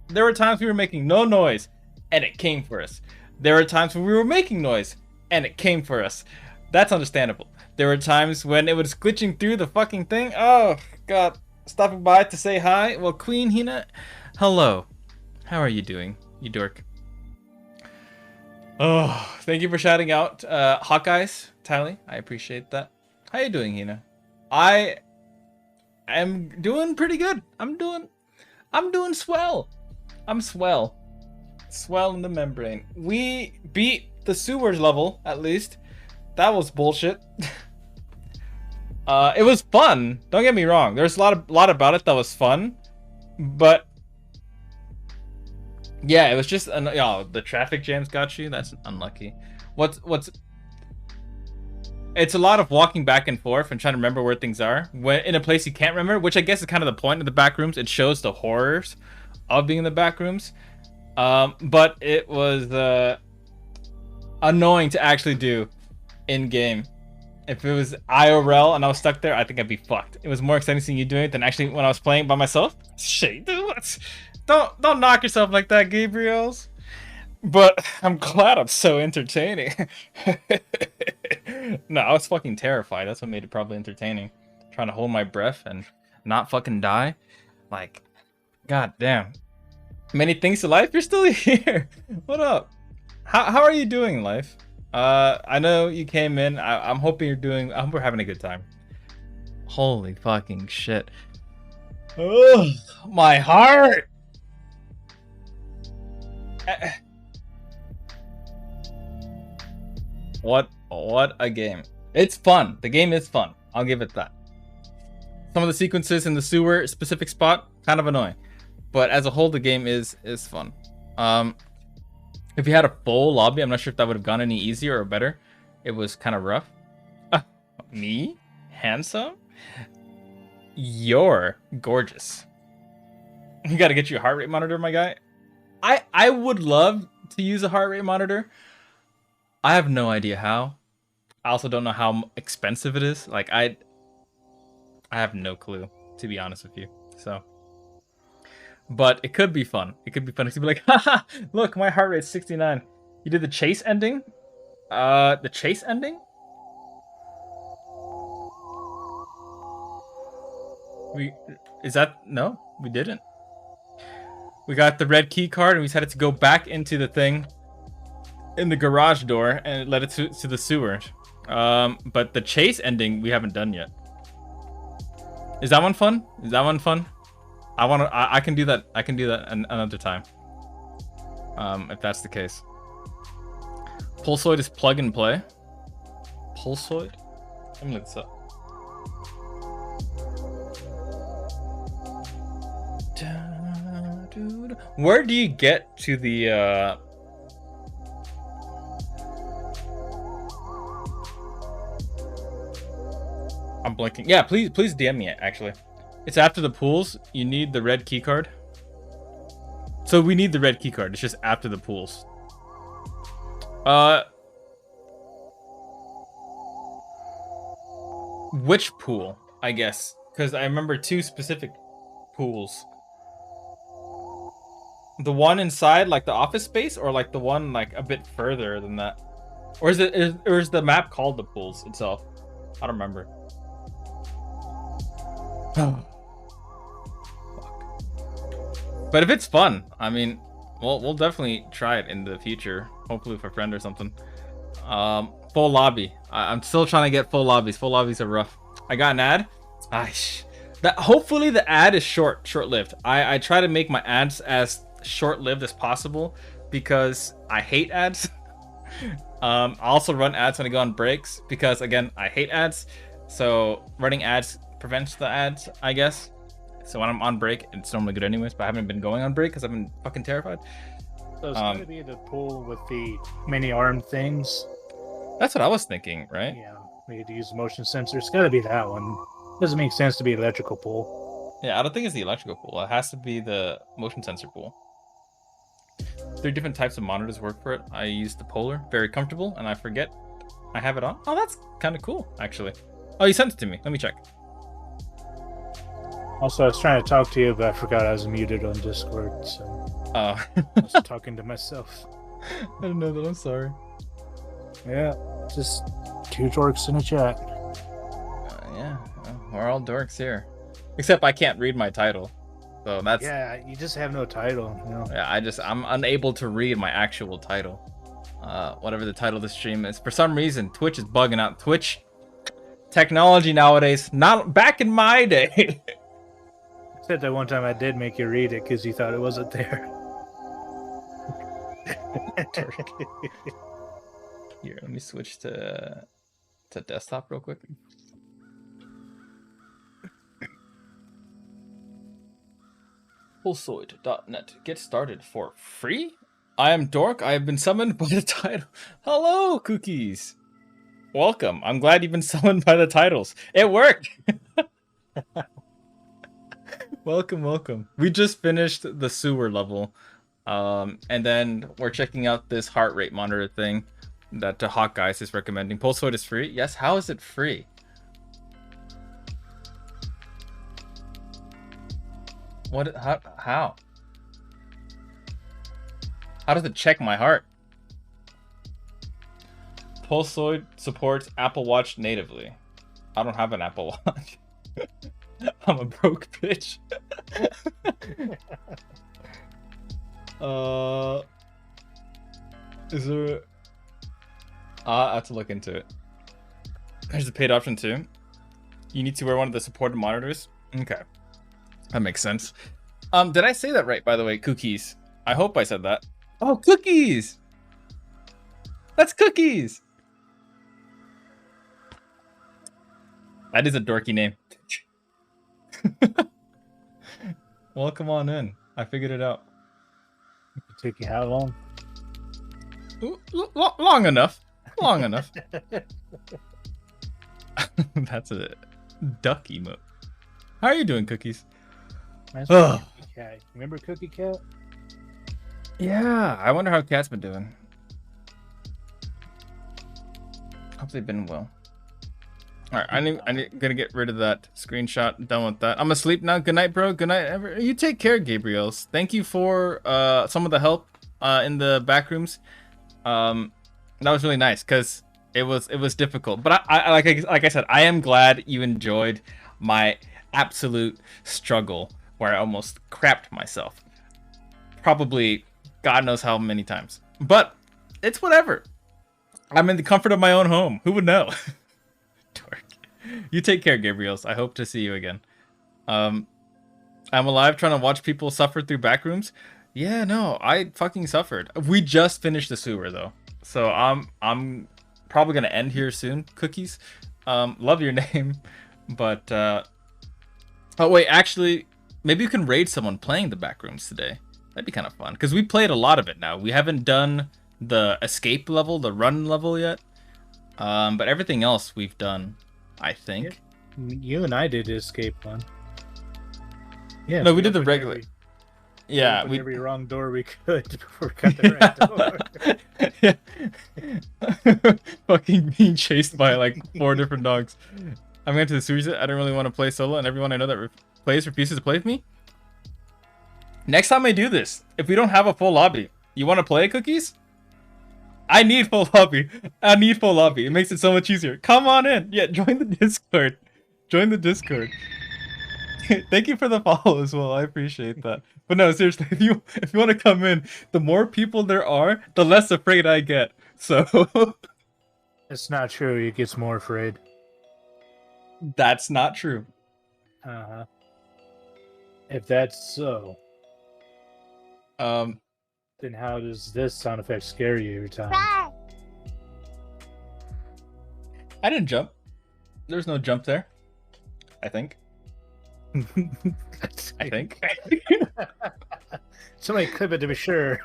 There were times we were making no noise, and it came for us. There were times when we were making noise, and it came for us. That's understandable. There were times when it was glitching through the fucking thing. Oh, God. Stopping by to say hi. Well, Queen Hina, hello. How are you doing, you dork? Oh, thank you for shouting out Hawkeyes, Tally. I appreciate that. How you doing, Hina? I am doing pretty good. I'm doing swell. I'm swell. Swell in the membrane. We beat the sewers level, at least. That was bullshit. It was fun. Don't get me wrong. There's a lot about it that was fun, but yeah, it was just the traffic jams got you. That's unlucky. It's a lot of walking back and forth and trying to remember where things are when in a place you can't remember, which I guess is kind of the point of the back rooms. It shows the horrors of being in the back rooms. But it was annoying to actually do in game. If it was IRL and I was stuck there, I think I'd be fucked. It was more exciting seeing you doing it than actually when I was playing by myself. Shit, dude, don't knock yourself like that, Gabriels. But I'm glad I'm so entertaining. No, I was fucking terrified. That's what made it probably entertaining. Trying to hold my breath and not fucking die. Like, god damn. Many things to life. You're still here. What up? How are you doing, life? I know you came in. I'm hoping you're doing. I hope we're having a good time. Holy fucking shit. Oh, my heart. What a game. It's fun. The game is fun. I'll give it that. Some of the sequences in the sewer specific spot, kind of annoying. But as a whole, the game is fun. If you had a full lobby, I'm not sure if that would have gone any easier or better. It was kind of rough. Me? Handsome? You're gorgeous. You gotta get you a heart rate monitor, my guy. I would love to use a heart rate monitor. I have no idea how. I also don't know how expensive it is. Like, I have no clue, to be honest with you. So, but it could be fun. It could be fun. It could be like, haha, look, my heart rate's 69. You did the chase ending? The chase ending? No, we didn't. We got the red key card and we decided to go back into the thing in the garage door and it led it to the sewer. But the chase ending we haven't done yet. Is that one fun? Is that one fun? I can do that. I can do that another time. If that's the case. Pulsoid is plug and play. Pulsoid? Let me look this up. Where do you get to the I'm blinking. Yeah, please DM me it, actually. It's after the pools. You need the red key card. So we need the red key card. It's just after the pools. Which pool, I guess? Because I remember 2 specific pools. The one inside, like the office space, or like the one like a bit further than that? Or is the map called the pools itself? I don't remember. But if it's fun, I mean, we'll definitely try it in the future. Hopefully with a friend or something. Full lobby. I'm still trying to get full lobbies. Full lobbies are rough. I got an ad. Hopefully the ad is short-lived. I try to make my ads as short-lived as possible because I hate ads. I also run ads when I go on breaks because, again, I hate ads. So running ads prevents the ads, I guess. So when I'm on break, it's normally good anyways, but I haven't been going on break because I've been fucking terrified. So it's going to be the pool with the mini arm things. That's what I was thinking, right? Yeah, we had to use motion sensor. It's got to be that one. Doesn't make sense to be electrical pool. Yeah, I don't think it's the electrical pool. It has to be the motion sensor pool. 3 different types of monitors work for it. I use the polar, very comfortable, and I forget I have it on. Oh, that's kind of cool, actually. Oh, you sent it to me. Let me check. Also, I was trying to talk to you, but I forgot I was muted on Discord, so I was talking to myself. I didn't know that. I'm sorry. Yeah, just 2 dorks in a chat. Yeah, we're all dorks here. Except I can't read my title. So that's... Yeah, you just have no title. You know? Yeah, I'm unable to read my actual title. Whatever the title of the stream is. For some reason, Twitch is bugging out. Twitch technology nowadays, not back in my day. Except that one time I did make you read it because you thought it wasn't there. Here, let me switch to desktop real quick. Pulsoid.net. Get started for free? I am Dork. I have been summoned by the title. Hello, Cookies. Welcome. I'm glad you've been summoned by the titles. It worked. Welcome. We just finished the sewer level. And then we're checking out this heart rate monitor thing that Hawk Guys is recommending. Pulsoid is free? Yes, how is it free? What? How? How does it check my heart? Pulsoid supports Apple Watch natively. I don't have an Apple Watch. I'm a broke bitch. Is there... I have to look into it. There's a paid option too. You need to wear one of the supported monitors. Okay. That makes sense. Did I say that right, by the way? Cookies. I hope I said that. Oh, Cookies! That's Cookies! That is a dorky name. Well, come on in. I figured it out. Took you how long? Long enough. Long enough. That's a duck emote. How are you doing, Cookies? Nice Cookie Cat. Remember Cookie Cat? Yeah, I wonder how Cat's been doing. Hope they've been well. Alright, I'm gonna get rid of that screenshot. Done with that. I'm asleep now. Good night, bro. Good night. You take care, Gabriels. Thank you for some of the help in the back rooms. That was really nice because it was difficult. But I like I said, I am glad you enjoyed my absolute struggle where I almost crapped myself. Probably God knows how many times. But it's whatever. I'm in the comfort of my own home. Who would know? Dork. You take care, Gabriels. I hope to see you again. I'm alive trying to watch people suffer through back rooms. Yeah, no, I fucking suffered. We just finished the sewer though. So I'm probably gonna end here soon. Cookies. Love your name. But oh wait, actually, maybe you can raid someone playing the back rooms today. That'd be kind of fun. Because we played a lot of it now. We haven't done the escape level, the run level yet. But everything else we've done, I think. You and I did escape one. Yeah. No, we did the regular. Yeah, we every wrong door we could before we got the right door. Fucking being chased by like 4 different dogs. I'm going to the series. I don't really want to play solo, and everyone I know that plays refuses to play with me. Next time I do this, if we don't have a full lobby, you want to play, Cookies? I need full lobby. I need full lobby. It makes it so much easier. Come on in. Yeah, join the Discord. Join the Discord. Thank you for the follow as well. I appreciate that. But no, seriously, if you want to come in, the more people there are, the less afraid I get. So it's not true. He gets more afraid. That's not true. Uh-huh. If that's so, then how does this sound effect scare you every time? I didn't jump. There's no jump there. I think. I think. Somebody clip it to be sure.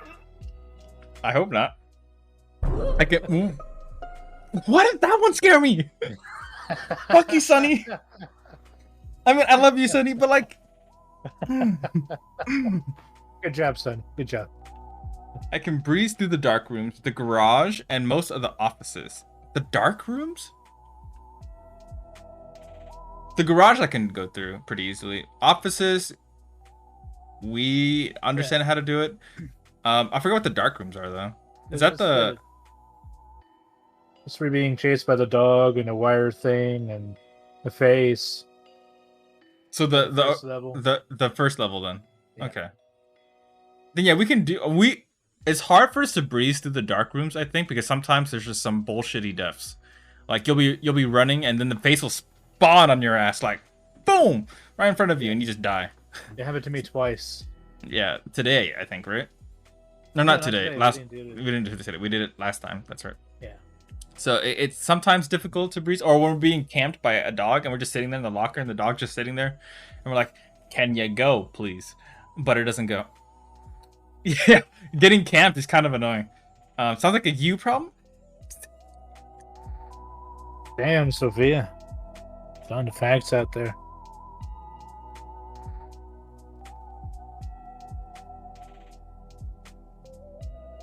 I hope not. I can. Why did that one scare me? Fuck you, Sonny. I mean, I love you, Sonny, but like. Good job, son. Good job. I can breeze through the dark rooms, the garage, and most of the offices. The dark rooms? The garage I can go through pretty easily. Offices, we understand how to do it. I forget what the dark rooms are though. Is that the? It's for being chased by the dog and a wire thing and the face. So the first level then. Yeah. Okay. Then yeah, we can do It's hard for us to breeze through the dark rooms, I think, because sometimes there's just some bullshitty deaths. Like you'll be running and then the face will spawn on your ass like boom right in front of you and you just die. It happened to me twice. Yeah, today I think, right? No, not today. We didn't do it today. We did it last time. That's right. Yeah. So it's sometimes difficult to breeze, or when we're being camped by a dog and we're just sitting there in the locker and the dog's just sitting there, and we're like, "Can you go, please?" But it doesn't go. Yeah, getting camped is kind of annoying. Sounds like a you problem. Damn, Sophia. Found the facts out there.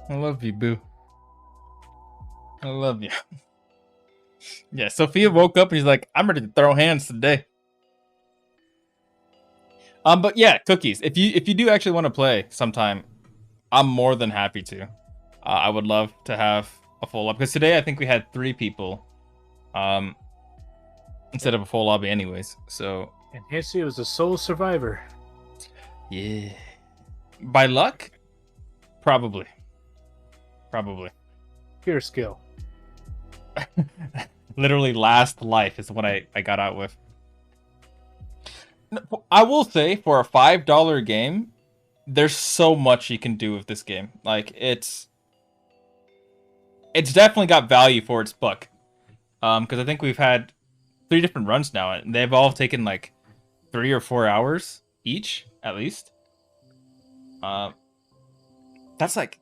I love you, boo. I love you. Yeah, Sophia woke up and she's like, I'm ready to throw hands today. But yeah, Cookies. If you do actually want to play sometime, I'm more than happy to. I would love to have a full lobby because today I think we had 3 people, instead of a full lobby, anyways. So. And Hitsuga was a sole survivor. Yeah. By luck, probably. Probably. Pure skill. Literally last life is what I got out with. I will say, for a $5 game, there's so much you can do with this game. Like, it's definitely got value for its buck. Because I think we've had 3 different runs now, and they've all taken like 3 or 4 hours each, at least. That's like,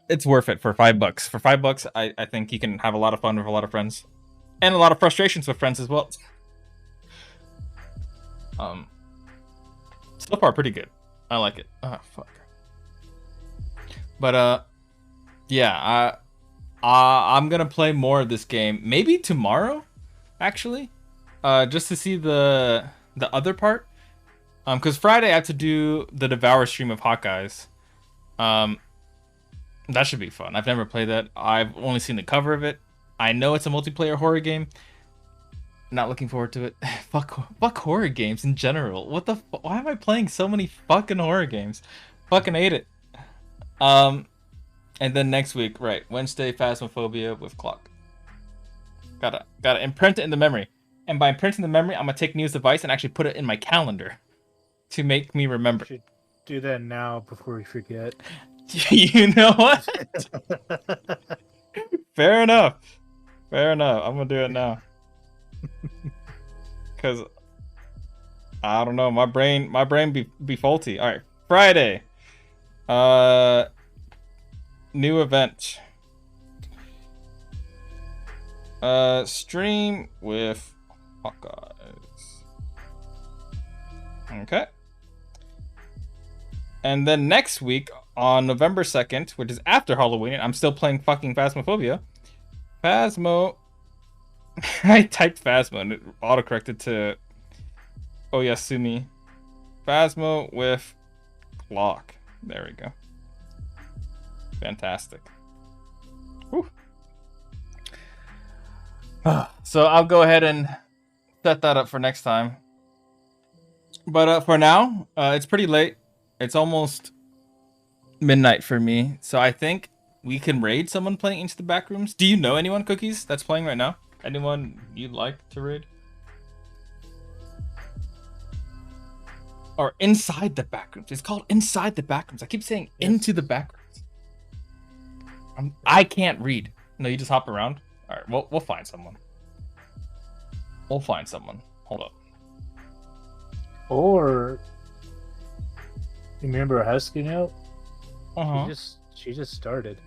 it's worth it for $5. For $5, I think you can have a lot of fun with a lot of friends, and a lot of frustrations with friends as well. So far pretty good. I like it. Oh fuck. But yeah, I'm gonna play more of this game. Maybe tomorrow, actually. just to see the other part. Because Friday I have to do the Devour stream of Hawkeyes. That should be fun. I've never played that. I've only seen the cover of it. I know it's a multiplayer horror game. Not looking forward to it. Fuck horror games in general. What the? Why am I playing so many fucking horror games? Fucking hate it. And then next week, right? Wednesday, Phasmophobia with Clock. Gotta imprint it in the memory. And by imprinting the memory, I'm gonna take News Device and actually put it in my calendar to make me remember. You should do that now before we forget. You know what? Fair enough. I'm gonna do it now. Cause I don't know, my brain be faulty. All right, Friday. New event. Stream with Hawkeyes. Okay. And then next week on November 2nd, which is after Halloween, and I'm still playing fucking Phasmophobia. I typed Phasmo and it autocorrected to Oyasumi. Phasmo with Clock. There we go. Fantastic. Whew. So I'll go ahead and set that up for next time. But for now, it's pretty late. It's almost midnight for me. So I think we can raid someone playing Into the Backrooms. Do you know anyone, Cookies, that's playing right now? Anyone you'd like to raid? Or Inside the Backrooms. It's called Inside the Backrooms. I keep saying Into the Backrooms. I can't read. No, you just hop around? Alright, we'll find someone. We'll find someone. Hold up. Or... You remember Husky Note? Uh-huh. She just started.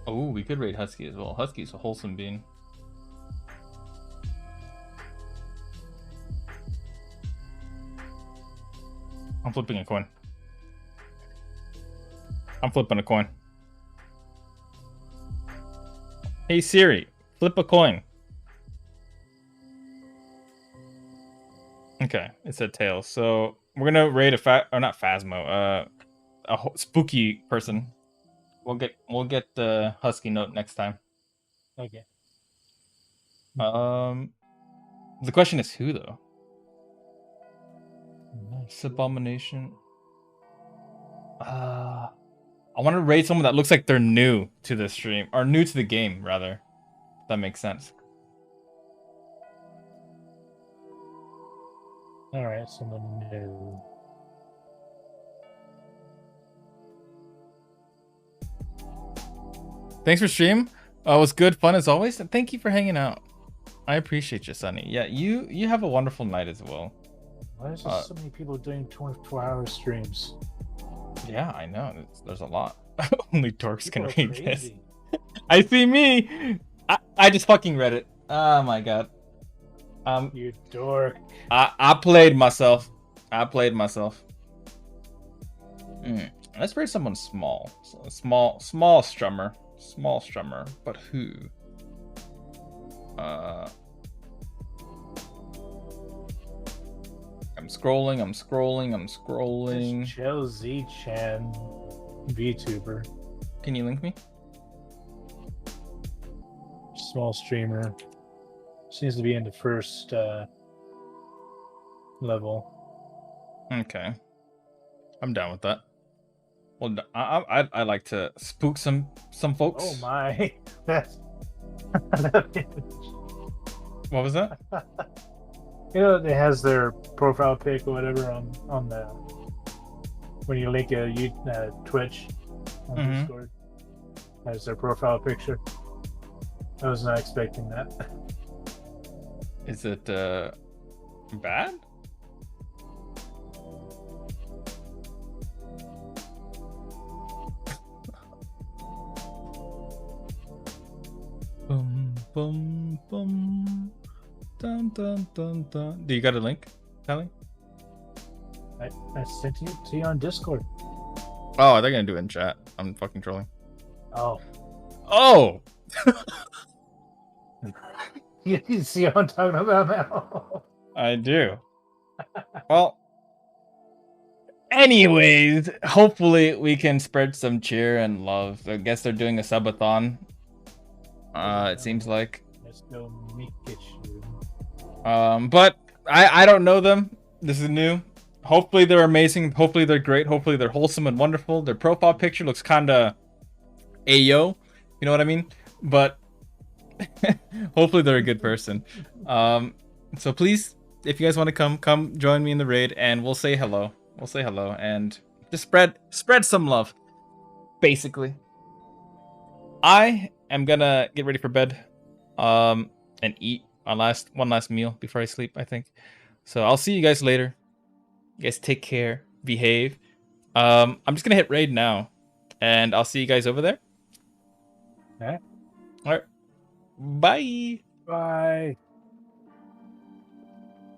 Oh, we could raid Husky as well. Husky's a wholesome bean. I'm flipping a coin. I'm flipping a coin. Hey Siri, flip a coin. Okay, it said tails. So we're gonna raid not Phasmo, a spooky person. We'll get the Husky Note next time. Okay. The question is who though? Nice. Abomination. I want to raid someone that looks like they're new to the stream or new to the game, rather. If that makes sense. All right, someone new. Thanks for stream. It was good fun as always, and thank you for hanging out. I appreciate you, Sonny. Yeah, you have a wonderful night as well. Why is there so many people doing 24-hour streams? Yeah, I know. There's a lot. Only dorks can read this. I see me. I just fucking read it. Oh my god. You dork. I played myself. Let's raid someone small. Small strummer. Small strummer. But who? I'm scrolling. It's Joe Z-Chan, VTuber. Can you link me? Small streamer. Seems to be in the first level. Okay. I'm down with that. Well, I like to spook some folks. Oh my. That's... What was that? You know, it has their profile pic or whatever on the when you link a Twitch on Discord. Has their profile picture. I was not expecting that. Is it bad? Boom, boom, boom. Dun, dun, dun, dun. Do you got a link, Tally? I sent it to you on Discord. Oh, they're gonna do it in chat. I'm fucking trolling. Oh. Oh! You see what I'm talking about now? I do. Well, anyways, hopefully we can spread some cheer and love. I guess they're doing a subathon. It seems like. Let's go make it you. But I don't know them. This is new. Hopefully they're amazing. Hopefully they're great. Hopefully they're wholesome and wonderful. Their profile picture looks kinda ayo. You know what I mean? But hopefully they're a good person. So please, if you guys want to come join me in the raid and we'll say hello. We'll say hello and just spread some love. Basically. I am gonna get ready for bed. And eat one last meal before I sleep, I think. So I'll see you guys later. You guys take care, behave. I'm just gonna hit raid now, and I'll see you guys over there. Yeah. All right. Bye. Bye.